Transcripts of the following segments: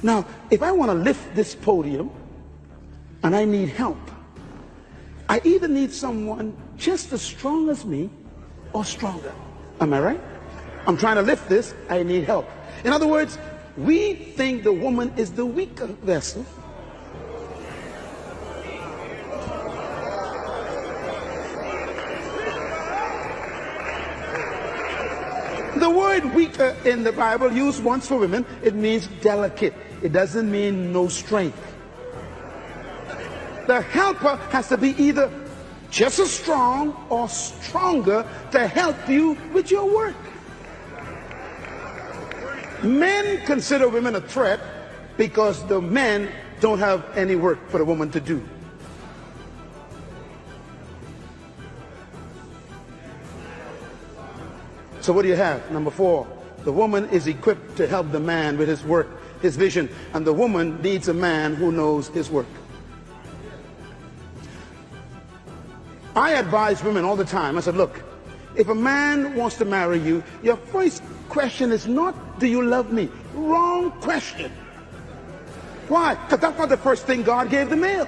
Now, if I want to lift this podium and I need help, I either need someone just as strong as me or stronger. Am I right? I'm trying to lift this, I need help. In other words, we think the woman is the weaker vessel. The word weaker in the Bible, used once for women, it means delicate. It doesn't mean no strength. The helper has to be either just as strong or stronger to help you with your work. Men consider women a threat because the men don't have any work for the woman to do. So what do you have? Number 4, the woman is equipped to help the man with his work, his vision, and the woman needs a man who knows his work. I advise women all the time. I said, look, if a man wants to marry you, your first question is not, do you love me? Wrong question. Why? Because that's not the first thing God gave the male.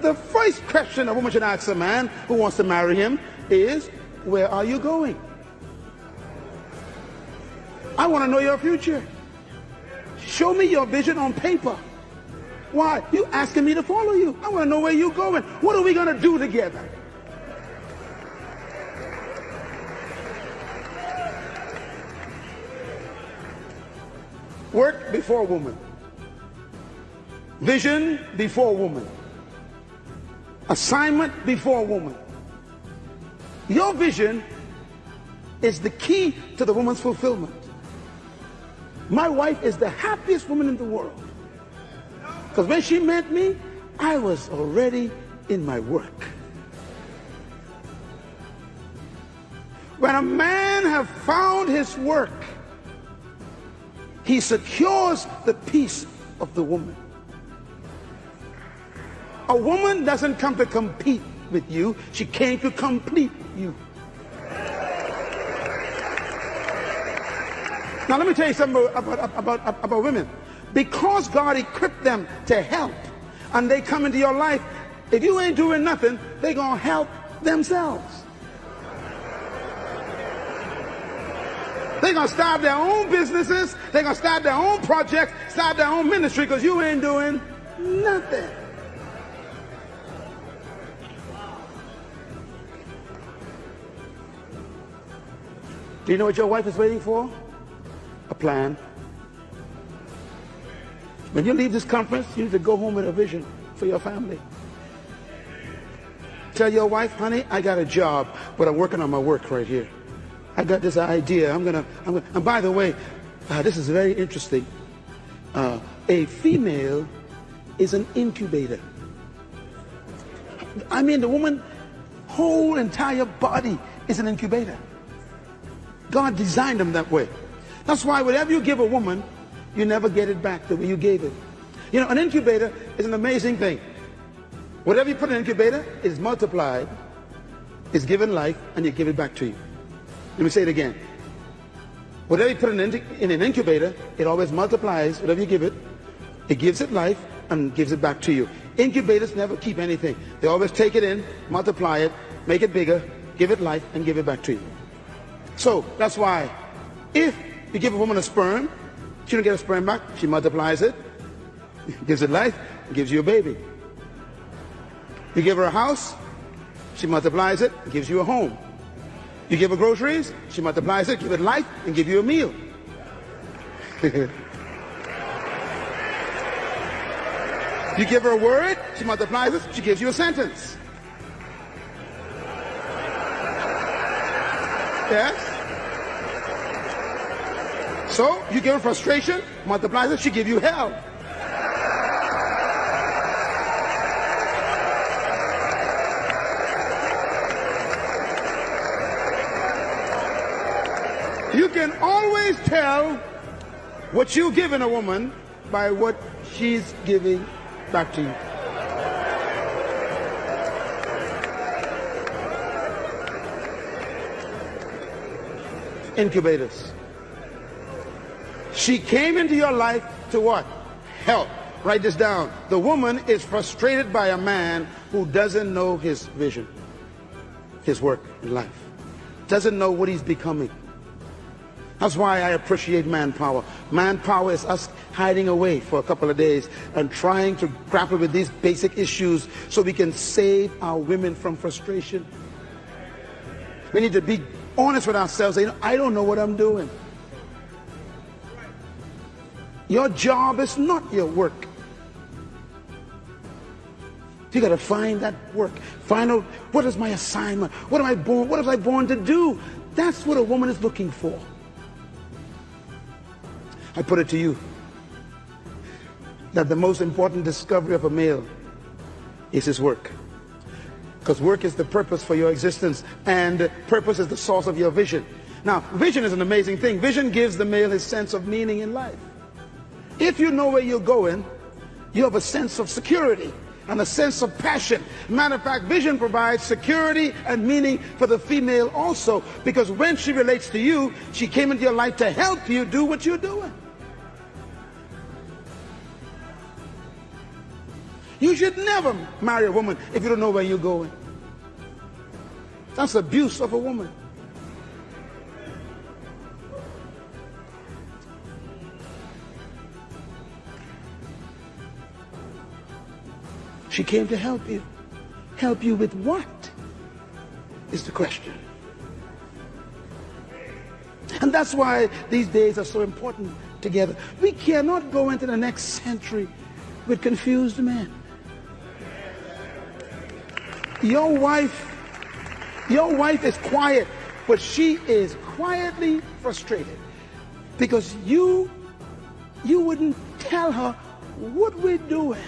The first question a woman should ask a man who wants to marry him is, where are you going? I want to know your future. Show me your vision on paper. Why? You asking me to follow you. I want to know where you're going. What are we going to do together? Work before woman. Vision before woman. Assignment before woman. Your vision is the key to the woman's fulfillment. My wife is the happiest woman in the world. Because when she met me, I was already in my work. When a man has found his work, he secures the peace of the woman. A woman doesn't come to compete with you, she came to complete you. Now let me tell you something about women. Because God equipped them to help, and they come into your life, if you ain't doing nothing, they're going to help themselves. They're going to start their own businesses, they're going to start their own projects, start their own ministry, because you ain't doing nothing. Do you know what your wife is waiting for? A plan. When you leave this conference, you need to go home with a vision for your family. Tell your wife, honey, I got a job, but I'm working on my work right here. I got this idea. I'm gonna, and by the way, this is very interesting. A female is an incubator. I mean, the woman's whole entire body is an incubator. God designed them that way. That's why whatever you give a woman, you never get it back the way you gave it. You know, an incubator is an amazing thing. Whatever you put in an incubator is multiplied, is given life, and you give it back to you. Let me say it again. Whatever you put in an incubator, it always multiplies. Whatever you give it, it gives it life and gives it back to you. Incubators never keep anything. They always take it in, multiply it, make it bigger, give it life, and give it back to you. So that's why if you give a woman a sperm, she don't get a sperm back, she multiplies it, gives it life, and gives you a baby. You give her a house, she multiplies it, gives you a home. You give her groceries, she multiplies it, give it life, and give you a meal. You give her a word, she multiplies it, she gives you a sentence. Yes? So, you give her frustration, multiplies it, she gives you hell. You can always tell what you're giving a woman by what she's giving back to you. Incubators. She came into your life to what? Help. Write this down. The woman is frustrated by a man who doesn't know his vision, his work in life, doesn't know what he's becoming. That's why I appreciate manpower. Manpower is us hiding away for a couple of days and trying to grapple with these basic issues so we can save our women from frustration. We need to be honest with ourselves. Saying, I don't know what I'm doing. Your job is not your work. You got to find that work. Find out, what is my assignment? What was I born to do? That's what a woman is looking for. I put it to you that the most important discovery of a male is his work. Because work is the purpose for your existence, and purpose is the source of your vision. Now, vision is an amazing thing. Vision gives the male his sense of meaning in life. If you know where you're going, you have a sense of security and a sense of passion. Matter of fact, vision provides security and meaning for the female also, because when she relates to you, she came into your life to help you do what you're doing. You should never marry a woman if you don't know where you're going. That's abuse of a woman. She came to help you. Help you with what is the question. And that's why these days are so important together. We cannot go into the next century with confused men. Your wife is quiet, but she is quietly frustrated because you wouldn't tell her what we're doing.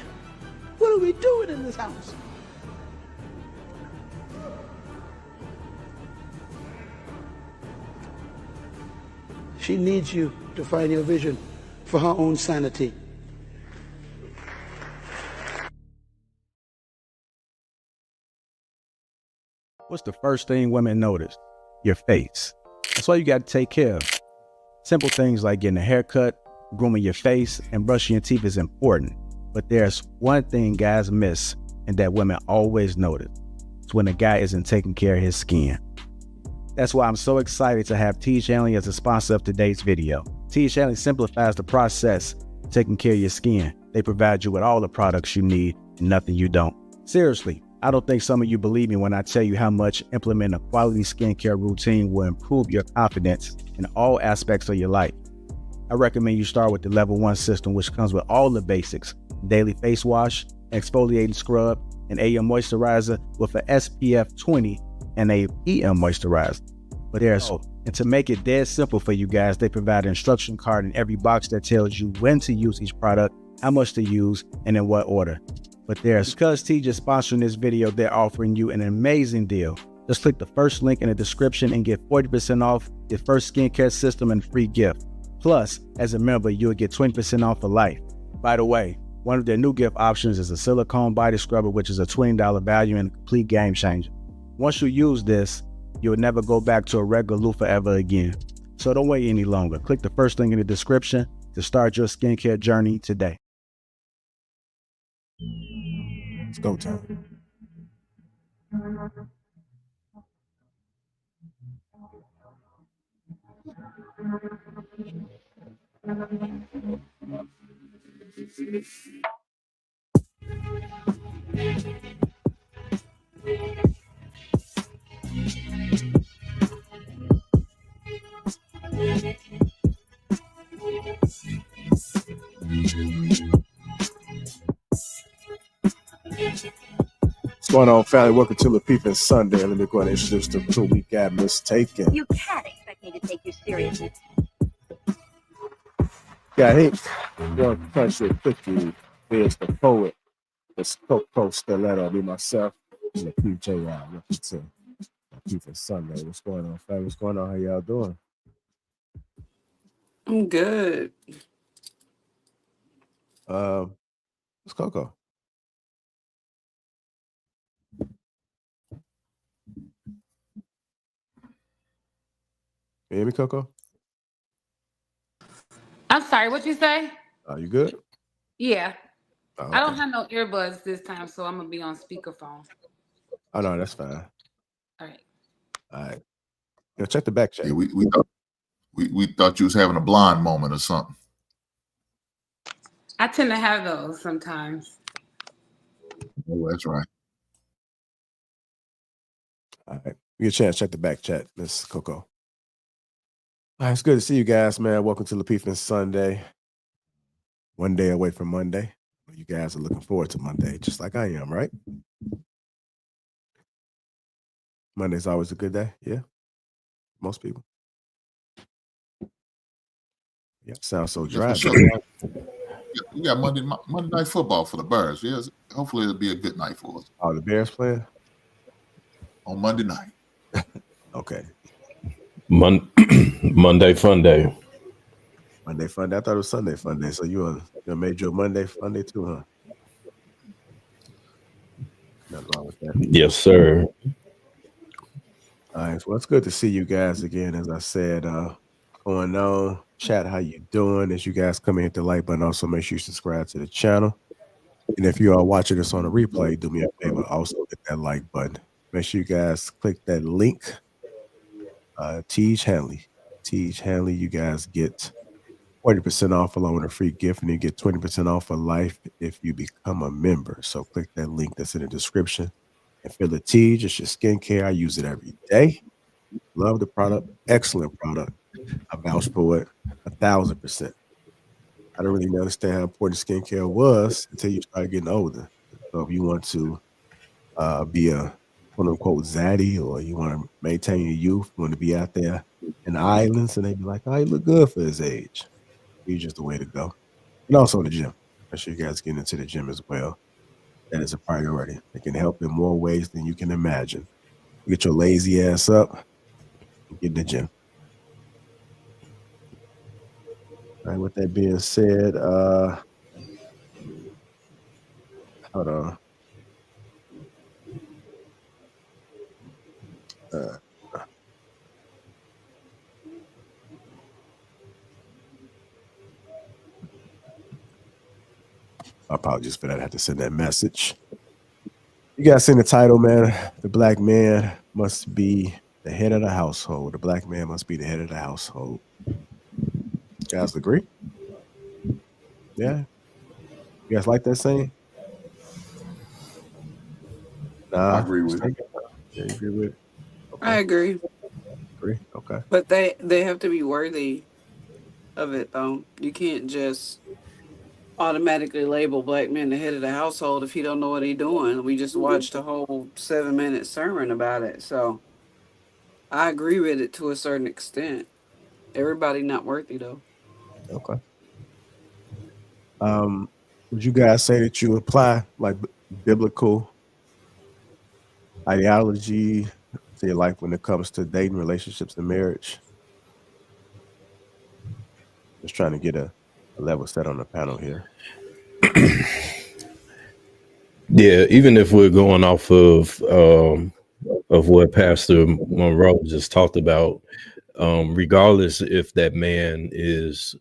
What are we doing in this house? She needs you to find your vision for her own sanity. What's the first thing women notice? Your face. That's why you got to take care of. Simple things like getting a haircut, grooming your face, and brushing your teeth is important. But there's one thing guys miss and that women always notice. It's when a guy isn't taking care of his skin. That's why I'm so excited to have T. Shanley as a sponsor of today's video. T. Shanley simplifies the process of taking care of your skin. They provide you with all the products you need and nothing you don't. Seriously, I don't think some of you believe me when I tell you how much implementing a quality skincare routine will improve your confidence in all aspects of your life. I recommend you start with the level 1 system, which comes with all the basics: daily face wash, exfoliating scrub, an AM moisturizer with an SPF 20 and a PM moisturizer. But there's hope. And to make it dead simple for you guys, they provide an instruction card in every box that tells you when to use each product, how much to use, and in what order. But because T just sponsoring this video, they're offering you an amazing deal. Just click the first link in the description and get 40% off your first skincare system and free gift. Plus, as a member, you'll get 20% off for life. By the way, one of their new gift options is a silicone body scrubber, which is a $20 value and a complete game changer. Once you use this, you'll never go back to a regular loofah ever again. So don't wait any longer. Click the first link in the description to start your skincare journey today. It's go time. What's going on, family? Welcome to Lapeef Sunday. Let me go ahead and introduce the crew. We got Mistaken. You can't expect me to take you seriously. Got him. One country cookie is the poet. It's Coco Stiletto. Me, myself, Lapeef JR. Welcome to Lapeef Sunday. What's going on, family? What's going on? How y'all doing? I'm good. It's Coco. You hear me, Coco? I'm sorry, what you say? Are you good? Yeah. Oh, I don't okay. have no earbuds this time, so I'm gonna be on speakerphone. Oh no, that's fine. All right. All right. Check the back check. Yeah, we thought you was having a blonde moment or something. I tend to have those sometimes. Oh, that's right. All right. You get a chance, check the back chat, Miss Coco. All right, it's good to see you guys, man. Welcome to Lapeef Sunday. One day away from Monday. You guys are looking forward to Monday, just like I am, right? Monday's always a good day, yeah? Most people. Yeah, sounds so dry. Sure. We got Monday night football for the Bears. Yes, hopefully it'll be a good night for us. Oh, the Bears playing? On Monday night. Okay. Monday fun day. Monday fun day. I thought it was Sunday fun day. So you made your Monday fun day too, huh? Nothing wrong with that. Yes, sir. All right. Well, it's good to see you guys again. As I said, going on. Chat, how you doing? As you guys come in, hit the like button. Also, make sure you subscribe to the channel. And if you are watching this on a replay, do me a favor. Also, hit that like button. Make sure you guys click that link. Teej Hanley, you guys get 40% off along with a free gift, and you get 20% off for life if you become a member. So click that link that's in the description. And feel the Teej, it's your skincare. I use it every day. Love the product. Excellent product. I vouch for it 1,000%. I don't really understand how important skincare was until you started getting older. So if you want to be a quote unquote zaddy, or you want to maintain your youth, you want to be out there in the islands, and they be like, oh, he look good for his age. He's just the way to go. And also the gym. Make sure you guys get into the gym as well. That is a priority. It can help in more ways than you can imagine. Get your lazy ass up and get in the gym. All right, with that being said, hold on. Apologies for that. I had to send that message. You guys seen the title, man. The black man must be the head of the household. The black man must be the head of the household. You guys agree? Yeah. You guys like that saying? Nah. I agree with it. Yeah, you agree with it? Okay. I agree. Okay. But they have to be worthy of it, though. You can't just automatically label black men the head of the household if he don't know what he's doing. We just watched a whole 7-minute sermon about it. So I agree with it to a certain extent. Everybody not worthy, though. Okay. Would you guys say that you apply like biblical ideology to your life when it comes to dating, relationships, and marriage? Just trying to get a level set on the panel here. Yeah, even if we're going off of what Pastor Monroe just talked about, regardless if that man is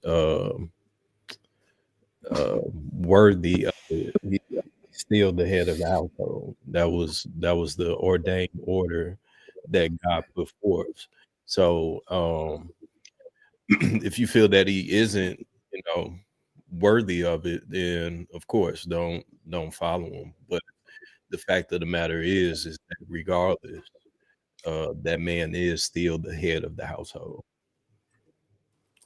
worthy of it, he's still the head of the household. That was the ordained order that God put forth. So if you feel that he isn't, worthy of it, then of course don't follow him. But the fact of the matter is that regardless, that man is still the head of the household.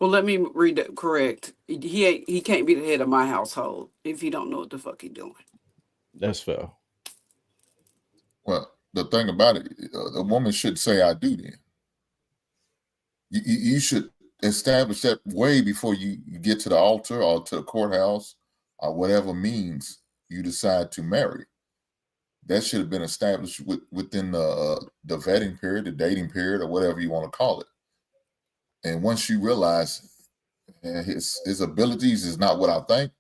Well, let me read that correct. He can't be the head of my household if he don't know what the fuck he doing. That's fair. Well, the thing about it, a woman should say I do then. You should establish that way before you get to the altar or to the courthouse or whatever means you decide to marry. That should have been established within the vetting period, the dating period, or whatever you want to call it. And once you realize his abilities is not what I think,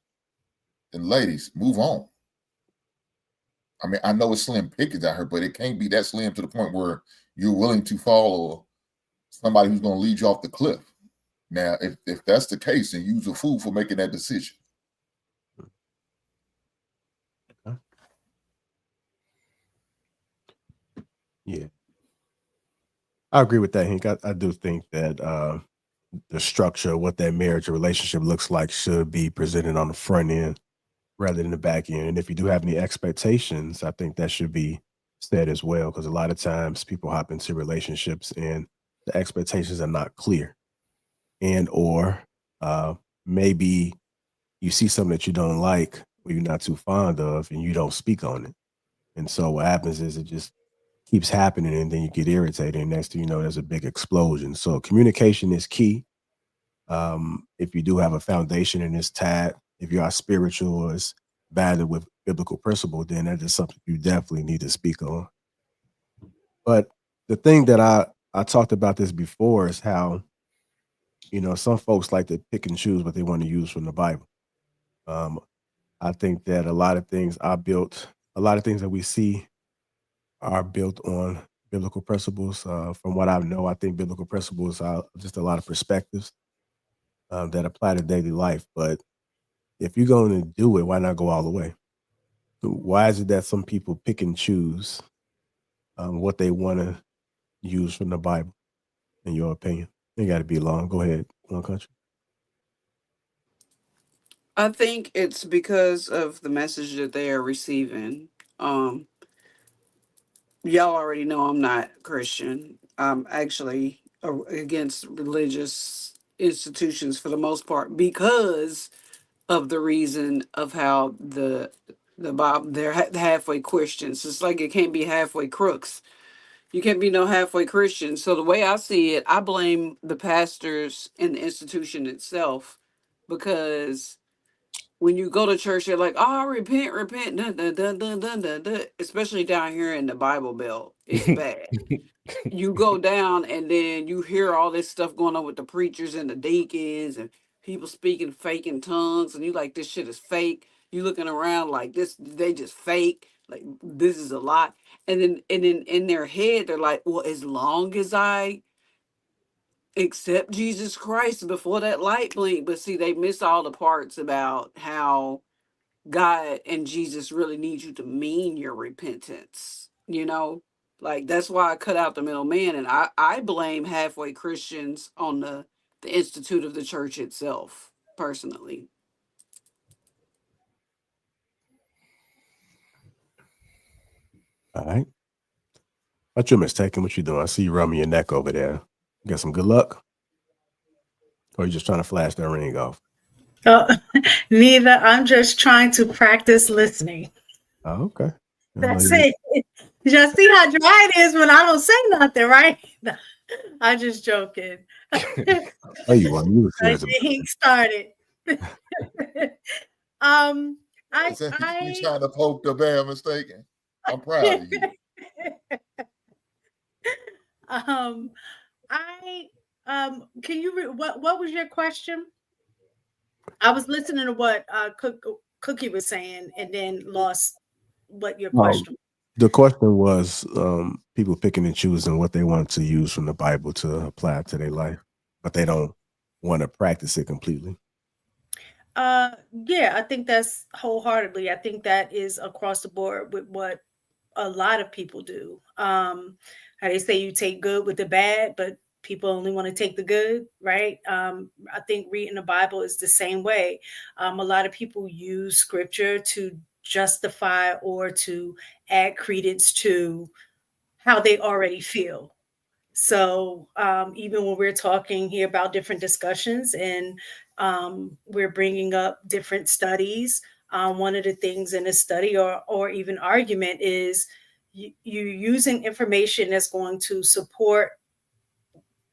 then ladies, move on. I mean, I know it's slim pickings out here, but it can't be that slim to the point where you're willing to follow somebody who's going to lead you off the cliff. Now, if that's the case, then you's a fool for making that decision. Yeah, I agree with that, Hank. I do think that the structure of what that marriage or relationship looks like should be presented on the front end rather than the back end. And if you do have any expectations, I think that should be said as well, because a lot of times people hop into relationships and the expectations are not clear, and or maybe you see something that you don't like or you're not too fond of and you don't speak on it. And so what happens is it just keeps happening and then you get irritated. And next thing you know, there's a big explosion. So communication is key. If you do have a foundation in this tag, if you are spiritual or is battered with biblical principle, then that is something you definitely need to speak on. But the thing that I talked about this before is how, some folks like to pick and choose what they want to use from the Bible. I think that a lot of things that we see are built on biblical principles. From what I know, I think biblical principles are just a lot of perspectives that apply to daily life. But if you're going to do it, why not go all the way? Why is it that some people pick and choose what they want to use from the Bible, in your opinion? It got to be long. Go ahead, One Country. I think it's because of the message that they are receiving. Y'all already know I'm not Christian. I'm actually against religious institutions for the most part because of the reason of how the Bob they're halfway Christians. It's like it can't be halfway crooks. You can't be no halfway Christian. So the way I see it, I blame the pastors and the institution itself, because when you go to church, they're like, "Oh, repent, repent," dun, dun, dun, dun, dun, dun, dun. Especially down here in the Bible Belt, it's bad. You go down and then you hear all this stuff going on with the preachers and the deacons and people speaking fake in tongues, and you like, this shit is fake. You looking around like this, they just fake. Like, this is a lot. And then in their head, they're like, well, as long as I accept Jesus Christ before that light blink. But see, they miss all the parts about how God and Jesus really need you to mean your repentance. Like, that's why I cut out the middleman, and I blame halfway Christians on the institute of the church itself, personally. All right. What you mistaken? What you doing? I see you rubbing your neck over there. You got some good luck? Or you just trying to flash that ring off? Neither. I'm just trying to practice listening. Oh, okay. That's it. You see how dry it is when I don't say nothing, right? I'm just joking. Oh, you want you He started. You trying to poke the bear mistaken. I'm proud of you. Can you what was your question? I was listening to what Cookie was saying and then lost what your question was. The question was people picking and choosing what they want to use from the Bible to apply to their life, but they don't want to practice it completely. Yeah, I think that's wholeheartedly. I think that is across the board with what a lot of people do. How they say you take good with the bad, but people only want to take the good, right? I think reading the Bible is the same way. A lot of people use scripture to justify or to add credence to how they already feel. So even when we're talking here about different discussions and we're bringing up different studies, one of the things in a study or even argument is you're using information that's going to support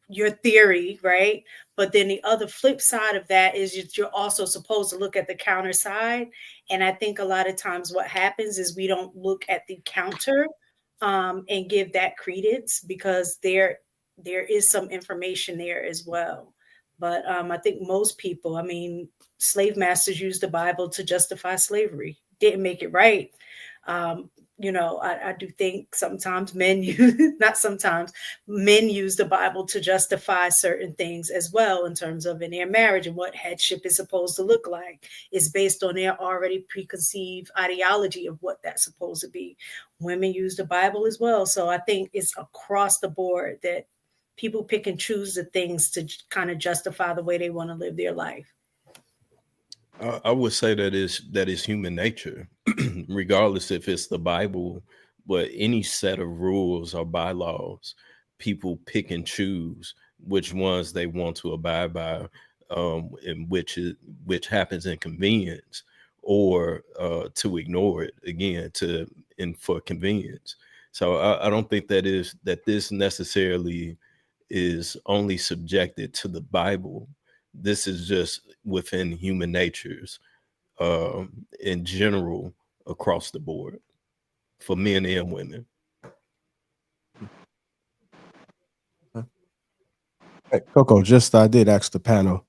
your theory, right? But then the other flip side of that is you're also supposed to look at the counter side. And I think a lot of times what happens is we don't look at the counter and give that credence, because there is some information there as well. But I think most people, slave masters used the Bible to justify slavery. Didn't make it right. I do think sometimes men use, not sometimes, men use the Bible to justify certain things as well in terms of in their marriage and what headship is supposed to look like. It's based on their already preconceived ideology of what that's supposed to be. Women use the Bible as well. So I think it's across the board that people pick and choose the things to kind of justify the way they want to live their life. I would say that is human nature, regardless if it's the Bible, but any set of rules or bylaws, people pick and choose which ones they want to abide by, and which happens in convenience, or to ignore it again for convenience. So I don't think that this necessarily is only subjected to the Bible. This is just within human natures in general across the board for men and women. Hey, Coco, I did ask the panel,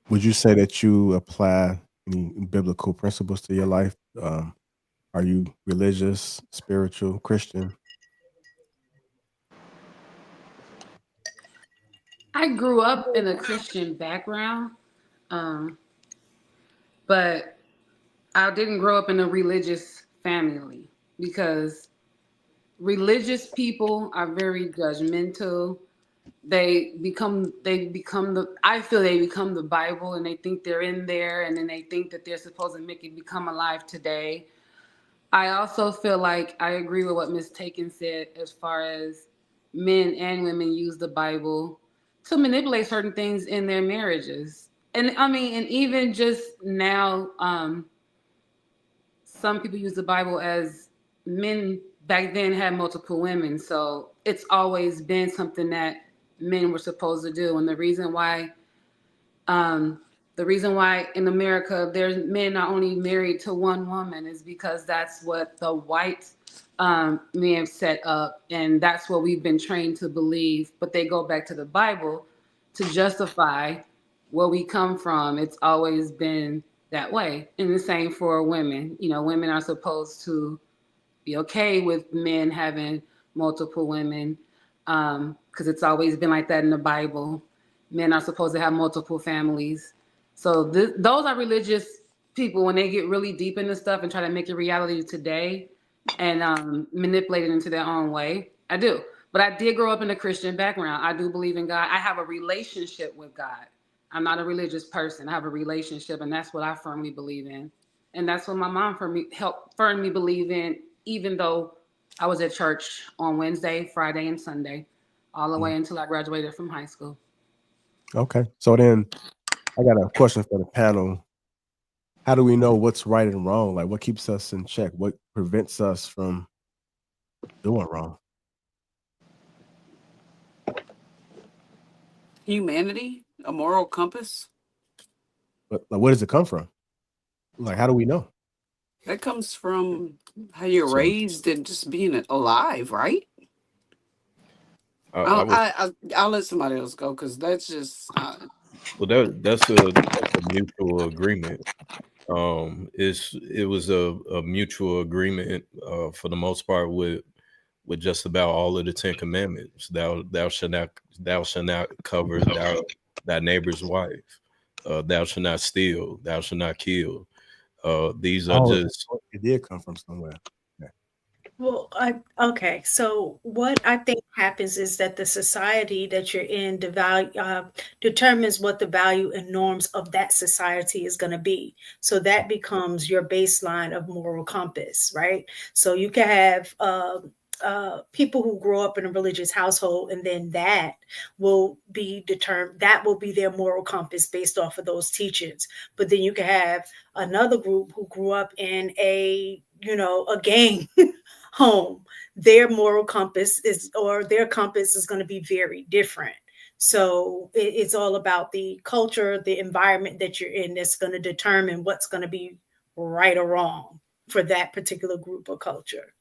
would you say that you apply any biblical principles to your life? Are you religious, spiritual, Christian? I grew up in a Christian background, but I didn't grow up in a religious family because religious people are very judgmental. I feel they become the Bible, and they think they're in there, and then they think that they're supposed to make it become alive today. I also feel like I agree with what Ms. Taken said as far as men and women use the Bible to manipulate certain things in their marriages. And I mean, and even just now, some people use the Bible as men back then had multiple women. So it's always been something that men were supposed to do. And the reason why in America there's men are only married to one woman is because that's what the white men set up, and that's what we've been trained to believe. But they go back to the Bible to justify where we come from. It's always been that way. And the same for women. Women are supposed to be okay with men having multiple women, because it's always been like that in the Bible. Men are supposed to have multiple families. So those are religious people when they get really deep into stuff and try to make it reality today and manipulate it into their own way. I do. But I did grow up in a Christian background. I do believe in God. I have a relationship with God. I'm not a religious person. I have a relationship, and that's what I firmly believe in. And that's what my mom helped firmly believe in, even though I was at church on Wednesday, Friday, and Sunday, all the way until I graduated from high school. Okay. So then I got a question for the panel. How do we know what's right and wrong? Like, what keeps us in check? What prevents us from doing wrong? Humanity, a moral compass. But like, where does it come from? Like, how do we know? That comes from how you're raised and just being alive, right? I'll let somebody else go because that's just. Well, that's a mutual agreement. It was a mutual agreement for the most part with just about all of the 10 commandments. Thou shalt not cover thy neighbor's wife. Thou shalt not steal. Thou shalt not kill. These are just. It did come from somewhere. Well, okay. So what I think happens is that the society that you're in determines what the value and norms of that society is going to be. So that becomes your baseline of moral compass, right? So you can have people who grow up in a religious household, and then that will be determined. That will be their moral compass based off of those teachings. But then you can have another group who grew up in a gang home. Their moral compass their compass is going to be very different. So it's all about the culture, the environment that you're in that's going to determine what's going to be right or wrong for that particular group or culture.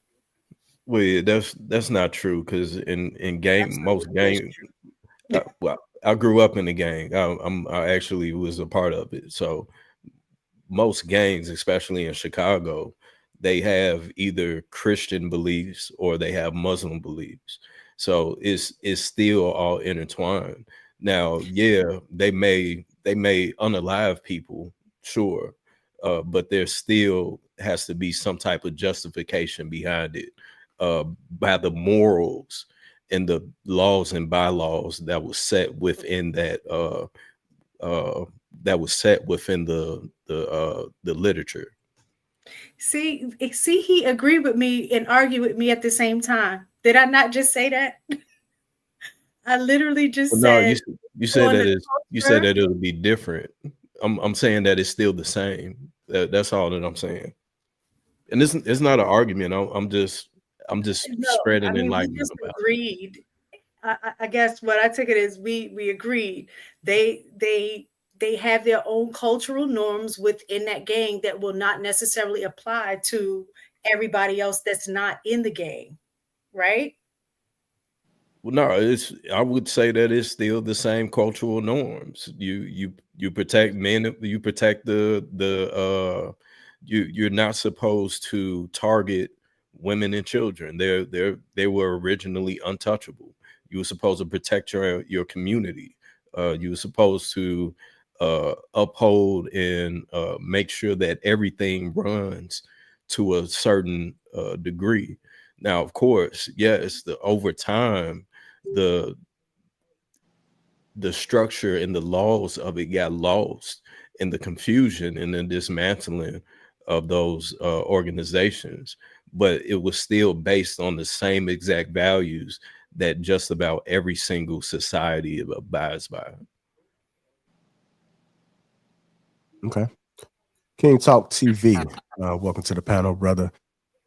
Well, yeah, that's not true because in most gangs, I grew up in a gang. I actually was a part of it. So most gangs, especially in Chicago, they have either Christian beliefs or they have Muslim beliefs. So it's still all intertwined. Now, yeah, they may unalive people, sure, but there still has to be some type of justification behind it, by the morals and the laws and bylaws that was set within that the literature. See, he agreed with me and argued with me at the same time. Did I not just say that? I literally just Well, no, said you said on that the you said culture. that it'll be different. I'm saying that it's still the same. That's all that I'm saying. And it's not an argument. I'm just No, I spreading mean we enlightenment just about it. agreed. I guess what I took it is we agreed. They have their own cultural norms within that gang that will not necessarily apply to everybody else that's not in the gang, right? Well, no, I would say that it's still the same cultural norms. You protect men, you protect you're not supposed to target women and children. They were originally untouchable. You were supposed to protect your community. You were supposed to uphold and make sure that everything runs to a certain degree. Now, of course, yes, over time, the structure and the laws of it got lost in the confusion and the dismantling of those organizations, but it was still based on the same exact values that just about every single society abides by. Okay. King Talk TV. Welcome to the panel, brother.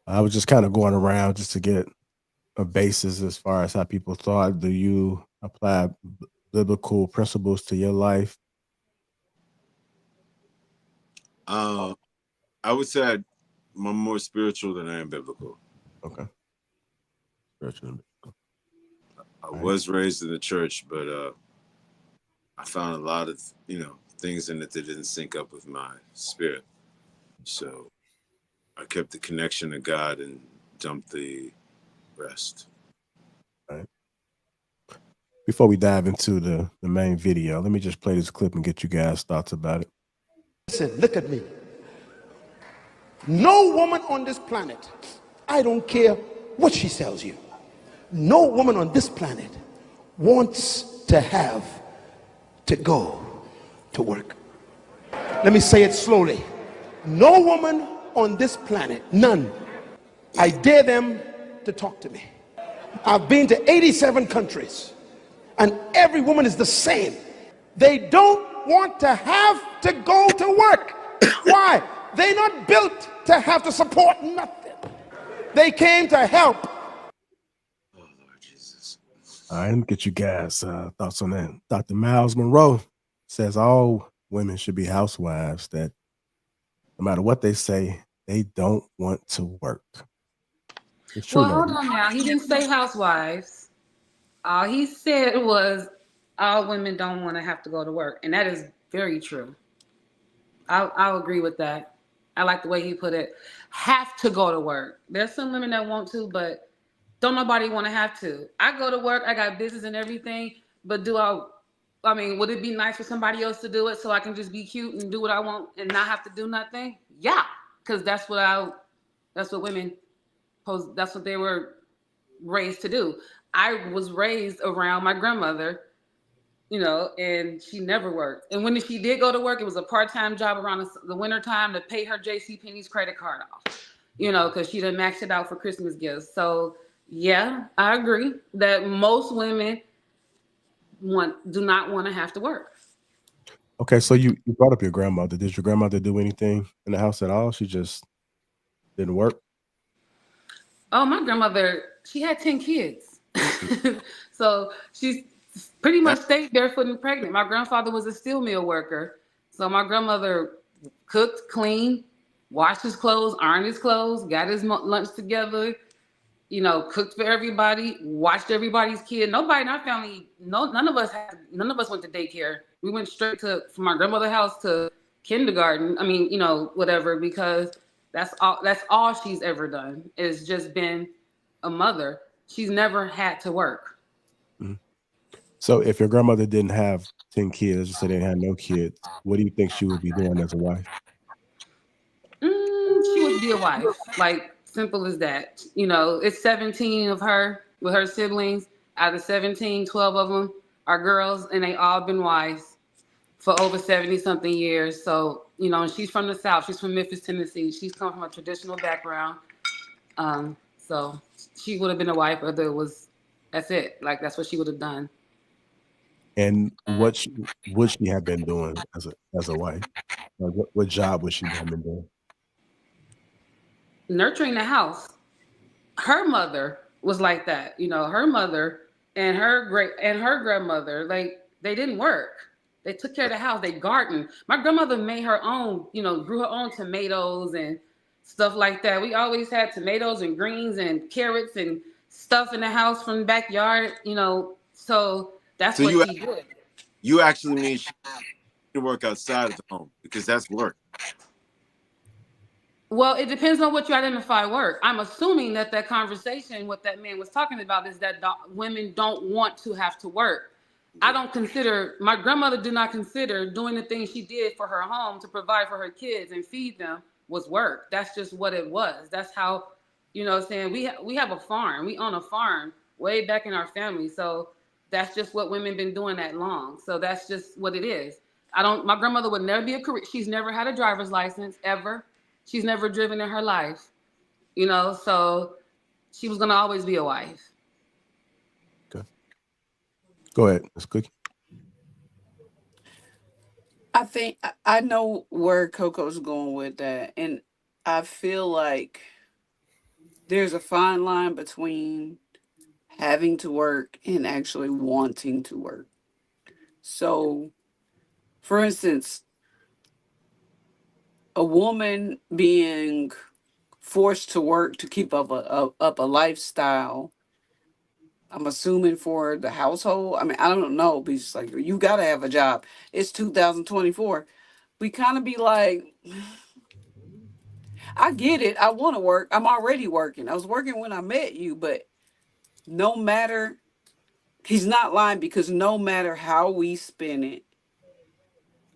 I was just kind of going around just to get a basis as far as how people thought. Do you apply biblical principles to your life? I would say I'm more spiritual than I am biblical. Okay. Spiritual and biblical. I was raised in the church, but I found a lot of things in it that didn't sync up with my spirit. So I kept the connection to God and dumped the rest. All right. Before we dive into the main video, let me just play this clip and get you guys' thoughts about it. Listen, look at me. No woman on this planet, I don't care what she tells you, no woman on this planet wants to have to go to work. Let me say it slowly. No woman on this planet, none. I dare them to talk to me. I've been to 87 countries, and every woman is the same. They don't want to have to go to work. Why? They're not built to have to support nothing. They came to help. Oh, Lord Jesus. All right, let me get you guys' thoughts on that. Dr. Miles Monroe says all women should be housewives, that no matter what they say, they don't want to work. It's true. Well, hold on now. He didn't say housewives. All he said was all women don't want to have to go to work. And that is very true. I'll agree with that. I like the way he put it. Have to go to work. There's some women that want to, but don't nobody want to have to. I go to work. I got business and everything. But I mean, would it be nice for somebody else to do it so I can just be cute and do what I want and not have to do nothing? Yeah, because that's what women pose. That's what they were raised to do. I was raised around my grandmother, and she never worked. And when she did go to work, it was a part-time job around the winter time to pay her JCPenney's credit card off, because she done maxed it out for Christmas gifts. So yeah, I agree that most women do not want to have to work. Okay, so you brought up your grandmother. Did your grandmother do anything in the house at all? She just didn't work? Oh, my grandmother, she had 10 kids. So she's pretty much stayed barefoot and pregnant. My grandfather was a steel mill worker. So my grandmother cooked, cleaned, washed his clothes, ironed his clothes, got his lunch together, cooked for everybody, watched everybody's kid. Nobody in our family, none of us went to daycare. We went straight from our grandmother's house to kindergarten. I mean, whatever, because That's all she's ever done is just been a mother. She's never had to work. Mhm. So if your grandmother didn't have 10 kids, just say they had no kids, what do you think she would be doing as a wife? She would be a wife. Like, simple as that. You know, it's 17 of her with her siblings. Out of 17, 12 of them are girls, and they all been wives for over 70 something years. So, you know, and she's from the South. She's from Memphis, Tennessee. She's come from a traditional background. So she would have been a wife, whether it was, that's it. Like, that's what she would have done. And what would she have been doing as a wife? Like what job would she have been doing? Nurturing the house. Her mother was like that. You know, her mother and her grandmother, like, they didn't work. They took care of the house. They gardened. My grandmother made her own, you know, grew her own tomatoes and stuff like that. We always had tomatoes and greens and carrots and stuff in the house from the backyard, you know. So that's So what she did. you actually mean she can work outside of the home because that's work. Well, it depends on what you identify work. I'm assuming that conversation, what that man was talking about, is that women don't want to have to work. I don't consider, my grandmother did not consider doing the things she did for her home to provide for her kids and feed them was work. That's just what it was. That's how, you know what I'm saying? We have a farm. We own a farm way back in our family. So that's just what women been doing that long. So that's just what it is. My grandmother would never be a career. She's never had a driver's license ever. She's never driven in her life, you know, so she was going to always be a wife. Okay. Go ahead, Ms. Cookie. I think I know where Coco's going with that. And I feel like there's a fine line between having to work and actually wanting to work. So, for instance, a woman being forced to work to keep up a lifestyle, I'm assuming for the household. I mean, I don't know, but it's like you gotta have a job. It's 2024. We kind of be like, I get it. I want to work. I'm already working. I was working when I met you, but no matter, he's not lying because no matter how we spin it,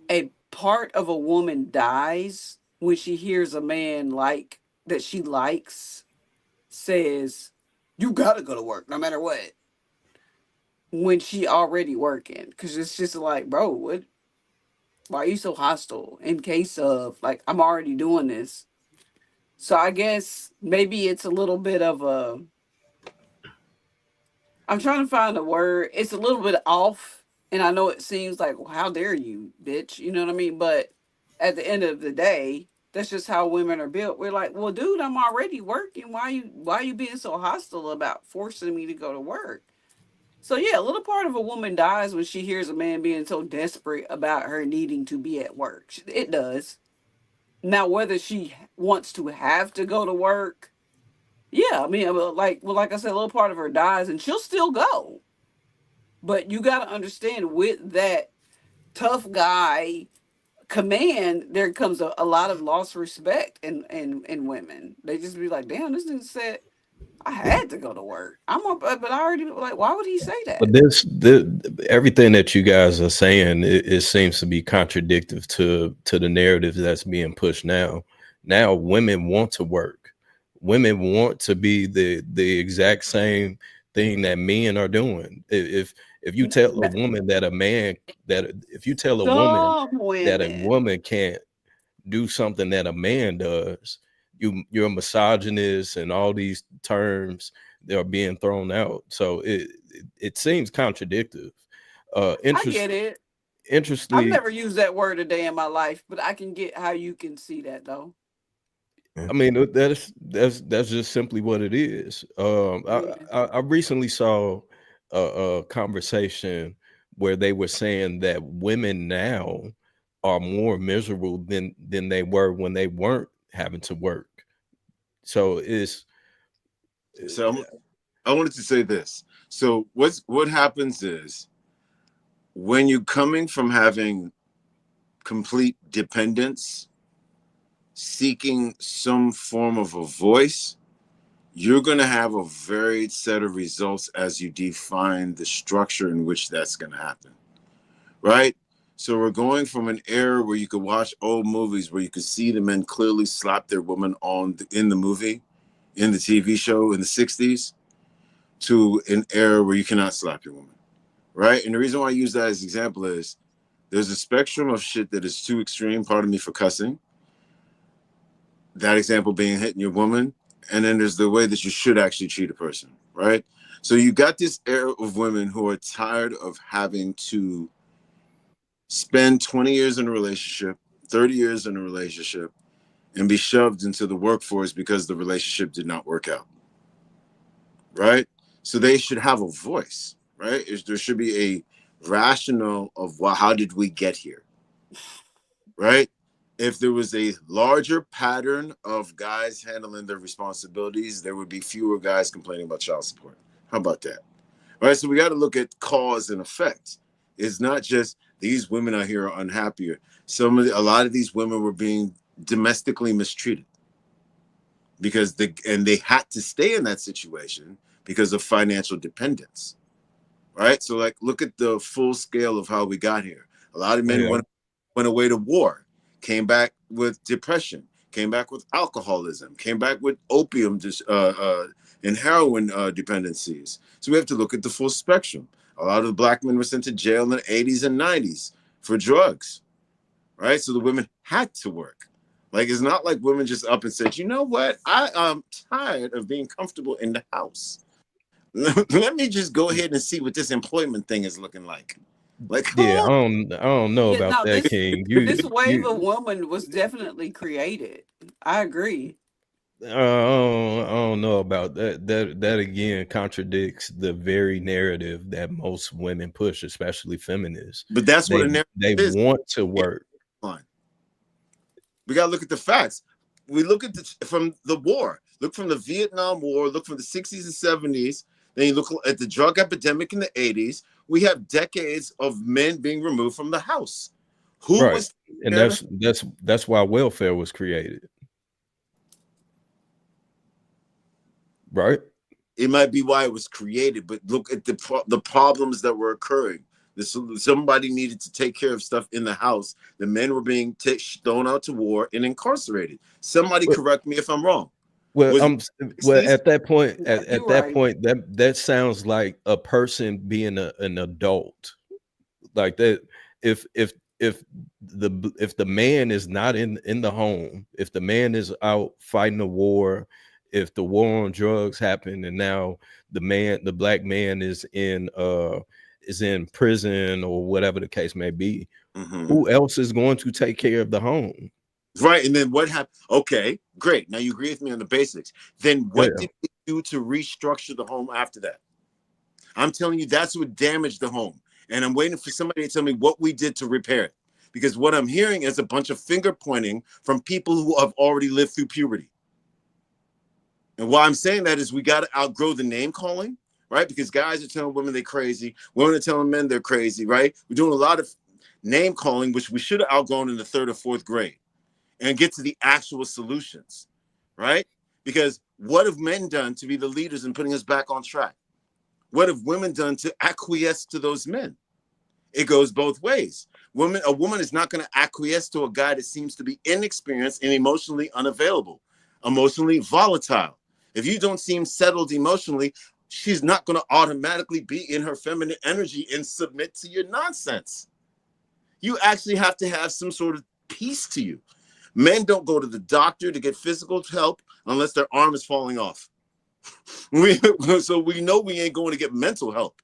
a part of a woman dies when she hears a man like that she likes says, you gotta go to work no matter what. When she already working. Cause it's just like, bro, why are you so hostile in case of like I'm already doing this? So I guess maybe it's a little bit of I'm trying to find a word. It's a little bit off. And I know it seems like, well, how dare you, bitch? You know what I mean? But at the end of the day, that's just how women are built. We're like, well, dude, I'm already working. Why are you being so hostile about forcing me to go to work? So yeah, a little part of a woman dies when she hears a man being so desperate about her needing to be at work. It does. Now, whether she wants to have to go to work, yeah, I mean, like I said, a little part of her dies, and she'll still go. But you got to understand, with that tough guy command, there comes a lot of lost respect in women. They just be like, damn, this dude said I had to go to work. But I already, like, why would he say that? But everything that you guys are saying, it seems to be contradictory to the narrative that's being pushed now. Now women want to work. Women want to be the exact same thing that men are doing. If you tell a woman that a woman can't do something that a man does, you're a misogynist, and all these terms that are being thrown out. So it seems contradictory. I get it. Interestingly, I've never used that word a day in my life, but I can get how you can see that though. I mean, that's just simply what it is. I recently saw a conversation where they were saying that women now are more miserable than they were when they weren't having to work. So I wanted to say this. So what happens is when you're coming from having complete dependence seeking some form of a voice, you're going to have a varied set of results as you define the structure in which that's going to happen, right? So we're going from an era where you could watch old movies where you could see the men clearly slap their woman in the movie, in the TV show in the 60s, to an era where you cannot slap your woman, right? And the reason why I use that as an example is there's a spectrum of shit that is too extreme, pardon me for cussing, that example being hitting your woman, and then there's the way that you should actually treat a person, right? So you got this era of women who are tired of having to spend 20 years in a relationship, 30 years in a relationship, and be shoved into the workforce because the relationship did not work out, right? So they should have a voice, right? There should be a rationale of, well, how did we get here, right? If there was a larger pattern of guys handling their responsibilities, there would be fewer guys complaining about child support. How about that? All right, so we got to look at cause and effect. It's not just these women out here are unhappier. A lot of these women were being domestically mistreated because they had to stay in that situation because of financial dependence, right? So like, look at the full scale of how we got here. A lot of men went away to war, came back with depression, came back with alcoholism, came back with opium and heroin dependencies. So we have to look at the full spectrum. A lot of the black men were sent to jail in the 80s and 90s for drugs, right? So the women had to work. Like, it's not like women just up and said, you know what? I am tired of being comfortable in the house. Let me just go ahead and see what this employment thing is looking like. Like, Yeah, I don't know about now that, King. You this wave of you woman was definitely created. I agree. I don't know about that. That again contradicts the very narrative that most women push, especially feminists. But that's what a narrative They is. want to work. We got to look at the facts. We look at from the war. Look from the Vietnam War. Look from the 60s and 70s. Then you look at the drug epidemic in the 80s. We have decades of men being removed from the house. Who Right. was? And that's why welfare was created. Right. It might be why it was created, but look at the problems that were occurring. Somebody needed to take care of stuff in the house. The men were being thrown out to war and incarcerated. Somebody correct me if I'm wrong. Well, at that point, at that point, that sounds like a person being an adult, like that. If the man is not in the home, if the man is out fighting a war, if the war on drugs happened and now the black man is in prison or whatever the case may be, who else is going to take care of the home? Right. And then what happened? Okay, great. Now you agree with me on the basics. Then what did we do to restructure the home after that? I'm telling you, that's what damaged the home. And I'm waiting for somebody to tell me what we did to repair it. Because what I'm hearing is a bunch of finger pointing from people who have already lived through puberty. And why I'm saying that is we got to outgrow the name calling, right? Because guys are telling women they're crazy. Women are telling men they're crazy, right? We're doing a lot of name calling, which we should have outgrown in the 3rd or 4th grade. And get to the actual solutions, right? Because what have men done to be the leaders in putting us back on track? What have women done to acquiesce to those men? It goes both ways. A woman is not going to acquiesce to a guy that seems to be inexperienced and emotionally unavailable, emotionally volatile. If you don't seem settled emotionally, she's not going to automatically be in her feminine energy and submit to your nonsense. You actually have to have some sort of peace to you. Men don't go to the doctor to get physical help unless their arm is falling off. So we know we ain't going to get mental help,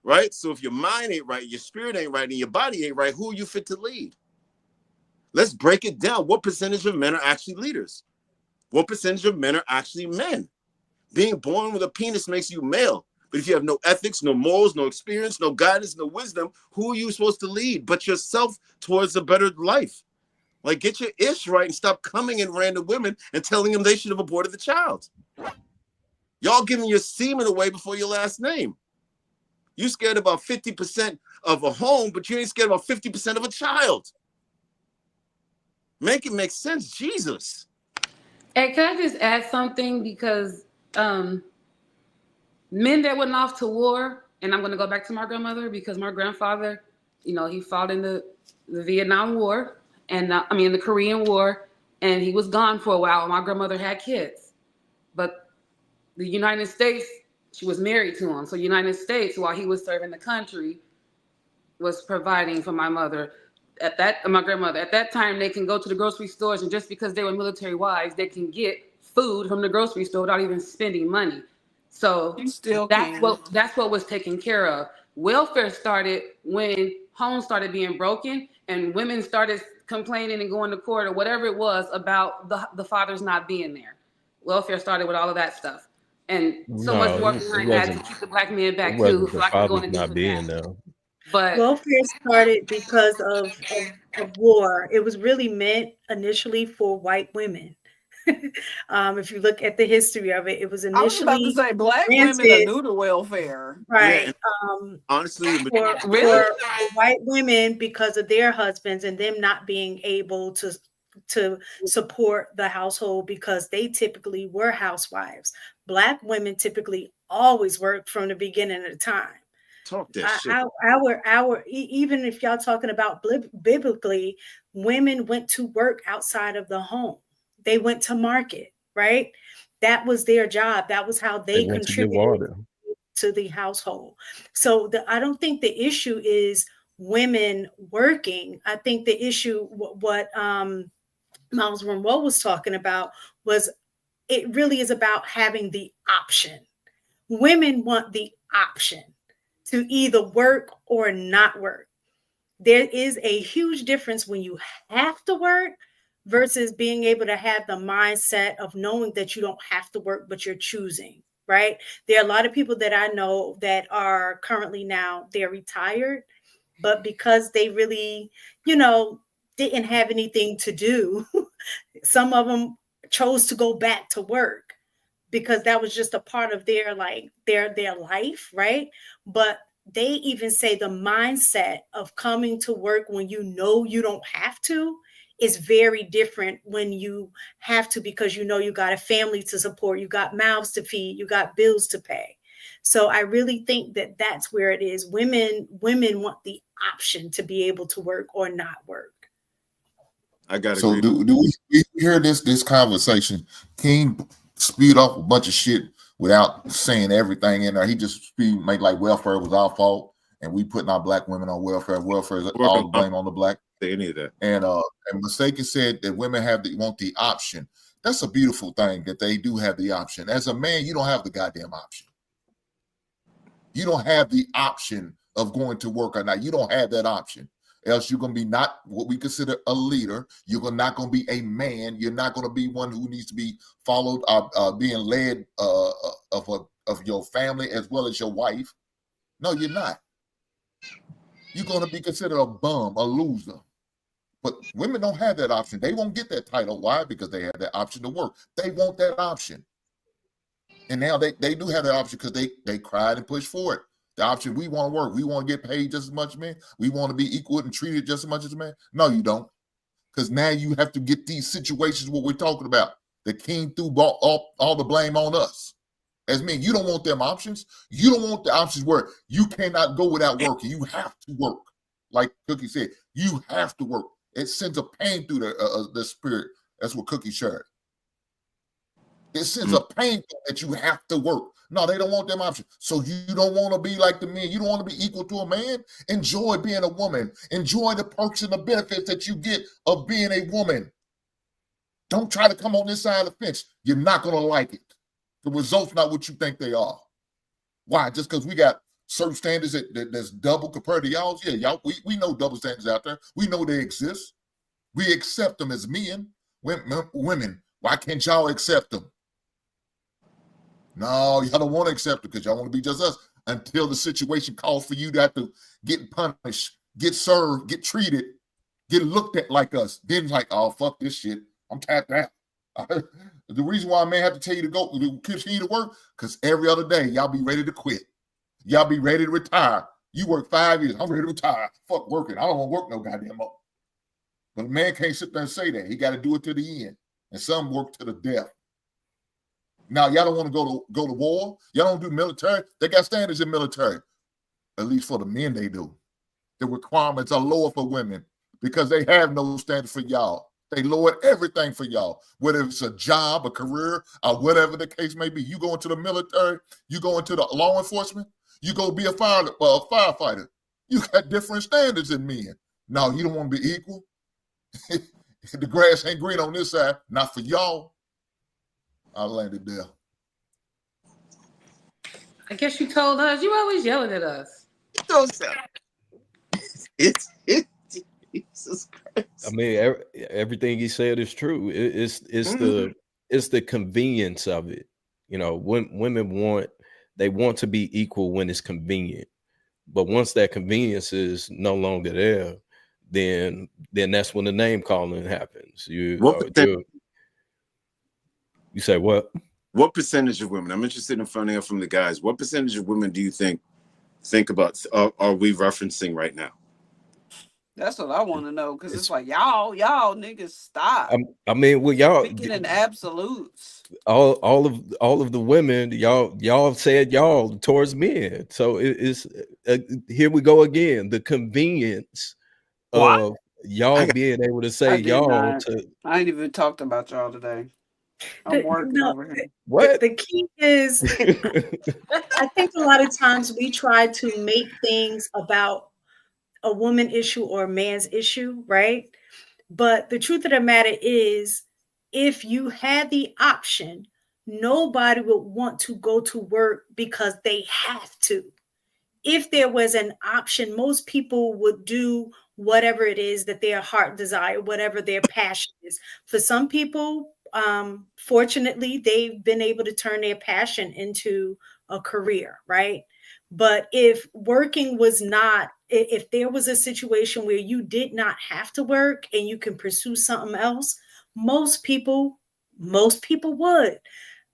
right? So if your mind ain't right, your spirit ain't right, and your body ain't right, who are you fit to lead? Let's break it down. What percentage of men are actually leaders? What percentage of men are actually men? Being born with a penis makes you male. But if you have no ethics, no morals, no experience, no guidance, no wisdom, who are you supposed to lead but yourself towards a better life? Like, get your ish right and stop coming in random women and telling them they should have aborted the child. Y'all giving your semen away before your last name. You scared about 50% of a home, but you ain't scared about 50% of a child. Make it make sense, Jesus. Hey, can I just add something? Because men that went off to war, and I'm going to go back to my grandmother because my grandfather, you know, he fought in the Vietnam War and the Korean War, and he was gone for a while. My grandmother had kids, but the United States, she was married to him. So United States, while he was serving the country, was providing for my mother. My grandmother, at that time, they can go to the grocery stores, and just because they were military wives, they can get food from the grocery store without even spending money. So You still that's can. that's what was taken care of. Welfare started when homes started being broken and women started complaining and going to court or whatever it was about the fathers not being there. Welfare started with all of that stuff. And so much No, more it behind that to wasn't. keep the black man It back too. wasn't So the I can go fathers into not deeper being that. there. But Welfare started because of war. It was really meant initially for white women. If you look at the history of it, it was I was about to initially say black women are granted, new to welfare. Yeah, right, and honestly, for really, white women because of their husbands and them not being able to support the household because they typically were housewives. Black women typically always worked from the beginning of the time. talk that shit. Even if y'all talking about biblically, women went to work outside of the home. They went to market, right? That was their job. That was how They they went to get contributed water. to the household. So I don't think the issue is women working. I think the issue, what Miles Monroe was talking about, was it really is about having the option. Women want the option to either work or not work. There is a huge difference when you have to work versus being able to have the mindset of knowing that you don't have to work, but you're choosing, right? There are a lot of people that I know that are currently now, they're retired, but because they really, didn't have anything to do, some of them chose to go back to work because that was just a part of their life, right? But they even say the mindset of coming to work when you know you don't have to is very different when you have to, because you got a family to support, you got mouths to feed, you got bills to pay. So I really think that that's where it is. Women want the option to be able to work or not work. I got to So agree. do we hear this conversation? King spewed off a bunch of shit without saying everything in there. He just made like welfare was our fault, and we putting our black women on welfare. Welfare is all the blame on the black. Any of that. And Mistaken said that women want the option. That's a beautiful thing that they do have the option. As a man, you don't have the goddamn option. You don't have the option of going to work or not. You don't have that option. Else you're going to be not what we consider a leader. You're not going to be a man. You're not going to be one who needs to be followed, being led of your family as well as your wife. No, you're not. You're going to be considered a bum, a loser. But women don't have that option. They won't get that title. Why? Because they have that option to work. They want that option. And now they do have that option because they cried and pushed for it. The option, we want to work. We want to get paid just as much, man. We want to be equal and treated just as much as a man. No, you don't. Because now you have to get these situations, what we're talking about. The king threw all the blame on us. As men, you don't want them options. You don't want the options where you cannot go without working. You have to work. Like Cookie said, you have to work. It sends a pain through the spirit. That's what Cookie shared. It sends a pain that you have to work. No, they don't want them options. So you don't want to be like the men. You don't want to be equal to a man. Enjoy being a woman. Enjoy the perks and the benefits that you get of being a woman. Don't try to come on this side of the fence. You're not going to like it. The result's not what you think they are. Why? Just because we got certain standards that's double compared to y'all's? Yeah, y'all, we know double standards out there. We know they exist. We accept them as men. Women, why can't y'all accept them? No, y'all don't want to accept it because y'all want to be just us until the situation calls for you to have to get punished, get served, get treated, get looked at like us. Then like, oh, fuck this shit. I'm tapped out. The reason why I may have to tell you to continue to work, because every other day, y'all be ready to quit. Y'all be ready to retire. You work 5 years. I'm ready to retire. Fuck working. I don't want to work no goddamn more. But a man can't sit there and say that. He got to do it to the end. And some work to the death. Now, y'all don't want to go to war. Y'all don't do military. They got standards in military. At least for the men, they do. The requirements are lower for women because they have no standards for y'all. They lowered everything for y'all, whether it's a job, a career, or whatever the case may be. You go into the military, you go into the law enforcement, you go be a firefighter. You got different standards than men. No, you don't want to be equal. The grass ain't green on this side, not for y'all. I landed there. I guess you told us. You always yelling at us. Don't sound. It's Jesus Christ. I mean, everything he said is true. It's the convenience of it. You know, when women want to be equal when it's convenient, but once that convenience is no longer there, then that's when the name calling happens. You say what? What percentage of women? I'm interested in finding out from the guys. What percentage of women do you think about? Are we referencing right now? That's what I want to know, because it's like y'all niggas stop. I mean, well, y'all speaking in absolutes. All of the women, y'all said y'all towards men. So it's here we go again. The convenience of y'all being able to say y'all to. I ain't even talked about y'all today. I'm working over here. What? The key is, I think a lot of times we try to make things about a woman issue or a man's issue, right? But the truth of the matter is, if you had the option, nobody would want to go to work because they have to. If there was an option, most people would do whatever it is that their heart desire, whatever their passion is. For some people, fortunately, they've been able to turn their passion into a career, right? But if working was not, if there was a situation where you did not have to work and you can pursue something else, most people would.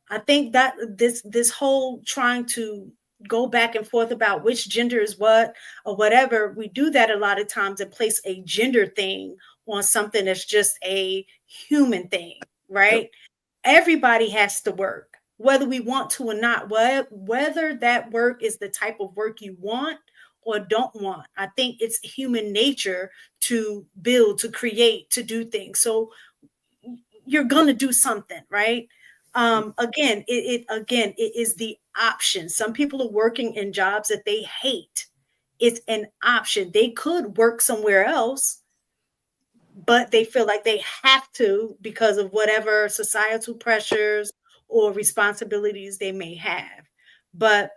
I think that this whole trying to go back and forth about which gender is what or whatever, we do that a lot of times and place a gender thing on something that's just a human thing, right? Yep. Everybody has to work, whether we want to or not, whether that work is the type of work you want or don't want. I think it's human nature to build, to create, to do things. So you're going to do something, right? Again, it is the option. Some people are working in jobs that they hate. It's an option. They could work somewhere else, but they feel like they have to because of whatever societal pressures or responsibilities they may have. But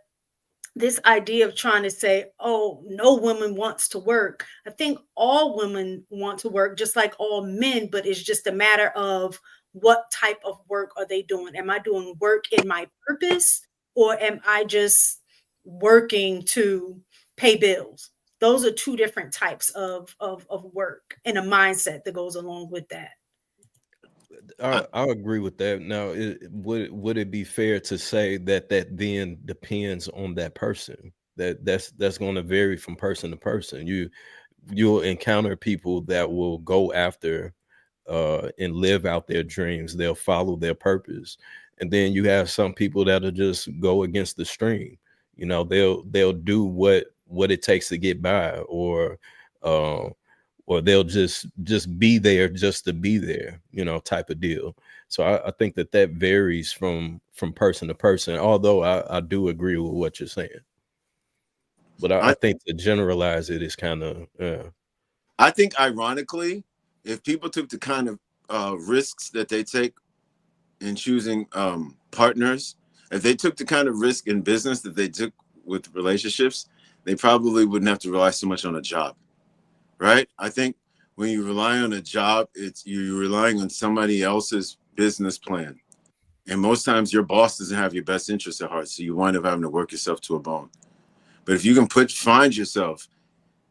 this idea of trying to say, oh, no woman wants to work. I think all women want to work just like all men, but it's just a matter of what type of work are they doing? Am I doing work in my purpose, or am I just working to pay bills? Those are two different types of work and a mindset that goes along with that. I agree with that. Now, would it be fair to say that then depends on that person? That's going to vary from person to person. You'll encounter people that will go after and live out their dreams. They'll follow their purpose, and then you have some people that'll just go against the stream. You know, they'll do what it takes to get by, or they'll just be there just to be there, you know, type of deal. So I think that varies from person to person, although I do agree with what you're saying. But I think to generalize it is kind of... I think, ironically, if people took the kind of risks that they take in choosing partners, if they took the kind of risk in business that they took with relationships, they probably wouldn't have to rely so much on a job. Right? I think when you rely on a job, you're relying on somebody else's business plan. And most times your boss doesn't have your best interest at heart. So you wind up having to work yourself to a bone. But if you can find yourself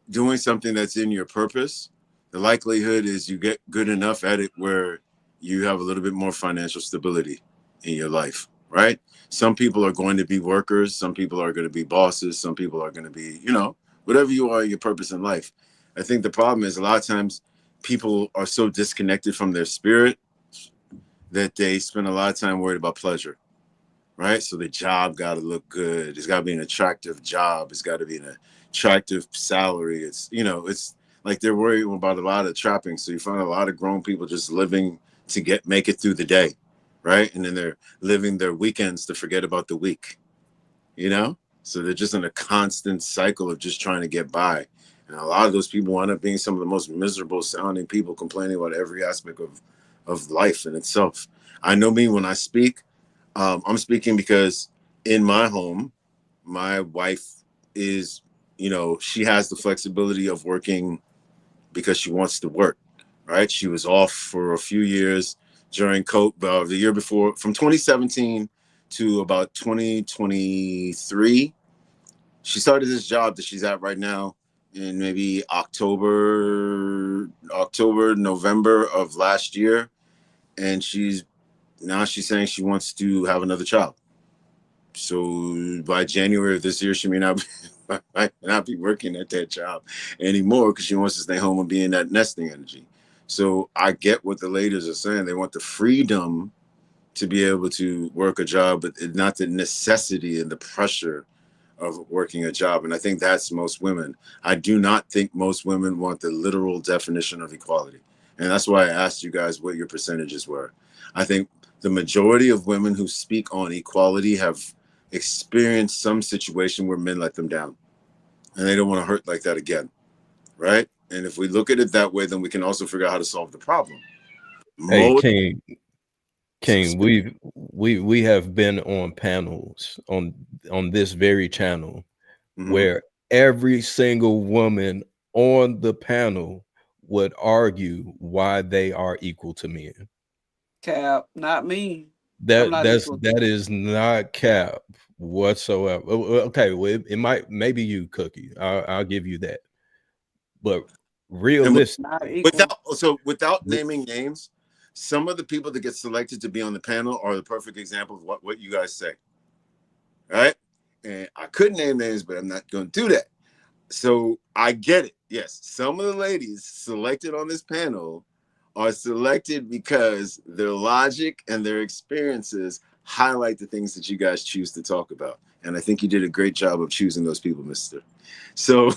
doing something that's in your purpose, the likelihood is you get good enough at it where you have a little bit more financial stability in your life, right? Some people are going to be workers. Some people are going to be bosses. Some people are going to be, whatever you are, your purpose in life. I think the problem is a lot of times people are so disconnected from their spirit that they spend a lot of time worried about pleasure, right? So the job got to look good. It's got to be an attractive job. It's got to be an attractive salary. It's, you know, it's like they're worried about a lot of trappings. So you find a lot of grown people just living to make it through the day, right? And then they're living their weekends to forget about the week, you know? So they're just in a constant cycle of just trying to get by. And a lot of those people wind up being some of the most miserable sounding people, complaining about every aspect of life in itself. I know me when I speak, I'm speaking because in my home, my wife is, you know, she has the flexibility of working because she wants to work, right? She was off for a few years during the year before, from 2017 to about 2023. She started this job that she's at right now in maybe October, November of last year. And she's saying she wants to have another child. So by January of this year, she may not be working at that job anymore because she wants to stay home and be in that nesting energy. So I get what the ladies are saying. They want the freedom to be able to work a job, but not the necessity and the pressure of working a job. And I think that's most women. I do not think most women want the literal definition of equality. And that's why I asked you guys what your percentages were. I think the majority of women who speak on equality have experienced some situation where men let them down and they don't want to hurt like that again, right? And if we look at it that way, then we can also figure out how to solve the problem. Hey, King, we have been on panels on this very channel where every single woman on the panel would argue why they are equal to men. Cap, not me. That is not cap whatsoever. Okay, well, it might, maybe you, Cookie. I'll give you that. But realistically, without naming names, some of the people that get selected to be on the panel are the perfect example of what you guys say, right? And I could name names, but I'm not going to do that. So I get it. Yes, some of the ladies selected on this panel are selected because their logic and their experiences highlight the things that you guys choose to talk about. And I think you did a great job of choosing those people, mister. So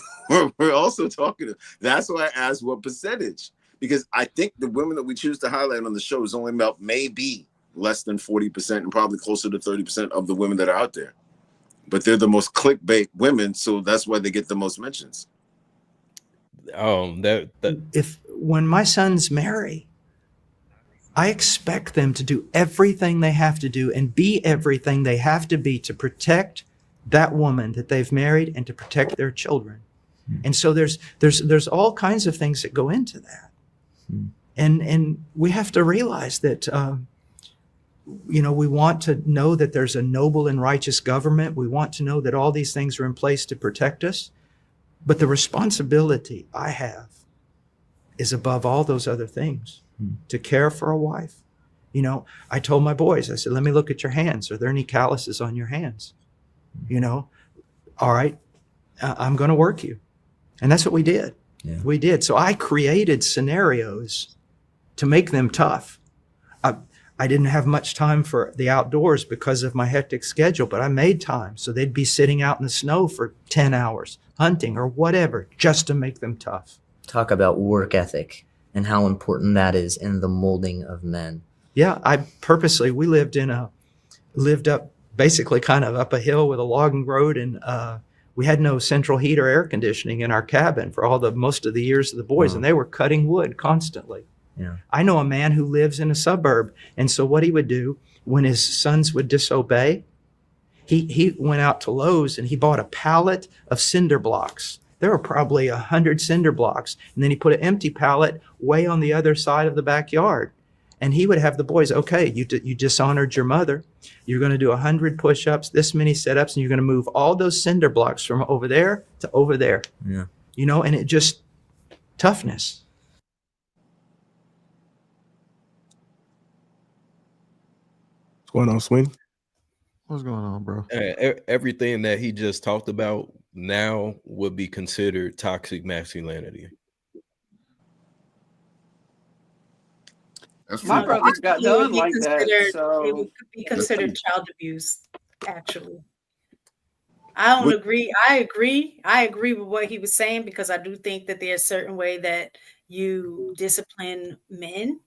we're also talking, that's why I asked what percentage, because I think the women that we choose to highlight on the show is only about maybe less than 40% and probably closer to 30% of the women that are out there. But they're the most clickbait women, so that's why they get the most mentions. When my sons marry, I expect them to do everything they have to do and be everything they have to be to protect that woman that they've married and to protect their children. And so there's all kinds of things that go into that. And we have to realize that, we want to know that there's a noble and righteous government. We want to know that all these things are in place to protect us. But the responsibility I have is above all those other things, to care for a wife. I told my boys, I said, let me look at your hands. Are there any calluses on your hands? All right, I'm going to work you. And that's what we did. Yeah. We did. So I created scenarios to make them tough. I didn't have much time for the outdoors because of my hectic schedule, but I made time. So they'd be sitting out in the snow for 10 hours, hunting or whatever, just to make them tough. Talk about work ethic and how important that is in the molding of men. Yeah, we lived up basically kind of up a hill with a logging road, and we had no central heat or air conditioning in our cabin for most of the years of the boys, and they were cutting wood constantly. Yeah. I know a man who lives in a suburb, and so what he would do when his sons would disobey, he went out to Lowe's and he bought a pallet of cinder blocks. There were probably 100 cinder blocks, and then he put an empty pallet way on the other side of the backyard. And he would have the boys, okay, you dishonored your mother. You're going to do 100 push-ups, this many sit-ups, and you're going to move all those cinder blocks from over there to over there. Yeah. And it just, toughness. What's going on, Swing? What's going on, bro? Everything that he just talked about now would be considered toxic masculinity. That's My true. brothers got It would done be like that. considered. It So would be That's true. considered child abuse. Actually, I don't Would- agree. I agree with what he was saying because I do think that there's a certain way that you discipline men,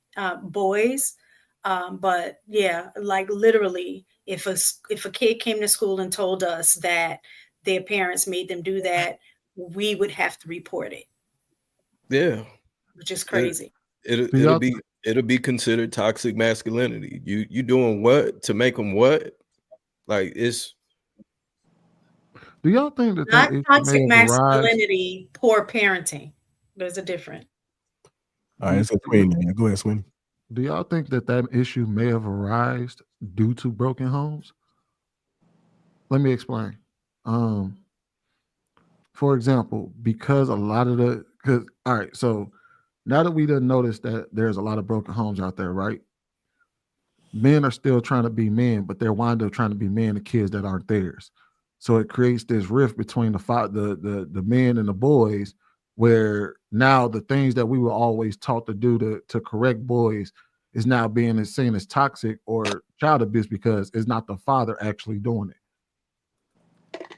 boys. But yeah, like literally, if a kid came to school and told us that their parents made them do that, we would have to report it, Yeah. which is It, crazy. Do it'll y'all be considered toxic masculinity. You doing what to make them what? Like it's do y'all think that Not issue may toxic have arisen? masculinity, poor parenting. There's a difference. All right, so Sweeney, go ahead, Sweeney. Do y'all think that issue may have arisen due to broken homes? Let me explain. For example, because all right, so now that we done noticed that there's a lot of broken homes out there, right? Men are still trying to be men, but they're wind up trying to be men to kids that aren't theirs. So it creates this rift between the men and the boys, where now the things that we were always taught to do to correct boys is now being seen as toxic or child abuse because it's not the father actually doing it.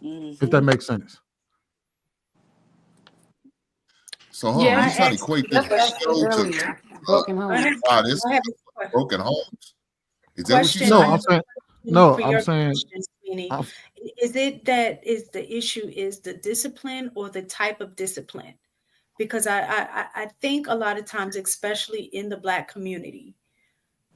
If that makes sense. So hold on, Yeah, you trying to equate this that's show to earlier. Broken home. this I have a broken homes? Is that what you question. No, saying? I'm saying For I'm your saying question, Sweeney. I'm- Is it that is the issue is the discipline or the type of discipline? Because I think a lot of times, especially in the Black community,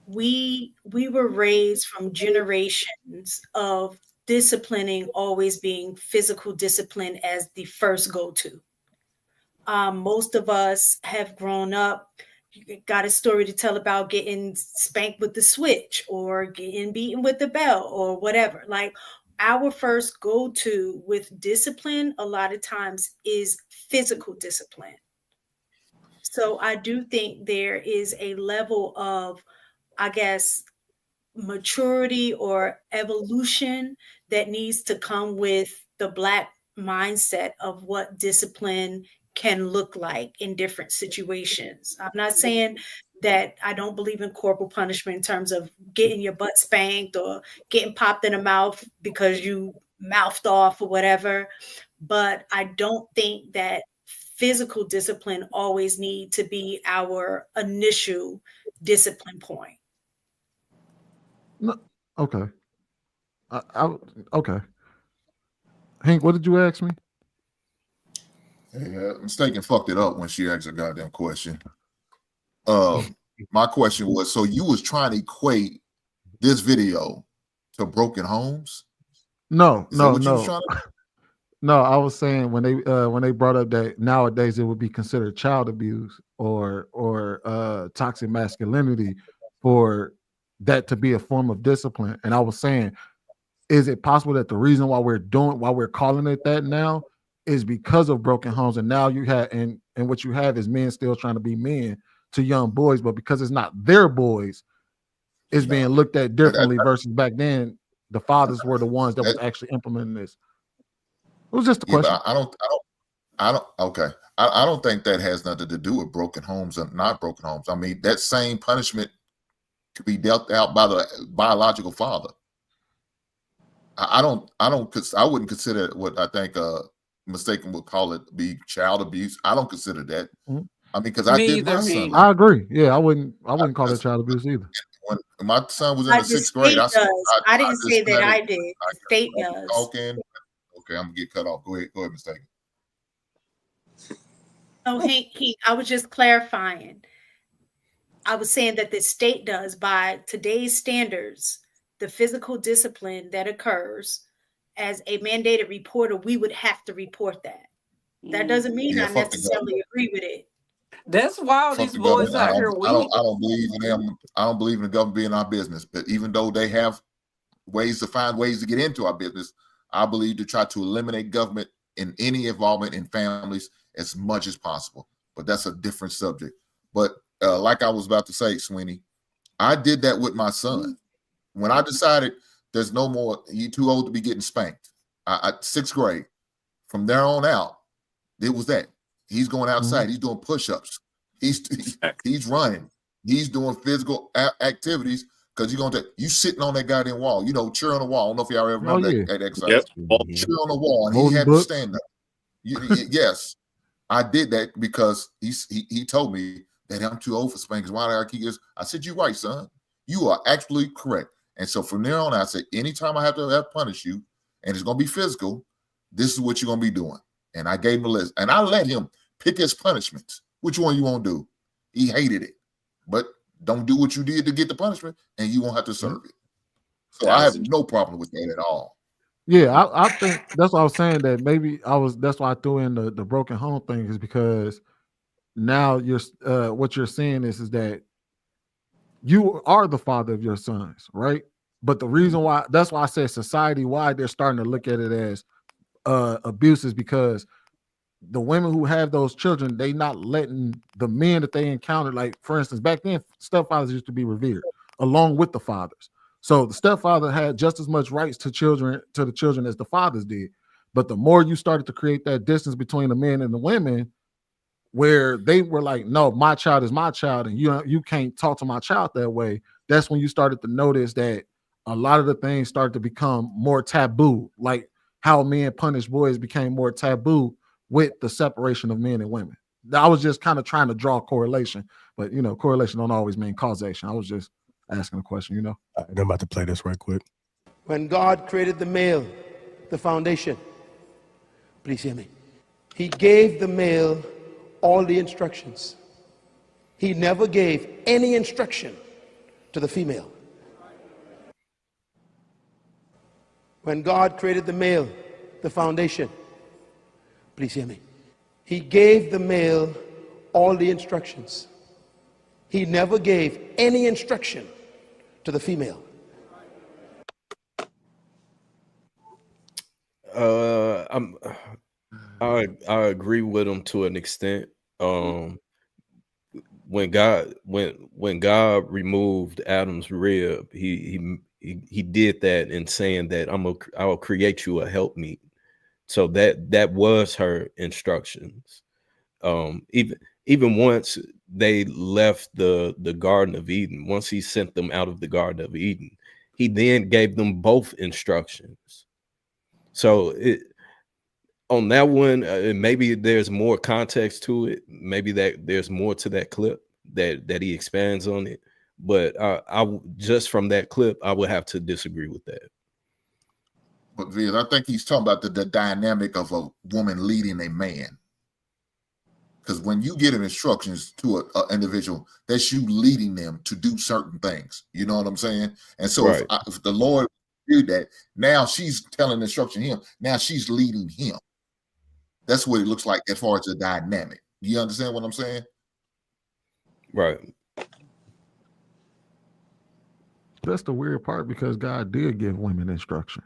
we were raised from generations of disciplining always being physical discipline as the first go-to. Most of us have grown up, got a story to tell about getting spanked with the switch or getting beaten with the belt or whatever. Like our first go-to with discipline a lot of times is physical discipline. So I do think there is a level of, I guess, maturity or evolution that needs to come with the Black mindset of what discipline can look like in different situations. I'm not saying that I don't believe in corporal punishment in terms of getting your butt spanked or getting popped in the mouth because you mouthed off or whatever, but I don't think that physical discipline always need to be our initial discipline point. no, okay. Okay. Hank, what did you ask me? Yeah, mistaken fucked it up when she asked a goddamn question. My question was, so you was trying to equate this video to broken homes? No, Is that what you was trying to? No, I was saying when they brought up that nowadays it would be considered child abuse or toxic masculinity for that to be a form of discipline. And I was saying, is it possible that the reason why we're calling it that now is because of broken homes? And now you have and what you have is men still trying to be men to young boys, but because it's not their boys, it's being looked at differently versus back then the fathers were the ones that was actually implementing this. It was just a question. But I don't. Okay, I don't think that has nothing to do with broken homes and not broken homes. I mean, that same punishment could be dealt out by the biological father. I wouldn't consider what I think mistaken would call it be child abuse. I don't consider that. Mm-hmm. I mean, because I did my son. I agree. Yeah, I wouldn't call that child abuse either. When my son was in the sixth grade, I didn't say that I did. The state does. Talking. Okay, I'm gonna get cut off. Go ahead, mistaken. No, I was just clarifying. I was saying that the state does by today's standards, the physical discipline that occurs as a mandated reporter, we would have to report that. That doesn't mean I necessarily agree with it. That's why all these boys out here weak. I don't believe in them. I don't believe in the government being our business. But even though they have ways to find ways to get into our business, I believe to try to eliminate government in any involvement in families as much as possible. But that's a different subject. But like I was about to say, Sweeney, I did that with my son. When I decided there's no more, you too old to be getting spanked. Sixth grade. From there on out, it was that. He's going outside. He's doing push-ups. He's running. He's doing physical activities because you're gonna you sitting on that goddamn wall, you know, cheer on the wall. I don't know if y'all ever remember that exercise. Yep. Cheer on the wall, and Holding he had books. to stand up. Yes, I did that because he told me that I'm too old for spankings. Why do I keep this? I said, "You're right, son. You are absolutely correct." And so from there on, I said, anytime I have to punish you, and it's gonna be physical, this is what you're gonna be doing. And I gave him a list, and I let him pick his punishments. Which one you want to do? He hated it, but don't do what you did to get the punishment, and you won't have to serve it. So I have no problem with that at all. Yeah, I think that's why I was saying that maybe that's why I threw in the broken home thing, is because now you're what you're saying is that you are the father of your sons, right? But the reason why, that's why I said society wide, they're starting to look at it as abuse, is because the women who have those children, they not letting the men that they encounter, like for instance, back then, stepfathers used to be revered along with the fathers. So the stepfather had just as much rights to the children as the fathers did. But the more you started to create that distance between the men and the women, where they were like, no, my child is my child, and you can't talk to my child that way, that's when you started to notice that a lot of the things started to become more taboo, like how men punish boys became more taboo with the separation of men and women. I was just kind of trying to draw a correlation, but correlation don't always mean causation. I was just asking a question, I'm about to play this right quick. When God created the male, the foundation, please hear me, he gave the male all the instructions. He never gave any instruction to the female. When God created the male, the foundation, please hear me, he gave the male all the instructions. He never gave any instruction to the female. I agree with him to an extent. When God removed Adam's rib, he did that in saying that I'll create you a helpmeet. So that was her instructions. Even once they left the Garden of Eden, once he sent them out of the Garden of Eden, he then gave them both instructions. So on that one, maybe there's more context to it. Maybe that there's more to that clip that he expands on it. But I just from that clip, I would have to disagree with that. But Viz, I think he's talking about the dynamic of a woman leading a man. Because when you give instructions to an individual, that's you leading them to do certain things. You know what I'm saying? And so Right. if the Lord did that, now she's telling instruction to him. Now she's leading him. That's what it looks like as far as the dynamic. You understand what I'm saying? Right. That's the weird part, because God did give women instruction.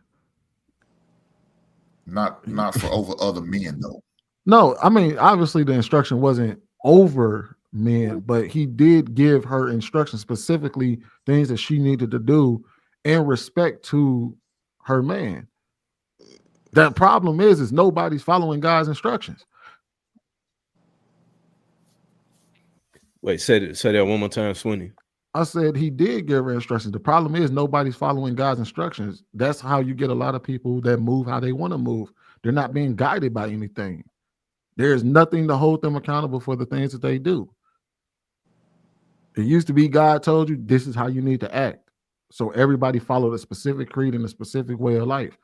Not for over other men, though. No, I mean, obviously the instruction wasn't over men, but he did give her instructions, specifically things that she needed to do in respect to her man. That problem is nobody's following God's instructions. Wait, say that one more time, Sweeney. I said he did give her instructions. The problem is nobody's following God's instructions. That's how you get a lot of people that move how they want to move. They're not being guided by anything. There's nothing to hold them accountable for the things that they do. It used to be God told you this is how you need to act. So everybody followed a specific creed and a specific way of life.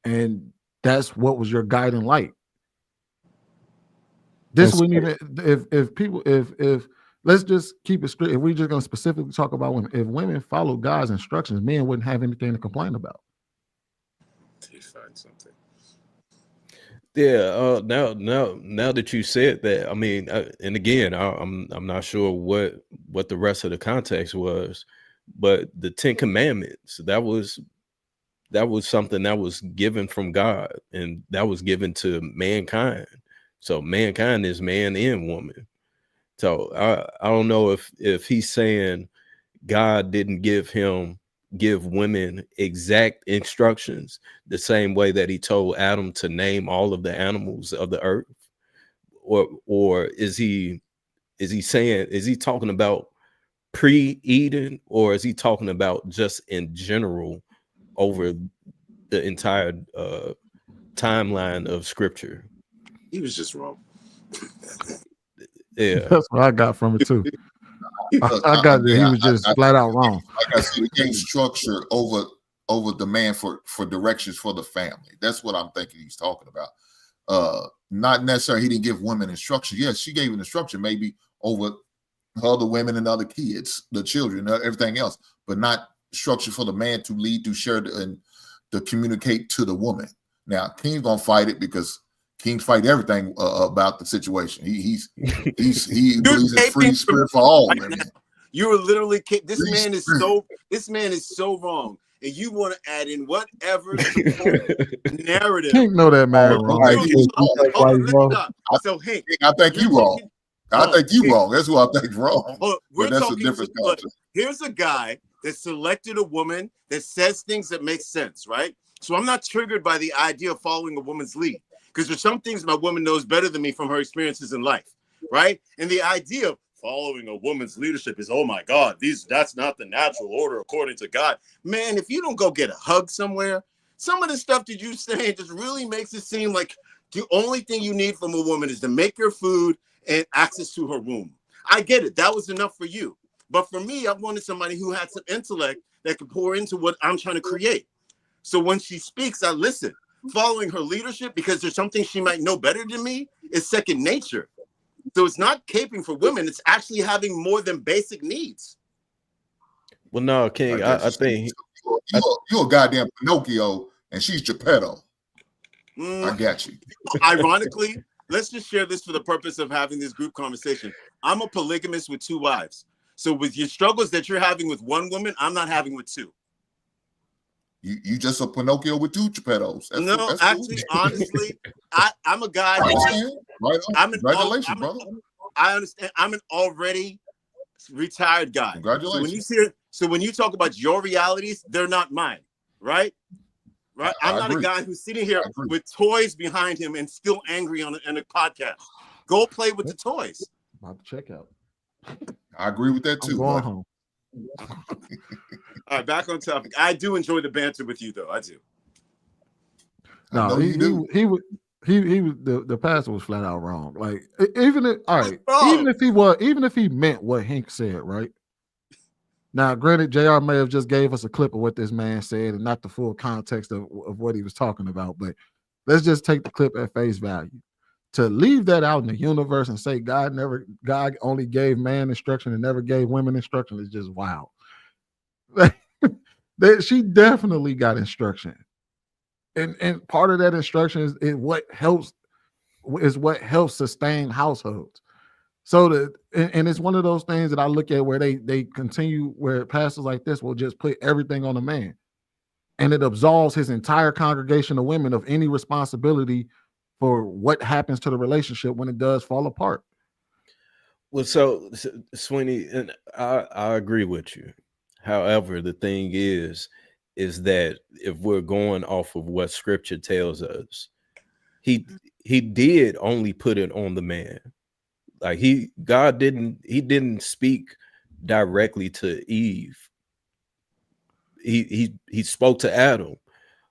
And that's what was your guiding light. This wouldn't even, if let's just keep it straight. If we're just going to specifically talk about women, if women followed God's instructions, men wouldn't have anything to complain about. Find something. Yeah. Now that you said that, I mean, and again, I'm not sure what the rest of the context was, but the 10 Commandments, that was something that was given from God, and that was given to mankind. So mankind is man and woman. So I don't know if he's saying God didn't give women exact instructions the same way that he told Adam to name all of the animals of the earth, or is he talking about pre-Eden, or is he talking about just in general over the entire timeline of Scripture? He was just wrong. Yeah, That's what I got from it too. I got that he was just flat out wrong. Like I said, he gave structure over the man for directions for the family. That's what I'm thinking he's talking about. Not necessarily he didn't give women instruction. Yes, she gave an instruction maybe over other women and other kids, the children, everything else, but not structure for the man to lead, to share, and to communicate to the woman. Now, King's gonna fight it because Kings fight everything about the situation. He believes in free spirit for all. Right, you were literally this man is so wrong, and you want to add in whatever narrative. Can't know that man wrong. So Hank, I think you wrong. I think you wrong. That's who I think wrong. But that's a different culture. Here's a guy that selected a woman that says things that make sense, right? So I'm not triggered by the idea of following a woman's lead, because there's some things my woman knows better than me from her experiences in life, right? And the idea of following a woman's leadership is, oh my God, that's not the natural order according to God. Man, if you don't go get a hug somewhere, some of the stuff that you say just really makes it seem like the only thing you need from a woman is to make her food and access to her room. I get it. That was enough for you. But for me, I wanted somebody who had some intellect that could pour into what I'm trying to create. So when she speaks, I listen. Following her leadership because there's something she might know better than me is second nature. So it's not caping for women. It's actually having more than basic needs. Well, no, King, I think you're a goddamn Pinocchio and she's Geppetto. I got you. Ironically, let's just share this for the purpose of having this group conversation. I'm a polygamist with 2 wives. So with your struggles that you're having with one woman, I'm not having with 2. You just a Pinocchio with 2 Geppettos. That's actually, cool. Honestly, I'm a guy. Congratulations, brother. I understand. I'm an already retired guy. Congratulations. So when you talk about your realities, they're not mine, right? Right. I'm not a guy who's sitting here with toys behind him and still angry on a podcast. Go play with the toys. About to check out. I agree with that too. I'm going home. All right, back on topic. I do enjoy the banter with you, though. I do. No, he was the pastor was flat out wrong. Like even if he meant what Hank said, right? Now, granted, JR may have just gave us a clip of what this man said and not the full context of what he was talking about, but let's just take the clip at face value. To leave that out in the universe and say God only gave man instruction and never gave women instruction is just wild. She definitely got instruction. And part of that instruction is what helps sustain households. So and it's one of those things that I look at where they continue, where pastors like this will just put everything on the man, and it absolves his entire congregation of women of any responsibility for what happens to the relationship when it does fall apart. Well, so Sweeney, and I agree with you. However, the thing is that if we're going off of what Scripture tells us, he did only put it on the man. Like God didn't speak directly to Eve. He spoke to Adam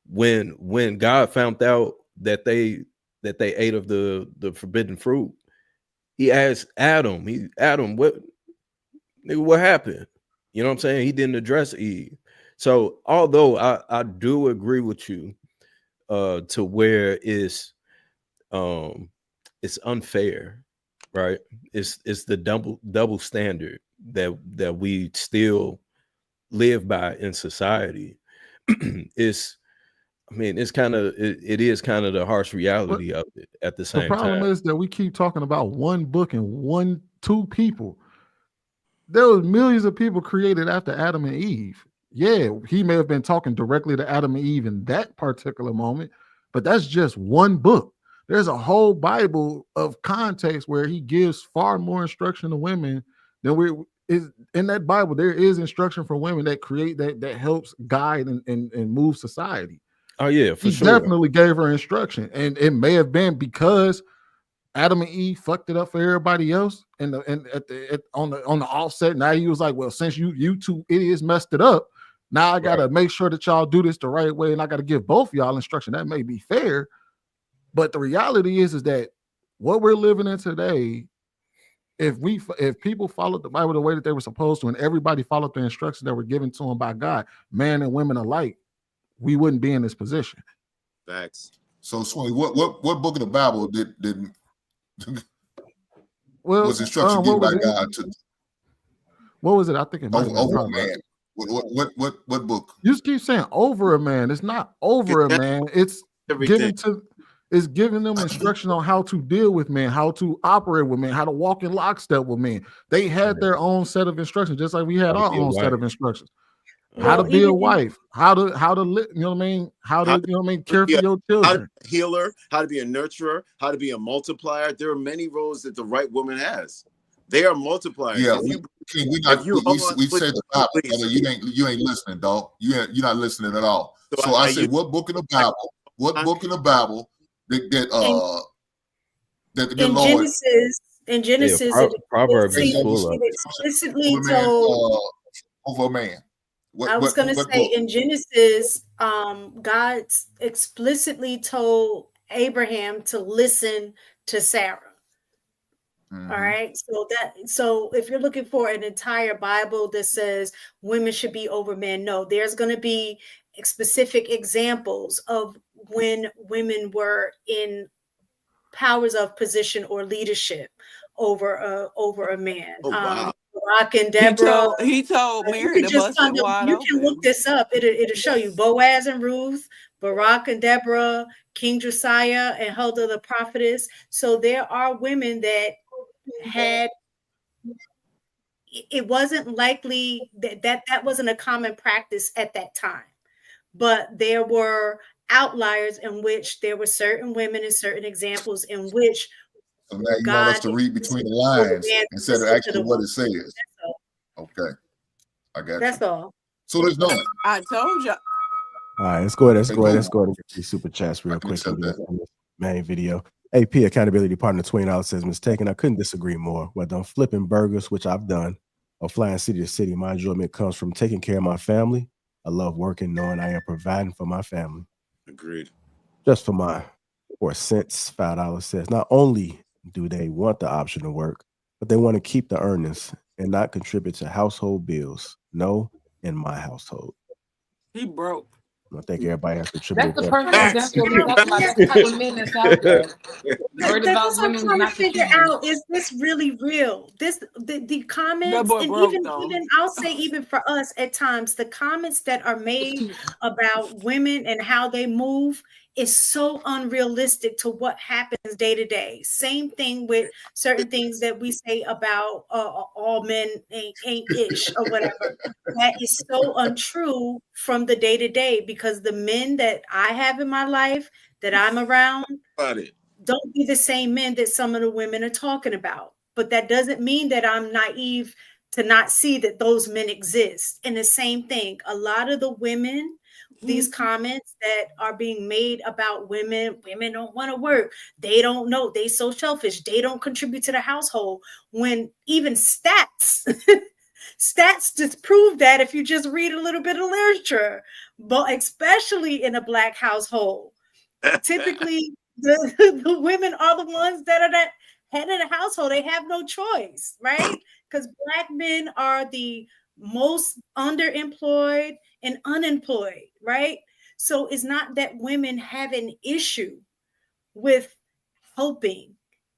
when God found out that they ate of the forbidden fruit. He asked Adam, what happened? You know what I'm saying? He didn't address Eve. So although I do agree with you to where it's unfair, right? It's the double standard that we still live by in society. It is kind of the harsh reality of it at the same time. The problem is that we keep talking about one book and two people. There was millions of people created after Adam and Eve. Yeah, he may have been talking directly to Adam and Eve in that particular moment, but that's just one book. There's a whole Bible of context where he gives far more instruction to women than in that Bible. There is instruction for women that create that helps guide and move society. Oh yeah, for he sure. Definitely gave her instruction, and it may have been because Adam and Eve fucked it up for everybody else, and on the offset. Now he was like, well, since you two idiots messed it up, now I gotta make sure that y'all do this the right way, and I gotta give both y'all instruction. That may be fair, but the reality is that what we're living in today, if people followed the Bible the way that they were supposed to, and everybody followed the instructions that were given to them by God, man and women alike, we wouldn't be in this position. Facts. So, Sway, what book of the Bible did was instruction given by God to? What was it? I think it might over a man. What book? You just keep saying over a man. It's not over a man. It's giving them instruction on how to deal with men, how to operate with men, how to walk in lockstep with men. They had their own set of instructions, just like we had our own set of instructions. How to be a wife, how to live, you know what I mean? How to care for your children. How to be a healer, how to be a nurturer, how to be a multiplier. There are many roles that the right woman has. They are multipliers. Yeah, we said the Bible, brother, you ain't listening, dog. You're not listening at all. So I said, what book of the Bible? What book of the Bible that the Lord in Genesis, Proverbs is full of explicitly told over a man. I was going to say in Genesis, God explicitly told Abraham to listen to Sarah. Mm-hmm. All right. So if you're looking for an entire Bible that says women should be over men, no, there's going to be specific examples of when women were in powers of position or leadership over a man. Oh, wow. Barak and Deborah. He told Mary to bust it wide open. You can look this up. It'll show you Boaz and Ruth, Barak and Deborah, King Josiah and Huldah the prophetess. So there are women that had. It wasn't likely that wasn't a common practice at that time, but there were outliers in which there were certain women and certain examples in which. So now you want us to read between the lines instead of actually what it says. Okay. I got you. That's all. So there's no. I told you. All right, let's go ahead and get these super chats real quick. Main video. AP accountability partner $20 says, mistaken. I couldn't disagree more. Whether I'm flipping burgers, which I've done, or flying city to city, my enjoyment comes from taking care of my family. I love working, knowing I am providing for my family. Agreed. Just for my 4 cents, $5 says, not only do they want the option to work, but they want to keep the earnings and not contribute to household bills. No, in my household. He broke. I think everybody has to contribute. That's the perfect example of the type of men that's out there. That's what I'm trying to figure out. Is this really real? The comments, and even I'll say, even for us at times, the comments that are made about women and how they move is so unrealistic to what happens day to day. Same thing with certain things that we say about all men ain't ish or whatever. That is so untrue from the day to day, because the men that I have in my life that I'm around don't be the same men that some of the women are talking about. But that doesn't mean that I'm naive to not see that those men exist. And the same thing, a lot of the women, these comments that are being made about women don't want to work. They don't know. They so selfish. They don't contribute to the household. When even stats disprove that if you just read a little bit of literature, but especially in a Black household, typically the women are the ones that are the head of the household. They have no choice, right? Because Black men are the most underemployed and unemployed, right? So it's not that women have an issue with helping.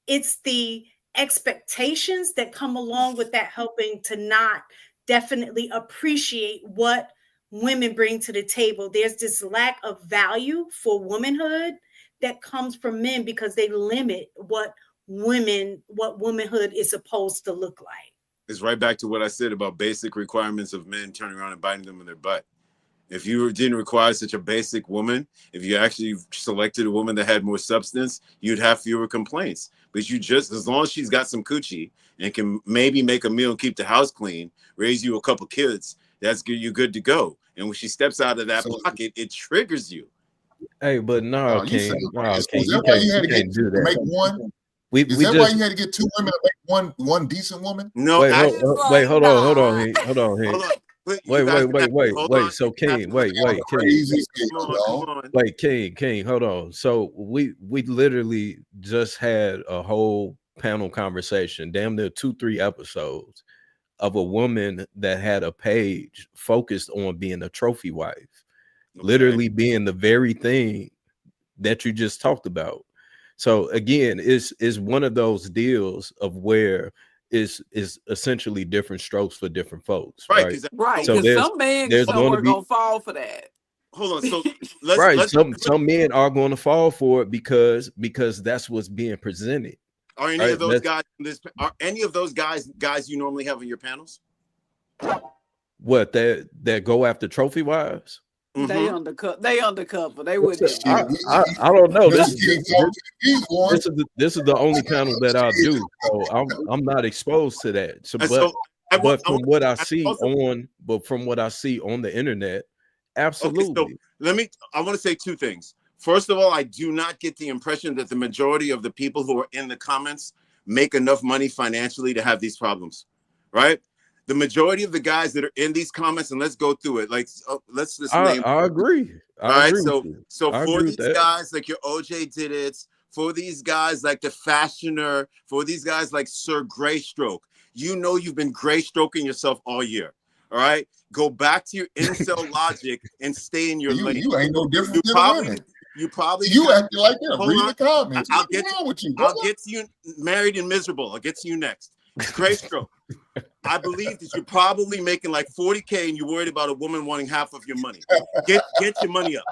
It's the expectations that come along with that helping to not definitely appreciate what women bring to the table. There's this lack of value for womanhood that comes from men because they limit what womanhood is supposed to look like. It's right back to what I said about basic requirements of men turning around and biting them in their butt. If you didn't require such a basic woman, if you actually selected a woman that had more substance, you'd have fewer complaints. But you just, as long as she's got some coochie and can maybe make a meal and keep the house clean, raise you a couple kids, that's good. You're good to go. And when she steps out of that pocket, it triggers you. Hey, but no, King, is that why you had to do that? Make one? Is that why you had to get 2 women to make one decent woman? No, Wait, actually, hold on, hold on, King. hold on. Wait, You guys have to- hold on. So King, wait, King. Come on. Wait, King, hold on. So we literally just had a whole panel conversation, damn near 2-3 episodes, of a woman that had a page focused on being a trophy wife, literally being the very thing that you just talked about. So again, it's one of those deals of where is essentially different strokes for different folks, right? Right, So because some men somewhere gonna fall for that. Hold on. So let's some men are going to fall for it because that's what's being presented. Are any of those guys are any of those guys you normally have on your panels? What that go after trophy wives? They undercover. They with them. I don't know. This is the only panel that I'll do. So I'm not exposed to that. So, but from what I see on the internet, absolutely. Okay, so I want to say 2 things. First of all, I do not get the impression that the majority of the people who are in the comments make enough money financially to have these problems, right? The majority of the guys that are in these comments, and let's go through it. Like, let's just name. I agree. All right. So for these guys like your OJ did it, for these guys like the Fashioner, for these guys like Sir Greystroke, you've been gray stroking yourself all year. All right. Go back to your incel logic and stay in your lane. You ain't no different than women. You acting like that. Read the comments. I'll get to you married and miserable. I'll get to you next. Greystroke. I believe that you're probably making like 40K and you're worried about a woman wanting half of your money. Get your money up.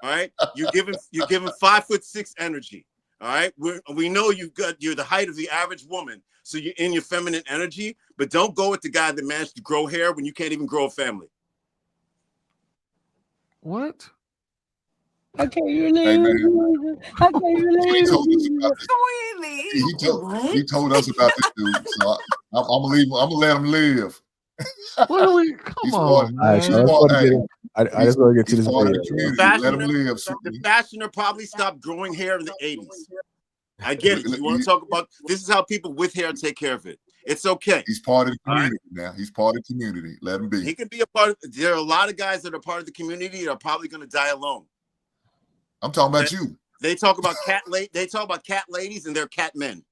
All right. You're giving 5'6" energy. All right. We know you're the height of the average woman. So you're in your feminine energy, but don't go with the guy that managed to grow hair when you can't even grow a family. What? I can't relate. I can't relate. He told us about this dude. So I'm gonna let him live. What are we? Come on, man. I just want to get to this video. Let him live. The Fashioner probably stopped growing hair in the 80s. I get it. You want to talk about this is how people with hair take care of it. It's okay. He's part of the community now. He's part of the community. Let him be. He can be a part of. There are a lot of guys that are part of the community that are probably going to die alone. I'm talking about you. They talk about cat ladies and they're cat men.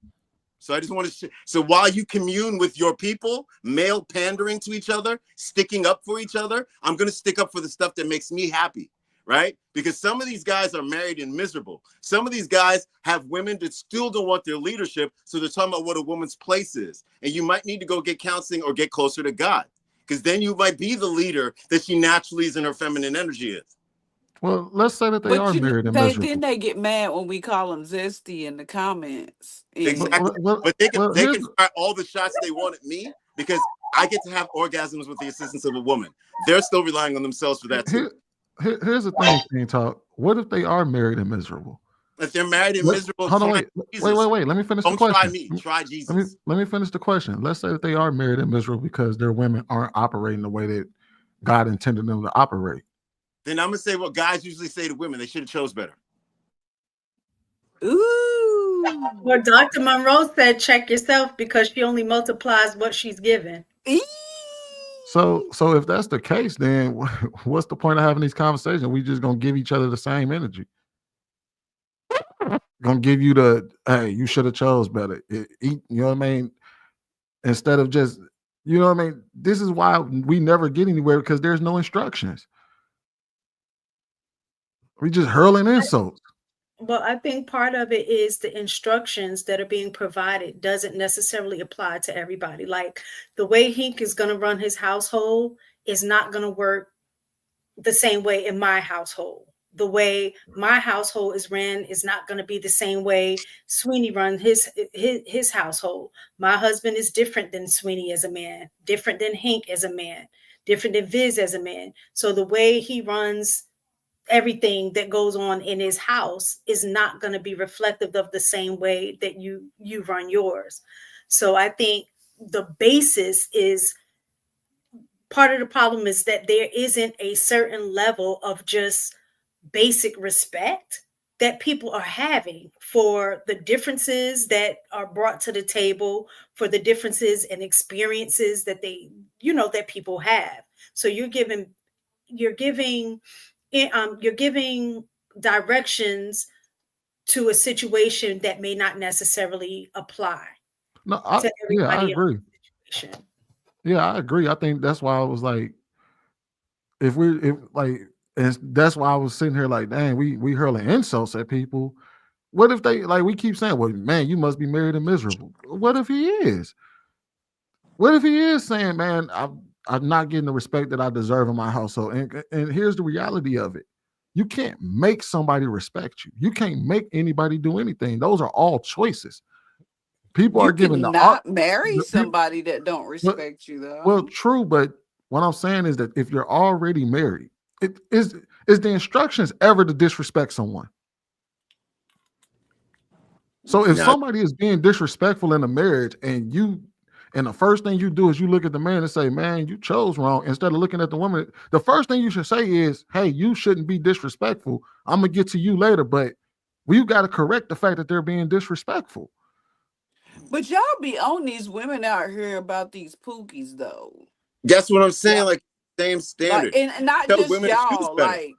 So I just want to. So while you commune with your people, male pandering to each other, sticking up for each other, I'm going to stick up for the stuff that makes me happy, right? Because some of these guys are married and miserable. Some of these guys have women that still don't want their leadership, so they're talking about what a woman's place is. And you might need to go get counseling or get closer to God, because then you might be the leader that she naturally is in her feminine energy is. Well, let's say that they are married and miserable. Then they get mad when we call them zesty in the comments. Exactly. But they can fire all the shots they want at me because I get to have orgasms with the assistance of a woman. They're still relying on themselves for that too. Here's the thing, King Talk. What if they are married and miserable? If they're married and miserable, hold on, wait. Let me finish the question. Try me. Try Jesus. Let me finish the question. Let's say that they are married and miserable because their women aren't operating the way that God intended them to operate. Then I'm gonna say what guys usually say to women: they should have chose better. Ooh. Well, Dr. Monroe said, "Check yourself," because she only multiplies what she's given. So if that's the case, then what's the point of having these conversations? We just gonna give each other the same energy. Gonna give you the, hey, you should have chose better. You know what I mean? Instead of just, you know what I mean? This is why we never get anywhere, because there's no instructions. We just hurling insults. Well, I think part of it is the instructions that are being provided doesn't necessarily apply to everybody. Like the way Hink is going to run his household is not going to work the same way in my household. The way my household is ran is not going to be the same way Sweeney runs his household. My husband is different than Sweeney as a man, different than Hink as a man, different than Viz as a man. So the way he runs everything that goes on in his house is not going to be reflective of the same way that you run yours. So I think the basis is part of the problem is that there isn't a certain level of just basic respect that people are having, for the differences that are brought to the table, for the differences and experiences that they, that people have. So you're giving directions to a situation that may not necessarily apply No, to yeah, I everybody agree. else's situation. Yeah, I agree. I think that's why I was like, and that's why I was sitting here like, dang, we hurling insults at people. What if they, like, we keep saying, well, man, you must be married and miserable. What if he is? What if he is saying, man, I'm not getting the respect that I deserve in my household? And here's the reality of it. You can't make somebody respect you. You can't make anybody do anything. Those are all choices. People You are given can not marry somebody that don't Well, respect you, well, though. true, but what I'm saying is that if you're already married, it is the instructions ever to disrespect someone. So if Now, somebody is being disrespectful in a marriage, and the first thing you do is you look at the man and say, man, you chose wrong, instead of looking at the woman, the first thing you should say is, hey, you shouldn't be disrespectful. I'm gonna get to you later, but we've got to correct the fact that they're being disrespectful. But y'all be on these women out here about these pookies, though. that's what I'm saying. Yeah. Like, same standard. Like, and not Tell just women to choose y'all, better. like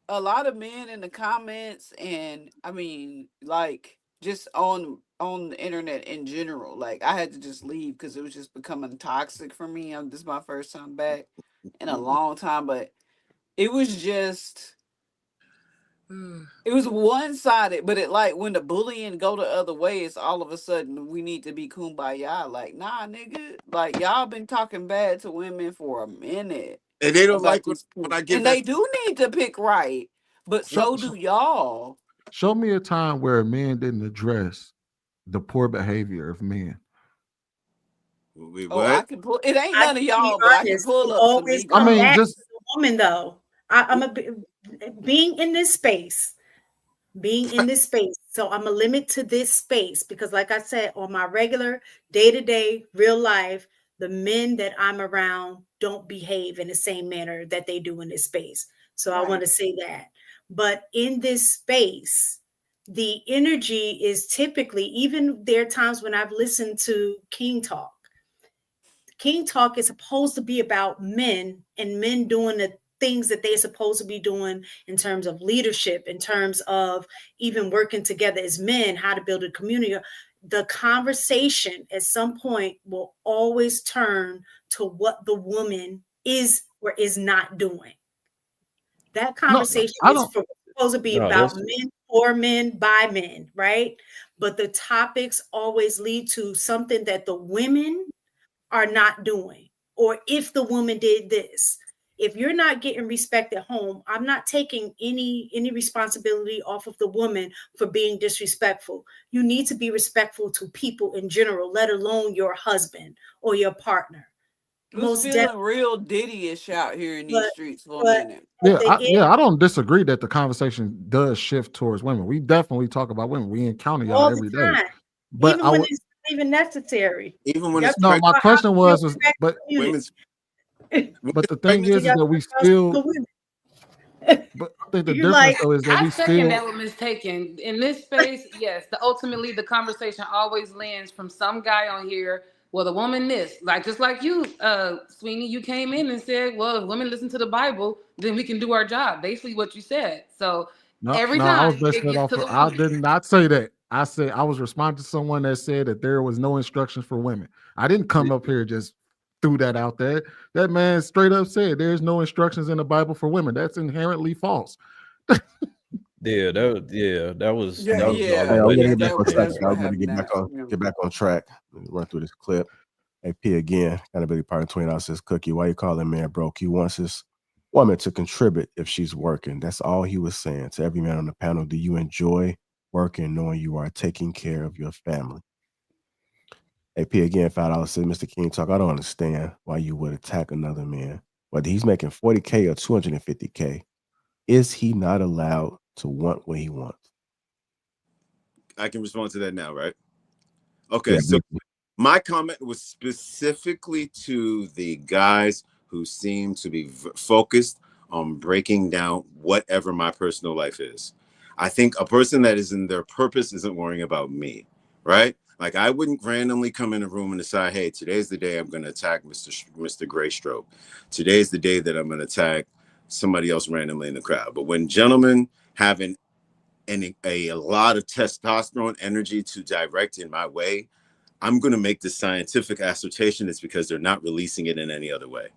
a lot of men in the comments, and I mean, like, just on the internet in general. Like, I had to just leave because it was just becoming toxic for me. This is my first time back in a long time, but it was just it was one-sided. But it, like, when the bullying go the other way, it's all of a sudden we need to be kumbaya. Like, nah, nigga, like, y'all been talking bad to women for a minute And they don't about like this when poop. I give And that. they do need to pick right, but Show, so do y'all. show me a time where a man didn't address the poor behavior of men. Wait, Oh, I what? can pull. It ain't I none of can be y'all, but I can honest. pull It up some always I come mean, back examples. just to the woman, though. Being in this space, being in this space. So I'm a limit to this space because, like I said, on my regular day-to-day real life, the men that I'm around don't behave in the same manner that they do in this space. So I want Right. to say that. But in this space, the energy is typically, even there are times when I've listened to King Talk. King Talk is supposed to be about men and men doing the things that they're supposed to be doing in terms of leadership, in terms of even working together as men, how to build a community. The conversation at some point will always turn to what the woman is or is not doing. That no, conversation I is don't. supposed to be No, about that's men, for men, by men, right? But the topics always lead to something that the women are not doing. Or if the woman did this, if you're not getting respect at home, I'm not taking any responsibility off of the woman for being disrespectful. You need to be respectful to people in general, let alone your husband or your partner. It was Most feeling definitely. real Diddy-ish out here in these But streets for a but minute. at Yeah, the end, I don't disagree that the conversation does shift towards women. We definitely talk about women. We encounter y'all all the every day. time, But even when it's not even necessary. Even when Y'all it's talk no, pregnant, my about how question to build was, back but the community. women's when but it's the thing pregnancy. is Y'all that we talk about the still. women. But I think the You difference like, though is that I we second still. that with Miss Taken. In this space, yes, ultimately the conversation always lands from some guy on here. Well, the woman this, like just like you, Sweeney, you came in and said, well, if women listen to the Bible, then we can do our job. Basically what you said. So No, every no, I was time basing it it gets off to of, the I woman. did not say that. I said I was responding to someone that said that there was no instructions for women. I didn't come up here just threw that out there. That man straight up said there's no instructions in the Bible for women. That's inherently false. that was Yeah, Hey, all yeah, we gotta yeah. get back on track. That's I what gotta happened. That. Yeah. get back on track. Run through this clip. Hey, P again. Accountability partner $20 says Cookie. Why you calling man broke? He wants his woman to contribute if she's working. That's all he was saying. To every man on the panel, do you enjoy working knowing you are taking care of your family? Hey, P again, $5 says Mr. King Talk. I don't understand why you would attack another man. Whether he's making 40K or 250K, is he not allowed to want what he wants? I can respond to that now, right? Okay, Yeah. so my comment was specifically to the guys who seem to be focused on breaking down whatever my personal life is. I think a person that is in their purpose isn't worrying about me, right? Like I wouldn't randomly come in a room and decide, hey, today's the day I'm going to attack Mr. Graystroke. Today's the day that I'm going to attack somebody else randomly in the crowd. But when gentlemen have a lot of testosterone energy to direct in my way, I'm going to make the scientific assertion it's because they're not releasing it in any other way.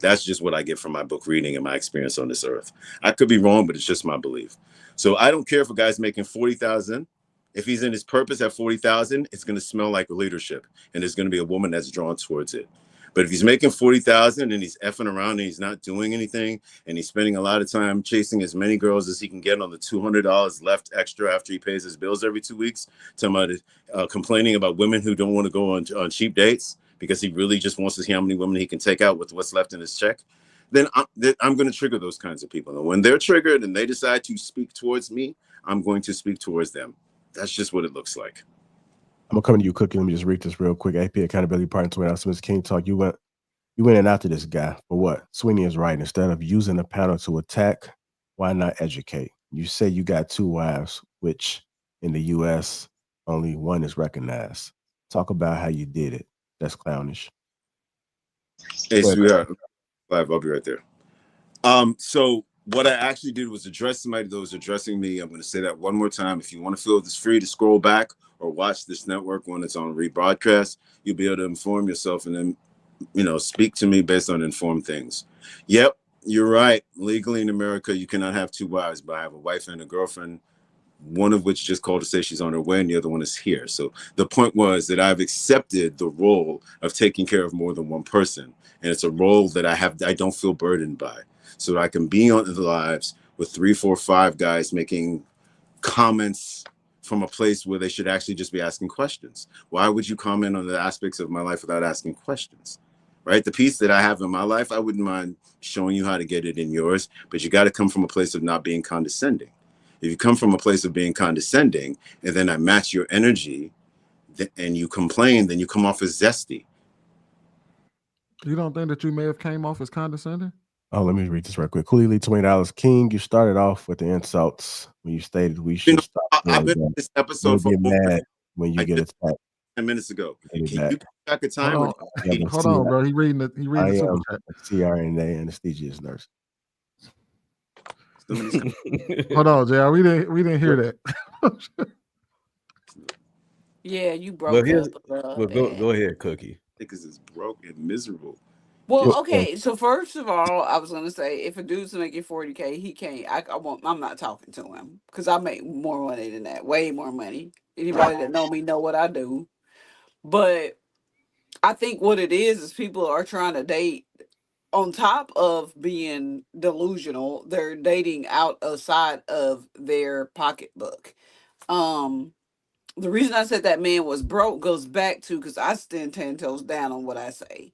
That's just what I get from my book reading and my experience on this earth. I could be wrong, but it's just my belief. So I don't care if a guy's making 40,000. If he's in his purpose at 40,000, it's going to smell like leadership, and there's going to be a woman that's drawn towards it. But if he's making 40,000 and he's effing around and he's not doing anything, and he's spending a lot of time chasing as many girls as he can get on the $200 left extra after he pays his bills every 2 weeks, complaining about women who don't want to go on cheap dates because he really just wants to see how many women he can take out with what's left in his check, then I'm going to trigger those kinds of people. And when they're triggered and they decide to speak towards me, I'm going to speak towards them. That's just what it looks like. I'm gonna come to you, Cookie. Let me just read this real quick. AP Accountability Partner 20 Hours. Mr. King Talk. You went in after this guy for what? Sweeney is right. Instead of using the panel to attack, why not educate? You say you got 2 wives, which in the U.S. only one is recognized. Talk about how you did it. That's clownish. Hey, sweetheart. I'll be right there. So what I actually did was address somebody that was addressing me. I'm going to say that one more time. If you want to feel this free to scroll back or watch this network when it's on rebroadcast, you'll be able to inform yourself and then, speak to me based on informed things. Yep, you're right. Legally in America, you cannot have 2 wives, but I have a wife and a girlfriend, one of which just called to say she's on her way and the other one is here. So the point was that I've accepted the role of taking care of more than one person. And it's a role that I don't feel burdened by. So that I can be on the lives with 3, 4, 5 guys making comments from a place where they should actually just be asking questions. Why would you comment on the aspects of my life without asking questions? Right? The piece that I have in my life, I wouldn't mind showing you how to get it in yours, but you got to come from a place of not being condescending. If you come from a place of being condescending and then I match your energy and you complain, then you come off as zesty. You don't think that you may have came off as condescending? Oh, let me read this right quick. Cooley $20. King, you started off with the insults when you stated we should stop. I've been in this episode for mad when you get attacked. 10 minutes ago. Can you keep track of time? Hold on, bro. He reading the super chat. CRNA anesthesiast nurse. Hold on, JR. We didn't hear that. Yeah, you broke up. Well, go ahead, Cookie. Because it's broke and miserable. Well, okay. So first of all, I was gonna say if a dude's making 40K, he can't. I'm not talking to him because I make more money than that, way more money. Anybody that know me know what I do. But I think what it is people are trying to date on top of being delusional. They're dating outside of their pocketbook. The reason I said that man was broke goes back to because I stand 10 toes down on what I say.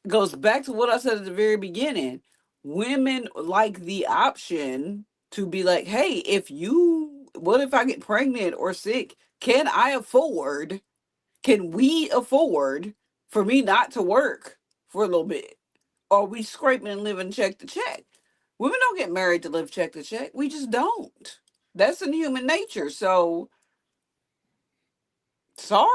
Goes back to what I said at the very beginning. Women like the option to be like, hey, what if I get pregnant or sick? Can we afford for me not to work for a little bit? Or are we scraping and living check to check? Women don't get married to live check to check. We just don't. That's in human nature. So sorry,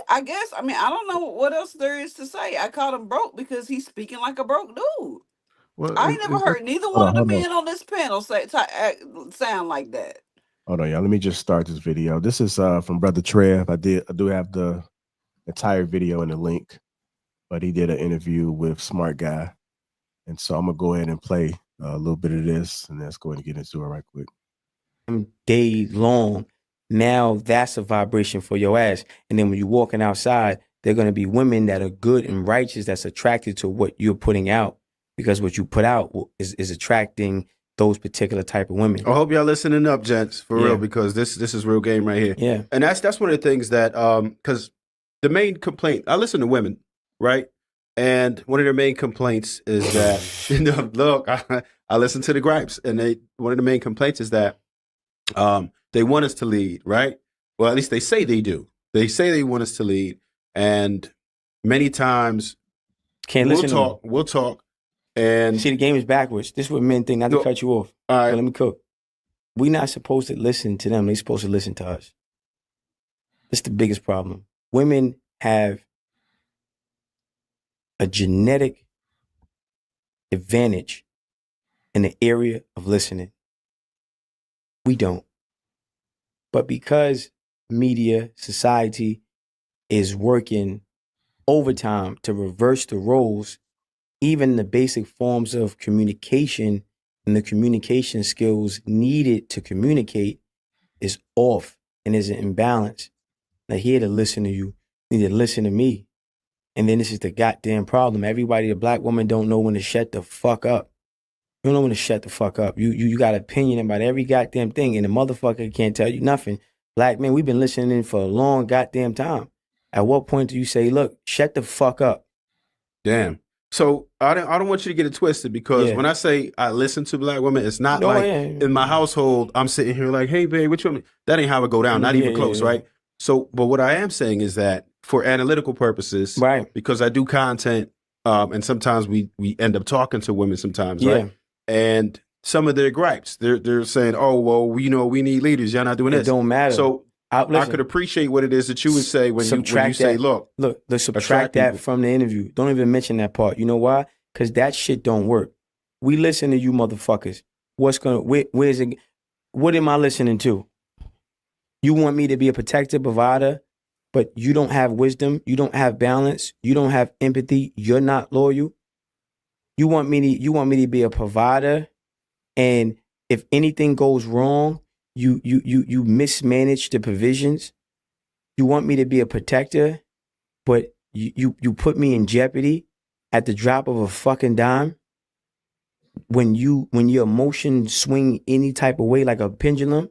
I guess. I mean, I don't know what else there is to say. I called him broke because he's speaking like a broke dude. Well, I ain't never heard neither one of the men on this panel sound like that. Hold on, y'all. Let me just start this video. This is from Brother Trev. I do have the entire video in the link, but he did an interview with Smart Guy. And so I'm going to go ahead and play a little bit of this, and let's go ahead and get into it right quick. Day long, now that's a vibration for your ass. And then when you're walking outside, they're going to be women that are good and righteous that's attracted to what you're putting out, because what you put out is attracting those particular type of women. I hope y'all listening up, gents, for real, because this is real game right here. Yeah. And that's one of the things that because the main complaint, I listen to women, right? And one of their main complaints is that look, I listen to the gripes, and one of the main complaints is that they want us to lead, right? Well, at least they say they do. They say they want us to lead, and many times we'll talk. And see, the game is backwards. This is what men think. Not to cut you off. All right, let me cook. we're not supposed to listen to them. They're supposed to listen to us. That's the biggest problem. Women have a genetic advantage in the area of listening. We don't. But because media, society is working overtime to reverse the roles, even the basic forms of communication and the communication skills needed to communicate is off and is an imbalance. Like, here to listen to you, you need to listen to me. And then this is the goddamn problem. Everybody, a black woman don't know when to shut the fuck up. You don't know when to shut the fuck up. You got an opinion about every goddamn thing, and the motherfucker can't tell you nothing. Black men, we've been listening for a long goddamn time. At what point do you say, look, shut the fuck up? Damn. So I don't want you to get it twisted, because when I say I listen to black women, it's not in my household, I'm sitting here like, hey, babe, what you want me? That ain't how it go down. Not even close, right? So, but what I am saying is that for analytical purposes, right? Because I do content, and sometimes we end up talking to women sometimes, right? And some of their gripes, they're saying, oh, well, we need leaders. Y'all not doing this. It don't matter. So I could appreciate what it is that you would say when you say, look, let's subtract that from the interview. Don't even mention that part. You know why? Because that shit don't work. We listen to you motherfuckers. Where's it? What am I listening to? You want me to be a protector, provider, but you don't have wisdom. You don't have balance. You don't have empathy. You're not loyal. You want me to be a provider, and if anything goes wrong, you mismanage the provisions. You want me to be a protector, but you put me in jeopardy at the drop of a fucking dime. When your emotions swing any type of way like a pendulum,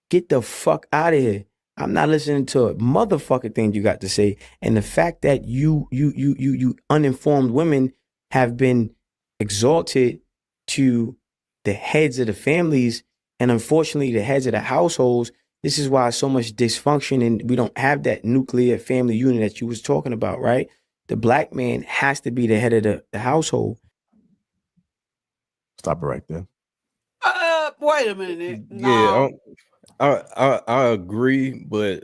get the fuck out of here. I'm not listening to a motherfucking thing you got to say. And the fact that you uninformed women have been exalted to the heads of the families, and unfortunately the heads of the households. This is why so much dysfunction, and we don't have that nuclear family unit that you was talking about, right? The black man has to be the head of the household. Stop it right there. Wait a minute. Yeah, I agree, but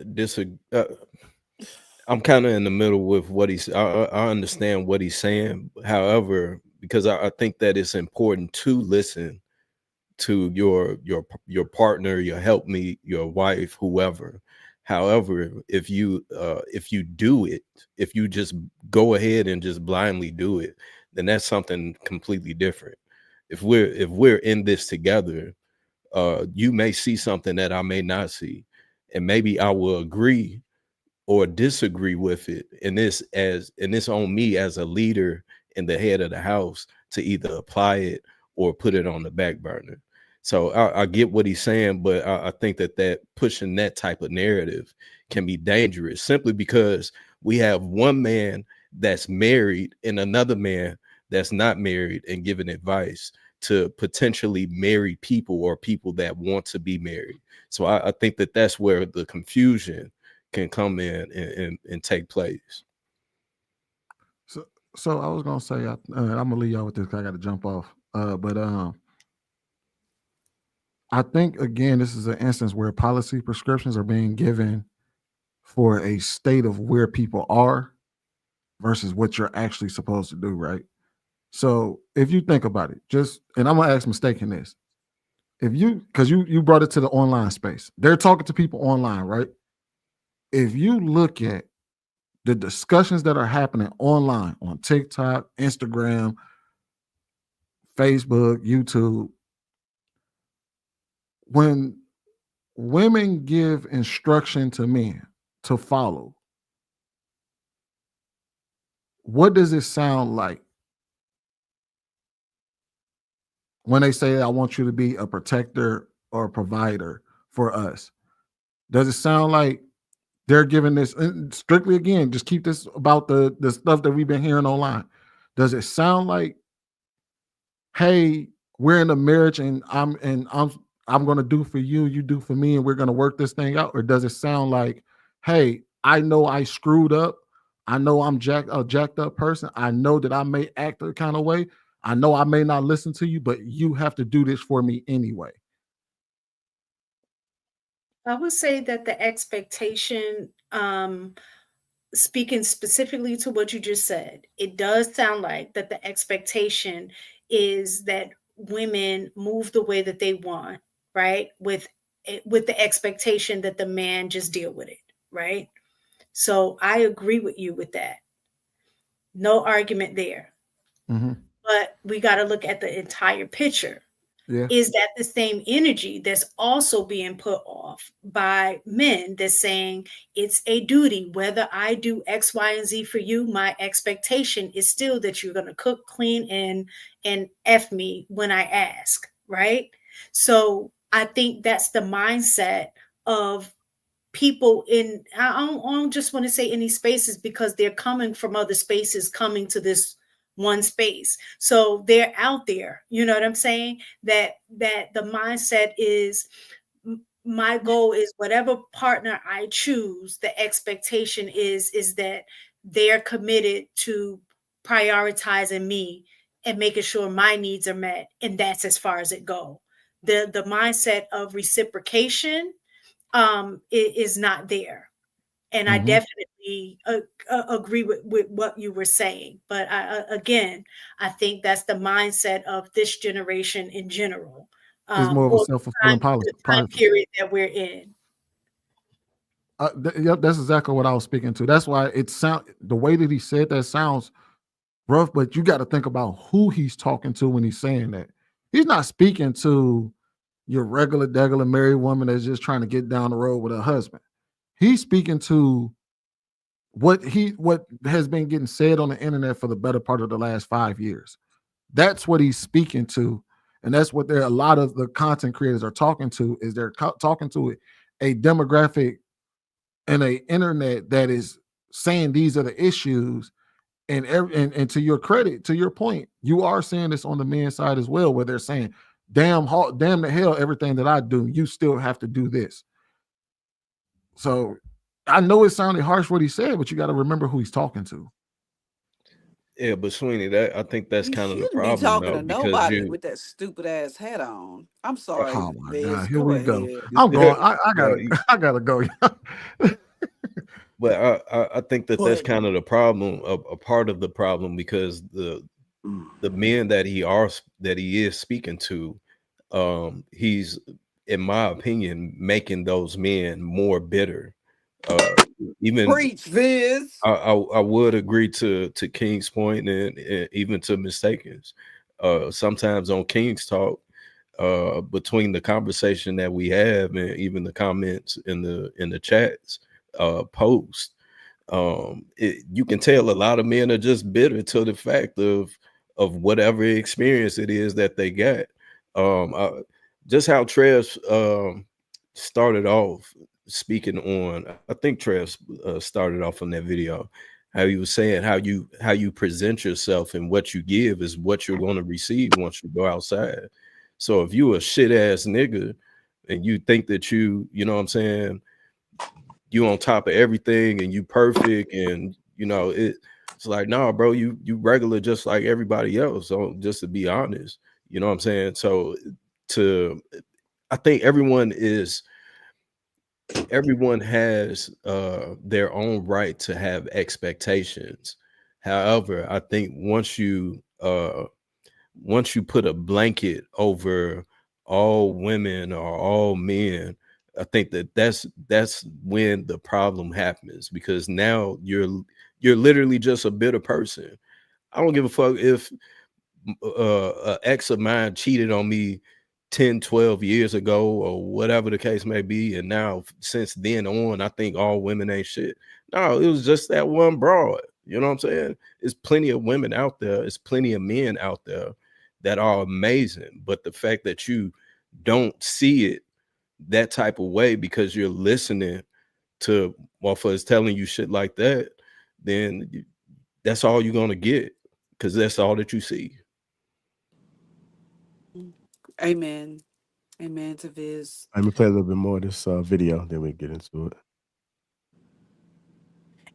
I'm kind of in the middle with what he's. I understand what he's saying. However, because I think that it's important to listen to your partner, your helpmeet, your wife, whoever. However, if you do it, if you just go ahead and just blindly do it, then that's something completely different. If we're in this together, you may see something that I may not see, and maybe I will agree or disagree with it. And this on me as a leader and the head of the house to either apply it or put it on the back burner. So I get what he's saying, but I think that pushing that type of narrative can be dangerous, simply because we have one man that's married and another man that's not married and giving advice to potentially married people or people that want to be married. So I think that's where the confusion can come in and take place. So I was gonna say, I'm gonna leave y'all with this because I got to jump off. But I think again, this is an instance where policy prescriptions are being given for a state of where people are versus what you're actually supposed to do, right? So if you think about it, and I'm gonna ask mistake in this. Because you brought it to the online space. They're talking to people online, right? If you look at the discussions that are happening online on TikTok, Instagram, Facebook, YouTube, when women give instruction to men to follow, what does it sound like when they say, I want you to be a protector or a provider for us? Does it sound like they're giving this, strictly again, just keep this about the stuff that we've been hearing online? Does it sound like, hey, we're in a marriage and I'm going to do for you, you do for me, and we're going to work this thing out? Or does it sound like, hey, I know I screwed up. I know I'm a jacked up person. I know that I may act a kind of way. I know I may not listen to you, but you have to do this for me anyway. I would say that the expectation, speaking specifically to what you just said, it does sound like that the expectation is that women move the way that they want, right? With the expectation that the man just deal with it, right? So I agree with you with that. No argument there. Mm-hmm. But we got to look at the entire picture. Yeah. Is that the same energy that's also being put off by men that's saying it's a duty, whether I do X, Y, and Z for you, my expectation is still that you're going to cook, clean, and F me when I ask, right? So I think that's the mindset of people in, I don't just want to say any spaces, because they're coming from other spaces, coming to this one space. So they're out there, you know what I'm saying? That the mindset is, my goal is whatever partner I choose, the expectation is that they're committed to prioritizing me and making sure my needs are met. And that's as far as it go. The mindset of reciprocation is not there. And I definitely agree with what you were saying. But again, I think that's the mindset of this generation in general, It's more of a or self-fulfilling the time policy. period that we're in. Yep, that's exactly what I was speaking to. That's why the way that he said that sounds rough, but you got to think about who he's talking to when he's saying that. He's not speaking to your regular degular married woman that's just trying to get down the road with her husband. He's speaking to what has been getting said on the internet for the better part of the last 5 years. That's what he's speaking to, and that's what a lot of the content creators are talking to. Is they're talking to a demographic and a internet that is saying these are the issues. And to your credit, to your point, you are saying this on the men's side as well, where they're saying, damn the hell, everything that I do, you still have to do this. So I know it sounded harsh what he said, but you got to remember who he's talking to. Yeah, but Sweeney, I think that's kind of the Shouldn't be problem talking though, to because nobody you with that stupid ass hat on. I'm sorry, Oh my Viz. God, here Go we go. ahead. I'm going. I no, gotta go. but I think that that's But kind of the problem, a part of the problem, because the men that he is speaking to, he's, in my opinion, making those men more bitter. Even preach, Viz. I would agree to King's point, and even to Mistakens. Sometimes on King's Talk, between the conversation that we have and even the comments in the chats post, you can tell a lot of men are just bitter to the fact of whatever experience it is that they got. Just how Trev started off speaking on, I think Trev started off on that video, how he was saying how you present yourself and what you give is what you're going to receive once you go outside. So if you a shit ass nigga and you think that you know what I'm saying, you on top of everything and you perfect, and you know it's like, nah, bro, you regular just like everybody else. So just to be honest, you know what I'm saying? So I think everyone has their own right to have expectations. However, I think once you put a blanket over all women or all men, I think that's when the problem happens, because now you're literally just a bitter person. I don't give a fuck if an ex of mine cheated on me 10, 12 years ago or whatever the case may be, and now since then on, I think all women ain't shit. No, it was just that one broad. You know what I'm saying? There's plenty of women out there. There's plenty of men out there that are amazing. But the fact that you don't see it that type of way because you're listening to motherfuckers telling you shit like that, then that's all you're gonna get, because that's all that you see. Amen. Amen to Viz. Let me play a little bit more of this video, then we get into it.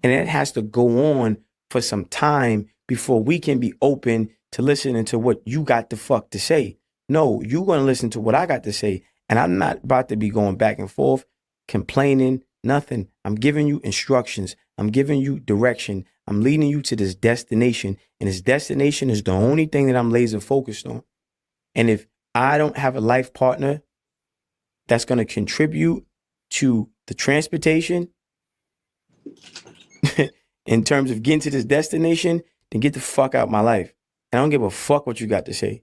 And it has to go on for some time before we can be open to listening to what you got the fuck to say. No, you're going to listen to what I got to say. And I'm not about to be going back and forth. complaining, nothing. I'm giving you instructions. I'm giving you direction. I'm leading you to this destination. And this destination is the only thing that I'm laser focused on. And if I don't have a life partner that's going to contribute to the transportation in terms of getting to this destination, then get the fuck out my life. And I don't give a fuck what you got to say.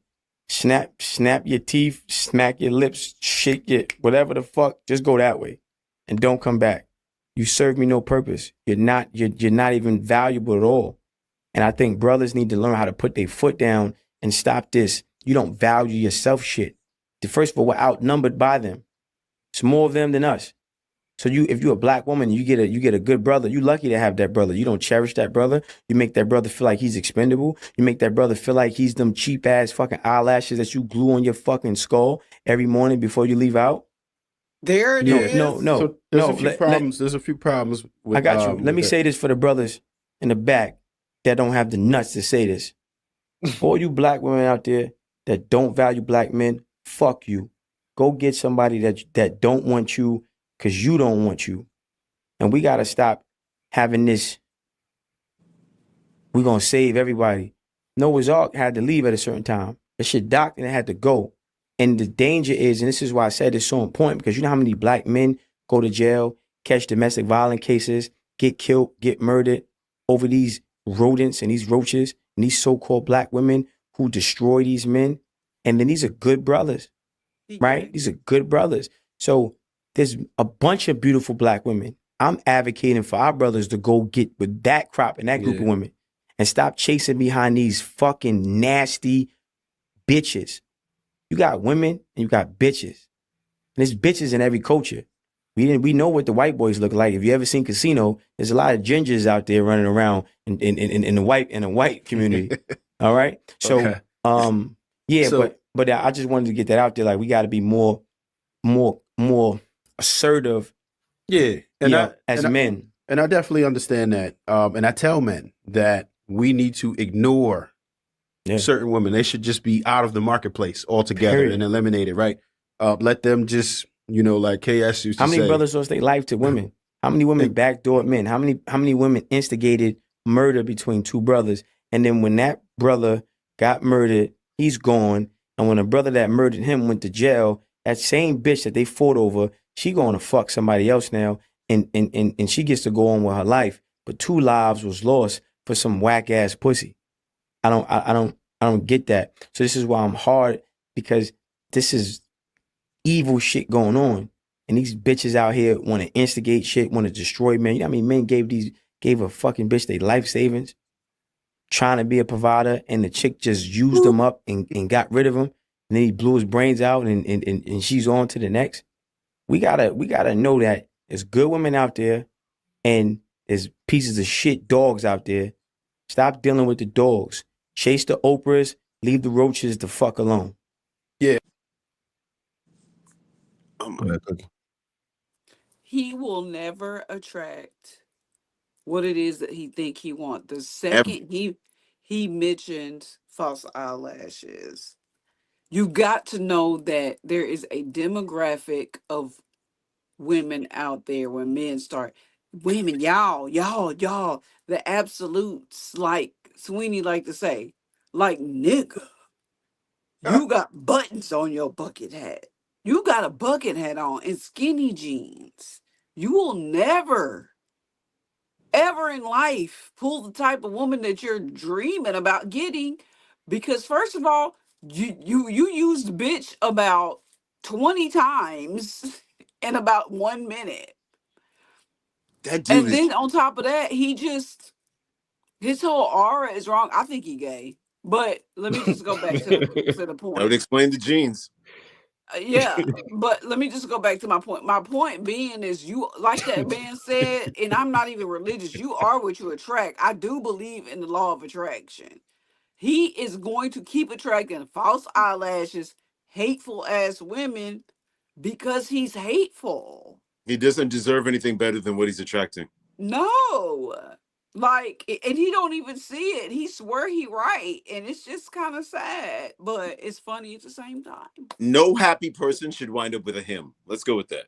Snap your teeth, smack your lips, shake your whatever the fuck. Just go that way, and don't come back. You serve me no purpose. You're not even valuable at all. And I think brothers need to learn how to put their foot down and stop this. You don't value yourself shit. First of all, we're outnumbered by them. It's more of them than us. So if you're a black woman, you get a good brother. You lucky to have that brother. You don't cherish that brother. You make that brother feel like he's expendable. You make that brother feel like he's them cheap ass fucking eyelashes that you glue on your fucking skull every morning before you leave out. There it is. No. So there's a few problems. There's a few problems with I got you. Let me say this for the brothers in the back that don't have the nuts to say this. All you black women out there that don't value black men, fuck you. Go get somebody that don't want you because you don't want you. And we got to stop having this, we're going to save everybody. Noah's Ark had to leave at a certain time. That shit docked and it had to go. And the danger is, and this is why I said it's so important, because you know how many black men go to jail, catch domestic violence cases, get killed, get murdered over these rodents and these roaches and these so-called black women who destroy these men. And then these are good brothers, right? These are good brothers. So there's a bunch of beautiful black women. I'm advocating for our brothers to go get with that crop and that group of women and stop chasing behind these fucking nasty bitches. You got women and you got bitches. And there's bitches in every culture. We know what the white boys look like. If you ever seen Casino, there's a lot of gingers out there running around in the white community. All right. So Okay. but I just wanted to get that out there. Like we got to be more assertive. Yeah, as men. And I definitely understand that. And I tell men that we need to ignore certain women. They should just be out of the marketplace altogether and eliminate it, right? Let them just, like KS used to say. How many brothers lost their life to women? How many women backdoored men? How many women instigated murder between two brothers? And then when that brother got murdered, he's gone. And when a brother that murdered him went to jail, that same bitch that they fought over, she going to fuck somebody else now, and she gets to go on with her life. But 2 lives was lost for some whack ass pussy. I don't get that. So this is why I'm hard, because this is evil shit going on, and these bitches out here want to instigate shit, want to destroy men. You know what I mean? Men gave a fucking bitch their life savings, trying to be a provider, and the chick just used them up and got rid of him. And then he blew his brains out, and she's on to the next. We gotta know that there's good women out there, and there's pieces of shit dogs out there. Stop dealing with the dogs. Chase the Oprahs. Leave the roaches the fuck alone. Yeah. He will never attract what it is that he think he want. The second he mentioned false eyelashes, you got to know that there is a demographic of women out there when men start, women, y'all, the absolutes, like Sweeney like to say, like, nigga, you got buttons on your bucket hat. You got a bucket hat on and skinny jeans. You will never, ever in life pull the type of woman that you're dreaming about getting, because first of all, you used bitch about 20 times in about 1 minute. That dude and then on top of that, his whole aura is wrong. I think he gay. But let me just go back to the point. That would explain the jeans. Yeah, but let me just go back to my point. My point being is, you, like that man said, and I'm not even religious, you are what you attract. I do believe in the law of attraction. He is going to keep attracting false eyelashes, hateful ass women, because he's hateful. He doesn't deserve anything better than what he's attracting. No. Like, and he don't even see it. He swear he right, and it's just kind of sad, but it's funny at the same time. No happy person should wind up with a him. Let's go with that.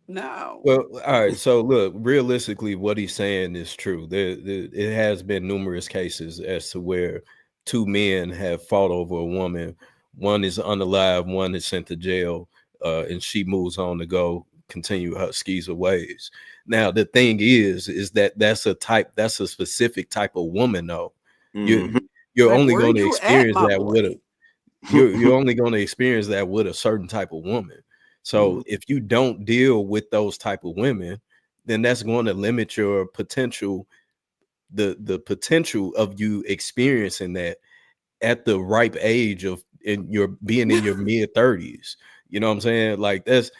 No. Well, all right. So look, realistically, what he's saying is true. It has been numerous cases as to where two men have fought over a woman. One is unalive, one is sent to jail, and she moves on to go continue her skeezer ways. Now, the thing is that that's a specific type of woman, though. Mhm. You're Like, only where going to you at, experience my that with boy? you're only going to experience that with a certain type of woman. So Mhm. if you don't deal with those type of women, then that's going to limit your potential, the potential of you experiencing that at the ripe age of in your being in your mid 30s. You know what I'm saying? Like that's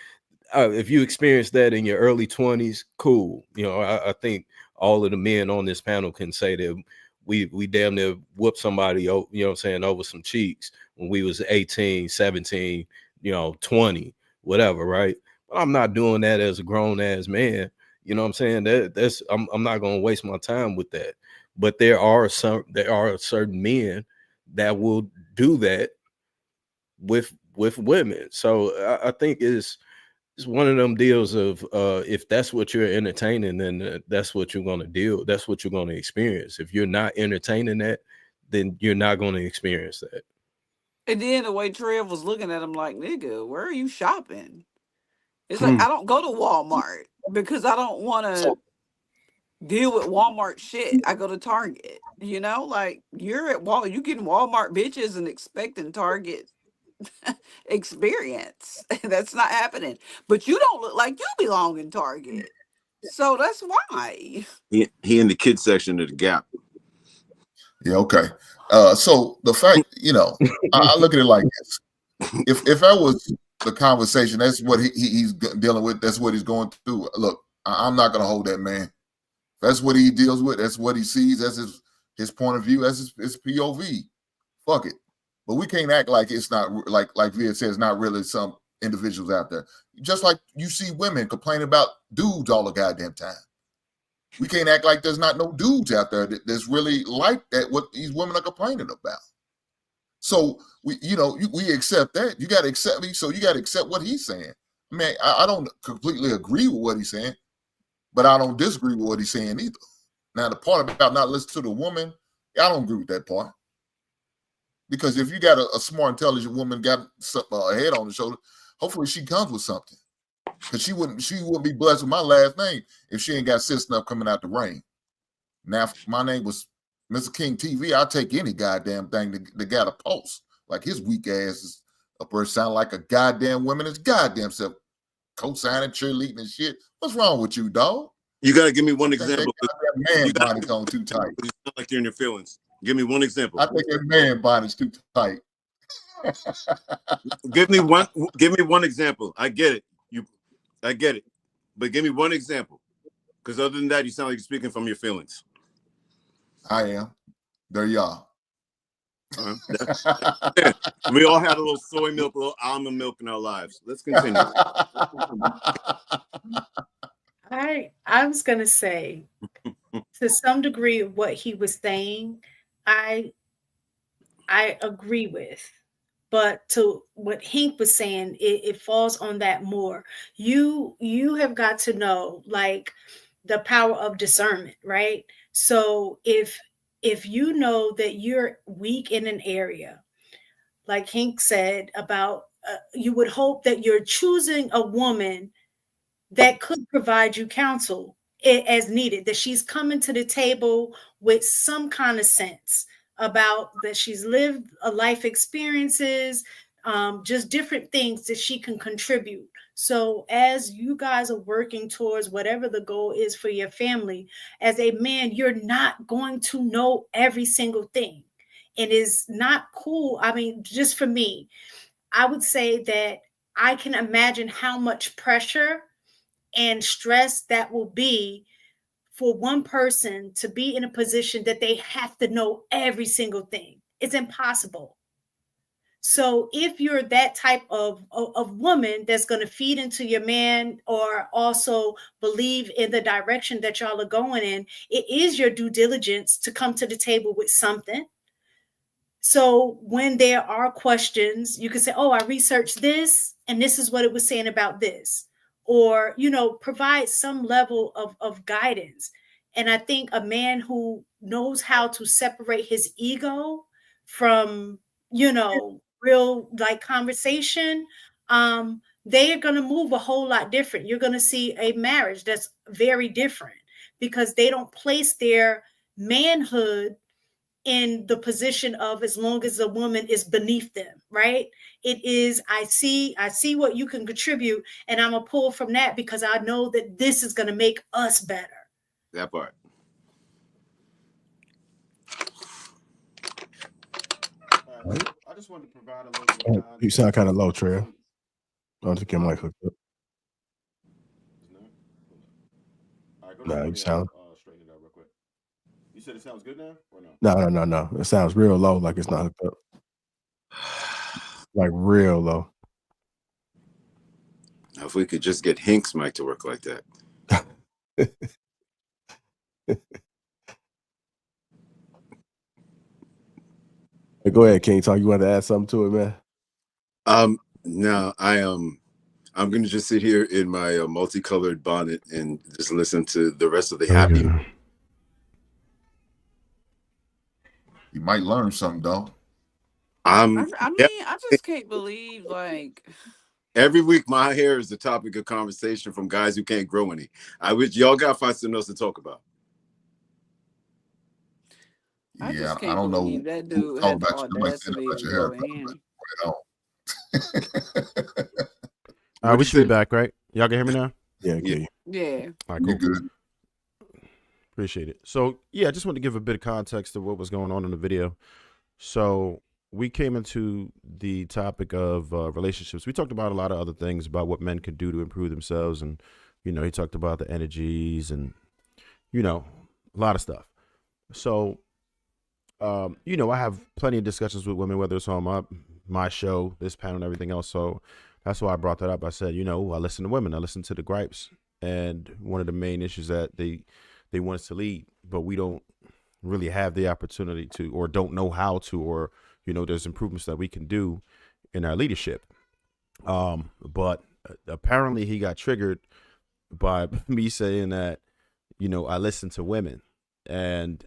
if you experience that in your early 20s, cool. You know, I think all of the men on this panel can say that we damn near whooped somebody, you know what I'm saying, over some cheeks when we was 18, 17, 20, whatever, right? But I'm not doing that as a grown ass man. You know what I'm saying? That's I'm not gonna waste my time with that. But there are certain men that will do that with women. So I think it's one of them deals of if that's what you're entertaining, then that's what you're gonna deal. That's what you're gonna experience. If you're not entertaining that, then you're not gonna experience that. And then the way Trev was looking at him like, nigga, where are you shopping? It's like, I don't go to Walmart because I don't want to deal with Walmart shit. I go to Target. You know, like you're at Walmart, you getting Walmart bitches and expecting Target experience. That's not happening. But you don't look like you belong in Target. So that's why. He in the kids section of the Gap. Yeah, okay. So the fact, I look at it like this. If that was the conversation, that's what he's dealing with, that's what he's going through. Look, I'm not gonna hold that man. That's what he deals with, that's what he sees, that's his point of view, that's his POV. Fuck it. But we can't act like it's not like Via says, not really some individuals out there. Just like you see women complaining about dudes all the goddamn time. We can't act like there's not no dudes out there that's really like that, what these women are complaining about. So we accept that. You got to accept me. So you got to accept what he's saying. I mean, I don't completely agree with what he's saying, but I don't disagree with what he's saying either. Now, the part about not listening to the woman, I don't agree with that part. Because if you got a smart, intelligent woman got a head on the shoulder, hopefully she comes with something. Because she wouldn't be blessed with my last name if she ain't got sis enough coming out the rain. Now, if my name was Mr. King TV, I'll take any goddamn thing that got a pulse. Like his weak ass is up there sound like a goddamn woman is goddamn self co-signing, cheerleading and shit. What's wrong with you, dog? You got to give me one example. That man body's on too tight. You sound like you're in your feelings. Give me one example. I think that man body's too tight. Give me one example. I get it. I get it. But give me one example. Because other than that, you sound like you're speaking from your feelings. I am. There you are. We all had a little soy milk, a little almond milk in our lives. Let's continue. I was gonna say, to some degree, what he was saying, I agree with. But to what Hank was saying, it falls on that more. You have got to know, like, the power of discernment, right? So if you know that you're weak in an area, like Hank said about, you would hope that you're choosing a woman that could provide you counsel as needed, that she's coming to the table with some kind of sense about that she's lived a life experiences, just different things that she can contribute. So as you guys are working towards whatever the goal is for your family, as a man, you're not going to know every single thing. It is not cool. I mean, just for me, I would say that I can imagine how much pressure and stress that will be for one person to be in a position that they have to know every single thing. It's impossible. So if you're that type of woman that's going to feed into your man or also believe in the direction that y'all are going in, it is your due diligence to come to the table with something. So when there are questions, you can say, oh, I researched this and this is what it was saying about this. or, you know, provide some level of guidance. And I think a man who knows how to separate his ego from, you know, real like conversation, they are going to move a whole lot different. You're going to see a marriage that's very different because they don't place their manhood in the position of as long as a woman is beneath them, right? It is, I see what you can contribute, and I'm gonna pull from that because I know that this is gonna make us better. That part. I just wanted to provide a little. You sound kind of low, Trev. I don't think your mic hooked up. No, you sound. Straighten it out real quick. You said it sounds good now, or no? No. It sounds real low, like it's not hooked up. Like real low. Now, if we could just get Hink's mic to work like that. Hey, go ahead, King Talk. You want to add something to it, man? No, I'm gonna just sit here in my multicolored bonnet and just listen to the rest of the happy. You might learn something, though. I mean, I just can't believe, like, every week my hair is the topic of conversation from guys who can't grow any. I wish y'all gotta find something else to talk about. I just can't believe that dude had the audacity to go in. We should be back, right? Y'all can hear me now? Yeah. Yeah. All right, cool. Good. Appreciate it. So, yeah, I just want to give a bit of context of what was going on in the video. So, we came into the topic of relationships. We talked about a lot of other things about what men could do to improve themselves. And, you know, he talked about the energies and, you know, a lot of stuff. So, you know, I have plenty of discussions with women, whether it's on my show, this panel, and everything else. So that's why I brought that up. I said, you know, I listen to women. I listen to the gripes. And one of the main issues that they want us to lead, but we don't really have the opportunity to, or don't know how to, or, you know, there's improvements that we can do in our leadership. But apparently he got triggered by me saying that, you know, I listen to women. And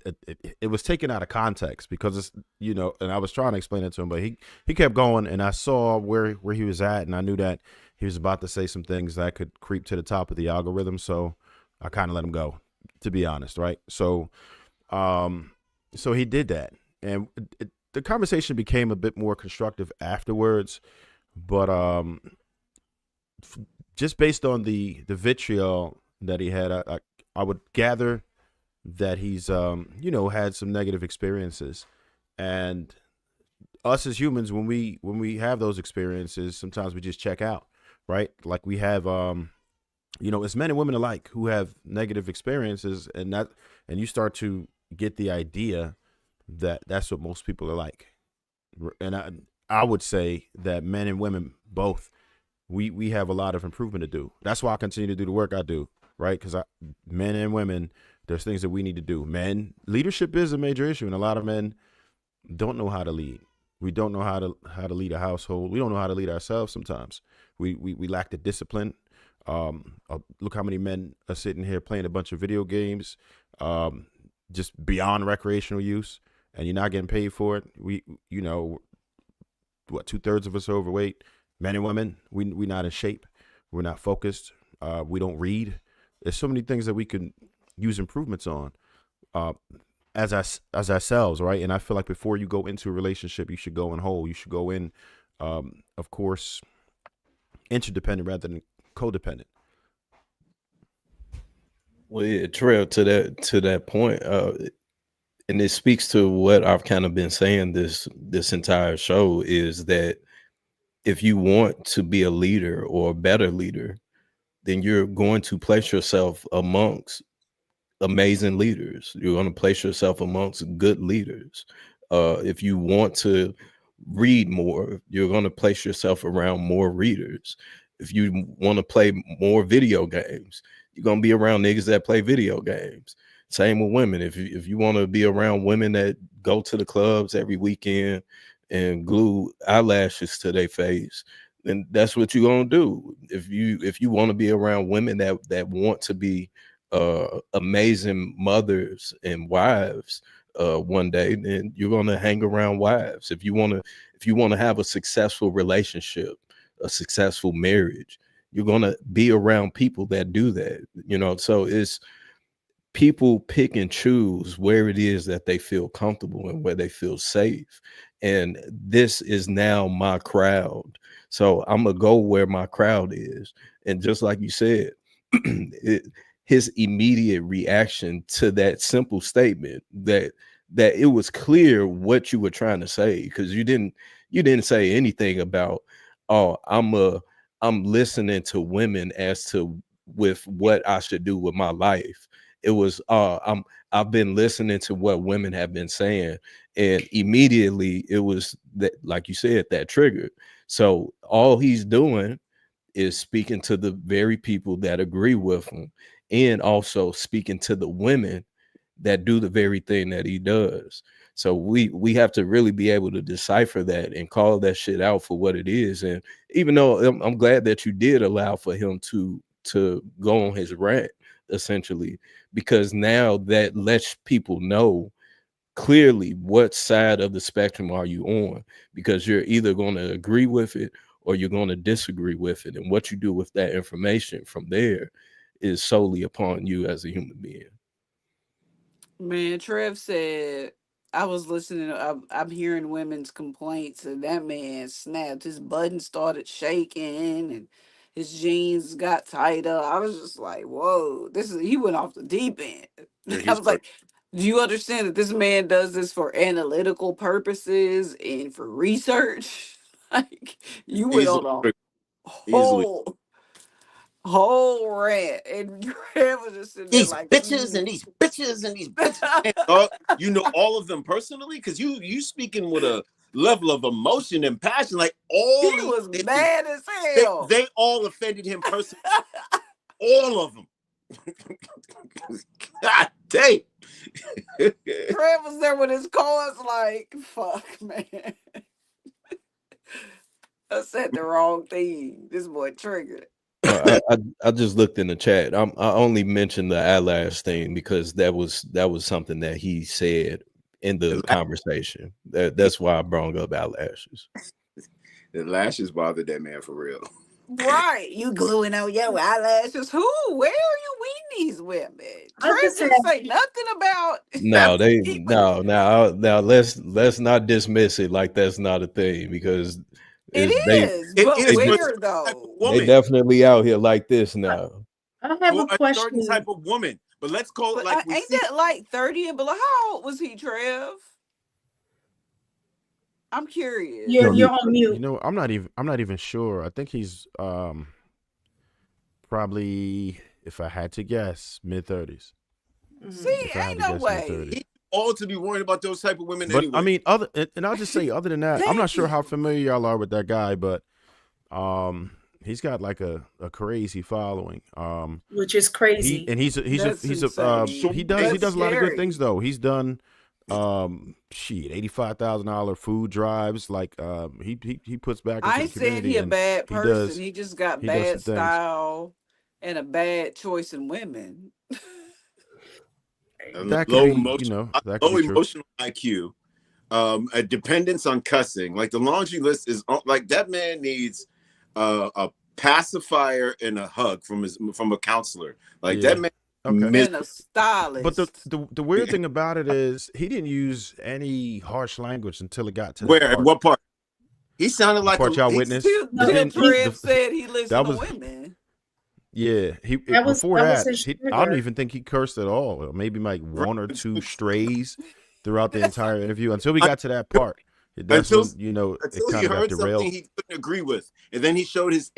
it was taken out of context because it's, you know, and I was trying to explain it to him, but he kept going, and I saw where he was at, and I knew that he was about to say some things that could creep to the top of the algorithm. So I kind of let him go, to be honest. Right. So, so he did that, and the conversation became a bit more constructive afterwards, but, just based on the vitriol that he had, I would gather that he's, you know, had some negative experiences, and us as humans, when we have those experiences, sometimes we just check out, right? Like we have, you know, it's men and women alike who have negative experiences, and you start to get the idea that that's what most people are like. And I would say that men and women both, we have a lot of improvement to do. That's why I continue to do the work I do, right? Because men and women, there's things that we need to do. Men, leadership is a major issue, and a lot of men don't know how to lead. We don't know how to lead a household. We don't know how to lead ourselves sometimes. We lack the discipline. Look how many men are sitting here playing a bunch of video games, just beyond recreational use, and you're not getting paid for it. You know, what, 2/3 of us are overweight, men and women. We're not in shape. We're not focused. We don't read. There's so many things that we can use improvements on as ourselves, right? And I feel like before you go into a relationship, you should go in whole. You should go in, of course, interdependent rather than codependent. Well, yeah, Trev, to that point, and it speaks to what I've kind of been saying this entire show, is that if you want to be a leader or a better leader, then you're going to place yourself amongst amazing leaders. You're going to place yourself amongst good leaders. If you want to read more, you're going to place yourself around more readers. If you want to play more video games, you're going to be around niggas that play video games. Same with women. If you want to be around women that go to the clubs every weekend and glue eyelashes to their face, then that's what you're gonna do. If you want to be around women that want to be amazing mothers and wives one day, then you're gonna hang around wives. If you wanna have a successful relationship, a successful marriage, you're gonna be around people that do that. So it's people pick and choose where it is that they feel comfortable and where they feel safe. And this is now my crowd. So I'm gonna go where my crowd is. And just like you said, his immediate reaction to that simple statement that it was clear what you were trying to say, because you didn't say anything about, oh, I'm listening to women as to with what I should do with my life. It was I've been listening to what women have been saying, and immediately it was that, like you said, that triggered. So all he's doing is speaking to the very people that agree with him, and also speaking to the women that do the very thing that he does. So we have to really be able to decipher that and call that shit out for what it is. And even though I'm glad that you did allow for him to go on his rant, essentially, because now that lets people know clearly what side of the spectrum are you on, because you're either going to agree with it or you're going to disagree with it. And what you do with that information from there is solely upon you as a human being. Man, Trev said, I was listening, I'm hearing women's complaints, and that man snapped. His button started shaking, and his jeans got tighter. I was just like, whoa, he went off the deep end. I was like, do you understand that this man does this for analytical purposes and for research? Like, you went on a whole rant, and Trev was just sitting there These like, bitches and these bitches and these bitches. You know all of them personally, because you speaking with a level of emotion and passion, like all he was mad as hell. They all offended him personally. All of them. God damn. Trev was there with his cards, like, fuck, man. I said the wrong thing. This boy triggered. I just looked in the chat. I only mentioned the eyelash thing because that was something that he said in the conversation. That's why I brought up eyelashes. The lashes bothered that man for real. Right. You gluing on your eyelashes. Who? Where are you weeding these women? Trev didn't say nothing about No, now let's not dismiss it like that's not a thing, because it is. But where though? They definitely out here like this now. I have a question. Certain type of woman, but let's call it like we ain't that like 30 and below? How old was he, Trev? I'm curious. You're on mute. You know, I'm not even sure. I think he's probably, if I had to guess, mid-30s. See, ain't no way. He's all to be worried about those type of women But anyway. I mean, and I'll just say, other than that, I'm not sure how familiar y'all are with that guy, but he's got like a crazy following. Which is crazy. He does a lot of good things though. He's done $85,000 food drives. Like he puts back into I the community. said he a bad person. He just got bad some style and a bad choice in women. That low could be, emotional, that could low be true. emotional IQ, a dependence on cussing. Like the laundry list is like that man needs a pacifier and a hug from a counselor. Like that man. Okay. And a stylist. But the weird thing about it is he didn't use any harsh language until it got to where that part. at what part? He sounded like part y'all witnessed. Trev said he listened to women. Yeah, before that, I don't even think he cursed at all. Maybe like one or two strays throughout the entire interview until we got to that part. That's when, it kind of got derailed. Something he couldn't agree with, and then he showed his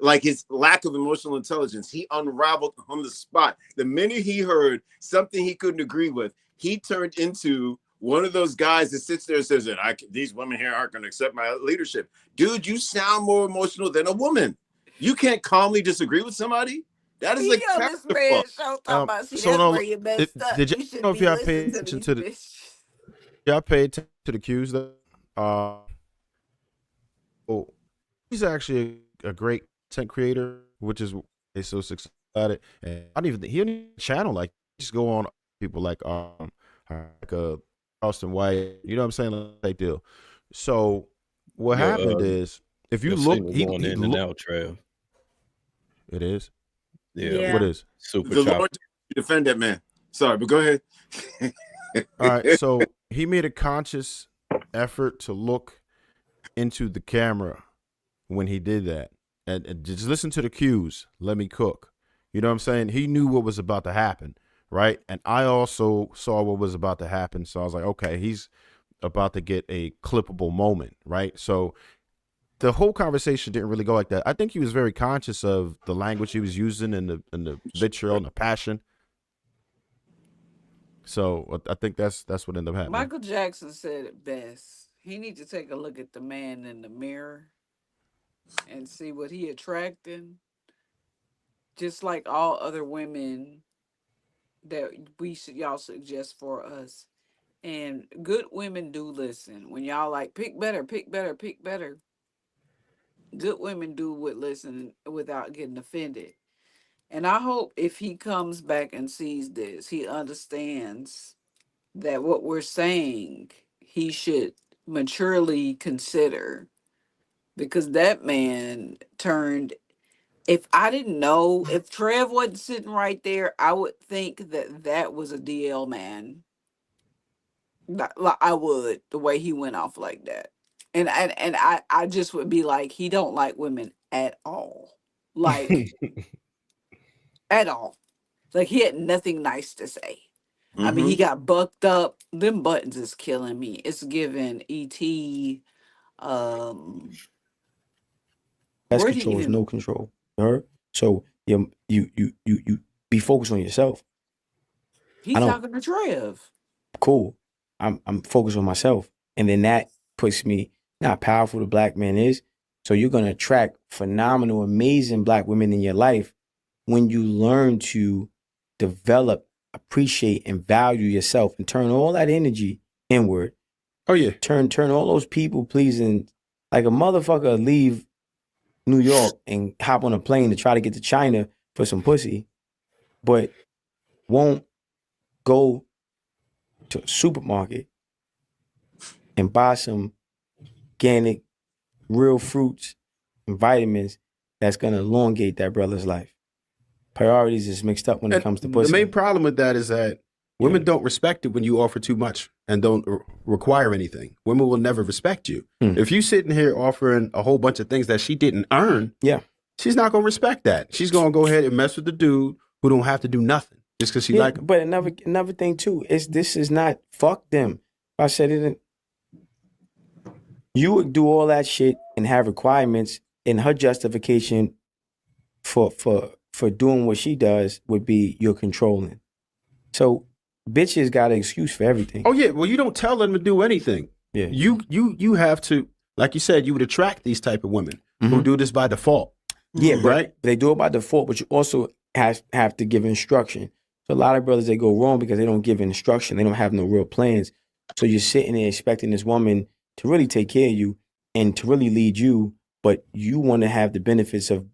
lack of emotional intelligence. He unraveled on the spot. The minute he heard something he couldn't agree with, he turned into one of those guys that sits there and says that these women here aren't going to accept my leadership. Dude, you sound more emotional than a woman. You can't calmly disagree with somebody. That is like this man show talking about, see, that's where you messed up. Did you you know if y'all paid attention to the y'all paid attention to the cues though? He's actually a great content creator, which is why he's so successful at it. And I don't even he don't even channel like just go on people like Austin White. You know what I'm saying? Like that deal. So what happened is if you Your look, signal going in and out, Trev. It is. Yeah. What is? Super The choppy. Lord defend that man. Sorry, but go ahead. All right. So he made a conscious effort to look into the camera when he did that. And just listen to the cues. Let me cook. You know what I'm saying? He knew what was about to happen, right? And I also saw what was about to happen. So I was like, okay, he's about to get a clippable moment, right? So the whole conversation didn't really go like that. I think he was very conscious of the language he was using and the vitriol and the passion. So I think that's what ended up happening. Michael Jackson said it best. He needs to take a look at the man in the mirror and see what he attracting. Just like all other women that y'all suggest for us. And good women do listen. When y'all like pick better, pick better, pick better. Good women do would listen without getting offended. And I hope if he comes back and sees this, he understands that what we're saying he should maturely consider, because that man turned, if I didn't know, if Trev wasn't sitting right there, I would think that that was a DL man. I would, the way he went off like that. And I just would be like, he don't like women at all. Like at all. Like he had nothing nice to say. I mean, he got bucked up. Them buttons is killing me. It's giving ET That's where do you control is even no control. You heard? So you be focused on yourself. he's I don't. talking to Trev. Cool. I'm focused on myself, and then that puts me how powerful the black man is. So you're gonna attract phenomenal, amazing black women in your life when you learn to develop, appreciate, and value yourself, and turn all that energy inward. Oh yeah. Turn all those people pleasing, like a motherfucker leave New York and hop on a plane to try to get to China for some pussy, but won't go to a supermarket and buy some organic, real fruits and vitamins that's going to elongate that brother's life. Priorities is mixed up when it comes to pussy. The main problem with that is that women don't respect it when you offer too much and don't require anything. Women will never respect you. If you sitting here offering a whole bunch of things that she didn't earn, she's not going to respect that. She's going to go ahead and mess with the dude who don't have to do nothing just because she like him. But another thing too is this is not fuck them. I said it. You would do all that shit and have requirements, and her justification for doing what she does would be you're controlling. So bitches got an excuse for everything. Oh yeah, well you don't tell them to do anything. Yeah, you have to, like you said, you would attract these type of women who do this by default. Yeah, right. They do it by default, but you also have to give instruction. So a lot of brothers, they go wrong because they don't give instruction. They don't have no real plans. So you're sitting there expecting this woman to really take care of you and to really lead you, but you want to have the benefits of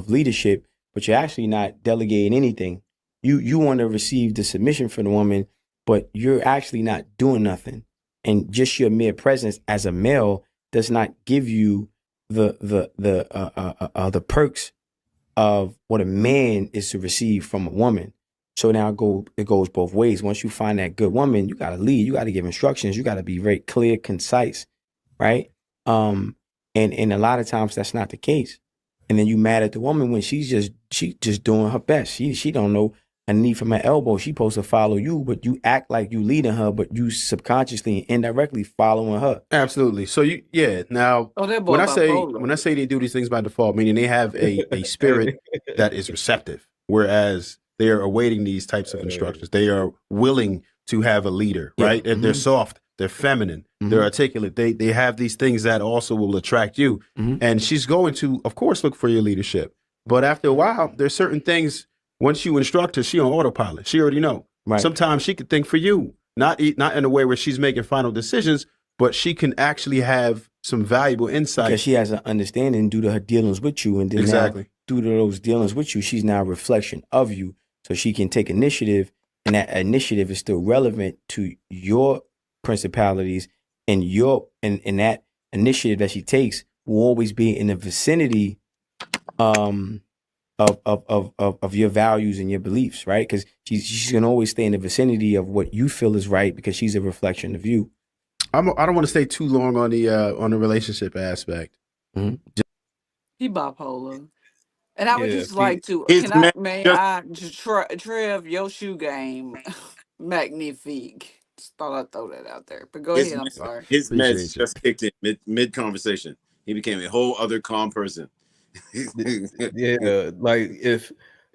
leadership, but you're actually not delegating anything. You want to receive the submission from the woman, but you're actually not doing nothing. And just your mere presence as a male does not give you the perks of what a man is to receive from a woman. So now it goes both ways. Once you find that good woman, you got to lead. You got to give instructions. You got to be very clear, concise, right? And a lot of times that's not the case. And then you mad at the woman when she's just doing her best. She don't know a knee from her elbow. She supposed to follow you, but you act like you leading her, but you subconsciously and indirectly following her. Absolutely. So now that boy when I bipolar. say they do these things by default, meaning they have a spirit that is receptive, whereas they are awaiting these types of instructions. They are willing to have a leader, right? And they're soft, they're feminine, they're articulate. They have these things that also will attract you. And she's going to, of course, look for your leadership. But after a while, there's certain things. Once you instruct her, she on autopilot. She already know. Right. Sometimes she could think for you, not in a way where she's making final decisions, but she can actually have some valuable insight because she has an understanding due to her dealings with you, and then exactly. now due to those dealings with you, she's now a reflection of you, so she can take initiative, and that initiative is still relevant to your principalities, and and that initiative that she takes will always be in the vicinity of your values and your beliefs, right? Because she's gonna always stay in the vicinity of what you feel is right because she's a reflection of you. I don't want to stay too long on the relationship aspect. Mm-hmm. He bipolar. And I would Yeah, just like to, His can I, man may just I, just Trev, your shoe game, magnifique. Just thought I'd throw that out there. But go his ahead, I'm sorry. his meds Appreciate you. just kicked in mid conversation. He became a whole other calm person. yeah. Like if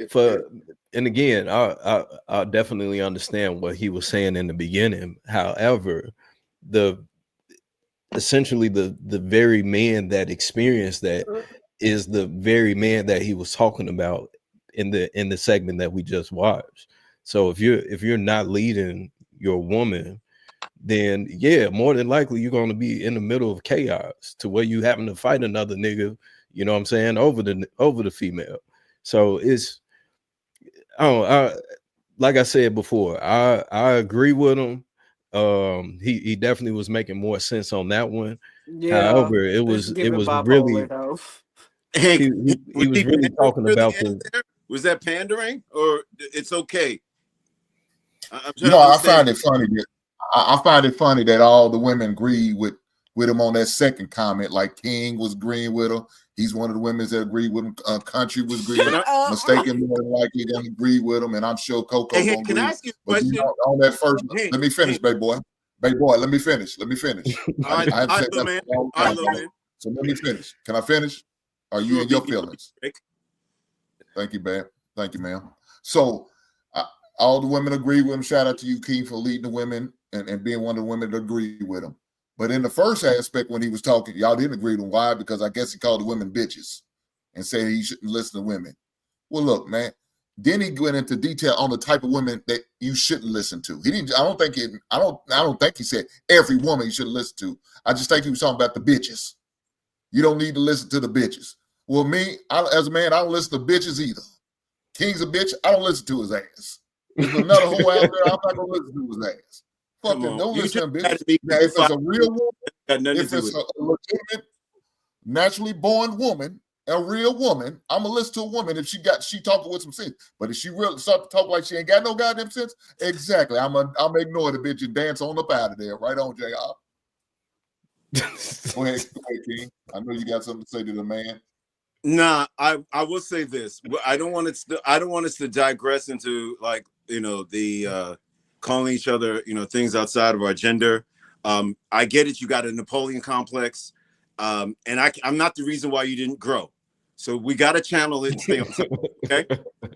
for, and again, I definitely understand what he was saying in the beginning. However, essentially the very man that experienced that is the very man that he was talking about in the segment that we just watched. So if you're not leading your woman, then yeah, more than likely you're going to be in the middle of chaos to where you having to fight another nigga, you know what I'm saying, over the female. So it's, like I said before, I agree with him. He definitely was making more sense on that one. Yeah, However, it it's was giving bipolar really though. Hank, he was was he really pandering talking near the about end the there? Was that pandering or it's okay? I'm You trying know, to I understand. find it funny that I find it funny that all the women agree with him on that second comment. Like King was agreeing with him. He's one of the women that agreed with him. Country was agreeing. Shut up. Mistaken more than likely gonna agree with him, and I'm sure Coco Hey, gonna Hank, can I agree. ask you a But you question? know, on that first, Hank, let me finish, Hank. baby boy. Baby boy, let me finish. Let me finish. All right, I have all right, said little that man. for a long All right, time. little man. So let me finish. Can I finish? Are you Sure, in your you go, feelings? Hank. Thank you, babe. Thank you, ma'am. So all the women agree with him. Shout out to you, King, for leading the women and being one of the women that agree with him. But in the first aspect, when he was talking, y'all didn't agree with him. Why? Because I guess he called the women bitches and said he shouldn't listen to women. Well, look, man. Then he went into detail on the type of women that you shouldn't listen to. He didn't. I don't think he said every woman you should listen to. I just think he was talking about the bitches. You don't need to listen to the bitches. Well, me, as a man, I don't listen to bitches either. King's a bitch. I don't listen to his ass. There's another hoe out there. I'm not gonna listen to his ass. Fuck Come them. on. Don't You listen just to them had bitches. to be Now, if it's a real woman, got nothing if to do it's with a it. legitimate, naturally born woman, a real woman, I'm gonna listen to a woman if she talking with some sense. But if she really start to talk like she ain't got no goddamn sense, exactly. I'm ignore the bitch and dance on up out of there. Right on, JR. Go ahead, King. I know you got something to say to the man. Nah, I will say this. I don't want us to digress into like, the calling each other, things outside of our gender. I get it. You got a Napoleon complex. And I'm not the reason why you didn't grow. So we got to channel it and stay on top. Okay.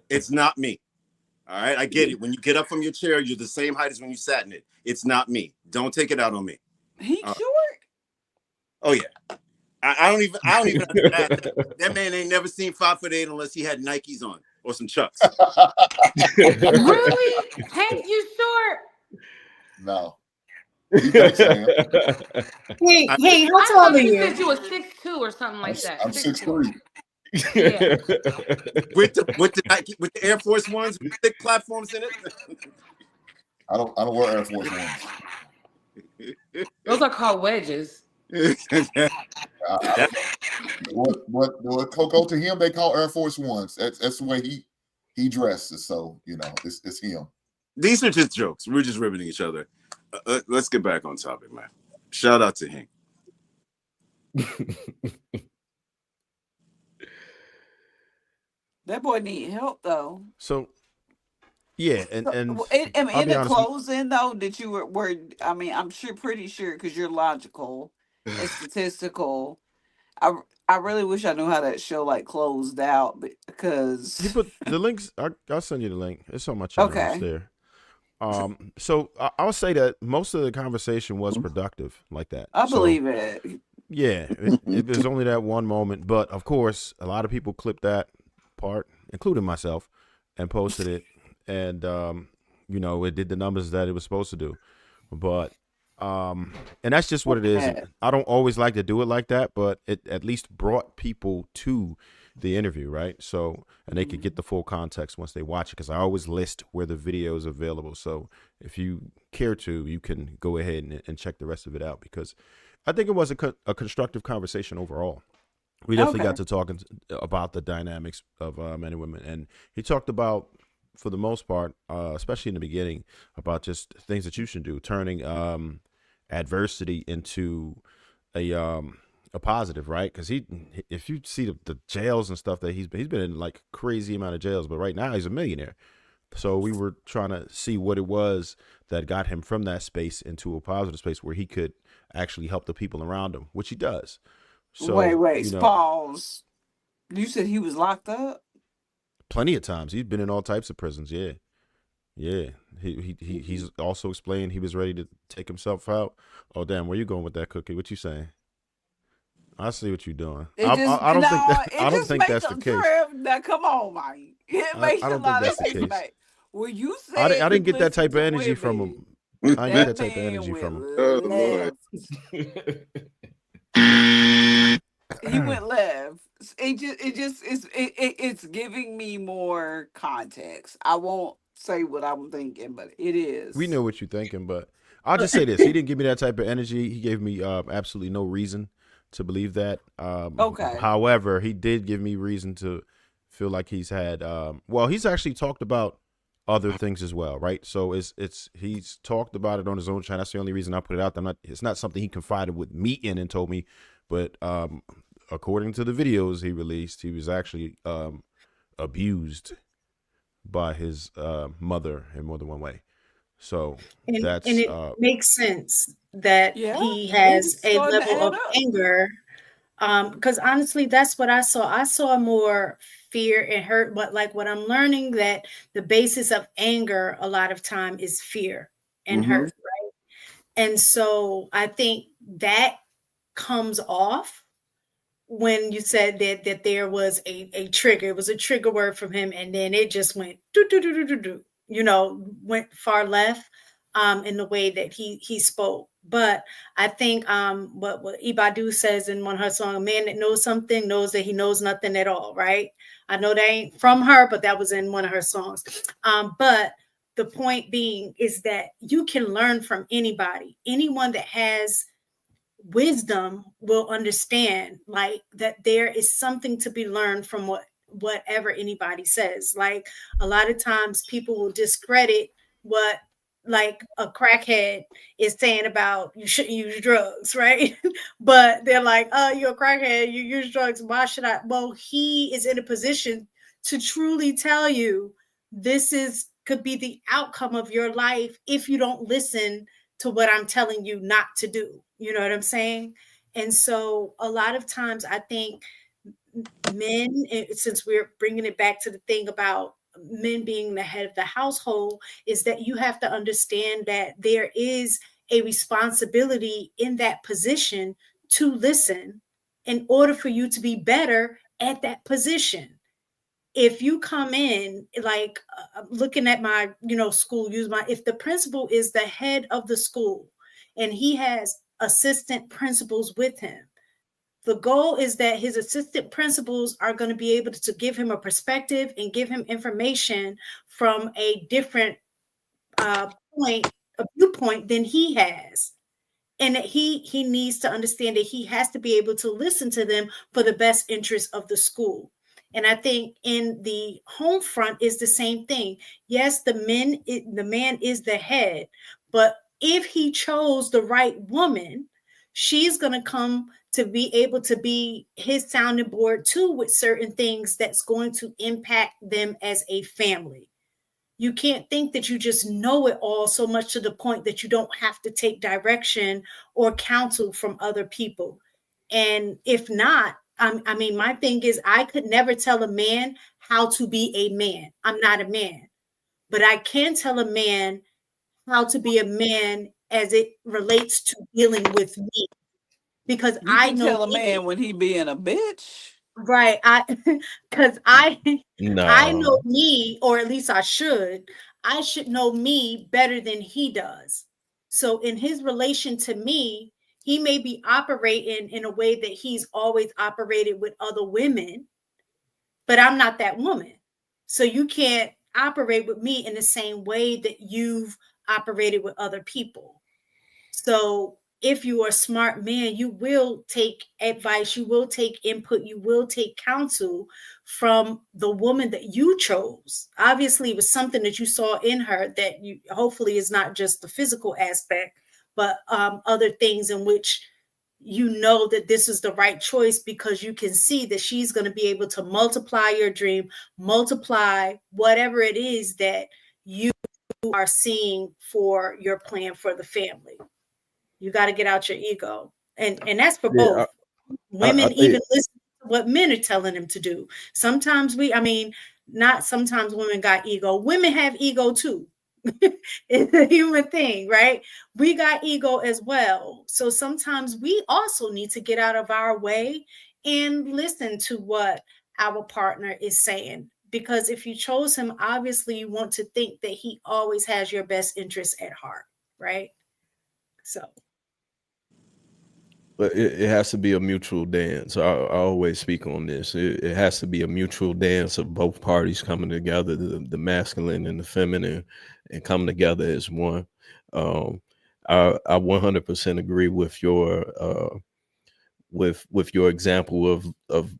It's not me. All right. I get it. When you get up from your chair, you're the same height as when you sat in it. It's not me. Don't take it out on me. He's short. Oh yeah. I don't even have to ask. That man ain't never seen 5'8" unless he had Nikes on or some Chucks. Really? Hank, you short? No. He thinks I am. Hey, how I tall are thought you you? said you were 6'2" or something like that. I'm 6'4". 6'3". Yeah. with the Air Force Ones with thick platforms in it. I don't wear Air Force Ones. Those are called wedges. What Coco to him they call Air Force Ones. That's the way he dresses. So it's him. These are just jokes. We're just ribbing each other. Let's get back on topic, man. Shout out to Hank. That boy need help though. So yeah, and In I'll be the honest. closing though, that you were I mean, I'm pretty sure because you're logical and statistical. I really wish I knew how that show like closed out because He put the links. I'll send you the link. It's on my channel. It's okay. there. So I'll say that most of the conversation was productive like that. I So, believe it. yeah, it was only that one moment, but of course, a lot of people clipped that part, including myself, and posted it, and it did the numbers that it was supposed to do. But And that's just what it is. And I don't always like to do it like that, but it at least brought people to the interview, right? So, and they could get the full context once they watch it, because I always list where the video is available. So if you care to, you can go ahead and check the rest of it out, because I think it was a constructive conversation overall. We definitely got to talking about the dynamics of men and women. And he talked about, for the most part, especially in the beginning, about just things that you should do, turning adversity into a positive, right? Because if you see the jails and stuff that he's been in, like crazy amount of jails, but right now he's a millionaire. So we were trying to see what it was that got him from that space into a positive space where he could actually help the people around him, which he does. So, Wait, pause. You said he was locked up? Plenty of times. He's been in all types of prisons. Yeah. He's also explained he was ready to take himself out. Oh, damn. Where you going with that, Cookie? What you saying? I see what you're doing. I don't think that's the case. Now, come on, Mike. It makes a lot of sense. Like, when you say I didn't get that type of energy from him. I didn't get that type of energy from him. Oh, Lord. He went left. It's giving me more context. I won't say what I'm thinking, but it is. We know what you're thinking, but I'll just say this: he didn't give me that type of energy. He gave me absolutely no reason to believe that. Okay. However, he did give me reason to feel like he's had. Well, he's actually talked about other things as well, right? So he's talked about it on his own channel. That's the only reason I put it out there. It's not something he confided with me in and told me, but according to the videos he released, he was actually abused by his mother in more than one way. So that's and it makes sense that he has a level of anger. Because honestly, that's what I saw. I saw more fear and hurt, but like what I'm learning, that the basis of anger a lot of time is fear and hurt, right? And so I think that comes off when you said that there was a trigger. It was a trigger word from him, and then it just went went far left in the way that he spoke. But I think what Ibadu says in one of her songs, a man that knows something knows that he knows nothing at all, right? I know that ain't from her, but that was in one of her songs. But the point being is that you can learn from anybody. Anyone that has wisdom will understand, like, that there is something to be learned from whatever anybody says. Like, a lot of times people will discredit what, like, a crackhead is saying about you shouldn't use drugs, right? But they're like, oh, you're a crackhead, you use drugs, why should I? Well, he is in a position to truly tell you this could be the outcome of your life if you don't listen to what I'm telling you not to do. You know what I'm saying? And so a lot of times I think men, since we're bringing it back to the thing about men being the head of the household, is that you have to understand that there is a responsibility in that position to listen in order for you to be better at that position. If you come in, like, looking at my, school, if the principal is the head of the school and he has assistant principals with him, the goal is that his assistant principals are going to be able to give him a perspective and give him information from a different viewpoint than he has. And that he needs to understand that he has to be able to listen to them for the best interest of the school. And I think in the home front is the same thing. Yes, the man is the head, but if he chose the right woman, she's going to come to be able to be his sounding board too, with certain things that's going to impact them as a family. You can't think that you just know it all so much to the point that you don't have to take direction or counsel from other people. And if not, I mean, my thing is, I could never tell a man how to be a man. I'm not a man, but I can tell a man how to be a man as it relates to dealing with me. Because you I can know tell a man when he being a bitch. Right. I know me, or at least I should know me better than he does. So in his relation to me, he may be operating in a way that he's always operated with other women, but I'm not that woman. So you can't operate with me in the same way that you've operated with other people. So if you are a smart man, you will take advice, you will take input, you will take counsel from the woman that you chose. Obviously, it was something that you saw in her that you hopefully is not just the physical aspect, but other things in which you know that this is the right choice because you can see that she's going to be able to multiply your dream, multiply whatever it is that you are seeing for your plan for the family. You got to get out your ego. And that's for both. Women even listen to what men are telling them to do. Sometimes not sometimes women got ego. Women have ego too. It's a human thing, right? We got ego as well. So sometimes we also need to get out of our way and listen to what our partner is saying. Because if you chose him, obviously you want to think that he always has your best interest at heart, right? So. But it has to be a mutual dance. I always speak on this. It has to be a mutual dance of both parties coming together, the masculine and the feminine, and coming together as one. I 100% agree with your with your example of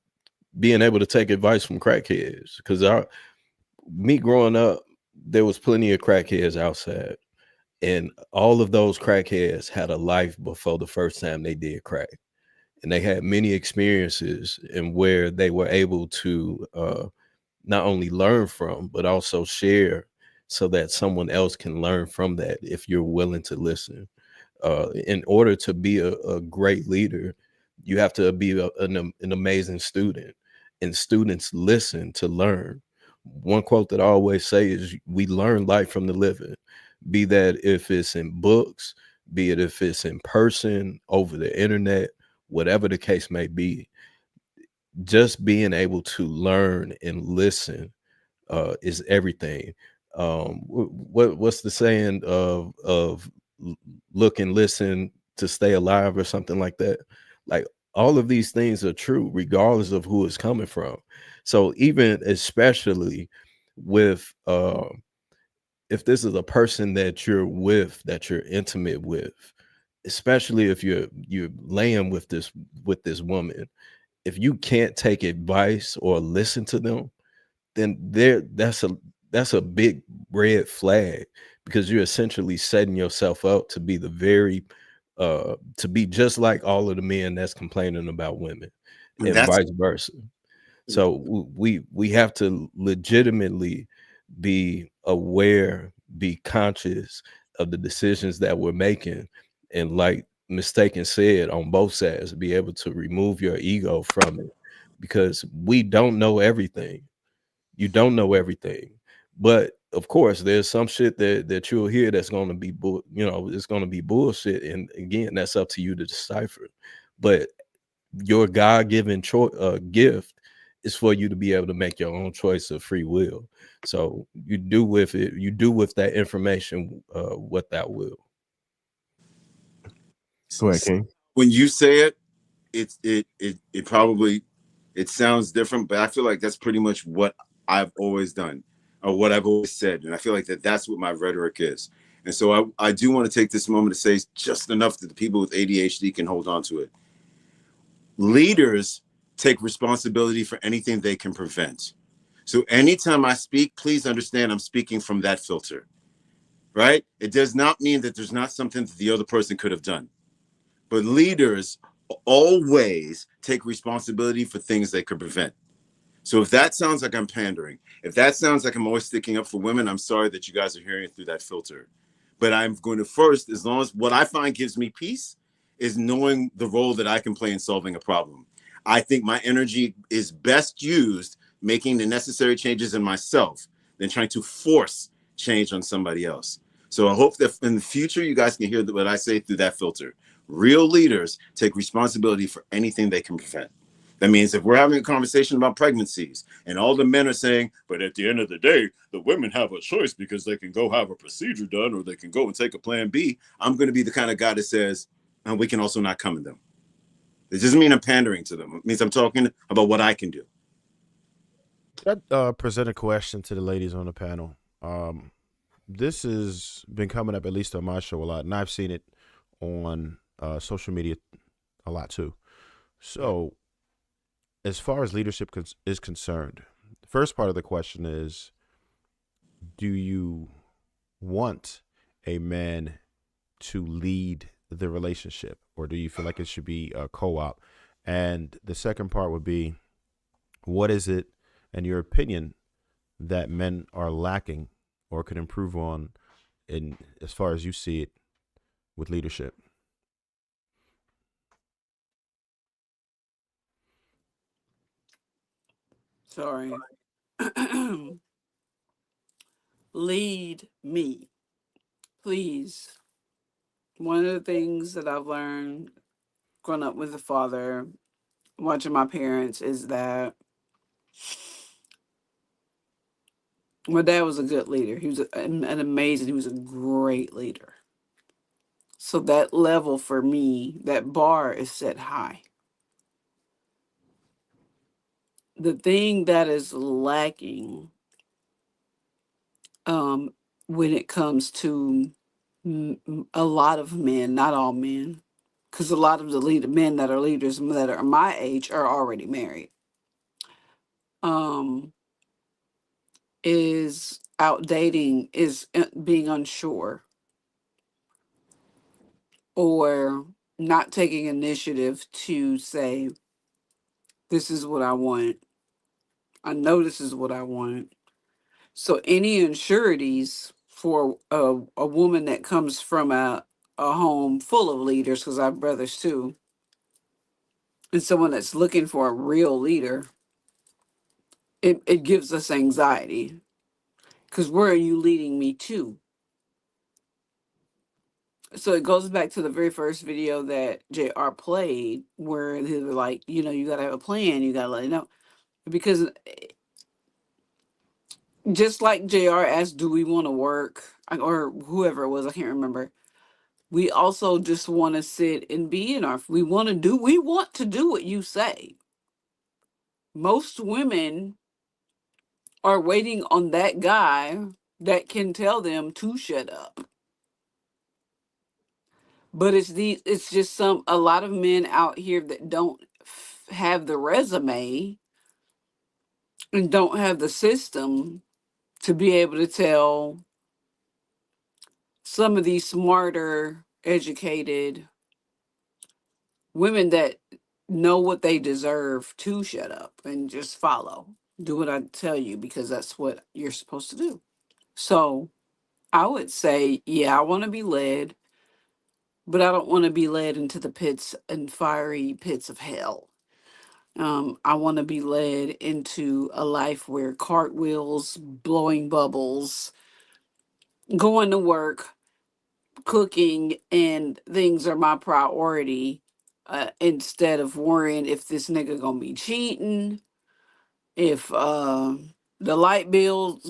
being able to take advice from crackheads. Because me growing up, there was plenty of crackheads outside, and all of those crackheads had a life before the first time they did crack. And they had many experiences and where they were able to not only learn from, but also share so that someone else can learn from that if you're willing to listen. In order to be a great leader, you have to be an amazing student, and students listen to learn. One quote that I always say is, we learn life from the living, be that if it's in books, be it if it's in person, over the internet, whatever the case may be. Just being able to learn and listen is everything. What's the saying of look and listen to stay alive, or something like that? Like, all of these things are true regardless of who it's coming from. So even especially with if this is a person that you're with, that you're intimate with, especially if you're laying with this woman, if you can't take advice or listen to them, then that's a big red flag, because you're essentially setting yourself up to be the very to be just like all of the men that's complaining about women, and vice versa. So we have to legitimately be aware, be conscious of the decisions that we're making, and, like Mistaken said, on both sides, be able to remove your ego from it, because we don't know everything. You don't know everything, but of course there's some shit that you'll hear that's going to be it's going to be bullshit, and again, that's up to you to decipher. But your God-given gift is for you to be able to make your own choice of free will. So you do with that information what thou will. Go ahead, King. When you say it probably sounds different, but I feel like that's pretty much what I've always done, or what I've always said, and I feel like that's what my rhetoric is. And so I do want to take this moment to say just enough that the people with ADHD can hold on to it. Leaders take responsibility for anything they can prevent. So anytime I speak, please understand I'm speaking from that filter, right? It does not mean that there's not something that the other person could have done. But leaders always take responsibility for things they could prevent. So if that sounds like I'm pandering, if that sounds like I'm always sticking up for women, I'm sorry that you guys are hearing it through that filter. But I'm going to first, as long as what I find gives me peace, is knowing the role that I can play in solving a problem. I think my energy is best used making the necessary changes in myself than trying to force change on somebody else. So I hope that in the future, you guys can hear what I say through that filter. Real leaders take responsibility for anything they can prevent. That means if we're having a conversation about pregnancies and all the men are saying, but at the end of the day, the women have a choice because they can go have a procedure done or they can go and take a plan B, I'm going to be the kind of guy that says, and we can also not come in them. It doesn't mean I'm pandering to them. It means I'm talking about what I can do. That present a question to the ladies on the panel. This has been coming up, at least on my show, a lot, and I've seen it on social media a lot too. So, as far as leadership is concerned, the first part of the question is, do you want a man to lead the relationship, or do you feel like it should be a co-op? And the second part would be, what is it, in your opinion, that men are lacking or could improve on, in as far as you see it, with leadership? Sorry. Lead me, please. One of the things that I've learned growing up with a father, watching my parents, is that my dad was a good leader. He was he was a great leader. So that level for me, that bar is set high. The thing that is lacking when it comes to a lot of men, not all men, because a lot of the men that are leaders that are my age are already married, is outdating, is being unsure or not taking initiative to say, this is what I want. I know this is what I want. So any insurities for a woman that comes from a home full of leaders, because I have brothers too, and someone that's looking for a real leader, it gives us anxiety. Because where are you leading me to? So it goes back to the very first video that JR played, where they were like, you got to have a plan, you got to let it know. Because just like JR asked, do we want to work? Or whoever it was, I can't remember. We also just want to sit and be in we want to do what you say. Most women are waiting on that guy that can tell them to shut up. But it's just a lot of men out here that don't have the resume and don't have the system to be able to tell some of these smarter, educated women that know what they deserve to shut up and just follow. Do what I tell you because that's what you're supposed to do. So I would say, yeah, I want to be led, but I don't want to be led into the pits and fiery pits of hell. I want to be led into a life where cartwheels, blowing bubbles, going to work, cooking, and things are my priority, instead of worrying if this nigga gonna be cheating, if the lights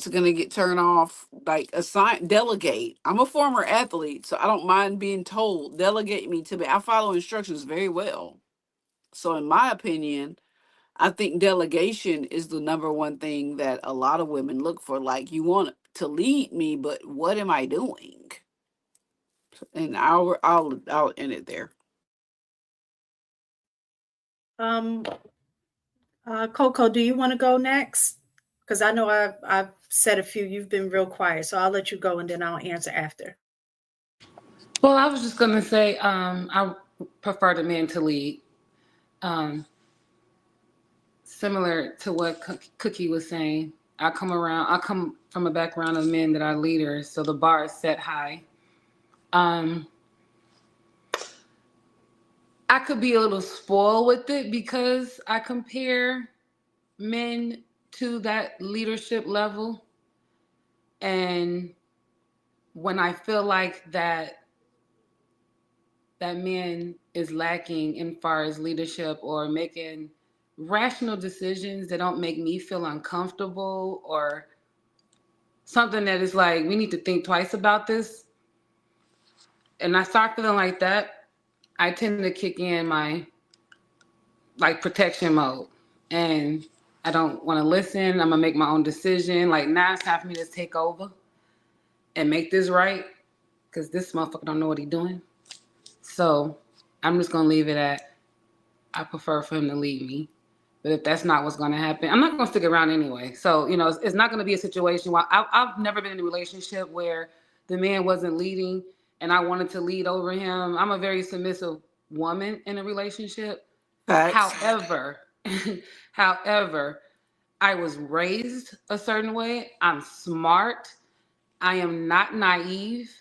are gonna get turned off. Like, delegate. I'm a former athlete, so I don't mind being told, delegate me to me. I follow instructions very well. So in my opinion, I think delegation is the number one thing that a lot of women look for. Like, you want to lead me, but what am I doing? And I'll end it there. Coco, do you want to go next? Because I know I've said a few. You've been real quiet, so I'll let you go and then I'll answer after. Well, I was just gonna say, I prefer the men to lead. Similar to what Cookie was saying, I come from a background of men that are leaders, so the bar is set high. I could be a little spoiled with it because I compare men to that leadership level. And when I feel like that man is lacking in far as leadership or making rational decisions that don't make me feel uncomfortable or something that is like, we need to think twice about this. And I start feeling like that, I tend to kick in my like protection mode. And I don't want to listen. I'm gonna make my own decision. Like now it's time for me to take over and make this right. Cause this motherfucker don't know what he doing. So I'm just gonna leave it at I prefer for him to lead me. But if that's not what's gonna happen, I'm not gonna stick around anyway. So, you know, it's not gonna be a situation where I've never been in a relationship where the man wasn't leading and I wanted to lead over him. I'm a very submissive woman in a relationship. Facts. However, I was raised a certain way. I'm smart. I am not naive.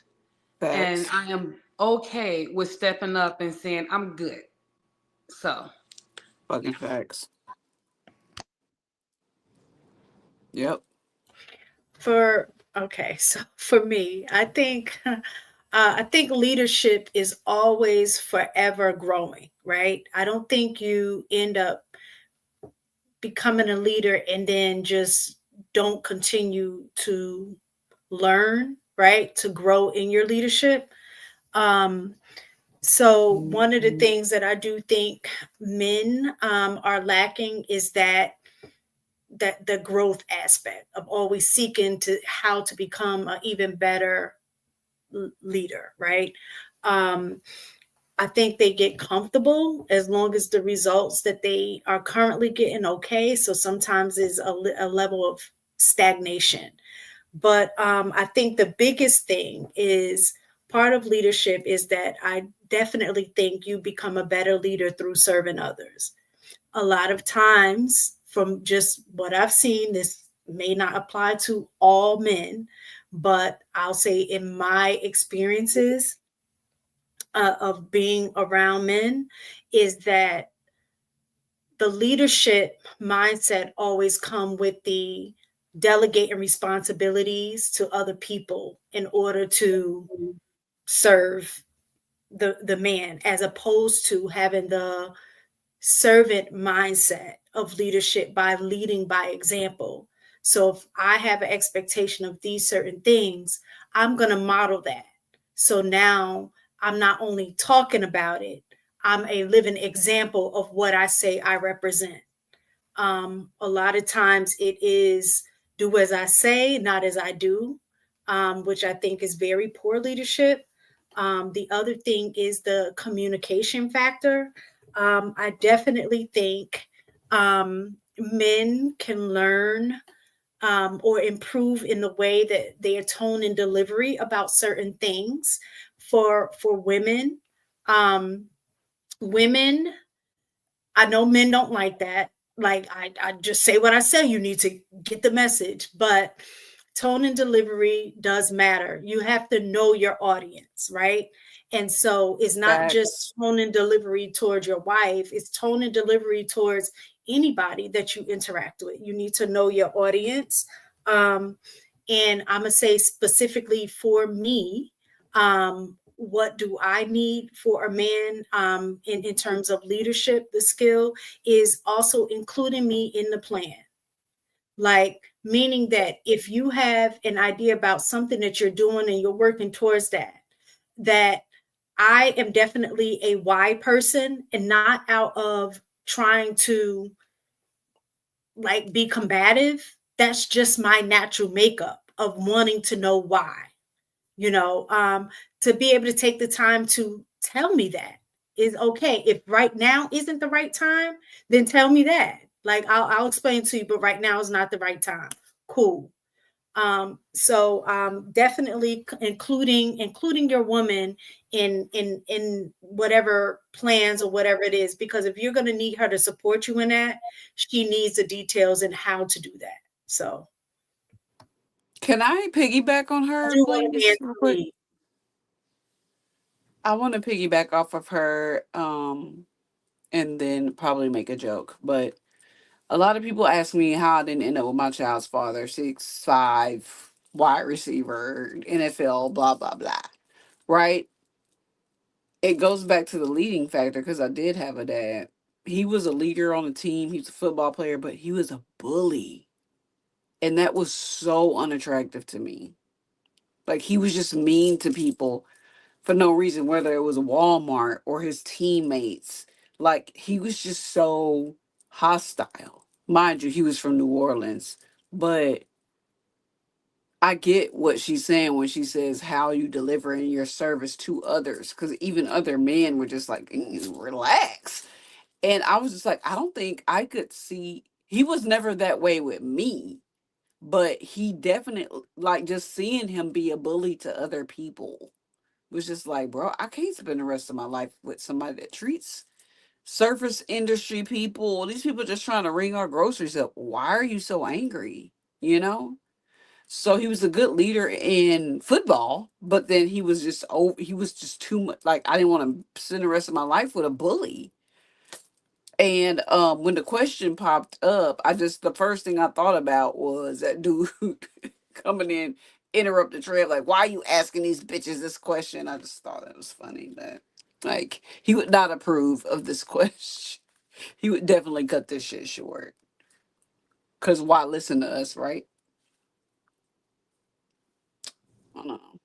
And Facts. I am okay with stepping up and saying, I'm good. So. Fucking facts. Yep. So for me, I think leadership is always forever growing, right? I don't think you end up becoming a leader and then just don't continue to learn, right? To grow in your leadership. So one of the things that I do think men are lacking is that the growth aspect of always seeking to how to become an even better leader, right? I think they get comfortable as long as the results that they are currently getting okay. So sometimes is a level of stagnation. But I think the biggest thing is part of leadership is that I definitely think you become a better leader through serving others. A lot of times, from just what I've seen, this may not apply to all men, but I'll say in my experiences of being around men, is that the leadership mindset always come with the delegating responsibilities to other people in order to serve the man, as opposed to having the servant mindset of leadership by leading by example. So if I have an expectation of these certain things, I'm going to model that. So now I'm not only talking about it, I'm a living example of what I say I represent. A lot of times it is do as I say, not as I do, which I think is very poor leadership. The other thing is the communication factor. I definitely think men can learn or improve in the way that their tone and delivery about certain things. For women, women, I know men don't like that. Like I just say what I say. You need to get the message, but tone and delivery does matter. You have to know your audience, right? And so it's not just tone and delivery towards your wife, it's tone and delivery towards anybody that you interact with. You need to know your audience. And I'm going to say specifically for me, what do I need for a man in terms of leadership? The skill is also including me in the plan. Like, meaning that if you have an idea about something that you're doing and you're working towards that I am definitely a why person and not out of trying to like be combative. That's just my natural makeup of wanting to know why, to be able to take the time to tell me that is okay. If right now isn't the right time, then tell me that. Like I'll explain to you, but right now is not the right time. Cool. So definitely including your woman in whatever plans or whatever it is, because if you're going to need her to support you in that, she needs the details and how to do that. So Can I piggyback on her, please, real quick? I want to piggyback off of her and then probably make a joke. But a lot of people ask me how I didn't end up with my child's father, 6'5", wide receiver, NFL, blah, blah, blah. Right? it goes back to the leading factor because I did have a dad. He was a leader on the team. He was a football player, but he was a bully. And that was so unattractive to me. Like he was just mean to people for no reason, whether it was Walmart or his teammates. Like he was just so hostile. Mind you, he was from New Orleans. But I get what she's saying when she says how you deliver in your service to others. Because even other men were just like, relax. And I was just like, I don't think I could see. He was never that way with me. But he definitely, like, just seeing him be a bully to other people was just like, bro, I can't spend the rest of my life with somebody that treats surface industry people. These people just trying to ring our groceries up. Why are you so angry? You know? So he was a good leader in football, but then he was just he was just too much. Like I didn't want to spend the rest of my life with a bully. And when the question popped up, the first thing I thought about was that dude coming in, interrupted Trev, like, why are you asking these bitches this question? I just thought it was funny that like he would not approve of this question. He would definitely cut this shit short. Cause why listen to us, right? I don't know.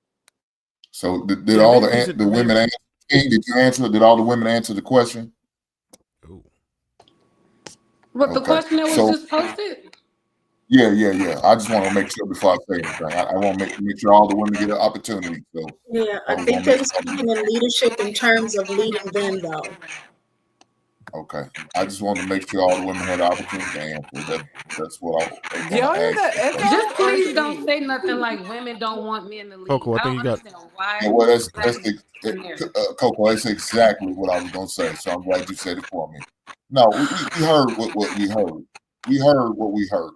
So did all the women answer? Did you answer? Did all the women answer the question? What the question that was just posted? Yeah. I just want to make sure before I say anything. I want to make sure all the women get an opportunity. So Yeah, I think they were speaking in leadership in terms of leading them, though. Okay, I just wanted to make sure all the women had an opportunity to answer. That's what I was Do going y'all to hear ask. that echo? Just please don't say nothing like women don't want men to lead. Coco, I I think don't you got. understand why. Yeah, well, Coco, that's exactly what I was going to say. So I'm glad you said it for me. No, we heard what we heard. We heard what we heard.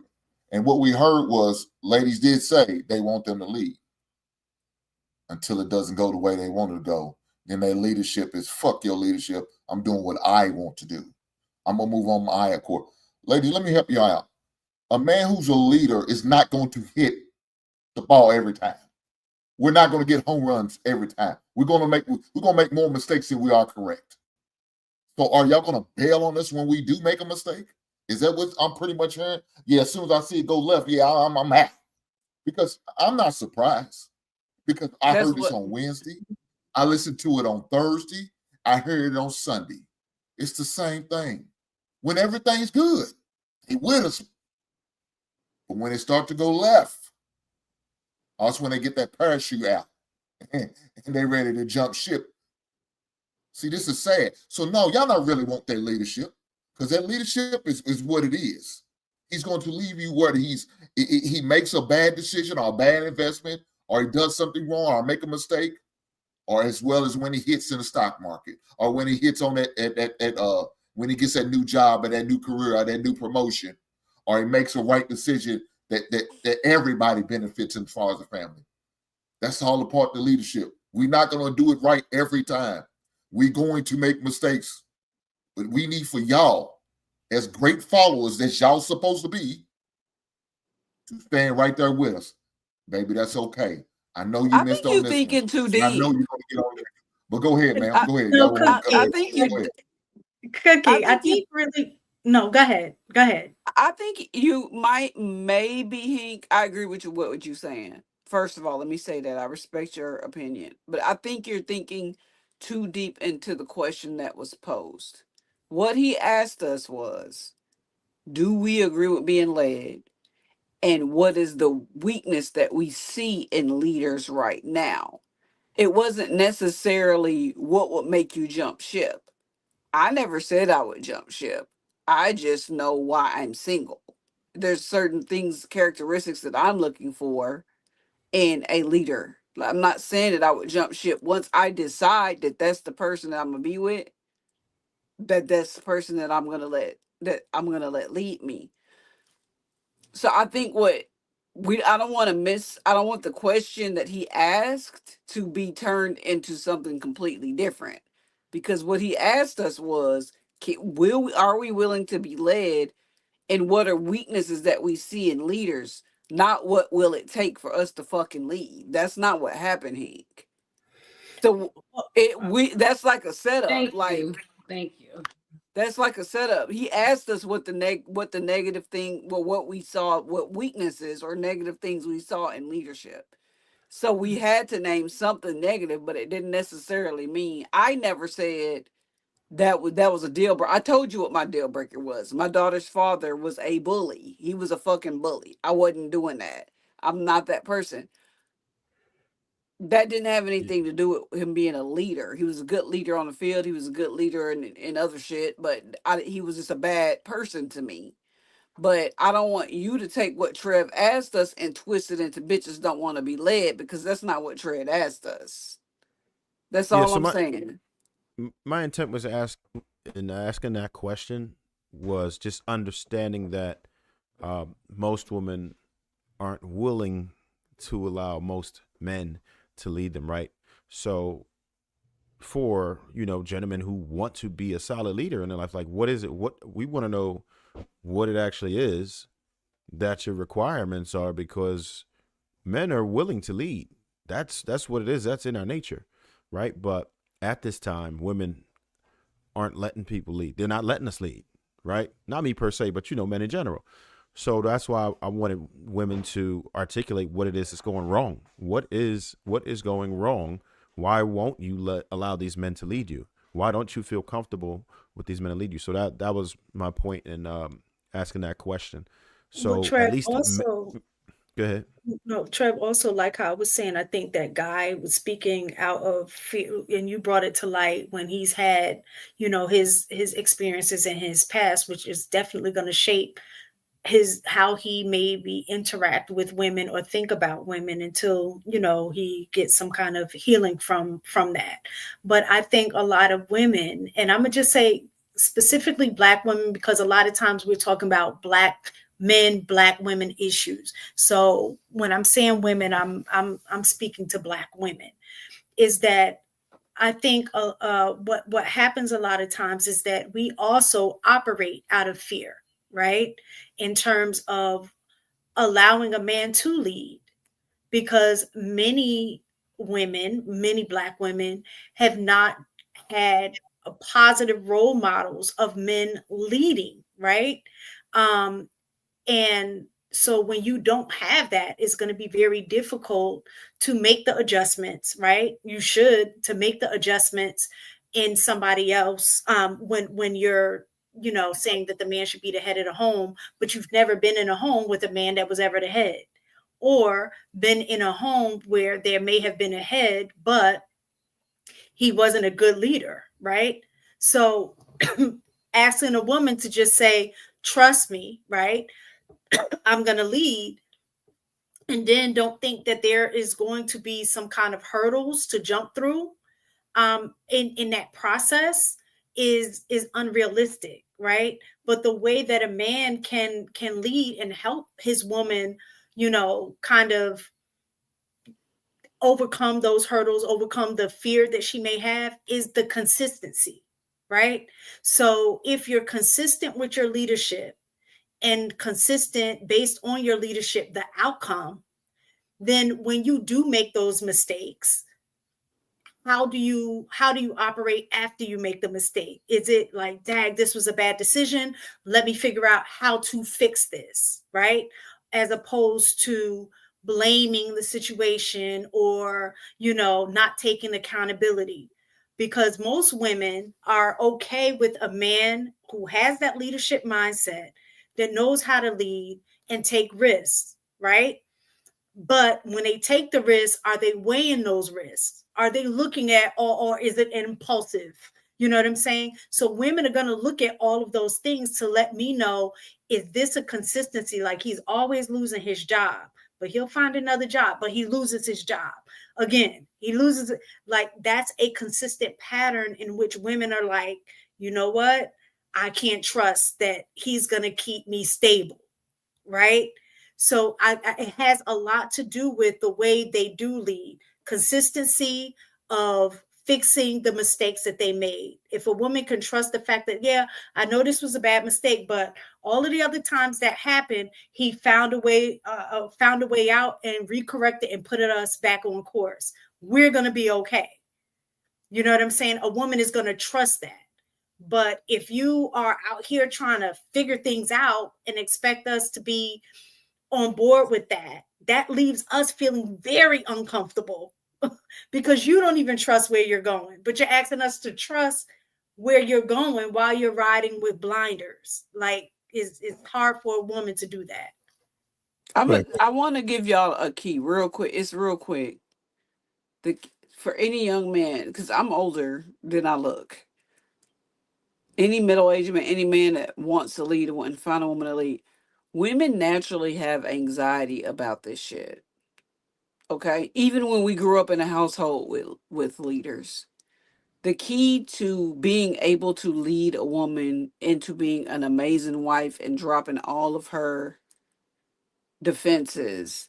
And what we heard was ladies did say they want them to lead until it doesn't go the way they want it to go. Then their leadership is fuck your leadership. I'm doing what I want to do. I'm going to move on my accord. Ladies, let me help you out. A man who's a leader is not going to hit the ball every time. We're not going to get home runs every time. We're going to make more mistakes than we are correct. So are y'all going to bail on us when we do make a mistake? Is that what I'm pretty much hearing? Yeah, as soon as I see it go left, yeah, I'm happy. Because I'm not surprised. Because I heard this on Wednesday. I listened to it on Thursday. I heard it on Sunday. It's the same thing. When everything's good, they with us. But when it starts to go left, that's when they get that parachute out and they ready to jump ship. See, this is sad. So no, y'all not really want their leadership because that leadership is what it is. He's going to leave you where he makes a bad decision or a bad investment, or he does something wrong or make a mistake, or as well as when he hits in the stock market, or when he hits on when he gets that new job or that new career or that new promotion, or he makes a right decision that everybody benefits as far as the family. That's all a part of the leadership. We're not going to do it right every time. We're going to make mistakes, but we need for y'all, as great followers that y'all supposed to be, to stand right there with us. Baby, that's okay. I know you missed on this thinking too deep. I know you're going to get on there. But go ahead, man. Go ahead. No, I think you, Cookie. I think really. No, go ahead. Go ahead. I think you maybe Hank. I agree with you. What you're saying. First of all, let me say that I respect your opinion, but I think you're thinking too deep into the question that was posed. What he asked us was, do we agree with being led? And what is the weakness that we see in leaders right now? It wasn't necessarily what would make you jump ship. I never said I would jump ship. I just know why I'm single. There's certain things, characteristics that I'm looking for in a leader. I'm not saying that I would jump ship once I decide that that's the person that I'm gonna be with. That's the person that I'm gonna let lead me. So I think I don't want the question that he asked to be turned into something completely different. Because what he asked us was, are we willing to be led, and what are weaknesses that we see in leaders? Not what will it take for us to fucking lead. That's not what happened, Hank. That's like a setup. Thank Like you. Thank you. that's like a setup. He asked us what the negative thing, well, what we saw, what weaknesses or negative things we saw in leadership. So we had to name something negative, but it didn't necessarily mean. I never said that was a deal breaker. I told you what my deal breaker was. My daughter's father was a bully. He was a fucking bully. I wasn't doing that. I'm not that person. That didn't have anything to do with him being a leader. He was a good leader on the field. He was a good leader in other shit, but he was just a bad person to me. But I don't want you to take what Trev asked us and twist it into bitches don't want to be led, because that's not what Trev asked us. That's Yeah, all so I'm saying. my intent was to ask, in asking that question, was just understanding that most women aren't willing to allow most men to lead them, right? So for, gentlemen who want to be a solid leader in their life, like, what is it? What we want to know what it actually is that your requirements are, because men are willing to lead. That's what it is. That's in our nature, right? But at this time, women aren't letting people lead. They're not letting us lead, right? Not me per se, but men in general. So that's why I wanted women to articulate what it is that's going wrong. What is going wrong? Why won't you allow these men to lead you? Why don't you feel comfortable with these men to lead you? So that was my point in asking that question. So Well, Trev, at least also, go ahead. no, Trev, also, like I was saying, I think that guy was speaking out of fear, and you brought it to light when he's had, his experiences in his past, which is definitely going to shape how he maybe interact with women or think about women until he gets some kind of healing from that. But I think a lot of women, and I'm gonna just say specifically Black women, because a lot of times we're talking about Black men, Black women issues. So when I'm saying women, I'm speaking to Black women. Is that I think what happens a lot of times is that we also operate out of fear, right? In terms of allowing a man to lead, because many women, many Black women, have not had positive role models of men leading, right? And so when you don't have that, it's going to be very difficult to make the adjustments, right? You should to make the adjustments in somebody else when you're, saying that the man should be the head of the home, but you've never been in a home with a man that was ever the head, or been in a home where there may have been a head, but he wasn't a good leader, right? So asking a woman to just say, trust me, right? I'm going to lead, and then don't think that there is going to be some kind of hurdles to jump through in that process is unrealistic, right? But the way that a man can lead and help his woman, kind of overcome those hurdles, overcome the fear that she may have, is the consistency, right? So if you're consistent with your leadership, and consistent based on your leadership, the outcome, then when you do make those mistakes, how do you operate after you make the mistake? Is it like, dag, this was a bad decision, let me figure out how to fix this, right? As opposed to blaming the situation or not taking accountability. Because most women are okay with a man who has that leadership mindset, that knows how to lead and take risks, right? But when they take the risks, are they weighing those risks? Are they looking at, or is it impulsive? You know what I'm saying? So women are going to look at all of those things to let me know, is this a consistency? Like, he's always losing his job, but he'll find another job, but he loses his job. Again, he loses it. Like, that's a consistent pattern in which women are like, you know what? I can't trust that he's going to keep me stable, right? So it has a lot to do with the way they do lead, consistency of fixing the mistakes that they made. If a woman can trust the fact that, yeah, I know this was a bad mistake, but all of the other times that happened, he found a way out and recorrected and put us back on course, we're going to be okay. You know what I'm saying? A woman is going to trust that. But if you are out here trying to figure things out and expect us to be on board with that, that leaves us feeling very uncomfortable because you don't even trust where you're going, but you're asking us to trust where you're going while you're riding with blinders. Like it's hard for a woman to do that. I want to give y'all a key real quick. It's real quick. For any young man, because I'm older than I look. Any middle-aged man, any man that wants to lead and find a woman to lead, women naturally have anxiety about this shit. Okay, even when we grew up in a household with leaders, the key to being able to lead a woman into being an amazing wife and dropping all of her defenses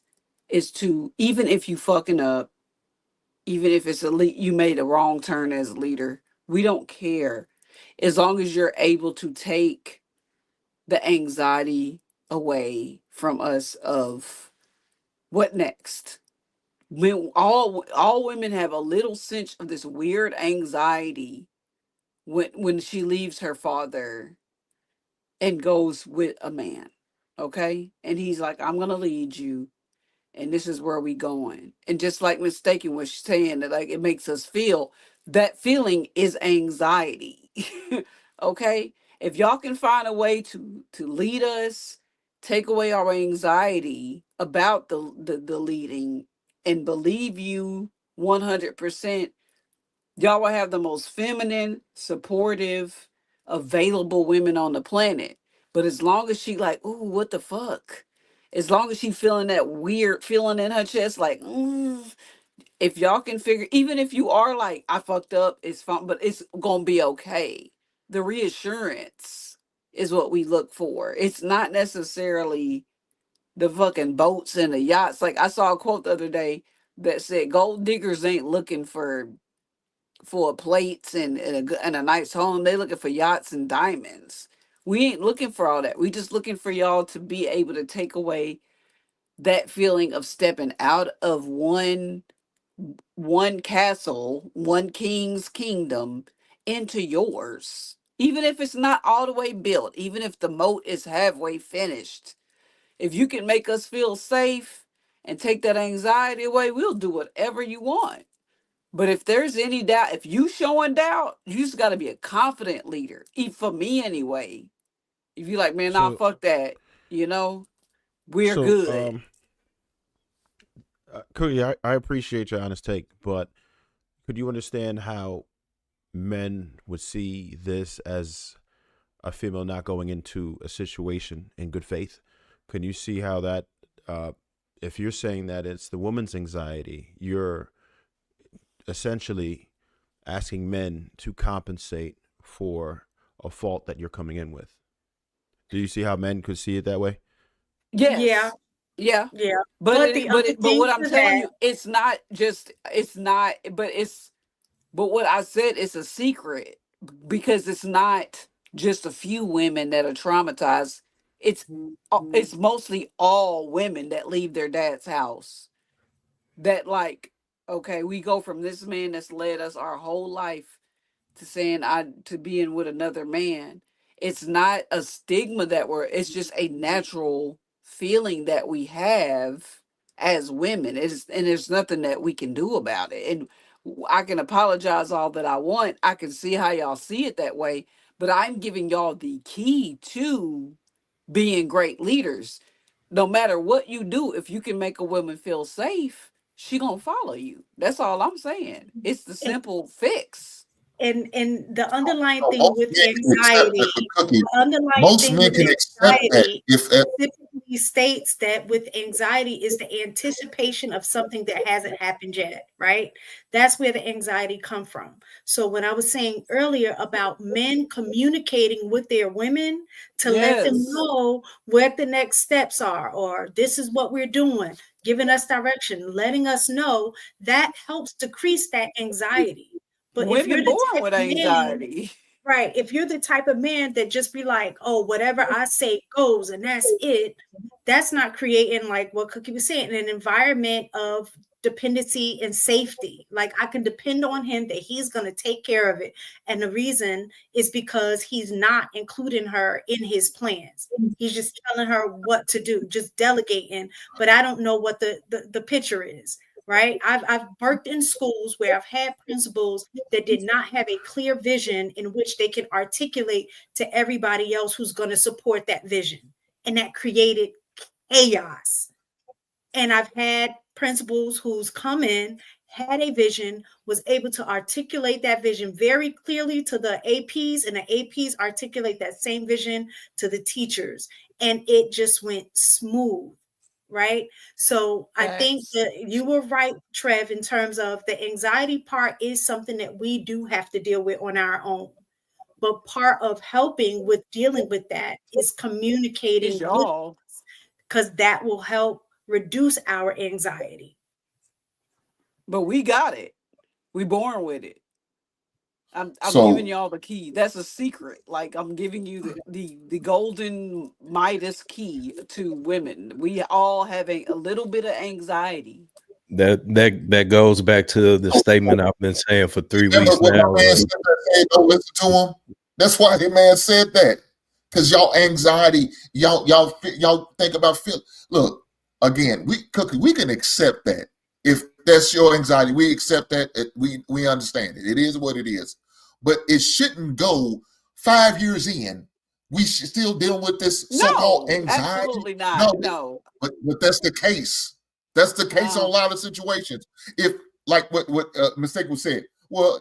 is to, even if you fucking up, even if it's you made a wrong turn as a leader, we don't care, as long as you're able to take the anxiety away from us of what next. When all women have a little sense of this weird anxiety when she leaves her father and goes with a man, okay, and he's like, I'm gonna lead you and this is where we going. And just like Mistaken was saying, that like it makes us feel, that feeling is anxiety. Okay, if y'all can find a way to lead us, take away our anxiety about the leading, and believe you 100%, y'all will have the most feminine, supportive, available women on the planet. But as long as she like, ooh, what the fuck? As long as she feeling that weird feeling in her chest, like, if y'all can figure, even if you are like, I fucked up, it's fine, but it's gonna be okay. The reassurance is what we look for. It's not necessarily the fucking boats and the yachts. Like I saw a quote the other day that said, gold diggers ain't looking for plates and a nice home. They looking for yachts and diamonds. We ain't looking for all that. We just looking for y'all to be able to take away that feeling of stepping out of one castle, one king's kingdom into yours. Even if it's not all the way built, even if the moat is halfway finished. If you can make us feel safe and take that anxiety away, we'll do whatever you want. But if there's any doubt, if you showing doubt, you just got to be a confident leader. For me anyway. If you like, man, nah, fuck that. We're good. Cookie, I appreciate your honest take, but could you understand how men would see this as a female not going into a situation in good faith? Can you see how that, if you're saying that it's the woman's anxiety, you're essentially asking men to compensate for a fault that you're coming in with? Do you see how men could see it that way? Yes. Yeah. But what I'm telling you, but what I said is a secret, because it's not just a few women that are traumatized. It's mostly all women that leave their dad's house. That like, okay, we go from this man that's led us our whole life to saying to being with another man. It's not a stigma it's just a natural feeling that we have as women. And there's nothing that we can do about it. And I can apologize all that I want. I can see how y'all see it that way, but I'm giving y'all the key to being great leaders. No matter what you do, if you can make a woman feel safe, she gonna follow you. That's all I'm saying. It's the simple fix. And the underlying No, thing most with men can accept anxiety, that, but Cookie, the underlying most thing men with can accept that anxiety if specifically states that with anxiety is the anticipation of something that hasn't happened yet, right? That's where the anxiety come from. So when I was saying earlier about men communicating with their women to let them know what the next steps are, or this is what we're doing, giving us direction, letting us know, that helps decrease that anxiety. But if you're Women the born type with of man, anxiety. right, if you're the type of man that just be like, oh, whatever I say goes and that's it, that's not creating, like what Cookie was saying, an environment of dependency and safety. Like I can depend on him that he's going to take care of it. And the reason is because he's not including her in his plans. He's just telling her what to do, just delegating. But I don't know what the picture is, right? I've worked in schools where I've had principals that did not have a clear vision in which they can articulate to everybody else who's going to support that vision. And that created chaos. And I've had principals who's come in, had a vision, was able to articulate that vision very clearly to the APs, and the APs articulate that same vision to the teachers. And it just went smooth, right? So I think that you were right, Trev, in terms of the anxiety part is something that we do have to deal with on our own. But part of helping with dealing with that is communicating It's y'all. because that will help reduce our anxiety. But we got it. We born with it. I'm So- giving y'all the key. That's a secret. Like I'm giving you the golden Midas key to women. We all have a little bit of anxiety. That goes back to the statement I've been saying for 3 Remember weeks what now. my man said that day, don't listen to him. That's why the man said that. Because y'all anxiety, y'all think about feel. Look, again, we can accept that. If that's your anxiety, we accept that. We understand it. It is what it is. But it shouldn't go 5 years in. We should still deal with this so-called anxiety. Absolutely not. No. But that's the case. That's the case on a lot of situations. If like what Mistake was said, well,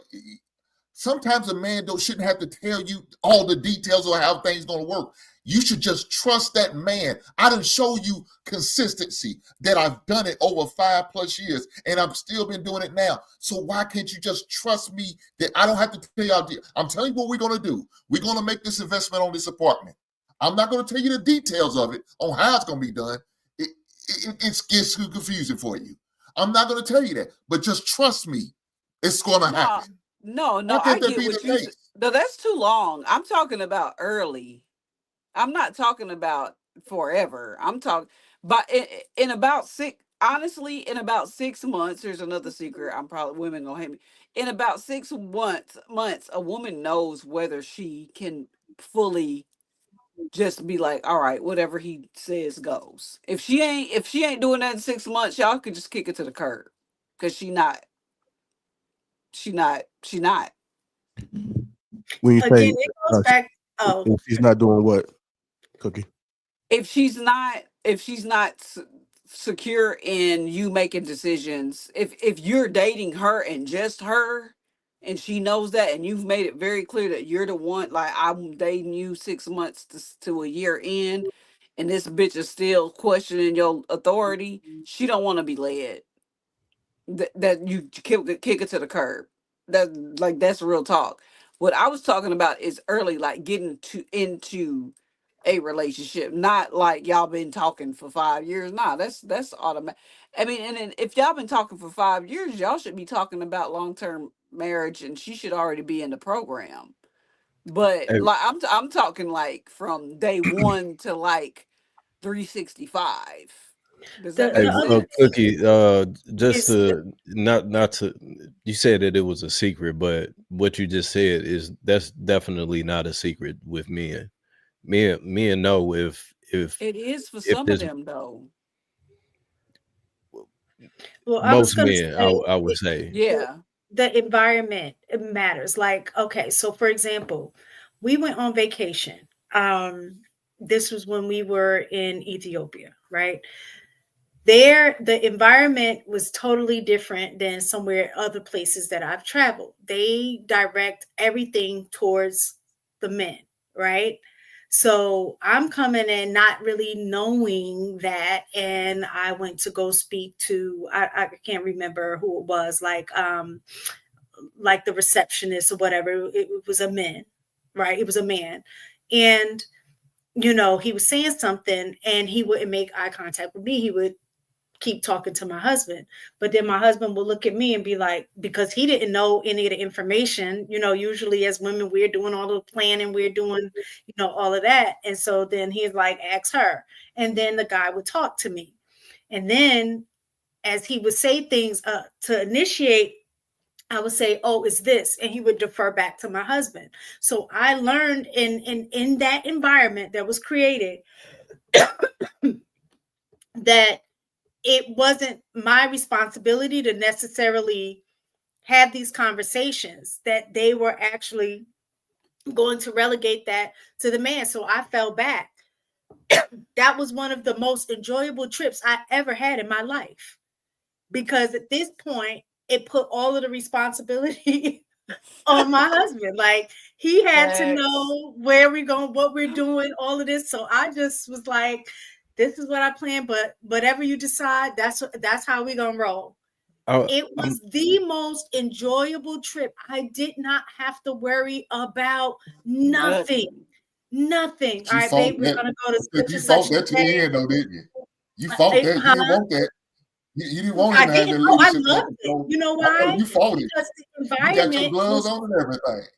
sometimes a man shouldn't have to tell you all the details of how things going to work. You should just trust that man. I done show you consistency that I've done it over 5+ years, and I've still been doing it now. So why can't you just trust me that I don't have to tell y'all? I'm telling you what we're going to do. We're going to make this investment on this apartment. I'm not going to tell you the details of it on how it's going to be done. It gets too confusing for you. I'm not going to tell you that, but just trust me. It's going to happen. No, Why I can't that get be what the you case? said. No, that's too long. I'm talking about early. I'm not talking about forever. I'm talking but in about honestly, in about 6 months, here's another secret. I'm probably women gonna hate me. In about 6 months, a woman knows whether she can fully just be like, all right, whatever he says goes. If she ain't doing that in 6 months, y'all could just kick it to the curb. Cause she not. When you Again, say it goes back. Oh, if she's not doing what, Cookie? If she's not secure in you making decisions, if you're dating her and just her, and she knows that, and you've made it very clear that you're the one, like I'm dating you 6 months to a year in, and this bitch is still questioning your authority, she don't want to be led. That you kick it to the curb. That's real talk. What I was talking about is early, like getting into a relationship, not like y'all been talking for 5 years. Nah, that's automatic. I mean, and then if y'all been talking for 5 years, y'all should be talking about long-term marriage, and she should already be in the program. But Hey, like I'm talking like from day one to like 365. Does that hey, make sense? Cookie, just is to not to, you said that it was a secret, but what you just said that's definitely not a secret with men. Men know if It is for some of there's them though. well, I was most going to men, say I would say. Yeah. the environment matters. Like, okay, so for example, we went on vacation. This was when we were in Ethiopia, right? There, the environment was totally different than somewhere other places that I've traveled. They direct everything towards the men, right? So I'm coming in not really knowing that, and I went to go speak to I can't remember who it was, like the receptionist or whatever. It was a man, right? It was a man, and he was saying something, and he wouldn't make eye contact with me. He would keep talking to my husband, but then my husband will look at me and be like, because he didn't know any of the information. Usually as women, we're doing all the planning, we're doing all of that, and so then he's like, ask her. And then the guy would talk to me, and then as he would say things to initiate, I would say, "Oh, it's this," and he would defer back to my husband. So I learned in that environment that was created that it wasn't my responsibility to necessarily have these conversations, that they were actually going to relegate that to the man. So I fell back. That was one of the most enjoyable trips I ever had in my life, because at this point, it put all of the responsibility on my husband. Like, he had to know where we're going, what we're doing, all of this. So I just was like, this is what I planned, but whatever you decide, that's how we're gonna roll. It was the most enjoyable trip. I did not have to worry about nothing. Nothing. All right, babe, we're gonna go to such You and such. fought that to the end, though, didn't you? You fought that. You didn't want that. You didn't want him to have that leadership. I loved it. You know why? You fought it. Because the You got environment your gloves on and everything.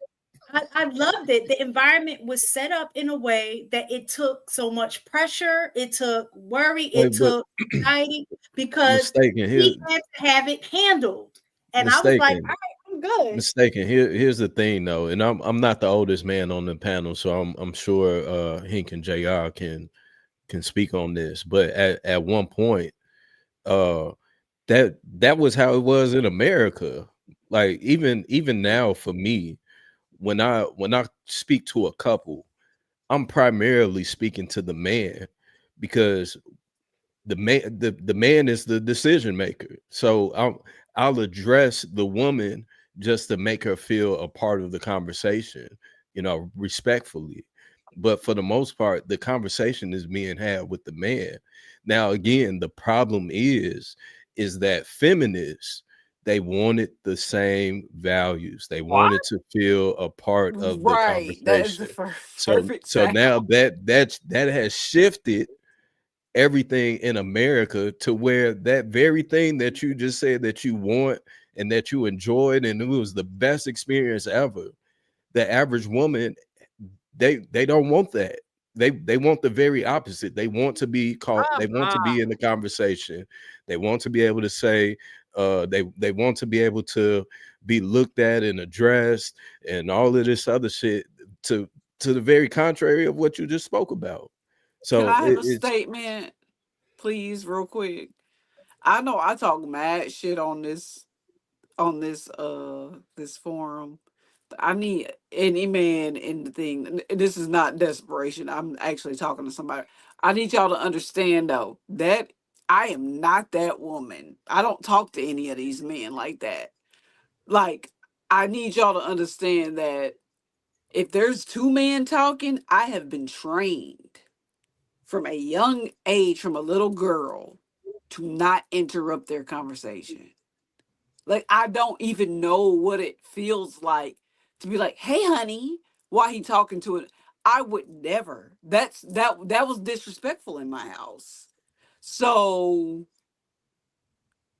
I loved it. The environment was set up in a way that it took so much pressure, it took worry, it took anxiety, because he had to have it handled. And I was like, all right, I'm good. Mistaken. Here's the thing, though, and I'm not the oldest man on the panel, so I'm sure Hink and JR can speak on this. But at one point, that was how it was in America. Like, even now, for me, when I speak to a couple, I'm primarily speaking to the man, because the man is the decision maker. So I'll address the woman just to make her feel a part of the conversation, respectfully. But for the most part, the conversation is being had with the man. Now, again, the problem is that feminists, they wanted the same values. They wanted to feel a part of the conversation. That is the perfect So now that has shifted everything in America to where that very thing that you just said that you want and that you enjoyed and it was the best experience ever, the average woman, they don't want that. They want the very opposite. They want to be called, they want to be in the conversation. They want to be able to say, they want to be able to be looked at and addressed and all of this other shit, to the very contrary of what you just spoke about. So can I have a statement, please, real quick? I know I talk mad shit on this this forum. I need any man in the thing. This is not desperation. I'm actually talking to somebody. I need y'all to understand, though, that I am not that woman. I don't talk to any of these men like that. Like, I need y'all to understand that if there's two men talking, I have been trained from a young age, from a little girl, to not interrupt their conversation. Like, I don't even know what it feels like to be like, "Hey, honey," while he talking to it. I would never. That was disrespectful in my house. So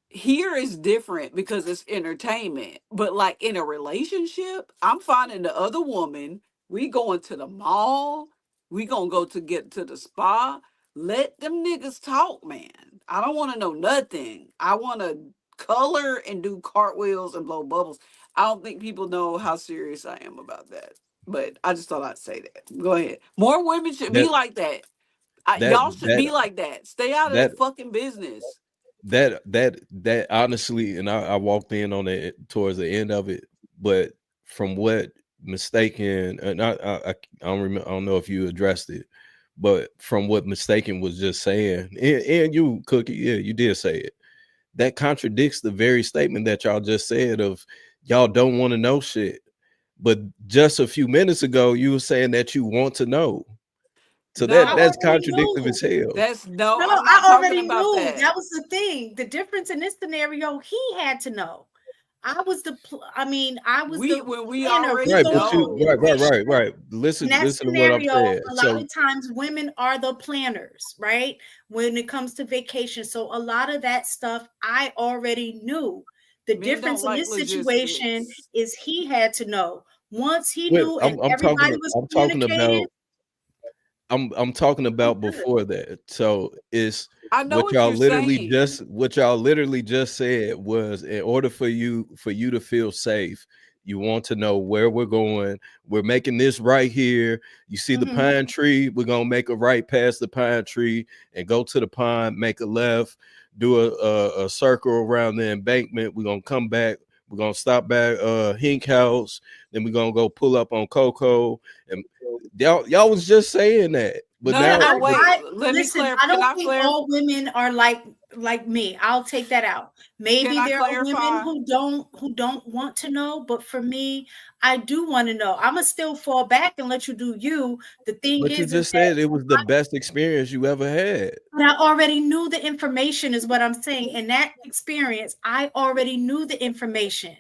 here is different because it's entertainment. But like in a relationship, I'm finding the other woman. We going to the mall. We gonna go to get to the spa. Let them niggas talk, man. I don't want to know nothing. I want to color and do cartwheels and blow bubbles. I don't think people know how serious I am about that. But I just thought I'd say that. Go ahead. More women should be like that. Y'all should be like that. Stay out of the fucking business. That honestly, and I walked in on it towards the end of it, but from what Mistaken, and I don't remember, I don't know if you addressed it, but from what Mistaken was just saying, and you, Cookie, yeah, you did say it. That contradicts the very statement that y'all just said of y'all don't want to know shit. But just a few minutes ago, you were saying that you want to know. So that's contradictory as hell. That's no, I already knew. That was the thing. The difference in this scenario, he had to know. I was the when we already know. Right. Listen to what I'm saying. A lot of times women are the planners, right? When it comes to vacation. So a lot of that stuff I already knew. The difference in this situation is he had to know. Once he knew and everybody was communicating. I'm talking about before that. So it's I know what you're saying. what y'all literally just said was, in order for you to feel safe, you want to know where we're going. We're making this right here. You see the pine tree, we're gonna make a right past the pine tree and go to the pond, make a left, do a circle around the embankment. We're gonna come back. We're gonna stop by Hink House, then we're gonna go pull up on Coco. And y'all was just saying that, but No, wait. Let me Listen, clarify. I don't think all women are like me. I'll take that out. Maybe Can I there are women clarify? who don't want to know, but for me, I do want to know. I'ma still fall back and let you do you. The thing But you is just that said it was the best experience you ever had. but I already knew the information, is what I'm saying. In that experience, I already knew the information.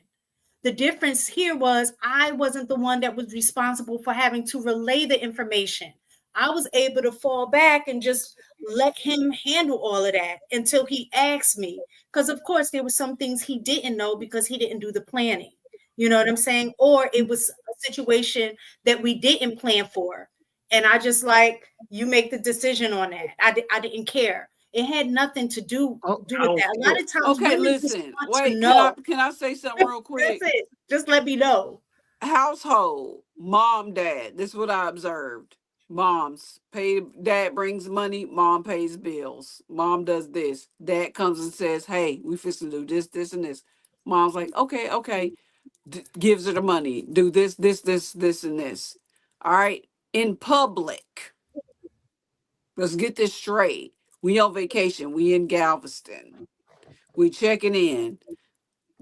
The difference here was I wasn't the one that was responsible for having to relay the information. I was able to fall back and just let him handle all of that until he asked me. Because, of course, there were some things he didn't know because he didn't do the planning. You know what I'm saying? Or it was a situation that we didn't plan for. And I just like, you make the decision on that. I didn't care. It had nothing to do with that. A lot of times Okay, women just listen. want to Wait, know. can I say something real quick? That's it. Just let me know. Household, mom, dad. This is what I observed. Moms pay, dad brings money, mom pays bills. Mom does this. Dad comes and says, "Hey, we fixing to do this, this, and this." Mom's like, "Okay, okay." Gives her the money. Do this, this, this, this, and this. All right. In public, let's get this straight. We on vacation. We in Galveston. We checking in.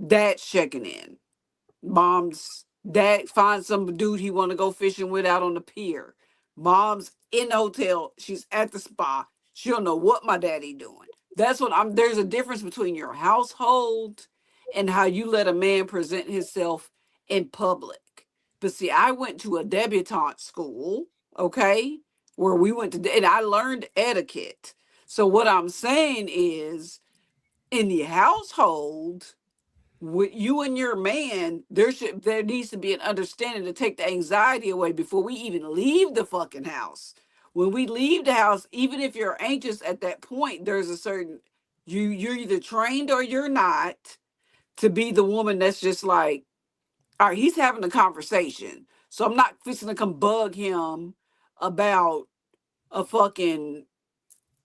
Dad's checking in. Mom's dad finds some dude he want to go fishing with out on the pier. Mom's in the hotel. She's at the spa. She don't know what my daddy doing. That's what I'm. There's a difference between your household and how you let a man present himself in public. But see, I went to a debutante school, okay, where we went to, and I learned etiquette. So what I'm saying is, in the household, with you and your man, there needs to be an understanding to take the anxiety away before we even leave the fucking house. When we leave the house, even if you're anxious at that point, there's a certain you're either trained or you're not to be the woman that's just like, all right, he's having a conversation. So I'm not fixing to come bug him about a fucking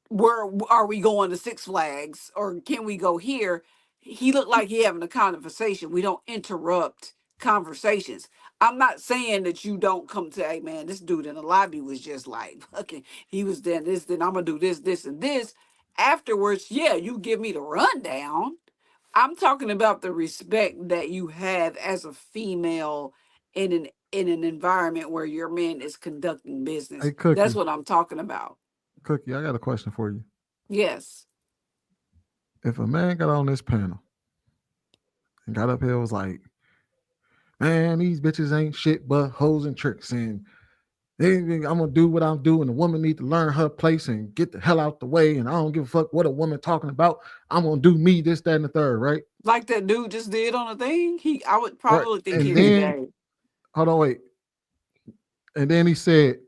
where are we going to Six Flags or can we go here? He looked like he having a conversation. We don't interrupt conversations. I'm not saying that you don't come to, hey man, this dude in the lobby was just like, fucking, he was then this, then I'm gonna do this, this, and this. Afterwards, yeah, you give me the rundown. I'm talking about the respect that you have as a female in an environment where your man is conducting business. Hey, Cookie. That's what I'm talking about. Cookie, I got a question for you. Yes. If a man got on this panel and got up here and was like, man, these bitches ain't shit but hoes and tricks, and I'm gonna do what I'm doing. The woman need to learn her place and get the hell out the way. And I don't give a fuck what a woman talking about. I'm gonna do me, this, that, and the third, right? Like that dude just did on a thing. I would probably Right. think And he was then, gay. hold on, wait. And then he said,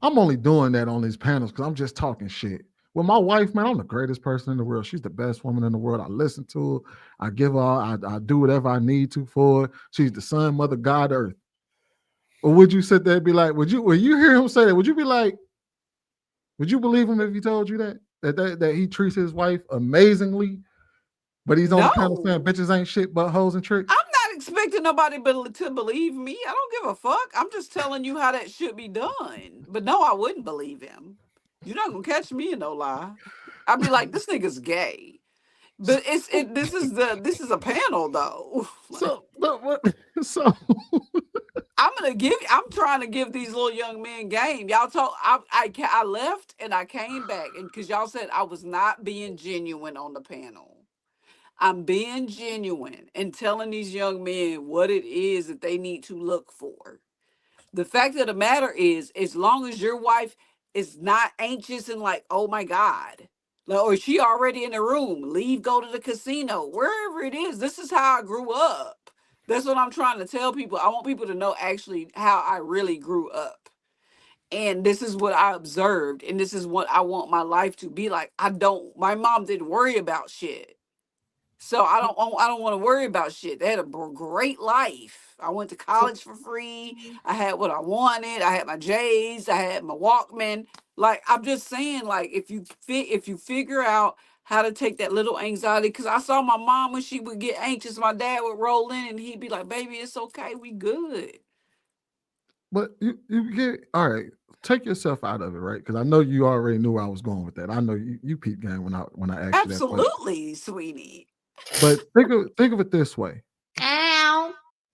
I'm only doing that on these panels because I'm just talking shit. Well, my wife, man, I'm the greatest person in the world. She's the best woman in the world. I listen to her. I give her, I do whatever I need to for her. She's the son, mother, God, earth. Or would you sit there and be like, when you hear him say that, would you be like, would you believe him if he told you that he treats his wife amazingly, but he's on the panel saying bitches ain't shit but hoes and tricks? I'm not expecting nobody to believe me. I don't give a fuck. I'm just telling you how that should be done. But no, I wouldn't believe him. You're not gonna catch me in no lie. I'd be like, this nigga's gay. But this is a panel though. So I'm trying to give these little young men game. Y'all told I left and I came back and because y'all said I was not being genuine on the panel. I'm being genuine and telling these young men what it is that they need to look for. The fact of the matter is, as long as your wife is not anxious and like, oh my God, or she already in the room, leave, go to the casino, wherever it is. This is how I grew up. That's what I'm trying to tell people. I want people to know actually how I really grew up. and this is what I observed, and this is what I want my life to be like. My mom didn't worry about shit. So I don't want to worry about shit. They had a great life. I went to college for free. I had what I wanted. I had my J's. I had my Walkman. Like, I'm just saying, like, if you figure out how to take that little anxiety, because I saw my mom when she would get anxious, my dad would roll in and he'd be like, "Baby, it's okay. We good." But you get all right. Take yourself out of it, right? Because I know you already knew where I was going with that. I know you peep game when I asked you that question. Absolutely, sweetie. But think of it this way. Ow.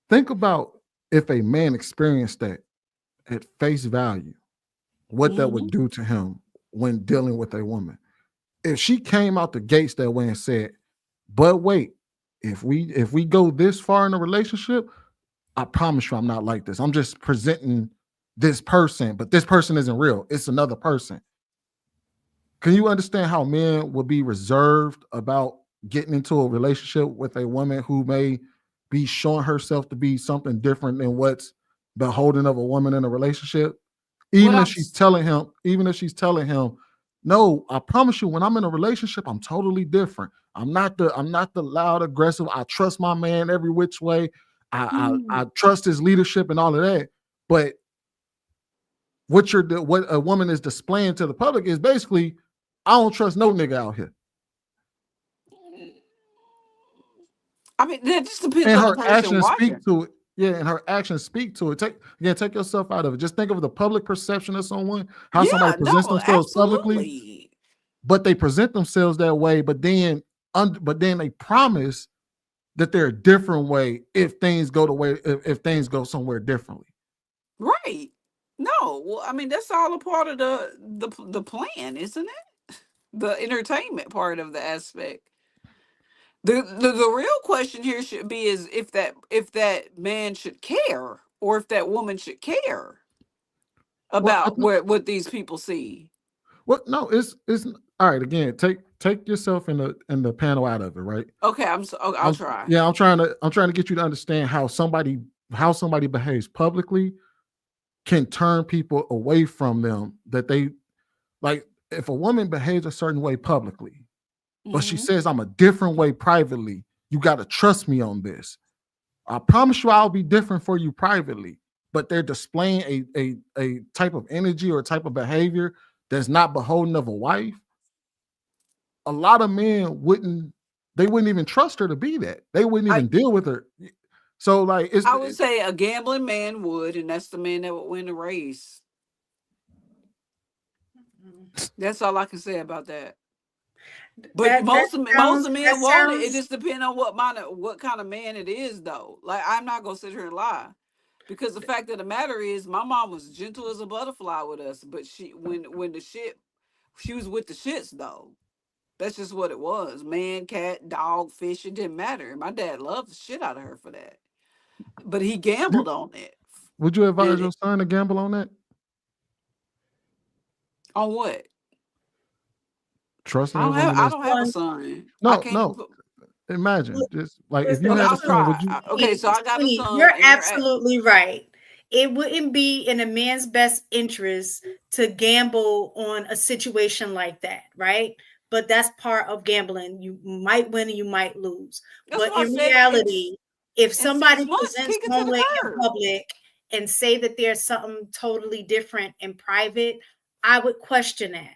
Think about if a man experienced that at face value, what that would do to him when dealing with a woman. If she came out the gates that way and said, "But wait, if we go this far in a relationship, I promise you I'm not like this. I'm just presenting this person, but this person isn't real. It's another person." Can you understand how men would be reserved about getting into a relationship with a woman who may be showing herself to be something different than what's beholden of a woman in a relationship? Even if she's telling him, "No, I promise you, when I'm in a relationship, I'm totally different. I'm not the loud, aggressive. I trust my man every which way. I trust his leadership and all of that." But what a woman is displaying to the public is basically, "I don't trust no nigga out here." I mean, that just depends And on the her person actions watching. speak to it. Yeah, and her actions speak to it. Take yourself out of it. Just think of the public perception of someone, how somebody presents themselves publicly, but they present themselves that way, but then they promise that they're a different way if things go if things go somewhere differently. Right. No, well, I mean, that's all a part of the plan, isn't it? The entertainment part of the aspect. The real question here should be is if that man should care, or if that woman should care about what these people see. What? No, it's all right. Again, take yourself in the panel out of it, right? Okay, I'll try. Yeah, I'm trying to get you to understand how somebody behaves publicly can turn people away from them. That they like, if a woman behaves a certain way publicly, but she says, "I'm a different way privately. You got to trust me on this. I promise you I'll be different for you privately." But they're displaying a type of energy or a type of behavior that's not beholden of a wife. A lot of men wouldn't even trust her to be that. They wouldn't even deal with her. So like, I would say a gambling man would, and that's the man that would win the race. That's all I can say about that. But most of men want it. It just depends on what kind of man it is, though. Like, I'm not gonna sit here and lie, because the fact of the matter is, my mom was gentle as a butterfly with us, but she was with the shits though. That's just what it was. Man, cat, dog, fish, it didn't matter. My dad loved the shit out of her for that, but he gambled on it. Would you advise your son to gamble on that? On what? Trusting I don't have a son. No. Imagine just like if you had a son, would you? Okay, so I got a son. You're absolutely right. It wouldn't be in a man's best interest to gamble on a situation like that, right? But that's part of gambling. You might win and you might lose. But in reality, if somebody presents one way in public and say that there's something totally different in private, I would question that.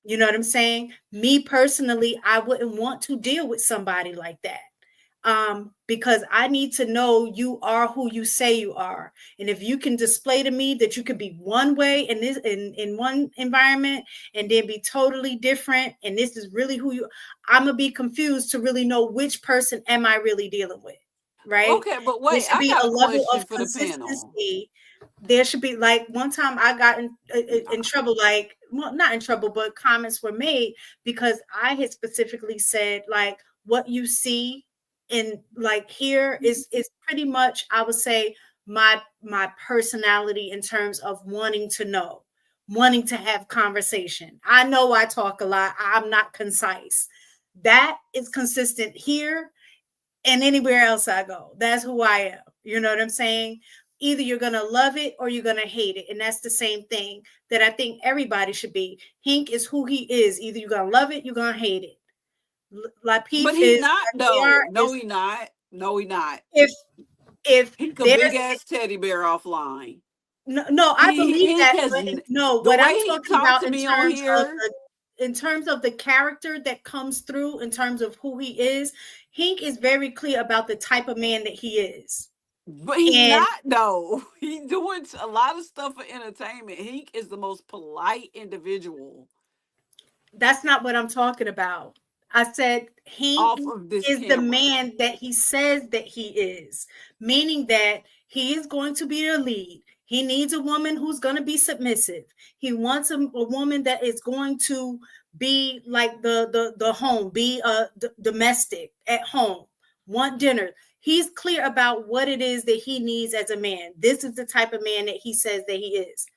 You know what I'm saying? Me personally, I wouldn't want to deal with somebody like that. Because I need to know you are who you say you are. And if you can display to me that you could be one way in one environment and then be totally different, and this is really who you, I'm gonna be confused to really know which person am I really dealing with, right? Okay, but wait, there should be I got a a level question of for the panel. consistency. There should be, like, one time I got in trouble, like, well, not in trouble, but comments were made because I had specifically said, like, what you see in, like, here is pretty much, I would say, my personality in terms of wanting to know, wanting to have conversation. I know I talk a lot. I'm not concise. That is consistent here and anywhere else I go. That's who I am. You know what I'm saying? Either you're going to love it or you're going to hate it. And that's the same thing that I think everybody should be. Hink is who he is. Either you're going to love it, you're going to hate it. Lapeef But he is not JR though. No, is he not. No, he not. if He a there's big ass teddy bear offline. no, I believe He that, has but no, the what way I'm he talking talked about to me on here. in terms of the character that comes through, in terms of who he is, Hink is very clear about the type of man that he is. But he's And not though. He's doing a lot of stuff for entertainment. He is the most polite individual. that's not what I'm talking about. I said Off Hink of this is the camera. man that he says that he is, meaning that he is going to be the lead. He needs a woman who's going to be submissive. He wants a woman that is going to be like the home, be a domestic at home, want dinner. He's clear about what it is that he needs as a man. This is the type of man that he says that he is.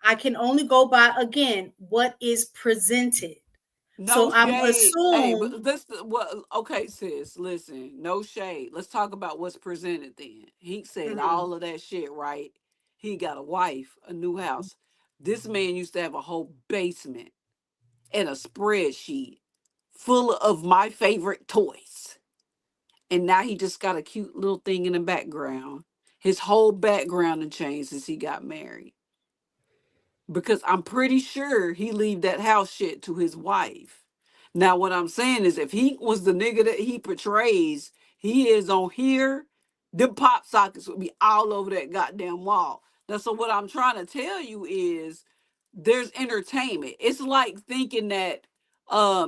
I can only go by, again, what is presented. No So I'm shade. Hey, assume but this well, okay, sis. Listen, no shade. Let's talk about what's presented then. He said all of that shit, right? He got a wife, a new house. This man used to have a whole basement and a spreadsheet full of my favorite toys. And now he just got a cute little thing in the background. His whole background had changed since he got married. Because I'm pretty sure he leave that house shit to his wife. Now, what I'm saying is, if he was the nigga that he portrays, he is on here, them pop sockets would be all over that goddamn wall. Now, so what I'm trying to tell you is, there's entertainment. It's like thinking that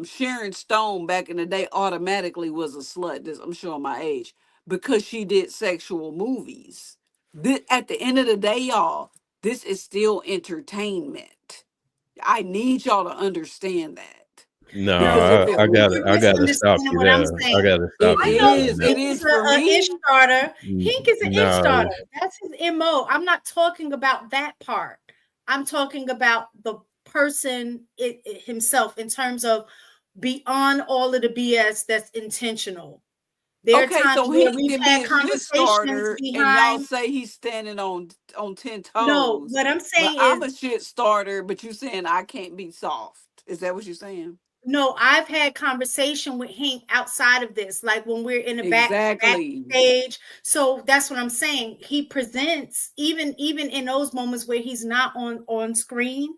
Sharon Stone back in the day automatically was a slut. I'm showing my age because she did sexual movies. At the end of the day, y'all, this is still entertainment. I need y'all to understand that. No, no, Because if it I was, gotta stop misunderstanding you what I'm there. I saying. gotta stop I you know there. it Hink is is for an ish me. starter. Hink is an ish No, starter. That's his MO. I'm not talking about that part. I'm talking about the person himself in terms of beyond all of the BS that's intentional. There are Okay, times so where he we've can be had a shit conversations starter, and y'all behind. say he's standing on 10 No, toes. what I'm But saying I'm is, a shit starter, but you saying I can't be soft. Is that what you're saying? no, I've had conversation with Hink outside of this, like when we're in the Exactly. backstage. So that's what I'm saying. He presents, even in those moments where he's not on screen,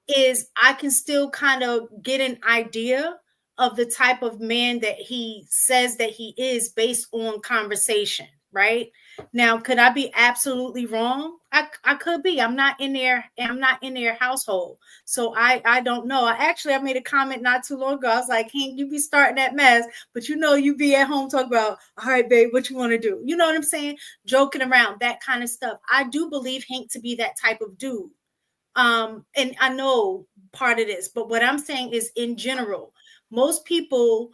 is I can still kind of get an idea of the type of man that he says that he is based on conversation, right? Now, could I be absolutely wrong? I could be. I'm not in their household. So I don't know. I made a comment not too long ago. I was like, hey, you be starting that mess, but you be at home talking about, all right, babe, what you want to do? You know what I'm saying? Joking around, that kind of stuff. I do believe Hank to be that type of dude. And I know part of this, but what I'm saying is in general, most people,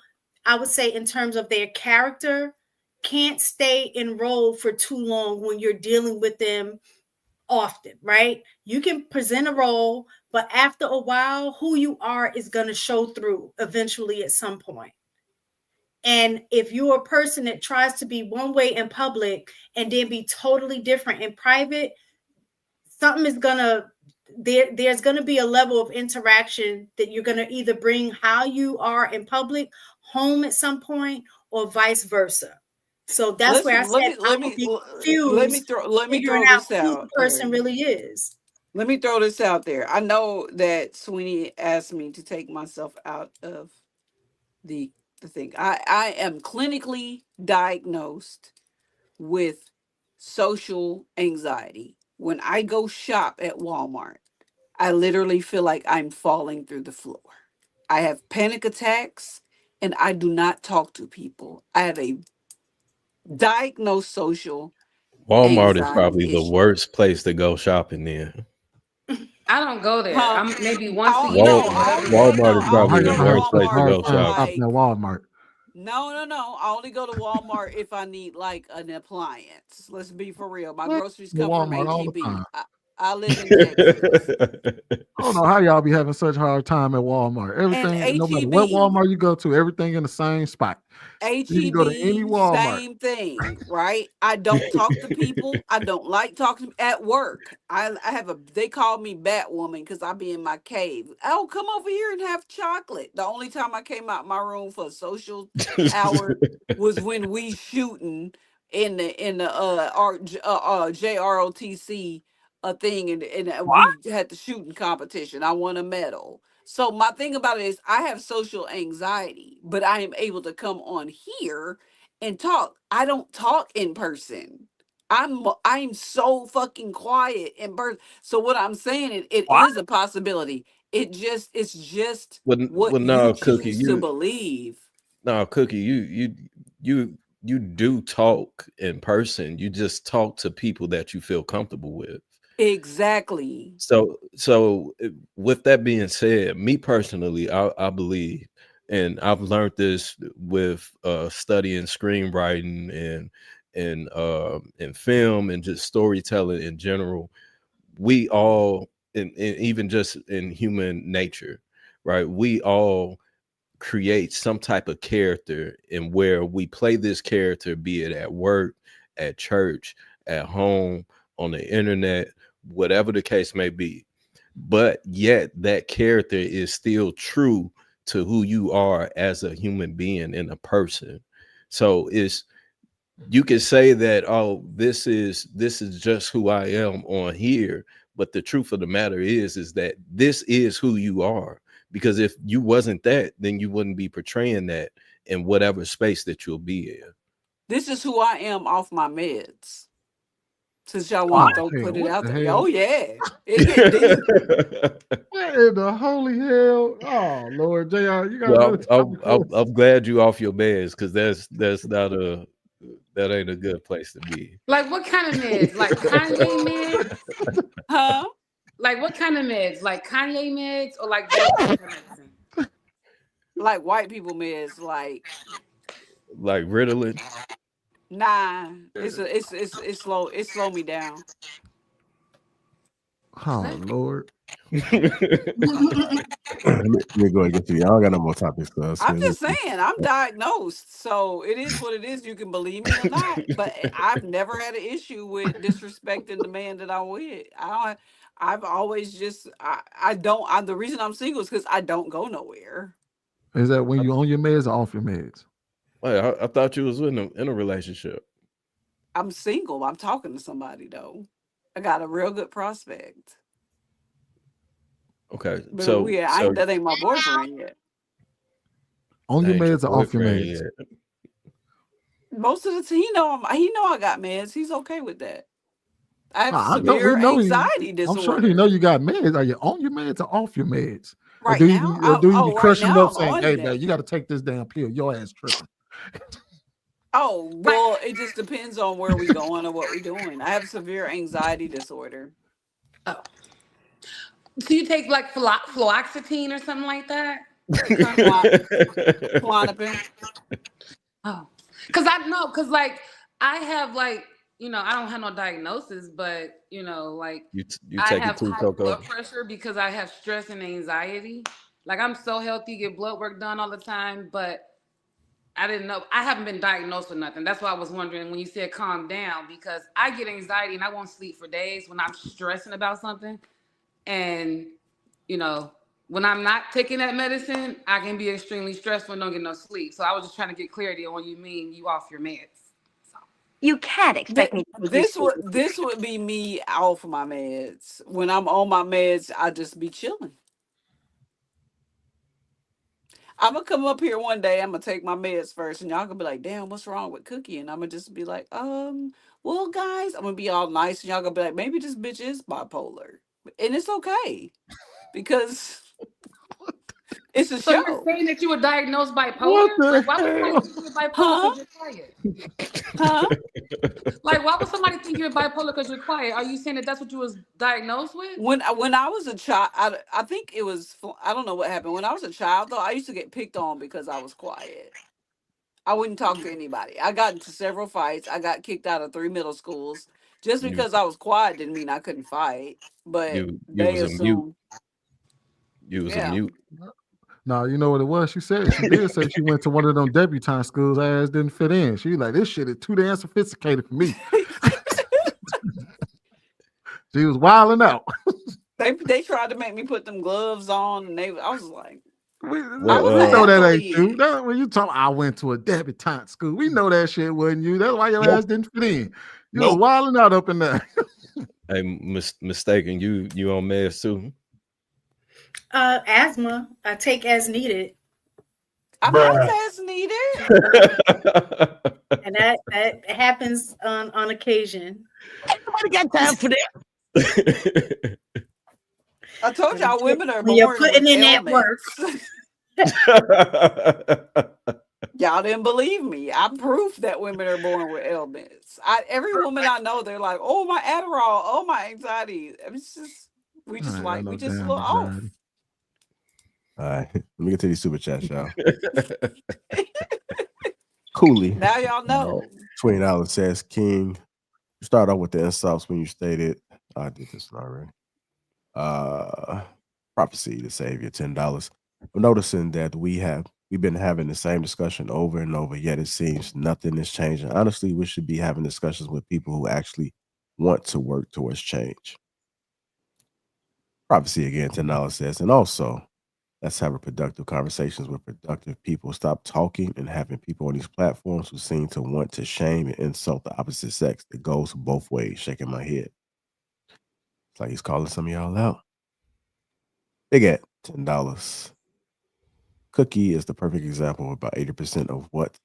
I would say, in terms of their character, can't stay enrolled for too long when you're dealing with them often, right? You can present a role, but after a while, who you are is going to show through eventually at some point. And if you're a person that tries to be one way in public and then be totally different in private, something is gonna there's gonna be a level of interaction that you're gonna either bring how you are in public home at some point or vice versa. So that's where I Listen, said I would be confused let me figuring throw out this who the out person there. really is. Let me throw this out there. I know that Sweeney asked me to take myself out of the thing. I am clinically diagnosed with social anxiety. When I go shop at Walmart, I literally feel like I'm falling through the floor. I have panic attacks and I do not talk to people. I have a diagnosed social Walmart is anxiety probably the issue. worst place to go shopping in. I don't go there. Huh? I'm maybe once a Oh year no, or I whatever only the go heck. no, Walmart is I I only probably ain't the go to gonna worst place it's to Walmart hard go if to find like shopping shopping. at Walmart. no. I only go to Walmart if I need like an appliance. Let's be for real. My What? groceries At come from Walmart all the HEB. time. I live in Texas. I don't know how y'all be having such hard time at Walmart. And Everything, no matter HEB. what Walmart you go to, everything in the same spot. You can go to any HEB, Walmart. same thing, right? I don't talk to people. I don't like talking at work. I have a, they call me Batwoman because I be in my cave. Oh, come over here and have chocolate. The only time I came out my room for a social hour was when we shooting in the JROTC thing, and we had the shooting competition. I won a medal. So my thing about it is I have social anxiety, but I am able to come on here and talk. I don't talk in person. I'm so fucking quiet in person. So what I'm saying it is a possibility. It's just what you no, Cookie, choose to believe. no, Cookie, you do talk in person. You just talk to people that you feel comfortable with. Exactly. So with that being said, me personally, I believe, and I've learned this with studying screenwriting and film and just storytelling in general. We all, and even just in human nature, right? We all create some type of character, and where we play this character, be it at work, at church, at home, on the internet, whatever the case may be. But yet that character is still true to who you are as a human being and a person. So it's, you can say that, oh, this is just who I am on here, but the truth of the matter is that this is who you are. Because if you wasn't that, then you wouldn't be portraying that in whatever space that you'll be in. This is who I am off my meds. Since y'all Oh, want to hell, put it what out the there. hell? Oh yeah. It get deep. What in the holy hell? Oh Lord, JR, you got another Well, topic for us? I'm glad you off your meds, because that's not a, that ain't a good place to be. Like what kind of meds? Like Kanye meds? Huh? Like what kind of meds? Like Kanye meds or like blood pressure medicine? Like white people meds, like Like Ritalin. nah. It's slow. It slow me down. Oh Lord. Let me go and get to you. I don't got no more topics for us. I'm just saying, I'm diagnosed, so it is what it is. You can believe me or not, but I've never had an issue with disrespecting the man that I'm with. I've always just, I don't. The reason I'm single is because I don't go nowhere. Is that when you on your meds or off your meds? Wait, I thought you was in a relationship. I'm single. I'm talking to somebody though. I got a real good prospect. Okay, But so that ain't my boyfriend yet. On your ain't your meds or off your boyfriend meds? yet. Most of the time, he know I got meds. He's okay with that. I have I know, severe we know anxiety I'm disorder. sure he know you got meds. Are you on your meds or off your meds? Right now? Do you be Right crushing now up I'm saying, on hey, that. man, you got to take this damn pill. Your ass tripping. Oh, well, it just depends on where we going or what we doing. I have severe anxiety disorder. Oh. So you take like fluoxetine or something like that? Klonopin. Oh, because like I have like, I don't have no diagnosis, but like you I taking have two high cocoa. blood pressure because I have stress and anxiety. Like I'm so healthy, get blood work done all the time, but I didn't know. I haven't been diagnosed with nothing. That's why I was wondering when you said calm down, because I get anxiety and I won't sleep for days when I'm stressing about something. And, when I'm not taking that medicine, I can be extremely stressful and don't get no sleep. So I was just trying to get clarity on what you mean you off your meds. You can't expect me to take you This would be me off my meds. When I'm on my meds, I just be chilling. I'm gonna come up here one day. I'm gonna take my meds first, and y'all gonna be like, "Damn, what's wrong with Cookie?" And I'm gonna just be like, well, guys, I'm gonna be all nice, and y'all gonna be like, "Maybe this bitch is bipolar," and it's okay because it's a So you're show. saying that you were diagnosed bipolar? What the Like, why would hell? somebody think you're bipolar because you're quiet? Huh? Like, why would somebody think you're bipolar because you're quiet? Are you saying that that's what you was diagnosed with? When I was a child, I think it was, I don't know what happened. When I was a child, though, I used to get picked on because I was quiet. I wouldn't talk to anybody. I got into several fights. I got kicked out of 3 middle schools, Just because I was quiet didn't mean I couldn't fight. But You they was a mute. assume, You was a yeah. mute. No, you know what it was? She did say she went to one of them debutante schools. Her ass didn't fit in. She like, this shit is too damn sophisticated for me. She was wilding out. They tried to make me put them gloves on, and I was like, We I know was an that ain't athlete. you. That, when you talk, I went to a debutante school. We know that shit wasn't you. That's why your ass didn't fit in. You was wilding out up in there. Hey, mistaken. You on meds too? Asthma, I take as needed. I'm not as needed. And that happens on occasion. Nobody got time for that. I told y'all women are When you're born putting with in that work. Y'all didn't believe me. I'm proof that women are born with ailments. Every woman I know, they're like, "Oh, my Adderall, oh, my anxiety." It's just we just a little off. All right, let me get to these super chats, y'all. Cooley. Now y'all know. $20 says, King, you start off with the insults when you stated, I did this one already. Prophecy to save you $10. I'm noticing that we've been having the same discussion over and over, yet it seems nothing is changing. Honestly, we should be having discussions with people who actually want to work towards change. Prophecy again, $10 says, and also, let's have productive conversations with productive people. Stop talking and having people on these platforms who seem to want to shame and insult the opposite sex. It goes both ways, shaking my head. It's like he's calling some of y'all out. Big at $10. Cookie is the perfect example of about 80% of what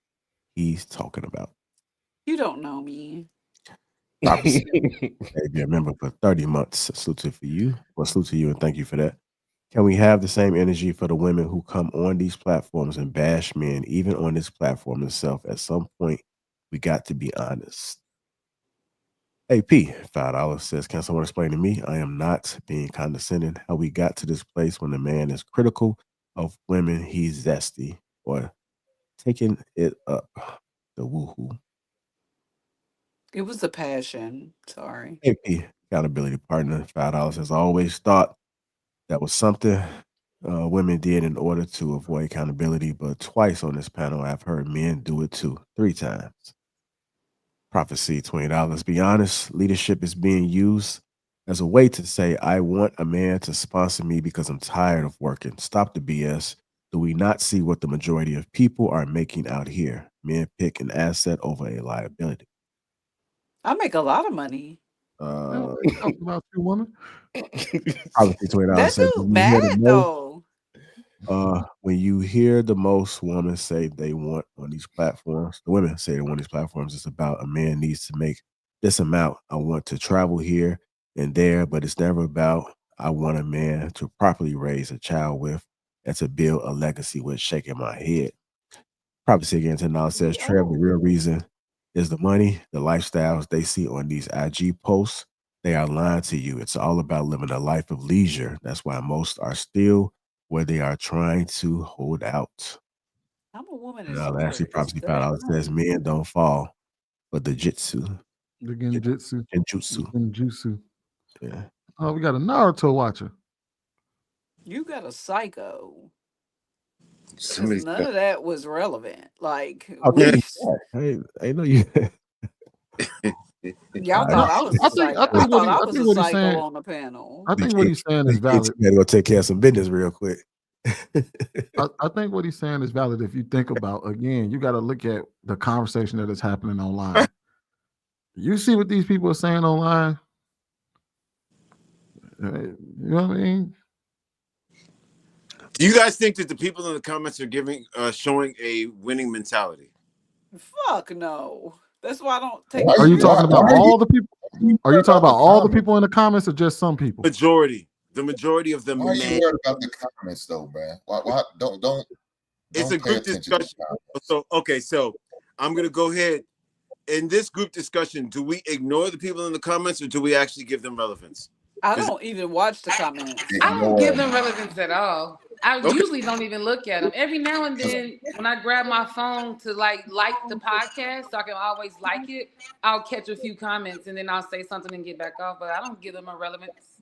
he's talking about. You don't know me. Prophecy. Maybe a member for 30 months. Salute to you. Well, salute to you and thank you for that. Can we have the same energy for the women who come on these platforms and bash men, even on this platform itself? At some point, we got to be honest. AP, $5 says, can someone explain to me? I am not being condescending. How we got to this place when a man is critical of women, he's zesty or taking it up. The woohoo. It was the passion. Sorry. AP, accountability partner, $5 has always thought that was something women did in order to avoid accountability, but twice on this panel, I've heard men do it too, 3 times. Prophecy, $20. Be honest, leadership is being used as a way to say, I want a man to sponsor me because I'm tired of working. Stop the BS. Do we not see what the majority of people are making out here? Men pick an asset over a liability. I make a lot of money. Talking about you, woman. Obviously, $20 That says, dude's mad though. when you hear the most women say they want on these platforms, the women say they want these platforms, it's about a man needs to make this amount. I want to travel here and there, but it's never about I want a man to properly raise a child with and to build a legacy with. Shaking my head. Prophecy again, $10 says, Trev, the real reason is the money, the lifestyles they see on these IG posts. They are lying to you. It's all about living a life of leisure. That's why most are still where they are trying to hold out. I'm a woman. Actually, Prophecy $5 says men don't fall, but the jitsu. The genjutsu. Genjutsu. Yeah. Oh, we got a Naruto watcher. You got a psycho. Somebody's None of that was relevant. Like Okay. I know you. y'all thought I was a psycho. I thought I was a what he's psycho saying, on the panel. I think what he's saying is valid. You gotta go take care of some business real quick. I think what he's saying is valid if you think about, again, you got to look at the conversation that is happening online. You see what these people are saying online? You know what I mean? Do you guys think that the people in the comments are showing a winning mentality? Fuck no. That's why I don't take. Are you talking about all the people? Are you talking about all the people in the comments or just some people? The majority of them. Why are you worried about the comments though, man? Why don't it's a group discussion. So I'm gonna go ahead. In this group discussion, do we ignore the people in the comments or do we actually give them relevance? I don't even watch the comments. I don't give them relevance at all. I Okay. usually don't even look at them. Every now and then, when I grab my phone to like the podcast, so I can always like it, I'll catch a few comments and then I'll say something and get back off. But I don't give them a relevance.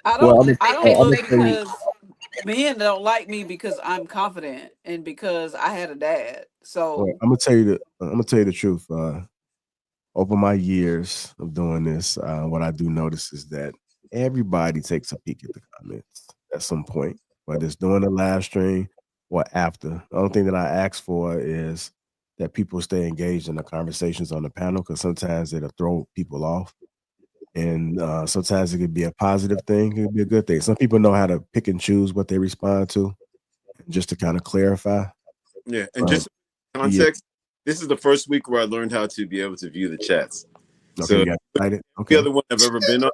I Well, don't. I'm I gonna don't look tell you. because men don't like me because I'm confident and because I had a dad. Well, So I'm gonna tell you the truth. Over my years of doing this, what I do notice is that everybody takes a peek at the comments at some point, whether it's during the live stream or after. The only thing that I ask for is that people stay engaged in the conversations on the panel, because sometimes it'll throw people off. And sometimes it could be a positive thing, it could be a good thing. Some people know how to pick and choose what they respond to, just to kind of clarify. Yeah, and just Yeah. context. This is the first week where I learned how to be able to view the chats. Okay, So you got excited. the Okay. other one I've ever been on.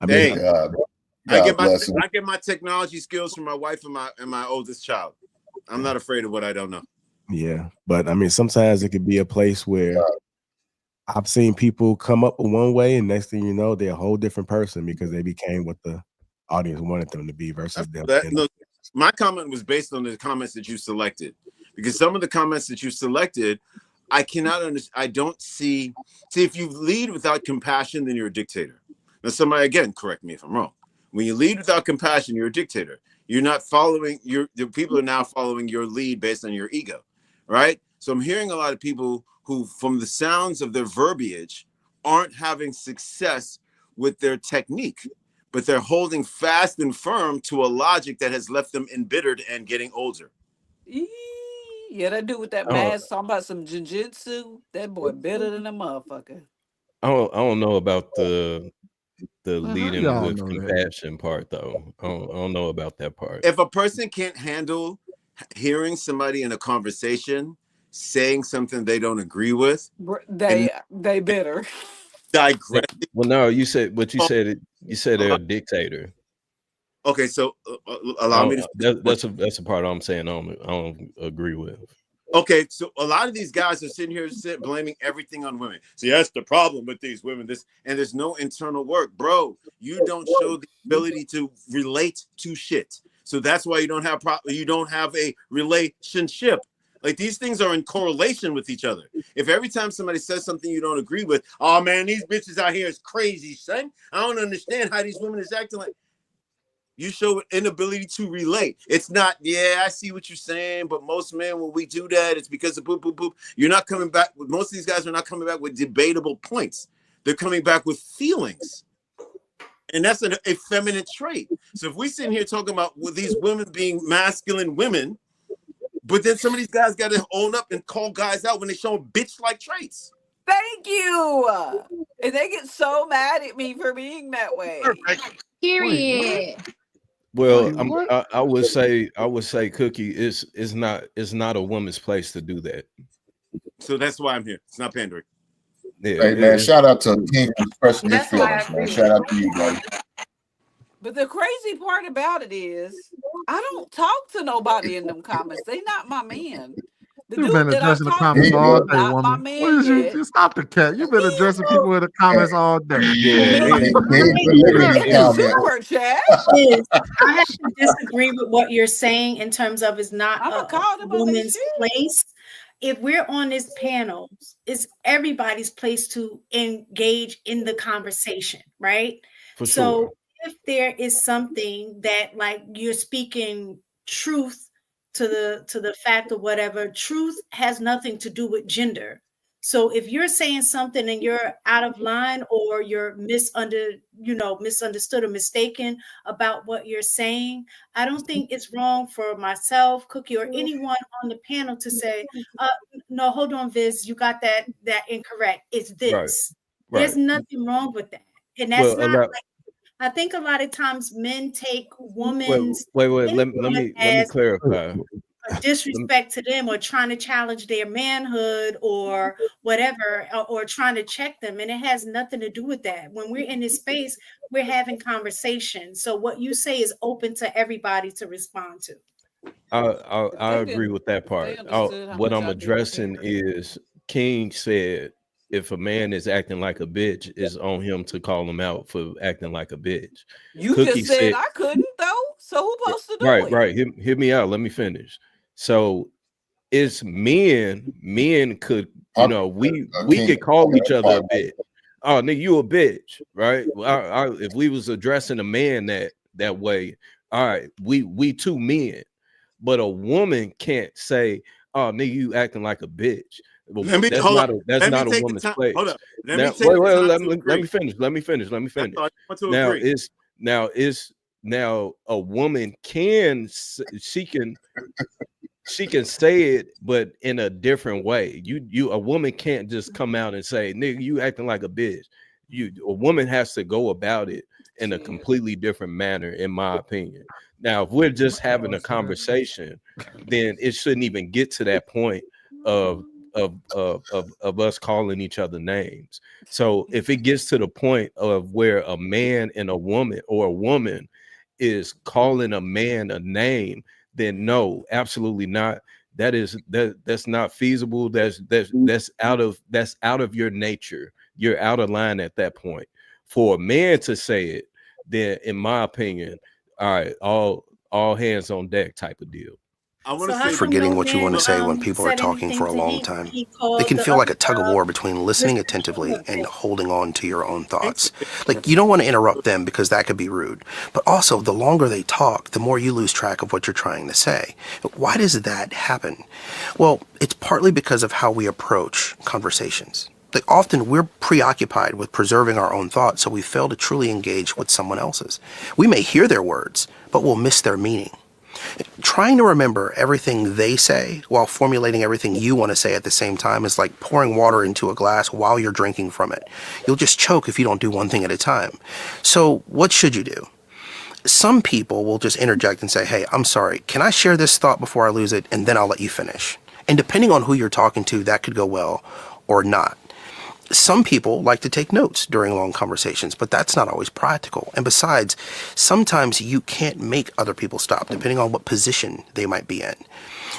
I mean, Dang. God bless him. I get my technology skills from my wife and my oldest child. I'm not afraid of what I don't know. yeah, but I mean, sometimes it could be a place where I've seen people come up one way, and next thing you know, they're a whole different person because they became what the audience wanted them to be versus them. No, my comment was based on the comments that you selected, because some of the comments that you selected, I cannot understand. I don't see. See, if you lead without compassion, then you're a dictator. Now, somebody again, correct me if I'm wrong. When you lead without compassion, you're a dictator. You're not following the people are now following your lead based on your ego, right? So I'm hearing a lot of people who, from the sounds of their verbiage, aren't having success with their technique, but they're holding fast and firm to a logic that has left them embittered and getting older. yeah, that dude with that Oh. mask talking about some jiu-jitsu. That boy better than a motherfucker. I don't know about the how leading y'all with know that? compassion part though. I don't know about that part. If a person can't handle hearing somebody in a conversation saying something they don't agree with, They better digress. Well, no, you said they're a dictator. Okay, so allow me to. That's a part I'm saying I don't agree with. Okay, so a lot of these guys are sitting here blaming everything on women. See, that's the problem with these women. And there's no internal work, bro. You don't show the ability to relate to shit, so that's why you don't have a relationship. Like, these things are in correlation with each other. If every time somebody says something you don't agree with, oh man, these bitches out here is crazy, son. I don't understand how these women is acting like. You show inability to relate. It's not, yeah, I see what you're saying, but most men, when we do that, it's because of poop, poop, poop. You're not coming back. Most of these guys are not coming back with debatable points. They're coming back with feelings. And that's a feminine trait. So if we sit here talking about these women being masculine women, but then some of these guys got to own up and call guys out when they show bitch-like traits. Thank you. And they get so mad at me for being that way. Period. Well, I would say, Cookie, is not a woman's place to do that. So that's why I'm here. It's not pandering. Yeah, Hey man, shout out to King for expressing his feelings, man. Shout out to you, buddy. But the crazy part about it is, I don't talk to nobody in them comments. They not my man. The You've dude been that I addressing the talk comments to all is day, not my woman. man What is you? yet. Just stop the cat. You've been addressing people in the comments all day. Super chat. I have to disagree with what you're saying in terms of it's not a woman's place. If we're on this panel, it's everybody's place to engage in the conversation, right? For so sure. if there is something that, like, you're speaking truth to the fact of whatever, truth has nothing to do with gender. So if you're saying something and you're out of line or you're misunderstood or mistaken about what you're saying, I don't think it's wrong for myself, Cookie, or anyone on the panel to say, no, hold on, Viz, you got that incorrect. It's this. Right. There's nothing wrong with that. And that's Well, not like, I think a lot of times men take women's wait. Let me as clarify. a disrespect to them, or trying to challenge their manhood or whatever, or trying to check them. And it has nothing to do with that. When we're in this space, we're having conversation. So what you say is open to everybody to respond to. I agree with that part. What I'm addressing is King said if a man is acting like a bitch, it's on him to call him out for acting like a bitch. You Cookie just said said, I couldn't though. So who supposed to do right, it? right. Hear me out. Let me finish. So it's men could, you know, we could call each other a bitch. Oh, nigga, you a bitch, right? If we was addressing a man that way, all right, we two men, but a woman can't say, "Oh, nigga, you acting like a bitch." Well, Let me that's hold not on. a that's Let me not a take the woman's time. place. Hold up. Let Now, me take the wait, time let to me agree. finish. Let me finish. That's all I want to Now agree. now a woman can she can say it, but in a different way. A woman can't just come out and say, "Nigga, you acting like a bitch." A woman has to go about it in a completely different manner, in my opinion. Now, if we're just having a conversation, then it shouldn't even get to that point of us calling each other names. So if it gets to the point of where a man and a woman, or a woman is calling a man a name, then no, absolutely not. That's not feasible. That's out of your nature. You're out of line at that point. For a man to say it, then in my opinion, all right, all hands on deck type of deal. I want to how say come Forgetting no what you want to man say when people are said talking for anything a to long time. he They called can the feel like other a tug of war between listening attentively and holding on to your own thoughts. Like, you don't want to interrupt them because that could be rude. But also, the longer they talk, the more you lose track of what you're trying to say. Why does that happen? Well, it's partly because of how we approach conversations. Like, often we're preoccupied with preserving our own thoughts, so we fail to truly engage with someone else's. We may hear their words, but we'll miss their meaning. Trying to remember everything they say while formulating everything you want to say at the same time is like pouring water into a glass while you're drinking from it. You'll just choke if you don't do one thing at a time. So what should you do? Some people will just interject and say, "Hey, I'm sorry, can I share this thought before I lose it? And then I'll let you finish." And depending on who you're talking to, that could go well or not. Some people like to take notes during long conversations, but that's not always practical. And besides, sometimes you can't make other people stop, depending on what position they might be in.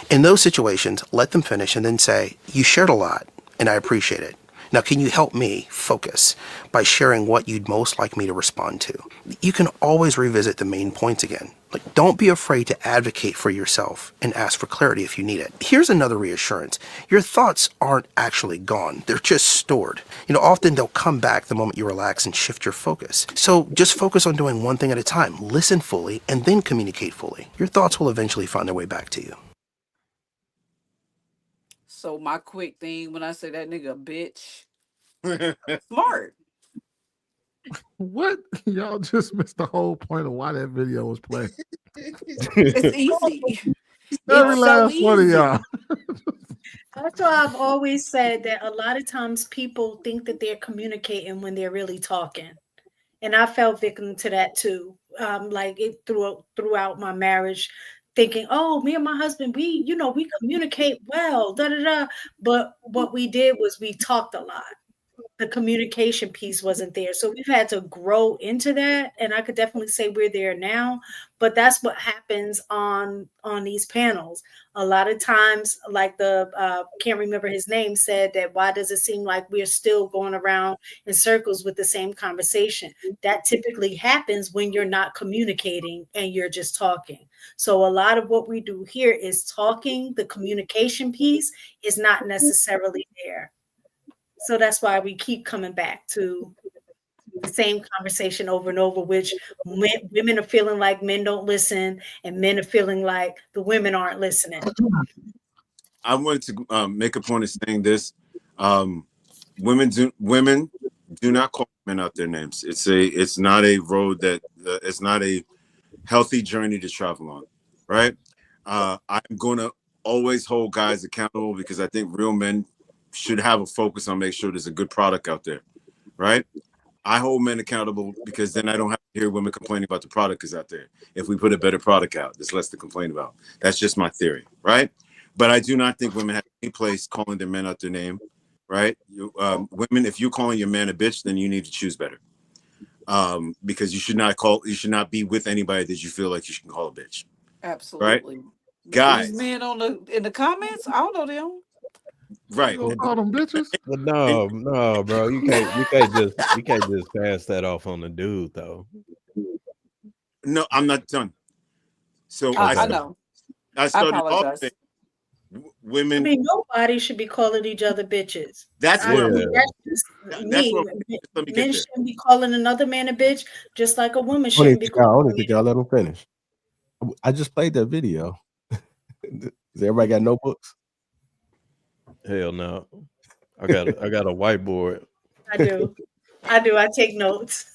In those situations, let them finish and then say, "You shared a lot, and I appreciate it. Now, can you help me focus by sharing what you'd most like me to respond to?" You can always revisit the main points again. Like, don't be afraid to advocate for yourself and ask for clarity if you need it. Here's another reassurance. Your thoughts aren't actually gone. They're just stored. Often they'll come back the moment you relax and shift your focus. So just focus on doing one thing at a time. Listen fully and then communicate fully. Your thoughts will eventually find their way back to you. So my quick thing when I say that nigga bitch, smart. What? Y'all just missed the whole point of why that video was playing. It's easy. Every It's so last one of easy. y'all. That's why I've always said that a lot of times people think that they're communicating when they're really talking. And I fell victim to that too. Like it throughout my marriage, thinking, "Oh, me and my husband, we communicate well, da da da." But what we did was we talked a lot. The communication piece wasn't there. So we've had to grow into that. And I could definitely say we're there now, but that's what happens on these panels. A lot of times, like can't remember his name, said that why does it seem like we're still going around in circles with the same conversation? That typically happens when you're not communicating and you're just talking. So a lot of what we do here is talking. The communication piece is not necessarily there. So that's why we keep coming back to the same conversation over and over, which women are feeling like men don't listen and men are feeling like the women aren't listening. I wanted to make a point of saying this. Women do not call men out their names. It's not a road that it's not a healthy journey to travel on, right? I'm going to always hold guys accountable because I think real men should have a focus on make sure there's a good product out there, right? I hold men accountable because then I don't have to hear women complaining about the product is out there. If we put a better product out, there's less to complain about. That's just my theory, right? But I do not think women have any place calling their men out their name, right? Women, if you're calling your man a bitch, then you need to choose better, because you should not be with anybody that you feel like you can call a bitch. Absolutely. Right? These Guys, men in the comments, I don't know them. Right. You gonna call them bitches? But no, bro. You can't just pass that off on the dude though. No, I'm not done. So I know. I I started off apologize. saying I women. mean, nobody should be calling each other bitches. That's I what I'm. mean, that's just That's me. what. Let me get Men there. shouldn't be calling another man a bitch, just like a woman I shouldn't be calling don't a think man. y'all let him finish. I just played that video. Does everybody got notebooks? Hell no. I got a whiteboard. I do. I take notes.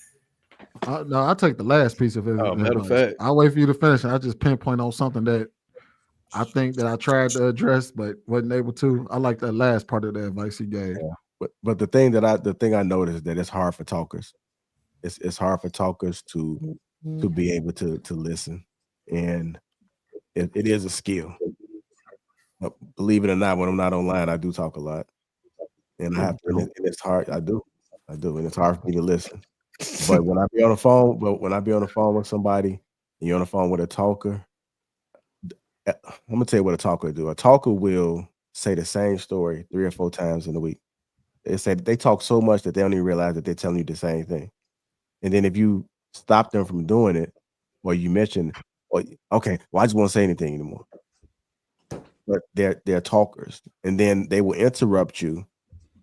No, I take the last piece of it. Matter of fact, I'll wait for you to finish. I just pinpoint on something that I think that I tried to address but wasn't able to. I like that last part of the advice he gave. Yeah. But the thing I noticed that it's hard for talkers. It's hard for talkers to be able to listen, and it is a skill. Believe it or not, when I'm not online, I do talk a lot, and and it's hard. I do, and it's hard for me to listen. But when I be on the phone with somebody, and you're on the phone with a talker, I'm gonna tell you what a talker do. A talker will say the same story 3 or 4 times in a week. They say they talk so much that they don't even realize that they're telling you the same thing. And then if you stop them from doing it, or you mention, okay, well, I just won't say anything anymore. But they're talkers, and then they will interrupt you.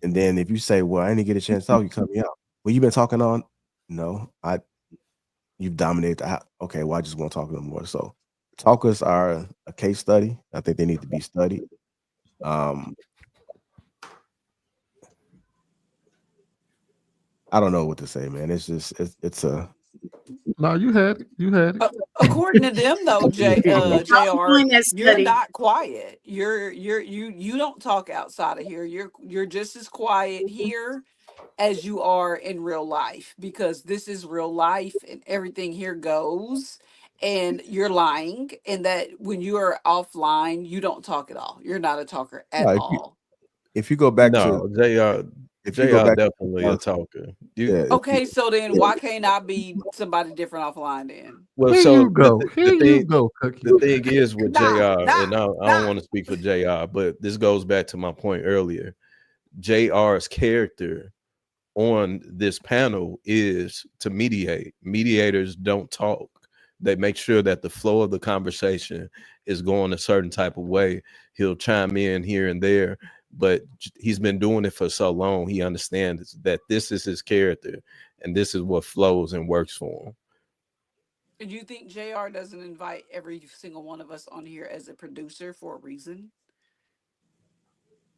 And then if you say, "Well, I didn't get a chance to talk," you cut me out. Well, you've been talking on. No, you've dominated the house. Okay, well, I just won't talk no more. So, talkers are a case study. I think they need to be studied. I don't know what to say, man. It's just it's a. No, you had it. According to them, though, JR, doing that you're study. not quiet. You don't talk outside of here. You're just as quiet here as you are in real life, because this is real life and everything here goes. And you're lying, and that when you are offline, you don't talk at all. You're not a talker at No, all. if you go back to JR definitely a talker. Okay, so then why can't I be somebody different offline then? Well, Here so you go. Here you thing, go, Cookie. the thing is with JR, Nah, and I don't want to speak for JR, but this goes back to my point earlier. JR's character on this panel is to mediate. Mediators don't talk. They make sure that the flow of the conversation is going a certain type of way. He'll chime in here and there, but he's been doing it for so long. He understands that this is his character and this is what flows and works for him. Do you think JR doesn't invite every single one of us on here as a producer for a reason?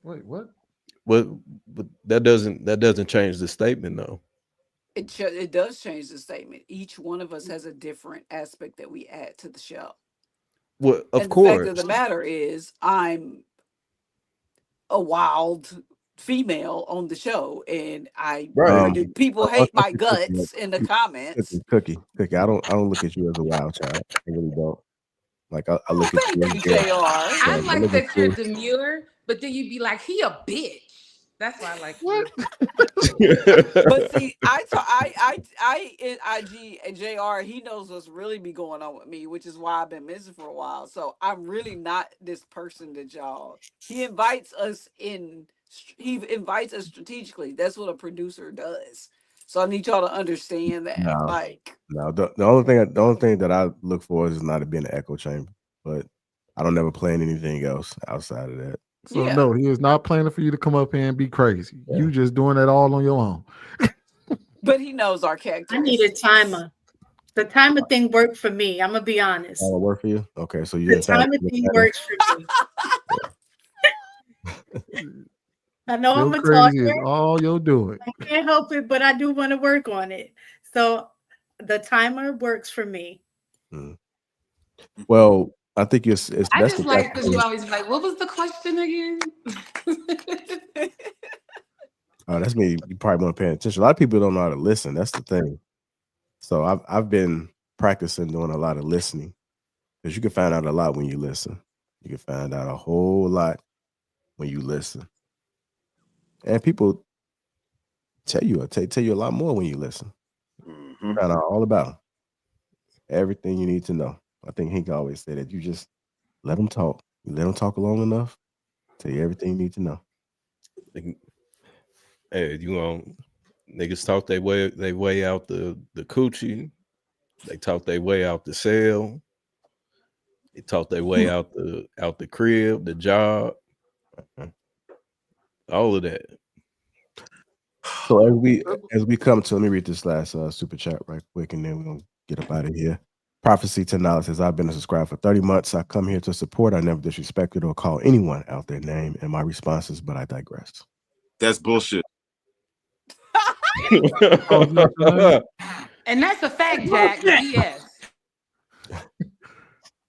Wait, what? But that doesn't change the statement though. It does change the statement. Each one of us has a different aspect that we add to the show. Well, of And the course. fact of the matter is, I'm a wild female on the show, and people hate my guts in the comments. Cookie. I don't look at you as a wild child. I really don't. Like I look at you. Thank you, JR. I like that you're demure, but then you'd be like, he a bitch. That's why I like you. But see, in IG and JR, he knows what's really be going on with me, which is why I've been missing for a while. So I'm really not this person that y'all. He invites us in. He invites us strategically. That's what a producer does. So I need y'all to understand that. No. The only thing that I look for is not to be in an echo chamber. But I don't ever plan anything else outside of that. So no, he is not planning for you to come up here and be crazy. Yeah. You just doing that all on your own. But he knows our character. I need a timer. The timer thing worked for me. I'm gonna be honest. Oh, it worked for you? Okay, so you the timer thing works for me. I know I'm a talker. All you're doing. I can't help it, but I do want to work on it. So the timer works for me. Well, I think it's I just like because you always be like, what was the question again? Oh, that's me. You probably weren't paying attention. A lot of people don't know how to listen. That's the thing. So I've been practicing doing a lot of listening, because you can find out a lot when you listen. You can find out a whole lot when you listen, and people tell you a lot more when you listen. Find out all about them. Everything you need to know. I think Hank always said that you just let them talk. You let them talk long enough, tell you everything you need to know. Hey, you know, niggas talk they way out the coochie. They talk their way out the cell. They talk their way out the crib, the job, all of that. So as we come to, let me read this last super chat right quick, and then we're gonna get up out of here. Prophecy to Knowledge says, I've been a subscriber for 30 months. I come here to support. I never disrespected or call anyone out their name. And my response is, but I digress. That's bullshit. And that's a fact, Jack. Yes.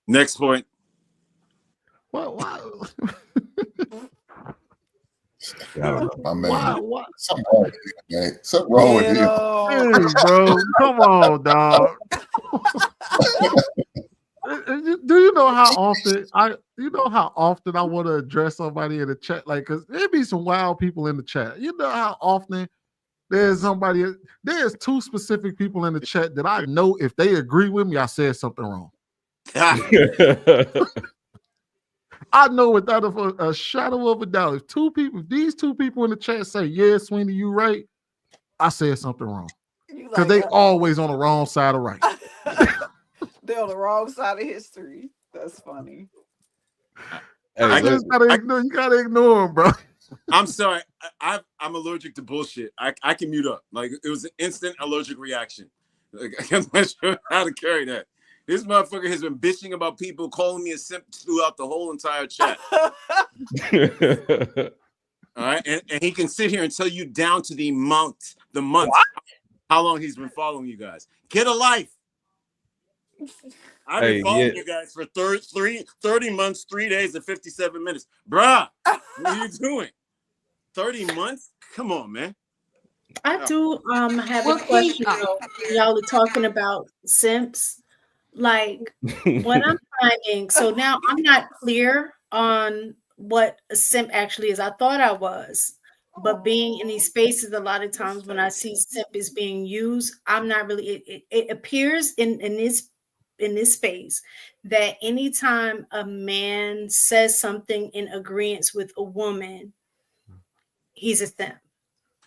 Next point. What? My man, Why? something wrong with you, man. Something wrong with you. Hey, bro, come on, dog. Do you know how often I want to address somebody in the chat? Like, cause there be some wild people in the chat. You know how often there's two specific people in the chat that I know if they agree with me, I said something wrong. I know without a shadow of a doubt, if these two people in the chat say, yeah, Sweeney, you right, I said something wrong. Because they always on the wrong side of right. They're on the wrong side of history. That's funny. Hey, you gotta ignore them, bro. I'm sorry. I'm allergic to bullshit. I can mute up. Like, it was an instant allergic reaction. Like, I'm not sure how to carry that. This motherfucker has been bitching about people calling me a simp throughout the whole entire chat. All right, and he can sit here and tell you down to the month, how long he's been following you guys. Get a life. I've been following you guys for 30 months, 3 days, and 57 minutes. Bruh, what are you doing? 30 months? Come on, man. I do have a question. Y'all are talking about simps. Like, what I'm finding, so now I'm not clear on what a simp actually is. I thought I was, but being in these spaces, a lot of times when I see simp is being used, I'm not really. It appears in this space that anytime a man says something in agreement with a woman, he's a simp.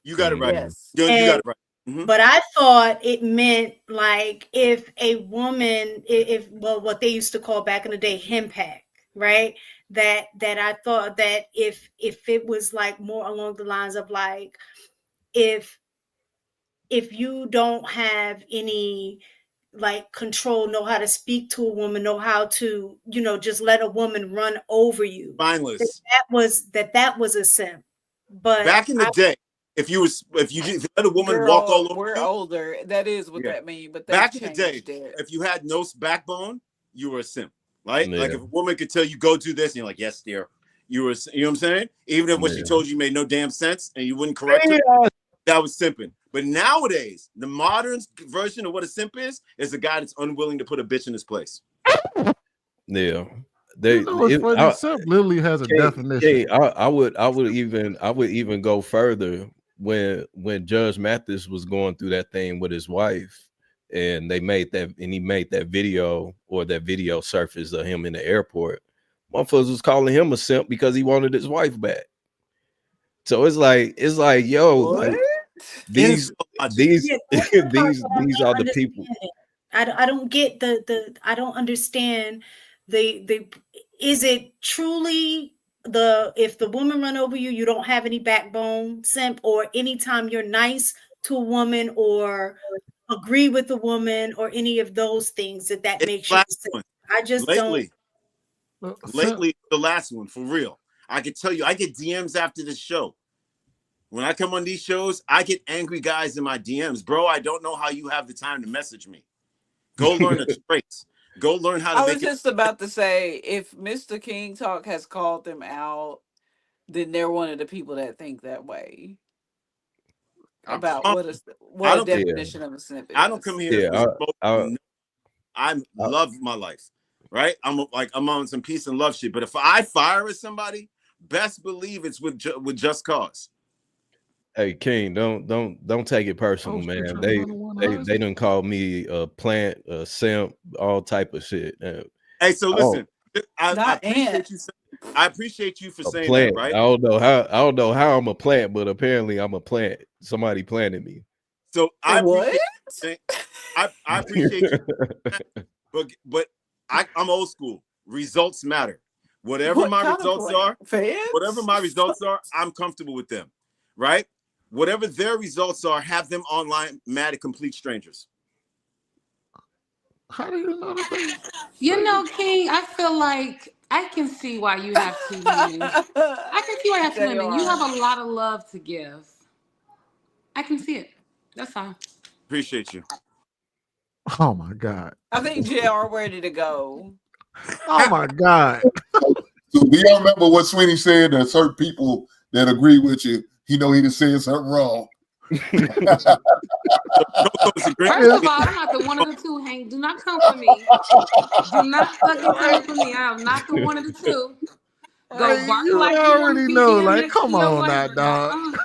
You got it right. Yes. You got it right. Mm-hmm. But I thought it meant like if a woman, what they used to call back in the day, henpeck, right? That I thought that if it was like more along the lines of like, if you don't have any like control, know how to speak to a woman, know how to, just let a woman run over you. Spineless. That was a simp. But back in the day, if you let a woman walk all over we're you, older. That is what that means. But back in the day, if you had no backbone, you were a simp, right? Yeah. Like if a woman could tell you go do this, and you're like, yes, dear. You know what I'm saying? Even if what she told you made no damn sense and you wouldn't correct her, that was simping. But nowadays, the modern version of what a simp is a guy that's unwilling to put a bitch in his place. Yeah. Simp literally has a definition. I would even go further when Judge Mathis was going through that thing with his wife, and he made that video, or that video surfaced of him in the airport. Motherfuckers was calling him a simp because he wanted his wife back. So it's like, yo, like, these are the people. I don't get I don't understand the is it truly if the woman run over you, you don't have any backbone, simp, or anytime you're nice to a woman or agree with a woman or any of those things that makes you simp. I just lately, the last one, for real. I can tell you, I get DMs after this show. When I come on these shows, I get angry guys in my DMs. Bro, I don't know how you have the time to message me. Go learn the traits. Go learn how to I was just about to say, if Mr. King Talk has called them out, then they're one of the people that think that way about what a definition of a simp is. I don't come here. I love my life, right? I'm on some peace and love shit. But if I fire at somebody, best believe it's with just cause. Hey King, don't take it personal, man. They done called me a plant, a simp, all type of shit. Hey, so listen, I appreciate you. I appreciate you for A saying plant. that, right? I don't know how I'm a plant, but apparently I'm a plant. Somebody planted me. So I What? appreciate. I appreciate you, but I'm old school. Results matter. Whatever What my kind of results plant? are, Fans? I'm comfortable with them, right? Whatever their results are, have them online mad at complete strangers. How do you know that? You know, King, I feel like I can see why you have two women. I can see why you have two women. You have a lot of love to give. I can see it. That's all. Appreciate you. Oh my God. I think JR ready to go. Oh my God. So do y'all remember what Sweeney said? That certain people that agree with you, he know he done said something wrong. First of all, I'm not the one of the two, Hank. Do not come for me. Do not fucking come for me. I am not the one of the two. Go Hey, bark you like you want to already be know. there Like, next to come your on now, boyfriend. dog.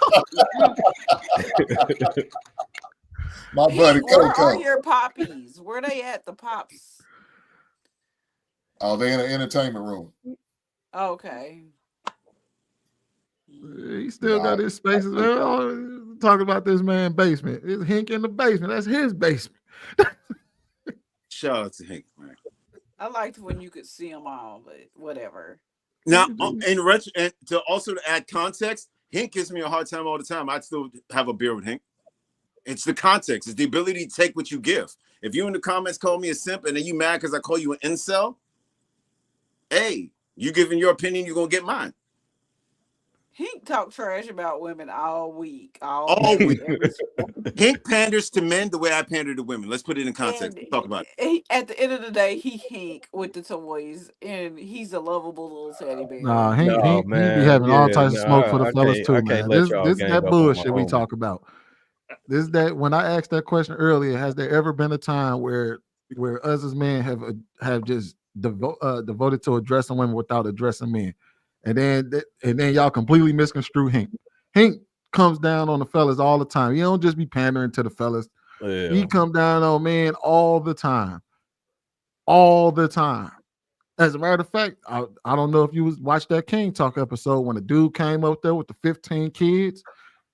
My buddy, Where are your poppies? Where they at? The pops. Oh, they in an entertainment room. Okay. He still got his spaces. Talking about this man basement. It's Hink in the basement. That's his basement. Shout out to Hank, man. I liked when you could see them all, but whatever. Now, and to add context, Hank gives me a hard time all the time. I'd still have a beer with Hank. It's the context. It's the ability to take what you give. If you in the comments call me a simp and then you mad because I call you an incel, hey, you giving your opinion, you're going to get mine. He talk trash about women all week. All week. Hank panders to men the way I pander to women. Let's put it in context. Talk about it. At the end of the day, he Hank with the toys, and he's a lovable little teddy bear. Nah, he be having all types of smoke for the fellas too, man. This that bullshit we talk about. This that when I asked that question earlier, has there ever been a time where us as men have just devoted to addressing women without addressing men, and then y'all completely misconstrue Hank. Hank comes down on the fellas all the time. He don't just be pandering to the fellas. Yeah. He come down on men all the time. All the time. As a matter of fact, I don't know if you watched that King Talk episode when a dude came up there with the 15 kids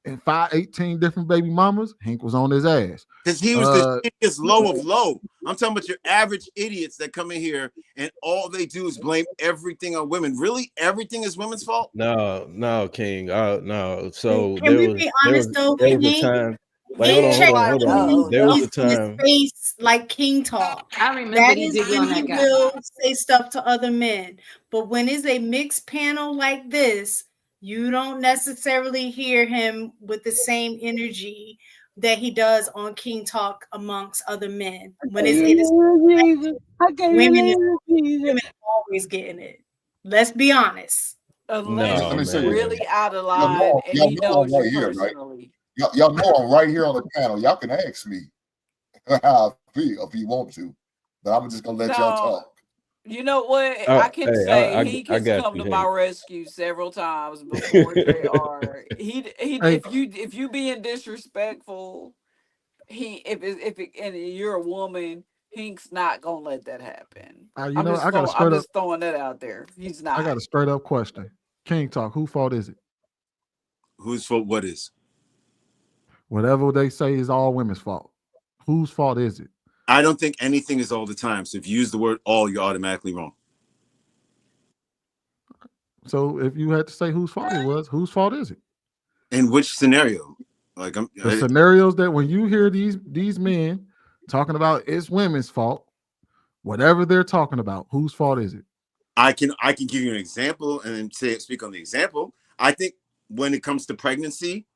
and 18 different baby mamas. Hank was on his ass. Because he was the shittiest low of low. I'm talking about your average idiots that come in here and all they do is blame everything on women. Really? Everything is women's fault? No, King. No. So Can we be honest though, there was a King? time. Like, hold on. There was a time. Space like King Talk. I remember That he is did when on that he guy. will say stuff to other men. But when it's a mixed panel like this, you don't necessarily hear him with the same energy that he does on King Talk amongst other men. When it's women always getting it. Let's be honest. Unless Let me say you're this. really out of Y'all line know, and y'all he know I'm knows you right here, right? personally. Y'all know I'm right here on the panel. Y'all can ask me how I feel if you want to, but I'm just gonna let y'all talk. You know what? I can say he I has got come you, to my Hank. rescue several times before JR. If you being disrespectful, and you're a woman, Hink's not gonna let that happen. You know, I got a I'm just throwing that out there. He's not. I got a straight up question. King Talk, whose fault is it? Whose fault? What is? Whatever they say is all women's fault. Whose fault is it? I don't think anything is all the time. So if you use the word all, you're automatically wrong. So if you had to say whose fault it was, whose fault is it? In which scenario? Like The scenarios that when you hear these men talking about it's women's fault, whatever they're talking about, whose fault is it? I can give you an example and then speak on the example. I think when it comes to pregnancy,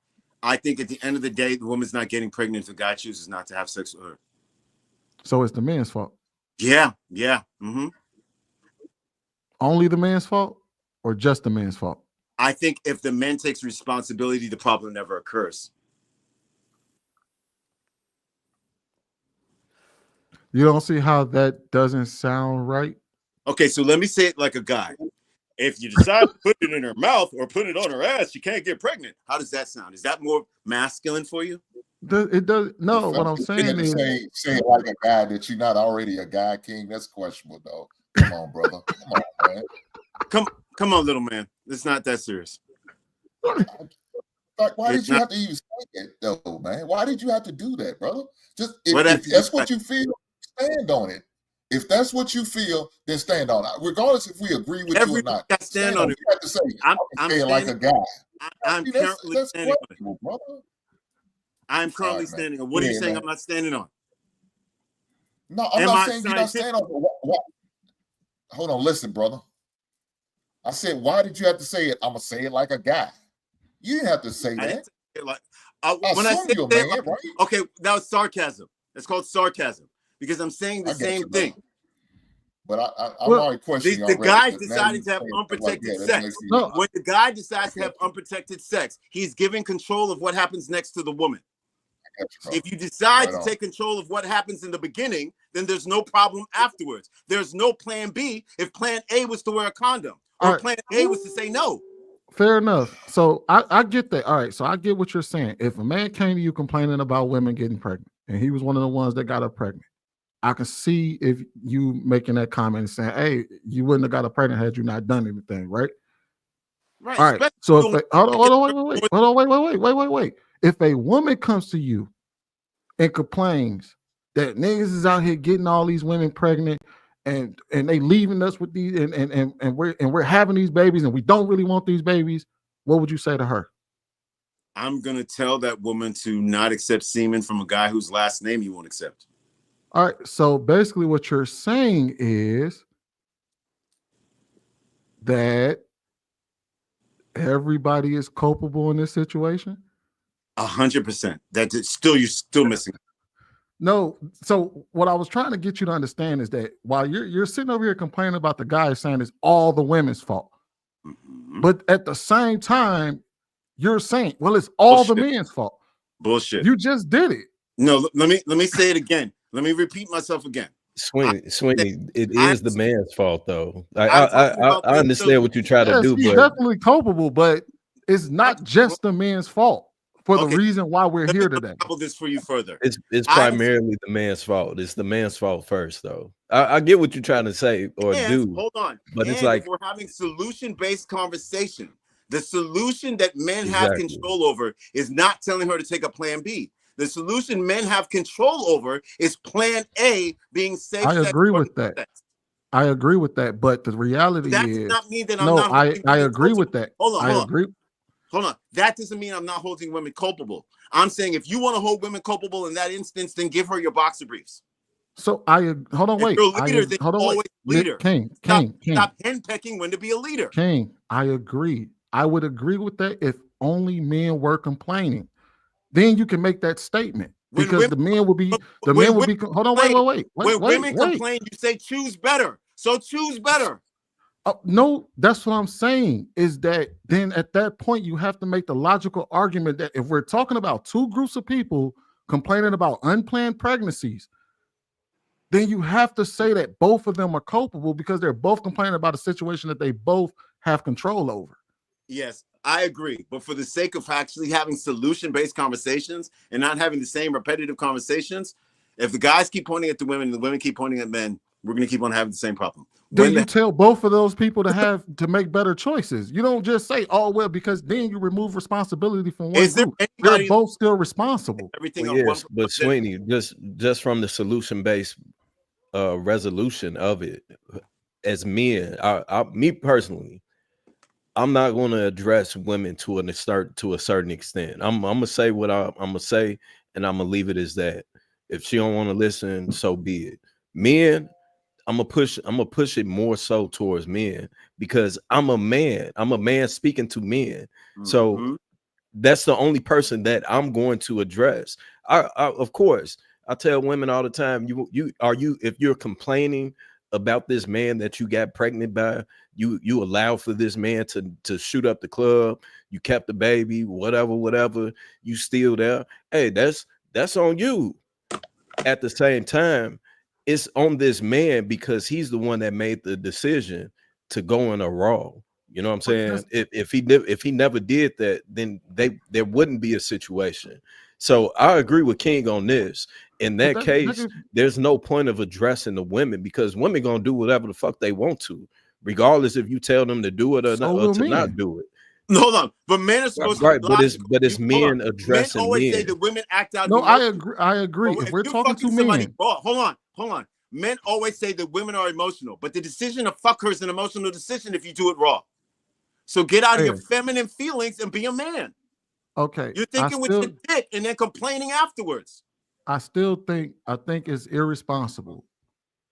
I think at the end of the day, the woman's not getting pregnant if the guy chooses not to have sex with her. So it's the man's fault. Yeah. Mm-hmm. Only the man's fault or just the man's fault? I think if the man takes responsibility, the problem never occurs. You don't see how that doesn't sound right? Okay, so let me say it like a guy. If you decide to put it in her mouth or put it on her ass, she can't get pregnant. How does that sound? Is that more masculine for you? It does. No, what I'm saying is saying like a guy that you're not already a guy, King. That's questionable, though. Come on, brother. Come on, man. Come on, little man. It's not that serious. Like, why did you have to even say it, though, man? Why did you have to do that, brother? Just if that's what you feel, stand on it. If that's what you feel, then stand on it. Regardless if we agree with you or not. I stand on it. You have to say, I'm saying like a guy. I'm currently standing on it. Brother. I'm currently standing on. What are you saying? I'm not standing on. No, I'm not saying you're not standing on. What? Hold on, listen, brother. I said, why did you have to say it? I'm gonna say it like a guy. You didn't have to say that. When I said you're a man, right? Okay, that was sarcasm. It's called sarcasm because I'm saying the same thing. But I'm already questioning the guy deciding to have unprotected sex. When the guy decides to have unprotected sex, he's giving control of what happens next to the woman. If you decide to take control of what happens in the beginning, then there's no problem afterwards. There's no plan B if plan A was to wear a condom or plan A was to say no. Fair enough. So I get that. All right. So I get what you're saying. If a man came to you complaining about women getting pregnant and he was one of the ones that got her pregnant, I can see if you making that comment and saying, hey, you wouldn't have got her pregnant had you not done anything, right? Right. All right. So if wait. If a woman comes to you and complains that niggas is out here getting all these women pregnant and they leaving us with these and we're having these babies and we don't really want these babies, what would you say to her? I'm gonna tell that woman to not accept semen from a guy whose last name you won't accept. All right. So basically what you're saying is that everybody is culpable in this situation? 100%. You're still missing. No. So what I was trying to get you to understand is that while you're sitting over here complaining about the guy saying it's all the women's fault, but at the same time, you're saying, well, it's all the men's fault. Bullshit. You just did it. No, let me say it again. Let me repeat myself again. Sweeney, it is the man's fault, though. I understand what you try to do, he's but definitely culpable, but it's not just the man's fault for the reason why we're here today. Couple this for you further. It's primarily the man's fault. It's the man's fault first, though. I get what you're trying to say or do. Hold on, but it's if like we're having solution-based conversation. The solution that men have control over is not telling her to take a plan B. The solution men have control over is plan A being safe. I agree with that. I agree with that. But the reality that is, does not mean that no, I agree with that. Hold on. Agree. Hold on. That doesn't mean I'm not holding women culpable. I'm saying if you want to hold women culpable in that instance, then give her your boxer briefs. So hold on, wait. If you're a leader, then hold on, always wait. leader. King. Stop henpecking when to be a leader. King, I agree. I would agree with that if only men were complaining. Then you can make that statement because the men would be hold on, wait. When women complain, you say choose better. So choose better. No, that's what I'm saying is that then at that point you have to make the logical argument that if we're talking about two groups of people complaining about unplanned pregnancies, then you have to say that both of them are culpable because they're both complaining about a situation that they both have control over. Yes, I agree. But for the sake of actually having solution-based conversations and not having the same repetitive conversations, if the guys keep pointing at the women and the women keep pointing at men, we're going to keep on having the same problem. Then you tell both of those people to make better choices. You don't just say, oh, well, because then you remove responsibility from one group. They're both still responsible. Yes, but Sweeney, just from the solution-based resolution of it, as men, me personally, I'm not going to address women to a certain extent. I'm gonna say what I'm gonna say, and I'm gonna leave it as that. If she don't want to listen, so be it. Men, I'm gonna push it more so towards men because I'm a man. I'm a man speaking to men. So that's the only person that I'm going to address. I of course, I tell women all the time, if you're complaining about this man that you got pregnant by, you allow for this man to shoot up the club, you kept the baby, whatever, you still there. Hey, that's on you. At the same time, it's on this man because he's the one that made the decision to go in a raw. You know what I'm saying? If he never did that, then there wouldn't be a situation. So I agree with King on this. In But that case, there's no point of addressing the women because women gonna do whatever the fuck they want to, regardless if you tell them to do it or, so not, or will to men. not do it. Hold on, but men are supposed Right, to be but logical. it's Hold on. men Men addressing always say men. that women act out. No, emotion. I agree. I agree. But If we're you're talking fucking to somebody men, raw, hold on. Men always say that women are emotional, but the decision to fuck her is an emotional decision if you do it raw. So get out of your fair. feminine feelings and be a man. Okay, You're thinking with your dick and then complaining afterwards. I think it's irresponsible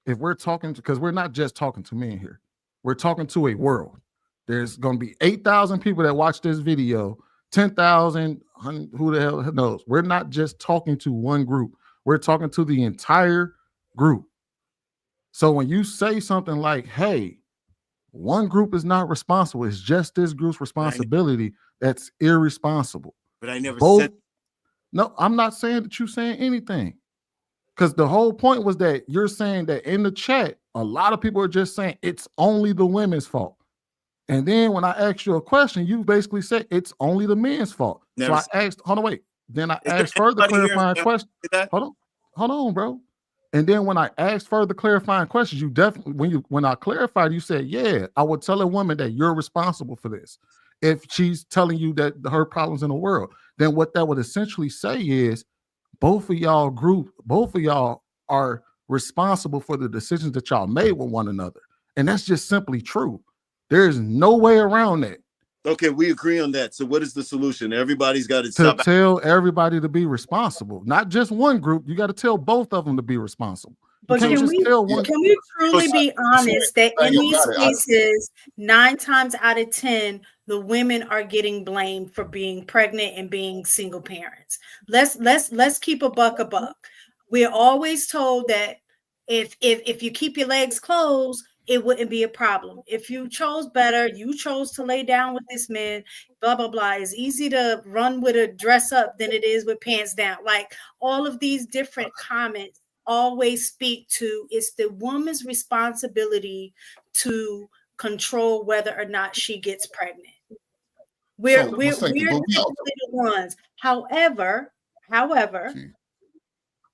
if we're talking because we're not just talking to men here. We're talking to a world. There's going to be 8,000 people that watch this video, 10,000, who the hell knows? We're not just talking to one group. We're talking to the entire group. So when you say something like, hey, one group is not responsible, it's just this group's responsibility, that's irresponsible. But I never Both, said. no, I'm not saying that you're saying anything. Because the whole point was that you're saying that in the chat, a lot of people are just saying it's only the women's fault. And then when I asked you a question, you basically said it's only the men's fault. Never So I asked, hold on, wait. Then I Is there asked further anybody here clarifying that questions. say that? Hold on, bro. And then when I asked further clarifying questions, you definitely, when I clarified, you said, yeah, I would tell a woman that you're responsible for this. If she's telling you that her problems in the world, then what that would essentially say is both of y'all are responsible for the decisions that y'all made with one another. And that's just simply true. There's no way around that. Okay, we agree on that. So what is the solution? Everybody's got to To stop. tell everybody to be responsible, not just one group. You got to tell both of them to be responsible. But can we truly be honest that in these cases, 9 times out of 10, the women are getting blamed for being pregnant and being single parents? Let's keep a buck. We're always told that if you keep your legs closed, it wouldn't be a problem. If you chose better, you chose to lay down with this man, blah, blah, blah. It's easy to run with a dress up than it is with pants down. Like all of these different comments always speak to it's the woman's responsibility to control whether or not she gets pregnant. We're typically the ones. However,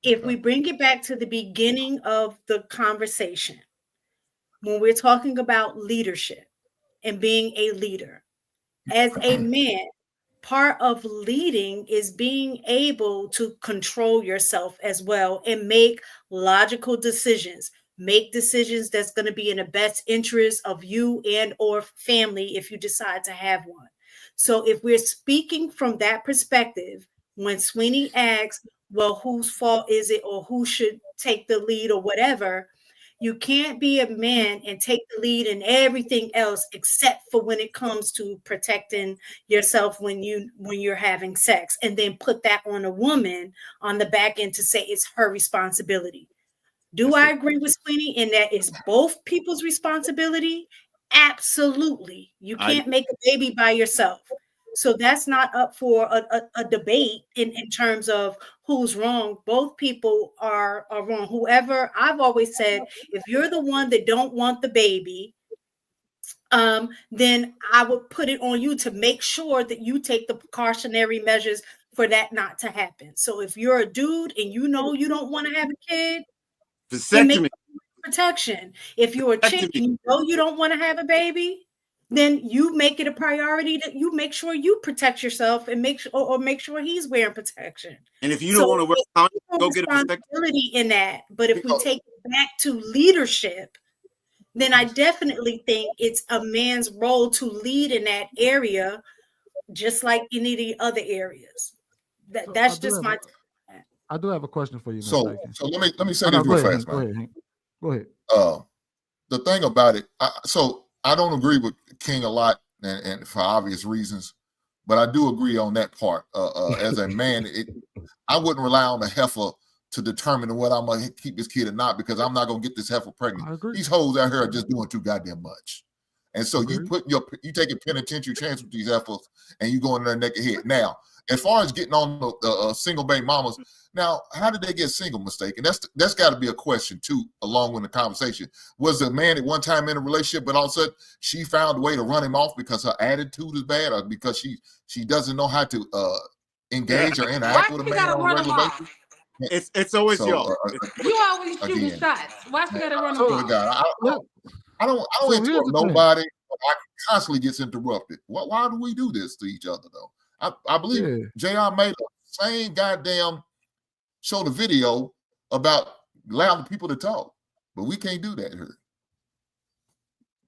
if we bring it back to the beginning of the conversation, when we're talking about leadership and being a leader, as a man, part of leading is being able to control yourself as well and make logical decisions. Make decisions that's going to be in the best interest of you and or family if you decide to have one. So if we're speaking from that perspective, when Sweeney asks, well, whose fault is it or who should take the lead or whatever, you can't be a man and take the lead in everything else except for when it comes to protecting yourself when you're having sex, and then put that on a woman on the back end to say it's her responsibility. Do I agree with Sweeney in that it's both people's responsibility? Absolutely. You can't make a baby by yourself. So that's not up for a debate in terms of who's wrong. Both people are wrong. Whoever, I've always said, if you're the one that don't want the baby, then I would put it on you to make sure that you take the precautionary measures for that not to happen. So if you're a dude and you know you don't want to have a kid, then make protection. If you're a chick and you know you don't want to have a baby, then you make it a priority that you make sure you protect yourself and make sure he's wearing protection. And if you don't want to wear a condom, go get a responsibility in that. But if we take it back to leadership, then I definitely think it's a man's role to lead in that area, just like any of the other areas. That's just my. I do have a question for you. So let me say this real fast, man. Go ahead. The thing about it, I don't agree with King a lot, and for obvious reasons, but I do agree on that part. As a man, I wouldn't rely on the heifer to determine whether I'm gonna keep this kid or not, because I'm not gonna get this heifer pregnant. These hoes out here are just doing too goddamn much. And so you take a penitentiary chance with these heifers, and you go in there naked head. Now, as far as getting on the single baby mamas, now how did they get single mistaken? That's got to be a question too, along with the conversation. Was the man at one time in a relationship, but all of a sudden she found a way to run him off because her attitude is bad, or because she doesn't know how to engage or interact with a We man gotta on a run them regular off. basis. It's always So y'all. You always shooting again, shots. Why we gotta run them swear to off? God, I don't So here's interrupt the thing. nobody. But I constantly gets interrupted. Why do we do this to each other though? I believe JR made the same goddamn show the video about allowing people to talk, but we can't do that here.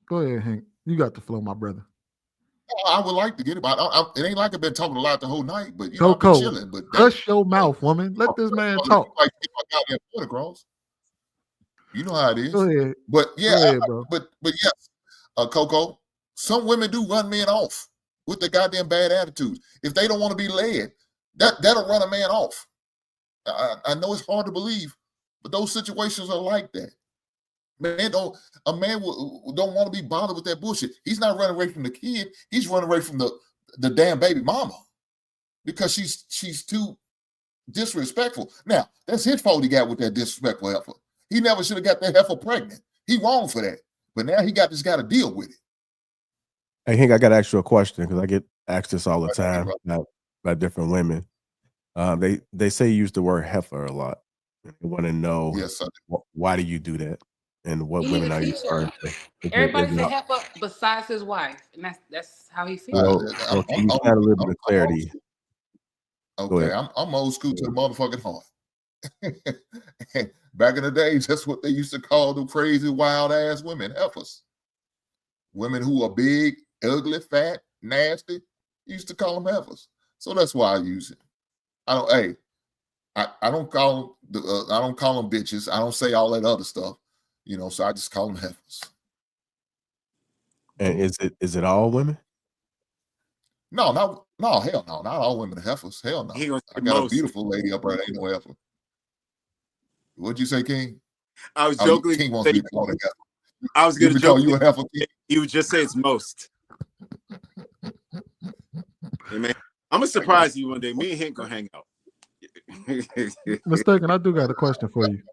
Go ahead, Hank. You got the flow, my brother. I would like to get it, but it ain't like I've been talking a lot the whole night. But you know, I've been Coco, chilling. But hush your mouth, woman. Let this man talk. like to get my goddamn point across. You know how it is. Go ahead. But yeah, Go ahead, bro. but yes, Coco, some women do run men off with their goddamn bad attitudes. If they don't want to be led, that'll run a man off. I know it's hard to believe, but those situations are like that. A man don't want to be bothered with that bullshit. He's not running away from the kid. He's running away from the damn baby mama because she's too disrespectful. Now, that's his fault he got with that disrespectful heifer. He never should have got that heifer pregnant. He wrong for that. But now he got to deal with it. Hey, Hank, I got to ask you a question because I get asked this all the time by different women. They say you use the word heifer a lot. They want to know why do you do that and what women are you referring to? Everybody say help up besides his wife, and that's how he feels. Well, can you add a little bit of clarity? Okay, I'm old school to the motherfucking heart. Back in the days, that's what they used to call the crazy, wild ass women, heifers. Women who are big, ugly, fat, nasty, used to call them heifers. So that's why I use it. I don't call them bitches. I don't say all that other stuff, you know. So I just call them heifers. And is it all women? No, hell no, not all women are heifers. Hell no. I got a beautiful lady up there. Ain't no heifer. What'd you say, King? I was joking. King wants to be called a heifer. I was going to call joke. you a heifer, King? He would just say it's most. Hey, man, I'm gonna surprise you one day. Me and Hank gonna hang out. Mistaken, I do got a question for you.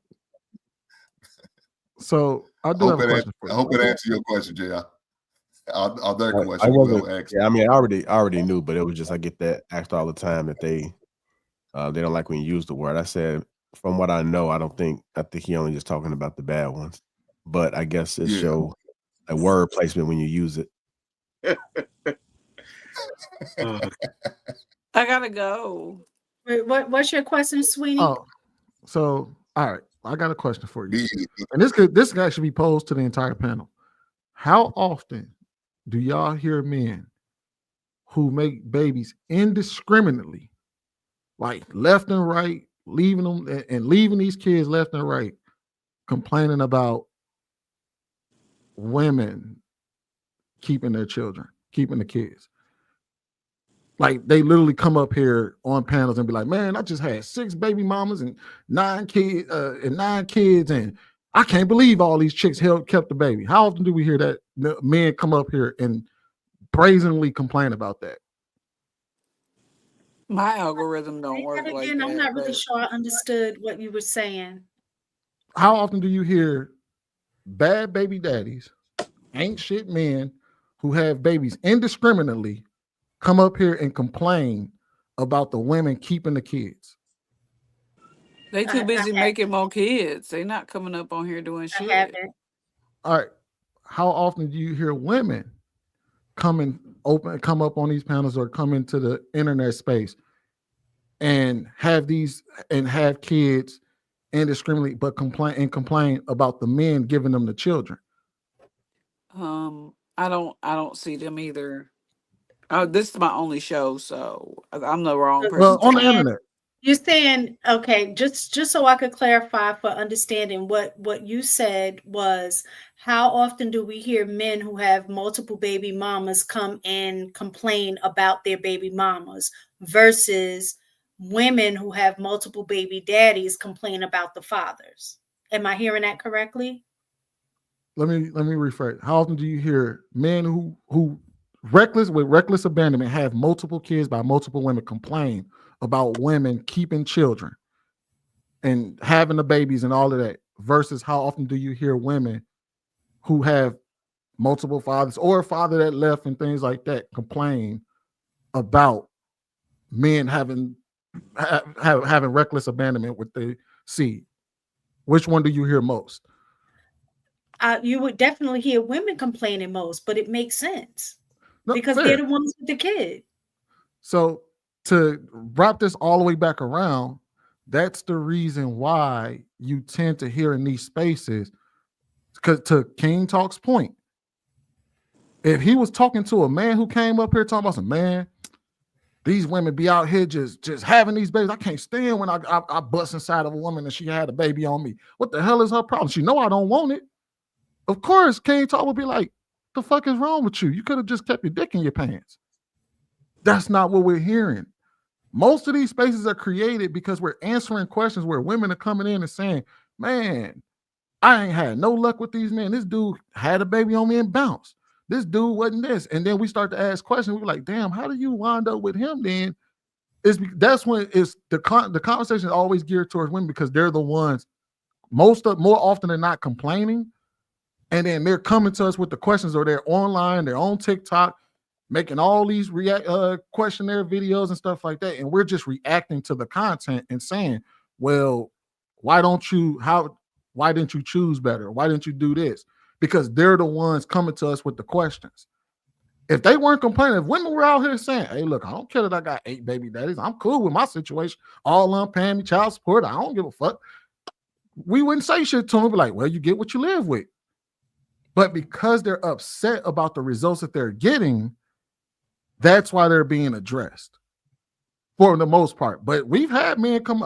So I do have a question for you. I hope it answers your question, JR. Other question. I wasn't. Yeah, I mean, I already knew, but it was just I get that asked all the time that they don't like when you use the word. I said, from what I know, I think he only just talking about the bad ones, but I guess it show a word placement when you use it. I gotta go. Wait, what's your question, sweetie? Oh, so all right, I got a question for you, and this can actually be posed to the entire panel. How often do y'all hear men who make babies indiscriminately, like left and right, leaving them and leaving these kids left and right, complaining about women keeping their children, keeping the kids? Like they literally come up here on panels and be like, "Man, I just had 6 baby mamas and 9 kids, and I can't believe all these chicks kept the baby." How often do we hear that men come up here and brazenly complain about that? My algorithm don't work like Again, I'm that. not really sure I understood what you were saying. How often do you hear bad baby daddies, ain't shit men who have babies indiscriminately come up here and complain about the women keeping the kids? They too busy making more kids. They not coming up on here doing shit. All right. How often do you hear women come up on these panels or come into the internet space and have kids indiscriminately, but complain about the men giving them the children? I don't see them either. This is my only show, so I'm the wrong person. Well, on the internet. You're saying, okay, just so I could clarify for understanding, what you said was, how often do we hear men who have multiple baby mamas come and complain about their baby mamas versus women who have multiple baby daddies complain about the fathers? Am I hearing that correctly? Let me rephrase. How often do you hear men who reckless abandonment have multiple kids by multiple women complain about women keeping children and having the babies and all of that, versus how often do you hear women who have multiple fathers or a father that left and things like that complain about men having reckless abandonment with the seed? Which one do you hear most? You would definitely hear women complaining most, but it makes sense No, because fair. they're the ones with the kid. So to wrap this all the way back around, that's the reason why you tend to hear in these spaces, because to King Talk's point, if he was talking to a man who came up here talking about some, man, these women be out here just having these babies. I can't stand when I bust inside of a woman and she had a baby on me. What the hell is her problem? She know I don't want it. Of course, King Talk would be like, the fuck is wrong with you? You could have just kept your dick in your pants. That's not what we're hearing. Most of these spaces are created because we're answering questions where women are coming in and saying, man, I ain't had no luck with these men. This dude had a baby on me and bounced. This dude wasn't this. And then we start to ask questions. We're like, damn, how do you wind up with him then? That's when it's the conversation is always geared towards women because they're the ones more often than not complaining. And then they're coming to us with the questions, or they're online, they're on TikTok, making all these questionnaire videos and stuff like that. And we're just reacting to the content and saying, well, why didn't you choose better? Why didn't you do this? Because they're the ones coming to us with the questions. If they weren't complaining, if women were out here saying, hey, look, I don't care that I got 8 baby daddies. I'm cool with my situation. All on paying me child support. I don't give a fuck. We wouldn't say shit to them. Be like, well, you get what you live with. But because they're upset about the results that they're getting, that's why they're being addressed for the most part. But we've had men come,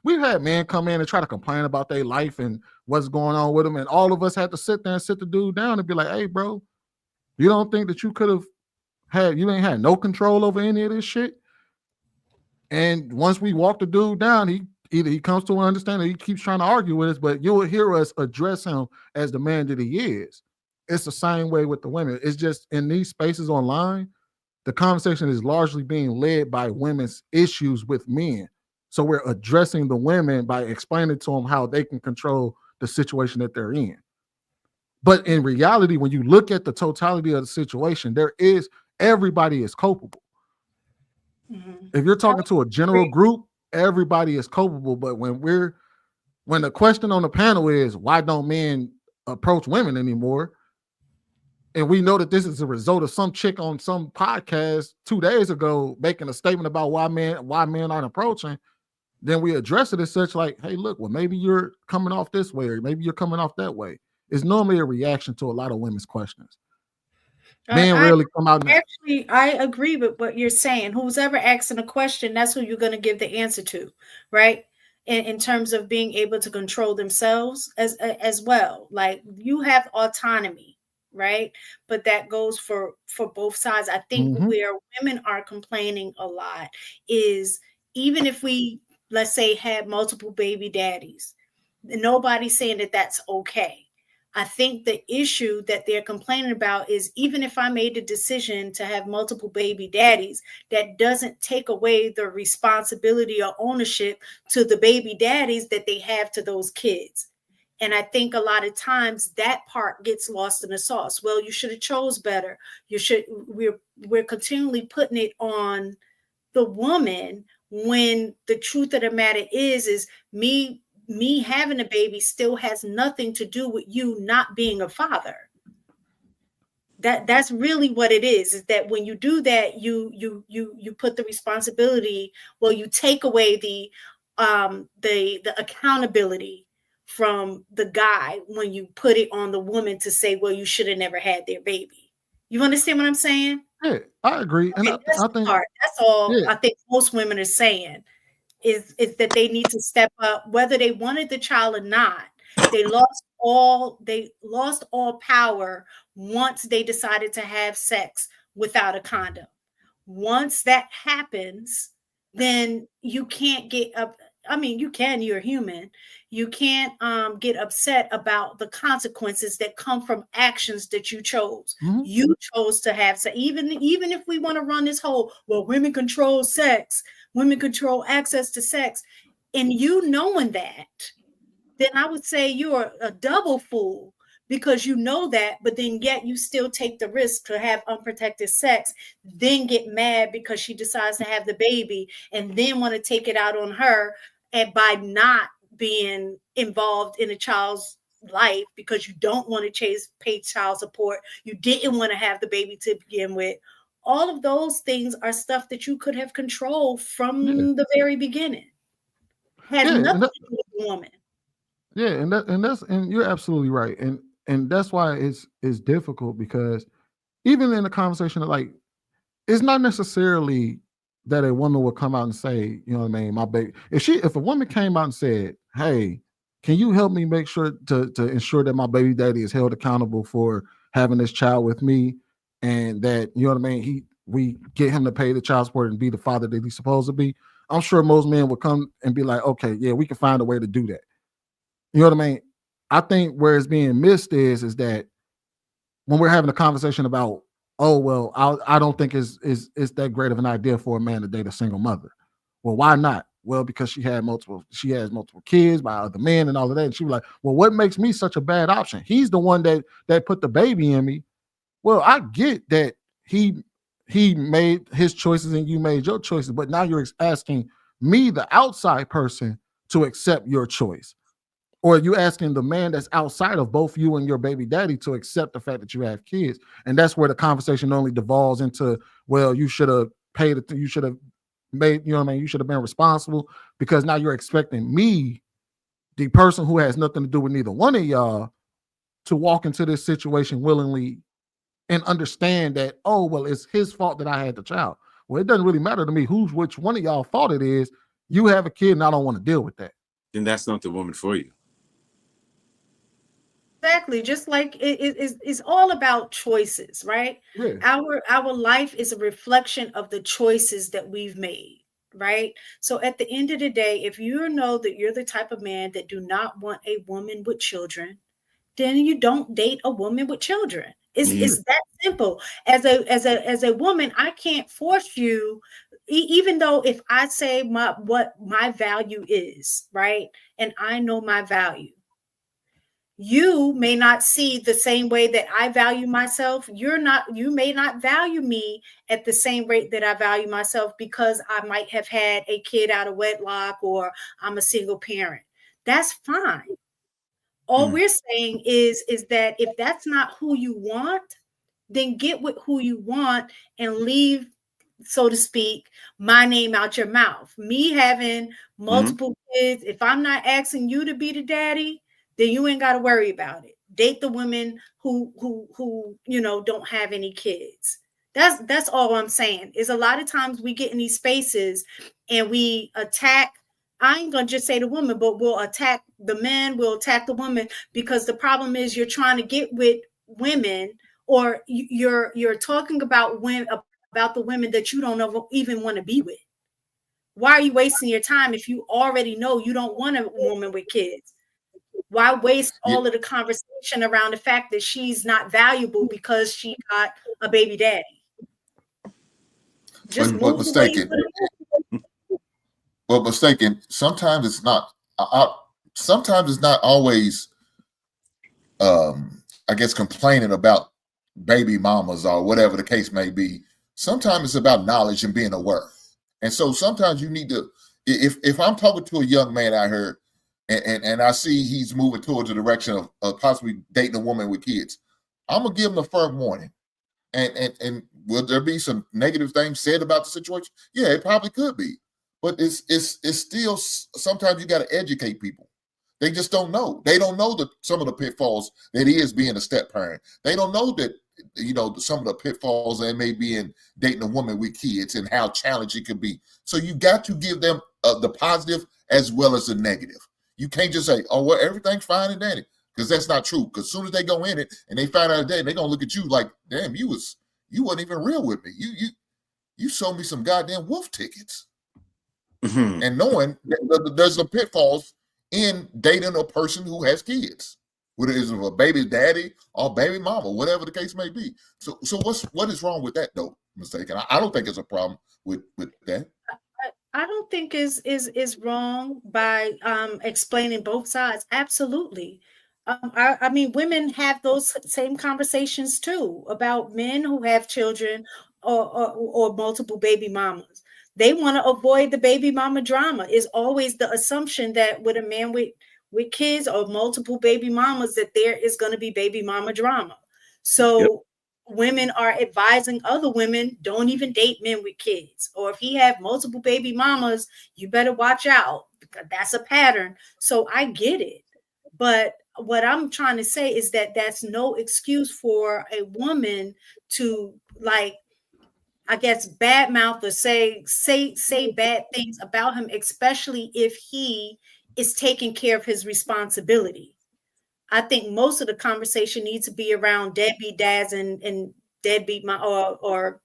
we've had men come in and try to complain about their life and what's going on with them. And all of us had to sit there and sit the dude down and be like, hey, bro, you don't think that you could have you ain't had no control over any of this shit? And once we walk the dude down, either he comes to an understanding or he keeps trying to argue with us, but you will hear us address him as the man that he is. It's the same way with the women. It's just in these spaces online, the conversation is largely being led by women's issues with men. So we're addressing the women by explaining to them how they can control the situation that they're in. But in reality, when you look at the totality of the situation, everybody is culpable. Mm-hmm. If you're talking to a general group, everybody is culpable. But when the question on the panel is, why don't men approach women anymore? And we know that this is a result of some chick on some podcast 2 days ago making a statement about why men aren't approaching, then we address it as such like, hey, look, well, maybe you're coming off this way, or maybe you're coming off that way. It's normally a reaction to a lot of women's questions. Men rarely come out. Actually, I agree with what you're saying. Who's ever asking a question, that's who you're going to give the answer to, right? In terms of being able to control themselves as well. Like, you have autonomy, right? But that goes for both sides. I think where women are complaining a lot is, even if we, let's say, had multiple baby daddies, nobody's saying that that's okay. I think the issue that they're complaining about is, even if I made the decision to have multiple baby daddies, that doesn't take away the responsibility or ownership to the baby daddies that they have to those kids. And I think a lot of times that part gets lost in the sauce. Well, you should have chose better. We're continually putting it on the woman, when the truth of the matter is me having a baby still has nothing to do with you not being a father. That's really what it is that when you do that, you put the responsibility, well, you take away the accountability from the guy when you put it on the woman to say, well, you should have never had their baby. You understand what I'm saying? Yeah, I agree. And I think that's all. Yeah. I think most women are saying is that they need to step up, whether they wanted the child or not. They lost all power once they decided to have sex without a condom. Once that happens, then you can't get up. I mean, you can, you're human. You can't get upset about the consequences that come from actions that you chose. Mm-hmm. You chose to have sex. Even if we want to run this whole, well, women control sex, women control access to sex, and you knowing that, then I would say you're a double fool, because you know that, but then yet you still take the risk to have unprotected sex, then get mad because she decides to have the baby, and then want to take it out on her, and by not being involved in a child's life because you don't want to pay child support, you didn't want to have the baby to begin with. All of those things are stuff that you could have controlled from the very beginning. Has nothing to do with the woman. Yeah, and you're absolutely right, and that's why it's difficult, because even in the conversation of, like, it's not necessarily that a woman will come out and say, you know what I mean, my baby. If a woman came out and said, hey, can you help me make sure to ensure that my baby daddy is held accountable for having this child with me, and that, you know what I mean, we get him to pay the child support and be the father that he's supposed to be, I'm sure most men would come and be like, okay, yeah, we can find a way to do that. You know what I mean? I think where it's being missed is that when we're having a conversation about, oh, well, I don't think it's that great of an idea for a man to date a single mother. Well, why not? Well, because she has multiple kids by other men and all of that. And she was like, well, what makes me such a bad option? He's the one that put the baby in me. Well, I get that he made his choices and you made your choices, but now you're asking me, the outside person, to accept your choice. Or you asking the man that's outside of both you and your baby daddy to accept the fact that you have kids. And that's where the conversation only devolves into, well, you should have paid it, you should have made, you know what I mean, you should have been responsible, because now you're expecting me, the person who has nothing to do with neither one of y'all, to walk into this situation willingly and understand that, oh, well, it's his fault that I had the child. Well, it doesn't really matter to me which one of y'all fault it is. You have a kid and I don't want to deal with that. Then that's not the woman for you. Exactly. Just like it's all about choices, right? Yeah. Our life is a reflection of the choices that we've made, right? So at the end of the day, if you know that you're the type of man that do not want a woman with children, then you don't date a woman with children. It's that simple. As a woman, I can't force you, even though if I say what my value is, right? And I know my value. You may not see the same way that I value myself. You may not value me at the same rate that I value myself, because I might have had a kid out of wedlock or I'm a single parent. That's fine. All we're saying is that if that's not who you want, then get with who you want and leave, so to speak, my name out your mouth. Me having multiple kids, if I'm not asking you to be the daddy, then you ain't got to worry about it. Date the women who don't have any kids. That's all I'm saying. Is a lot of times we get in these spaces and we attack. I ain't gonna just say the woman, but we'll attack the men. We'll attack the woman, because the problem is you're trying to get with women, or you're talking about the women that you don't even want to be with. Why are you wasting your time if you already know you don't want a woman with kids? Why waste all of the conversation around the fact that she's not valuable because she got a baby daddy? Just but mistaken. But mistaken. Sometimes it's not. Sometimes it's not always. I guess complaining about baby mamas or whatever the case may be. Sometimes it's about knowledge and being aware. And so sometimes you need to. If I'm talking to a young man out here, and I see he's moving towards the direction of possibly dating a woman with kids, I'm gonna give him a firm warning. And will there be some negative things said about the situation? Yeah, it probably could be, but it's still, sometimes you got to educate people. They just don't know. They don't know some of the pitfalls that is being a step parent. They don't know that some of the pitfalls that may be in dating a woman with kids and how challenging it could be. So you got to give them the positive as well as the negative. You can't just say, oh, well, everything's fine and dandy, because that's not true. Because as soon as they go in it and they find out that, they're going to look at you like, damn, you wasn't even real with me. You sold me some goddamn wolf tickets. And knowing that there's some pitfalls in dating a person who has kids, whether it's a baby daddy or baby mama, whatever the case may be. So what is wrong with that, though? Mistaken. I don't think it's a problem with that. I don't think is wrong by explaining both sides. Absolutely. I mean, women have those same conversations too about men who have children or multiple baby mamas. They want to avoid the baby mama drama. Is always the assumption that with a man with kids or multiple baby mamas, that there is going to be baby mama drama. So women are advising other women, don't even date men with kids. Or if he have multiple baby mamas, you better watch out, because that's a pattern. So I get it. But what I'm trying to say is that that's no excuse for a woman to, like, I guess, badmouth or say bad things about him, especially if he is taking care of his responsibility. I think most of the conversation needs to be around deadbeat dads and deadbeat or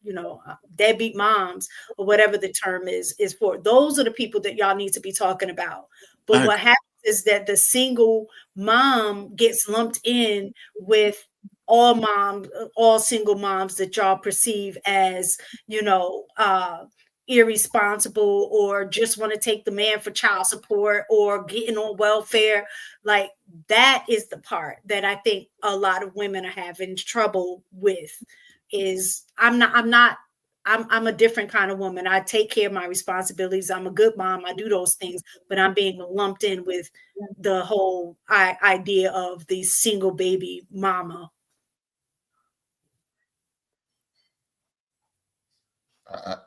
deadbeat moms, or whatever the term is for. Those are the people that y'all need to be talking about. But what happens is that the single mom gets lumped in with all single moms that y'all perceive as, irresponsible, or just want to take the man for child support or getting on welfare. Like, that is the part that I think a lot of women are having trouble with. Is I'm a different kind of woman. I take care of my responsibilities. I'm a good mom. I do those things, but I'm being lumped in with the whole idea of the single baby mama.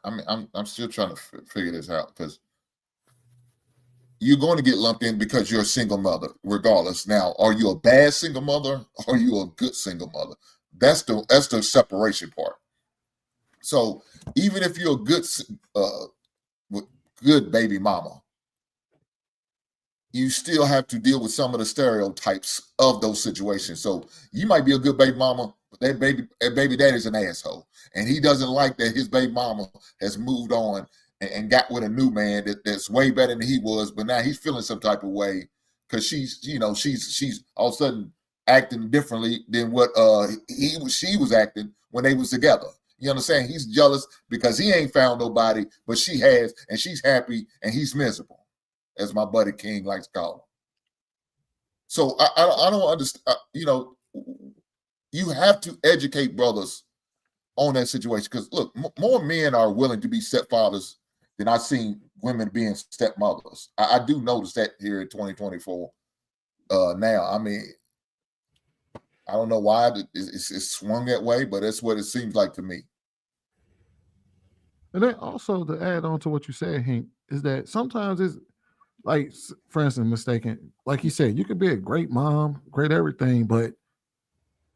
I mean, I'm still trying to figure this out, because you're going to get lumped in because you're a single mother, regardless. Now, are you a bad single mother? Or are you a good single mother? That's the separation part. So even if you're a good baby mama, you still have to deal with some of the stereotypes of those situations. So you might be a good baby mama, but that baby daddy's an asshole, and he doesn't like that his baby mama has moved on and got with a new man that's way better than he was, but now he's feeling some type of way because she's all of a sudden acting differently than what she was acting when they was together. You understand? He's jealous because he ain't found nobody, but she has, and she's happy, and he's miserable, as my buddy King likes to call him. So I don't understand. You have to educate brothers on that situation, because look, more men are willing to be stepfathers than I've seen women being stepmothers. I do notice that here in 2024. Now, I mean, I don't know why it's swung that way, but that's what it seems like to me. And then also, to add on to what you said, Hank, is that sometimes it's like, for instance, mistaken, like you said, you could be a great mom, great everything, but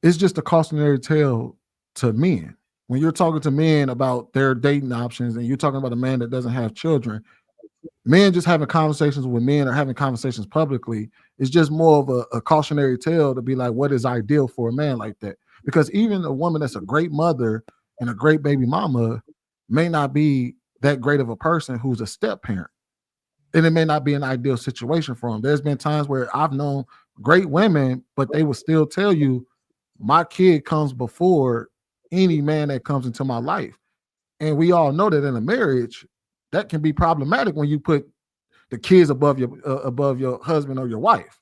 it's just a cautionary tale to men. When you're talking to men about their dating options, and you're talking about a man that doesn't have children, men just having conversations with men or having conversations publicly is just more of a cautionary tale to be like, what is ideal for a man like that? Because even a woman that's a great mother and a great baby mama may not be that great of a person who's a step parent. And it may not be an ideal situation for them. There's been times where I've known great women, but they will still tell you, my kid comes before any man that comes into my life. And we all know that in a marriage, that can be problematic when you put the kids above your husband or your wife.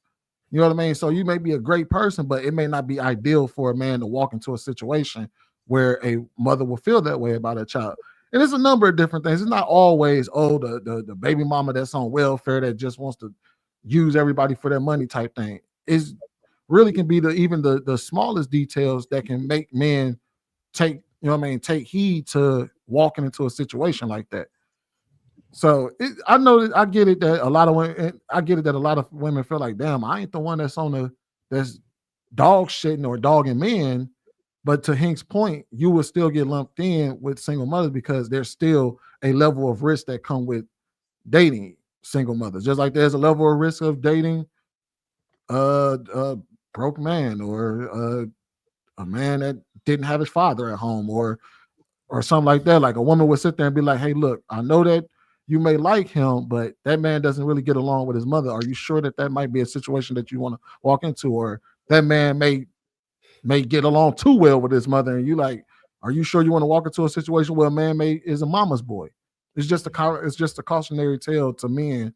You know what I mean? So you may be a great person, but it may not be ideal for a man to walk into a situation where a mother will feel that way about a child. And there's a number of different things. It's not always, the baby mama that's on welfare that just wants to use everybody for their money type thing. It's really can be even the smallest details that can make men take heed to walking into a situation like that. So I know that I get it that a lot of women feel like, damn, I ain't the one that's dog shitting or dogging men. But to Hank's point, you will still get lumped in with single mothers because there's still a level of risk that come with dating single mothers. Just like there's a level of risk of dating a broke man, or a man that didn't have his father at home, or something like that. Like a woman would sit there and be like, hey, look, I know that you may like him, but that man doesn't really get along with his mother. Are you sure that might be a situation that you want to walk into? Or that man may get along too well with his mother, and you like, are you sure you want to walk into a situation where a man is a mama's boy? It's just a cautionary tale to men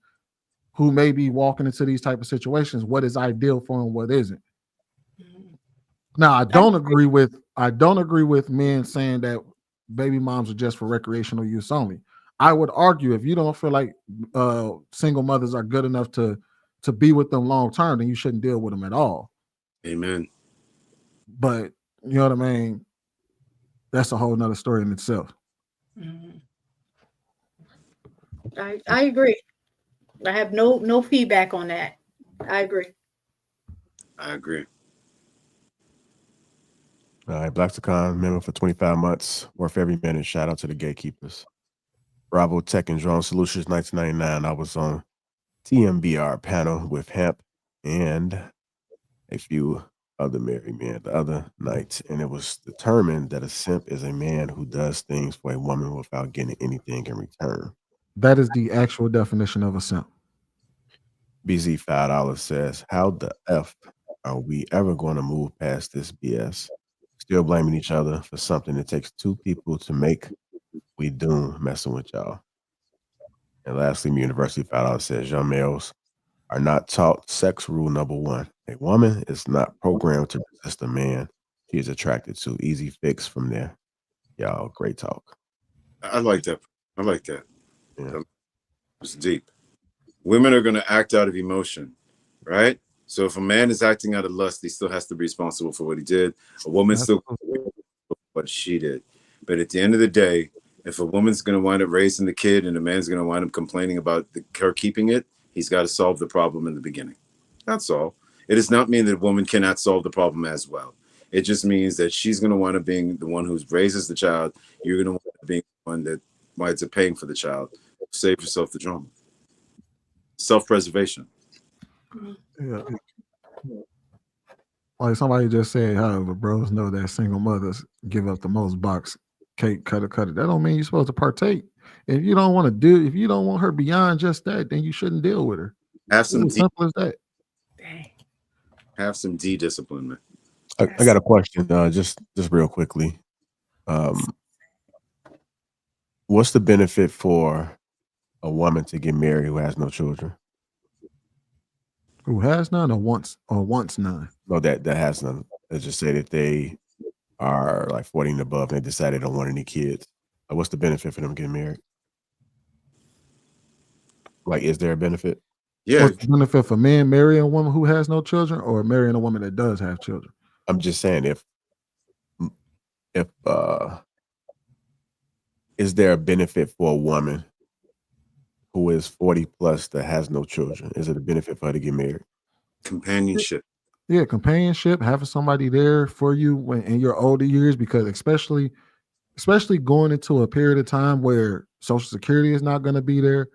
who may be walking into these type of situations. What is ideal for them, what isn't? Now, I don't agree with men saying that baby moms are just for recreational use only. I would argue if you don't feel like single mothers are good enough to be with them long term, then you shouldn't deal with them at all. Amen. But you know what I mean? That's a whole nother story in itself. I agree. I have no feedback on that. I agree. I agree. All right, Blaxicon member for 25 months, worth every minute. Shout out to the gatekeepers. Bravo Tech and Drone Solutions, 1999. I was on TMBR panel with Hemp and a few other married men the other night, and it was determined that a simp is a man who does things for a woman without getting anything in return. That is the actual definition of a simp. BZ $5 says, how the F are we ever going to move past this BS? Still blaming each other for something it takes two people to make. We doomed messing with y'all. And lastly, University $5 says, young males are not taught sex rule number one. A woman is not programmed to resist a man she is attracted to. Easy fix from there. Y'all, great talk. I like that. I like that. Yeah. It's deep. Women are going to act out of emotion, right? So if a man is acting out of lust, he still has to be responsible for what he did. A woman still for what she did. But at the end of the day, if a woman's going to wind up raising the kid and a man's going to wind up complaining about her keeping it, he's got to solve the problem in the beginning. That's all. It does not mean that a woman cannot solve the problem as well. It just means that she's going to wind up being the one who raises the child. You're going to wind up being the one that winds up paying for the child. Save yourself the drama. Self-preservation. Yeah. Like somebody just said, however, bros know that single mothers give up the most box cake, cut it. That don't mean you're supposed to partake. If you don't want her beyond just that, then you shouldn't deal with her. Have some as simple as that. Have some discipline, man. I got a question, just real quickly. What's the benefit for a woman to get married who has no children? Who has none or wants none? No, that has none. Let's just say that they are like 40 and above and they decide they don't want any kids. What's the benefit for them getting married? Like, is there a benefit? Yeah. What's the benefit for men marrying a woman who has no children or marrying a woman that does have children? I'm just saying if is there a benefit for a woman who is 40 plus that has no children? Is it a benefit for her to get married? Companionship. Yeah, companionship, having somebody there for you when in your older years, because especially going into a period of time where Social Security is not going to be there.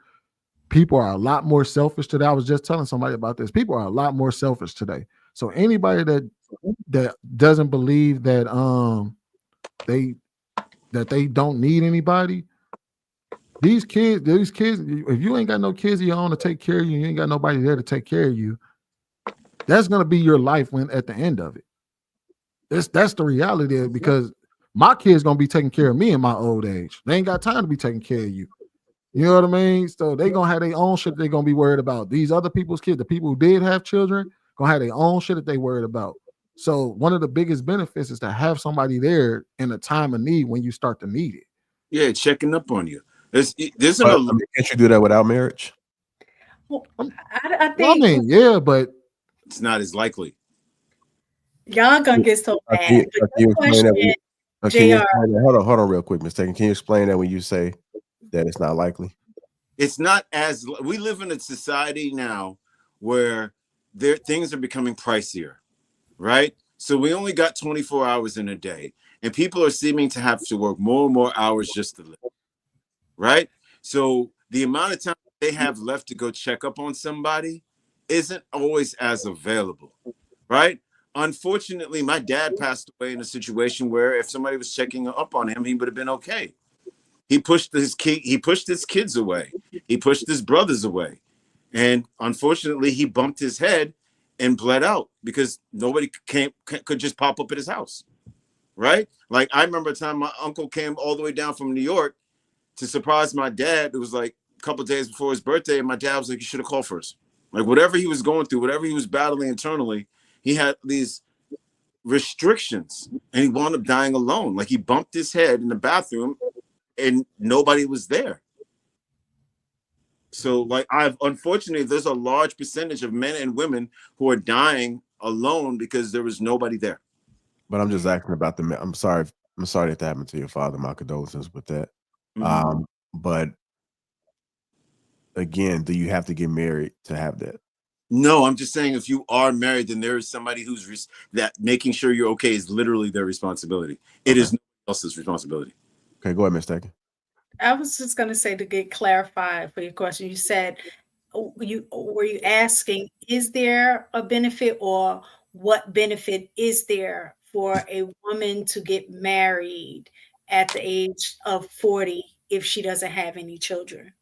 People are a lot more selfish today. I was just telling somebody about this. People are a lot more selfish today. So anybody that doesn't believe that they don't need anybody, these kids, if you ain't got no kids of your own to take care of you, you ain't got nobody there to take care of you, that's gonna be your life when at the end of it. That's the reality of it, because my kids gonna be taking care of me in my old age. They ain't got time to be taking care of you. You know what I mean? So they gonna have their own shit they're gonna be worried about. These other people's kids, the people who did have children, gonna have their own shit that they worried about. So one of the biggest benefits is to have somebody there in a time of need when you start to need it. Yeah, checking up on you. Can't you do that without marriage? Well, I think yeah, but it's not as likely. Y'all gonna get so mad. Can you explain that? JR. Hold on real quick, Mr. Can you explain that when you say that it's not likely? It's not as we live in a society now where things are becoming pricier, right? So we only got 24 hours in a day, and people are seeming to have to work more and more hours just to live, right? So the amount of time they have left to go check up on somebody isn't always as available, right? Unfortunately, my dad passed away in a situation where if somebody was checking up on him, he would have been okay. He pushed his kids away. He pushed his brothers away. And unfortunately, he bumped his head and bled out because nobody could just pop up at his house, right? Like I remember a time my uncle came all the way down from New York to surprise my dad. It was like a couple of days before his birthday, and my dad was like, "You should have called first." Like whatever he was going through, whatever he was battling internally, he had these restrictions, and he wound up dying alone. Like, he bumped his head in the bathroom and nobody was there. So like, unfortunately, there's a large percentage of men and women who are dying alone because there was nobody there. But I'm just asking about the. I'm sorry that happened to your father. My condolences with that. But again, do you have to get married to have that? No, I'm just saying, if you are married, then there is somebody who's that making sure you're okay is literally their responsibility. It is no one else's responsibility. Okay, go ahead, Ms. Tackett. I was just going to say, to get clarified for your question, you said, were you asking, is there a benefit, or what benefit is there for a woman to get married at the age of 40 if she doesn't have any children?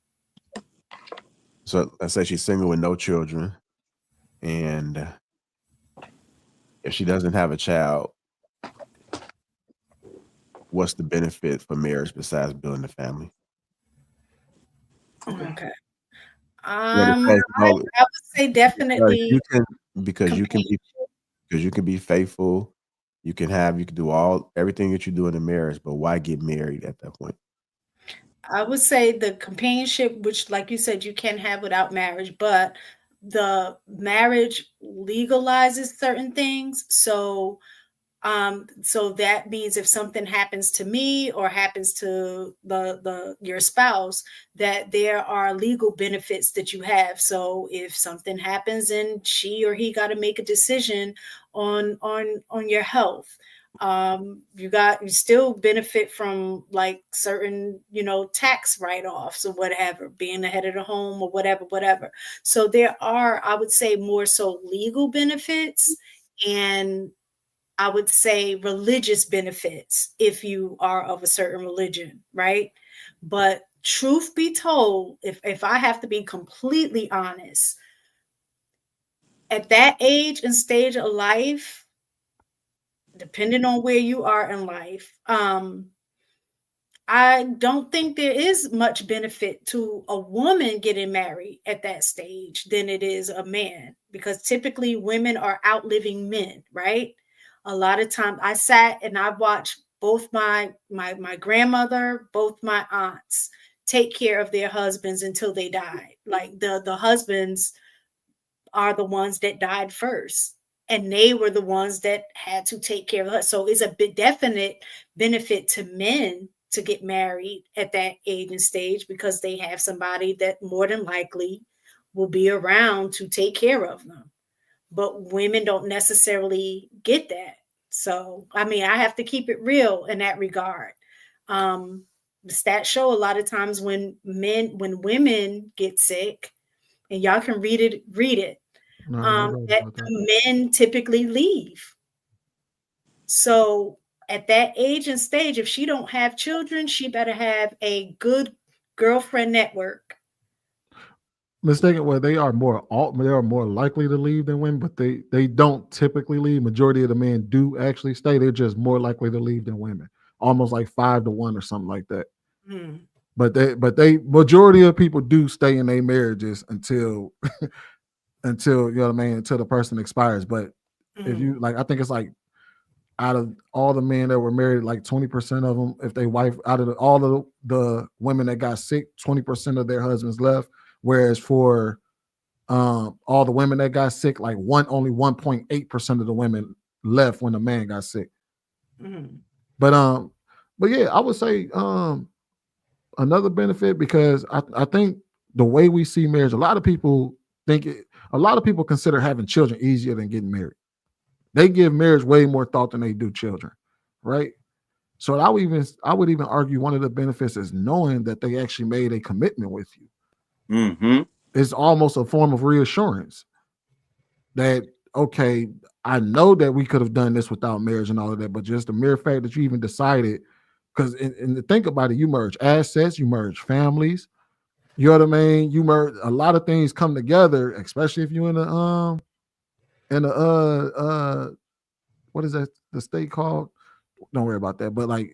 So let's say she's single with no children, and if she doesn't have a child, what's the benefit for marriage besides building a family? Okay. I would say definitely because you can be faithful, you can do everything that you do in a marriage, but why get married at that point? I would say the companionship, which, like you said, you can have without marriage, but the marriage legalizes certain things. So that means if something happens to me or happens to your spouse, that there are legal benefits that you have. So if something happens and she or he got to make a decision on your health, you still benefit from like certain, tax write-offs or whatever, being the head of the home or whatever. So there are, I would say, more so legal benefits, and I would say religious benefits if you are of a certain religion, right? But truth be told, if I have to be completely honest, at that age and stage of life, depending on where you are in life, I don't think there is much benefit to a woman getting married at that stage than it is a man, because typically women are outliving men, right? A lot of times I sat and I watched both my grandmother, both my aunts take care of their husbands until they died. Like the husbands are the ones that died first, and they were the ones that had to take care of her. So it's a definite benefit to men to get married at that age and stage, because they have somebody that more than likely will be around to take care of them. But women don't necessarily get that. So, I mean, I have to keep it real in that regard. The stats show a lot of times when women get sick, and y'all can read it, that the men typically leave. So at that age and stage, if she don't have children, she better have a good girlfriend network. Mistaken, well, they are more likely to leave than women, but they don't typically leave. Majority of the men do actually stay. They're just more likely to leave than women, almost like 5-1 or something like that. But they majority of people do stay in their marriages until until you know what I mean, until the person expires. But if you I think it's like, out of all the men that were married, like 20% of them, if they wife, out of all of the women that got sick, 20% of their husbands left. Whereas for all the women that got sick, like only 1.8% of the women left when the man got sick. But yeah, I would say another benefit, because I think the way we see marriage, a lot of people consider having children easier than getting married. They give marriage way more thought than they do children, right? So I would even argue one of the benefits is knowing that they actually made a commitment with you. It's almost a form of reassurance that, okay, I know that we could have done this without marriage and all of that, but just the mere fact that you even decided, because and to think about it, you merge assets, you merge families, you know what I mean? You merge a lot of things come together, especially if you're in a what is that the state called? Don't worry about that. But like,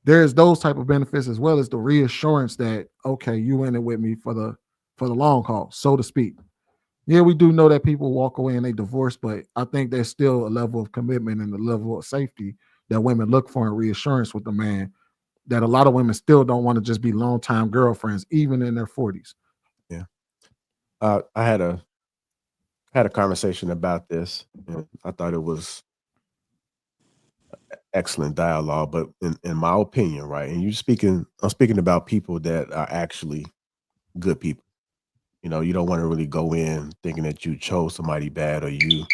there's those type of benefits, as well as the reassurance that, okay, you in it with me for the long haul, so to speak. Yeah, we do know that people walk away and they divorce, but I think there's still a level of commitment and a level of safety that women look for in reassurance with a man that a lot of women still don't want to just be longtime girlfriends, even in their 40s. Yeah. I had a conversation about this. And I thought it was excellent dialogue, but in my opinion, right, and I'm speaking about people that are actually good people. You don't want to really go in thinking that you chose somebody bad or you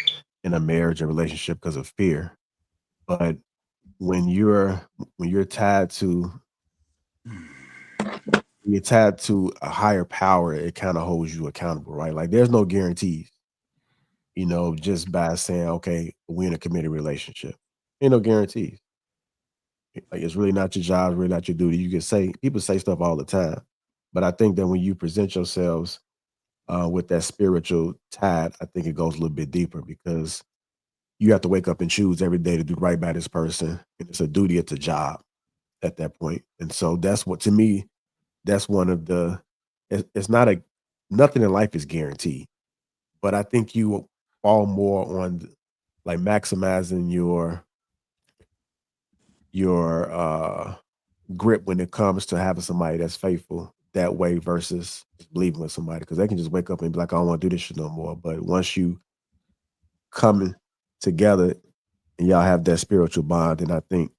in a marriage or relationship because of fear. But when you're tied to a higher power, it kind of holds you accountable, right? Like there's no guarantees, just by saying, okay, we're in a committed relationship. Ain't no guarantees. Like it's really not your job, it's really not your duty. People say stuff all the time. But I think that when you present yourselves with that spiritual tide, I think it goes a little bit deeper because you have to wake up and choose every day to do right by this person. And it's a duty, it's a job at that point. And so that's what, to me, that's one of it's not nothing in life is guaranteed. But I think you fall more on like maximizing your grip when it comes to having somebody that's faithful that way versus believing with somebody, because they can just wake up and be like, I don't want to do this shit no more. But once you coming together and y'all have that spiritual bond, then I think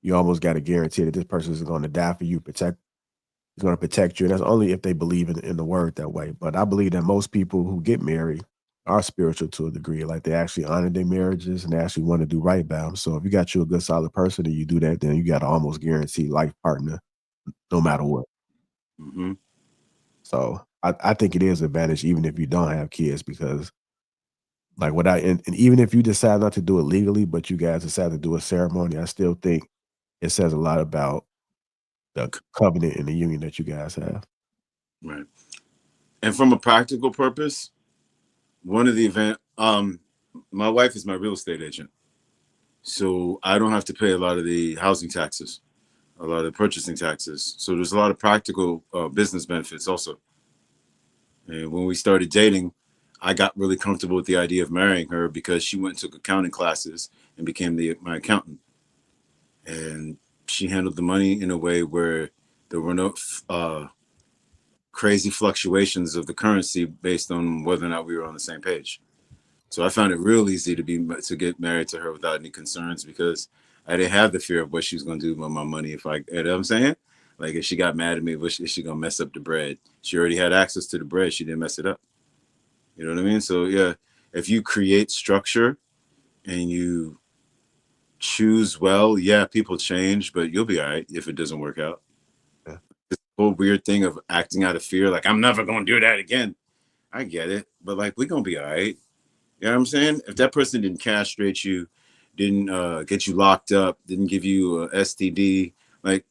you almost got to guarantee that this person is going to die for you, is going to protect you. And that's only if they believe in the word that way. But I believe that most people who get married are spiritual to a degree. Like they actually honor their marriages and they actually want to do right by them. So if you got you a good, solid person and you do that, then you got to almost guarantee life partner no matter what. Mm-hmm. So I think it is an advantage even if you don't have kids, because like and even if you decide not to do it legally, but you guys decide to do a ceremony, I still think it says a lot about the covenant and the union that you guys have. Right. And from a practical purpose, one of the my wife is my real estate agent. So I don't have to pay a lot of the housing taxes, a lot of the purchasing taxes. So there's a lot of practical business benefits also. And when we started dating, I got really comfortable with the idea of marrying her because she went and took accounting classes and became my accountant. And she handled the money in a way where there were no crazy fluctuations of the currency based on whether or not we were on the same page. So I found it real easy to get married to her without any concerns because I didn't have the fear of what she was going to do with my money. You know what I'm saying? Like if she got mad at me, is she going to mess up the bread? She already had access to the bread. She didn't mess it up. You know what I mean? So yeah, if you create structure and you choose well, yeah, people change, but you'll be all right if it doesn't work out. Yeah. This whole weird thing of acting out of fear, like I'm never going to do that again. I get it, but like we're going to be all right. You know what I'm saying? If that person didn't castrate you, didn't get you locked up, didn't give you a STD, like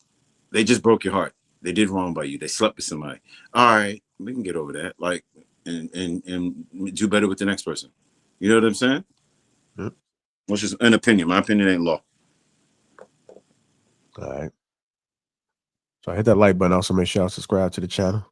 they just broke your heart. They did wrong by you. They slept with somebody. All right, we can get over that. Like, and do better with the next person. You know what I'm saying? Yep. Which is an opinion. My opinion ain't law. All right. So hit that like button. Also make sure y'all subscribe to the channel.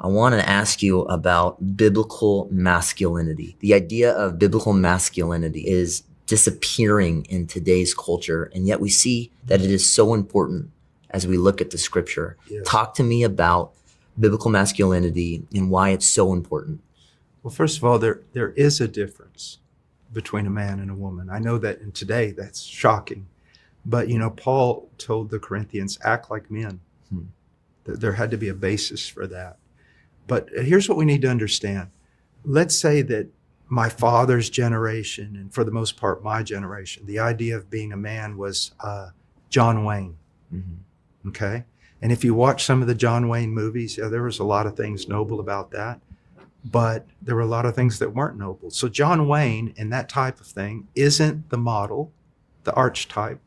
I want to ask you about biblical masculinity. The idea of biblical masculinity is disappearing in today's culture, and yet we see that it is so important as we look at the scripture. Yes. Talk to me about biblical masculinity and why it's so important. Well, first of all, there is a difference between a man and a woman. I know that in today that's shocking, but Paul told the Corinthians, act like men. There had to be a basis for that. But here's what we need to understand. Let's say that my father's generation, and for the most part, my generation, the idea of being a man was John Wayne. Mm-hmm. Okay? And if you watch some of the John Wayne movies, there was a lot of things noble about that, but there were a lot of things that weren't noble. So John Wayne and that type of thing isn't the model, the archetype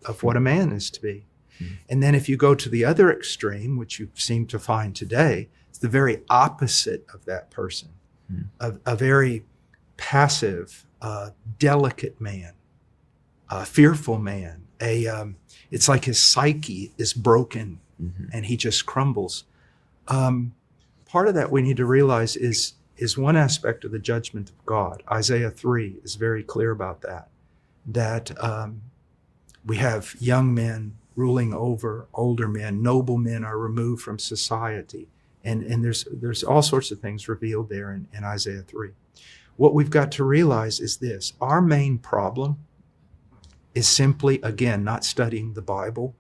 of what a man is to be. Mm-hmm. And then if you go to the other extreme, which you seem to find today, it's the very opposite of that person, a very passive, delicate man, a fearful man. It's like his psyche is broken and he just crumbles. Part of that we need to realize is one aspect of the judgment of God. Isaiah 3 is very clear about that we have young men ruling over older men. Noble men are removed from society. And there's all sorts of things revealed there in Isaiah 3. What we've got to realize is this. Our main problem is simply, again, not studying the Bible.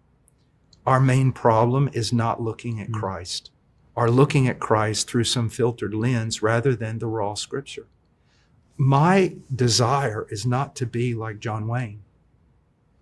Our main problem is not looking at Christ, or looking at Christ through some filtered lens rather than the raw Scripture. My desire is not to be like John Wayne.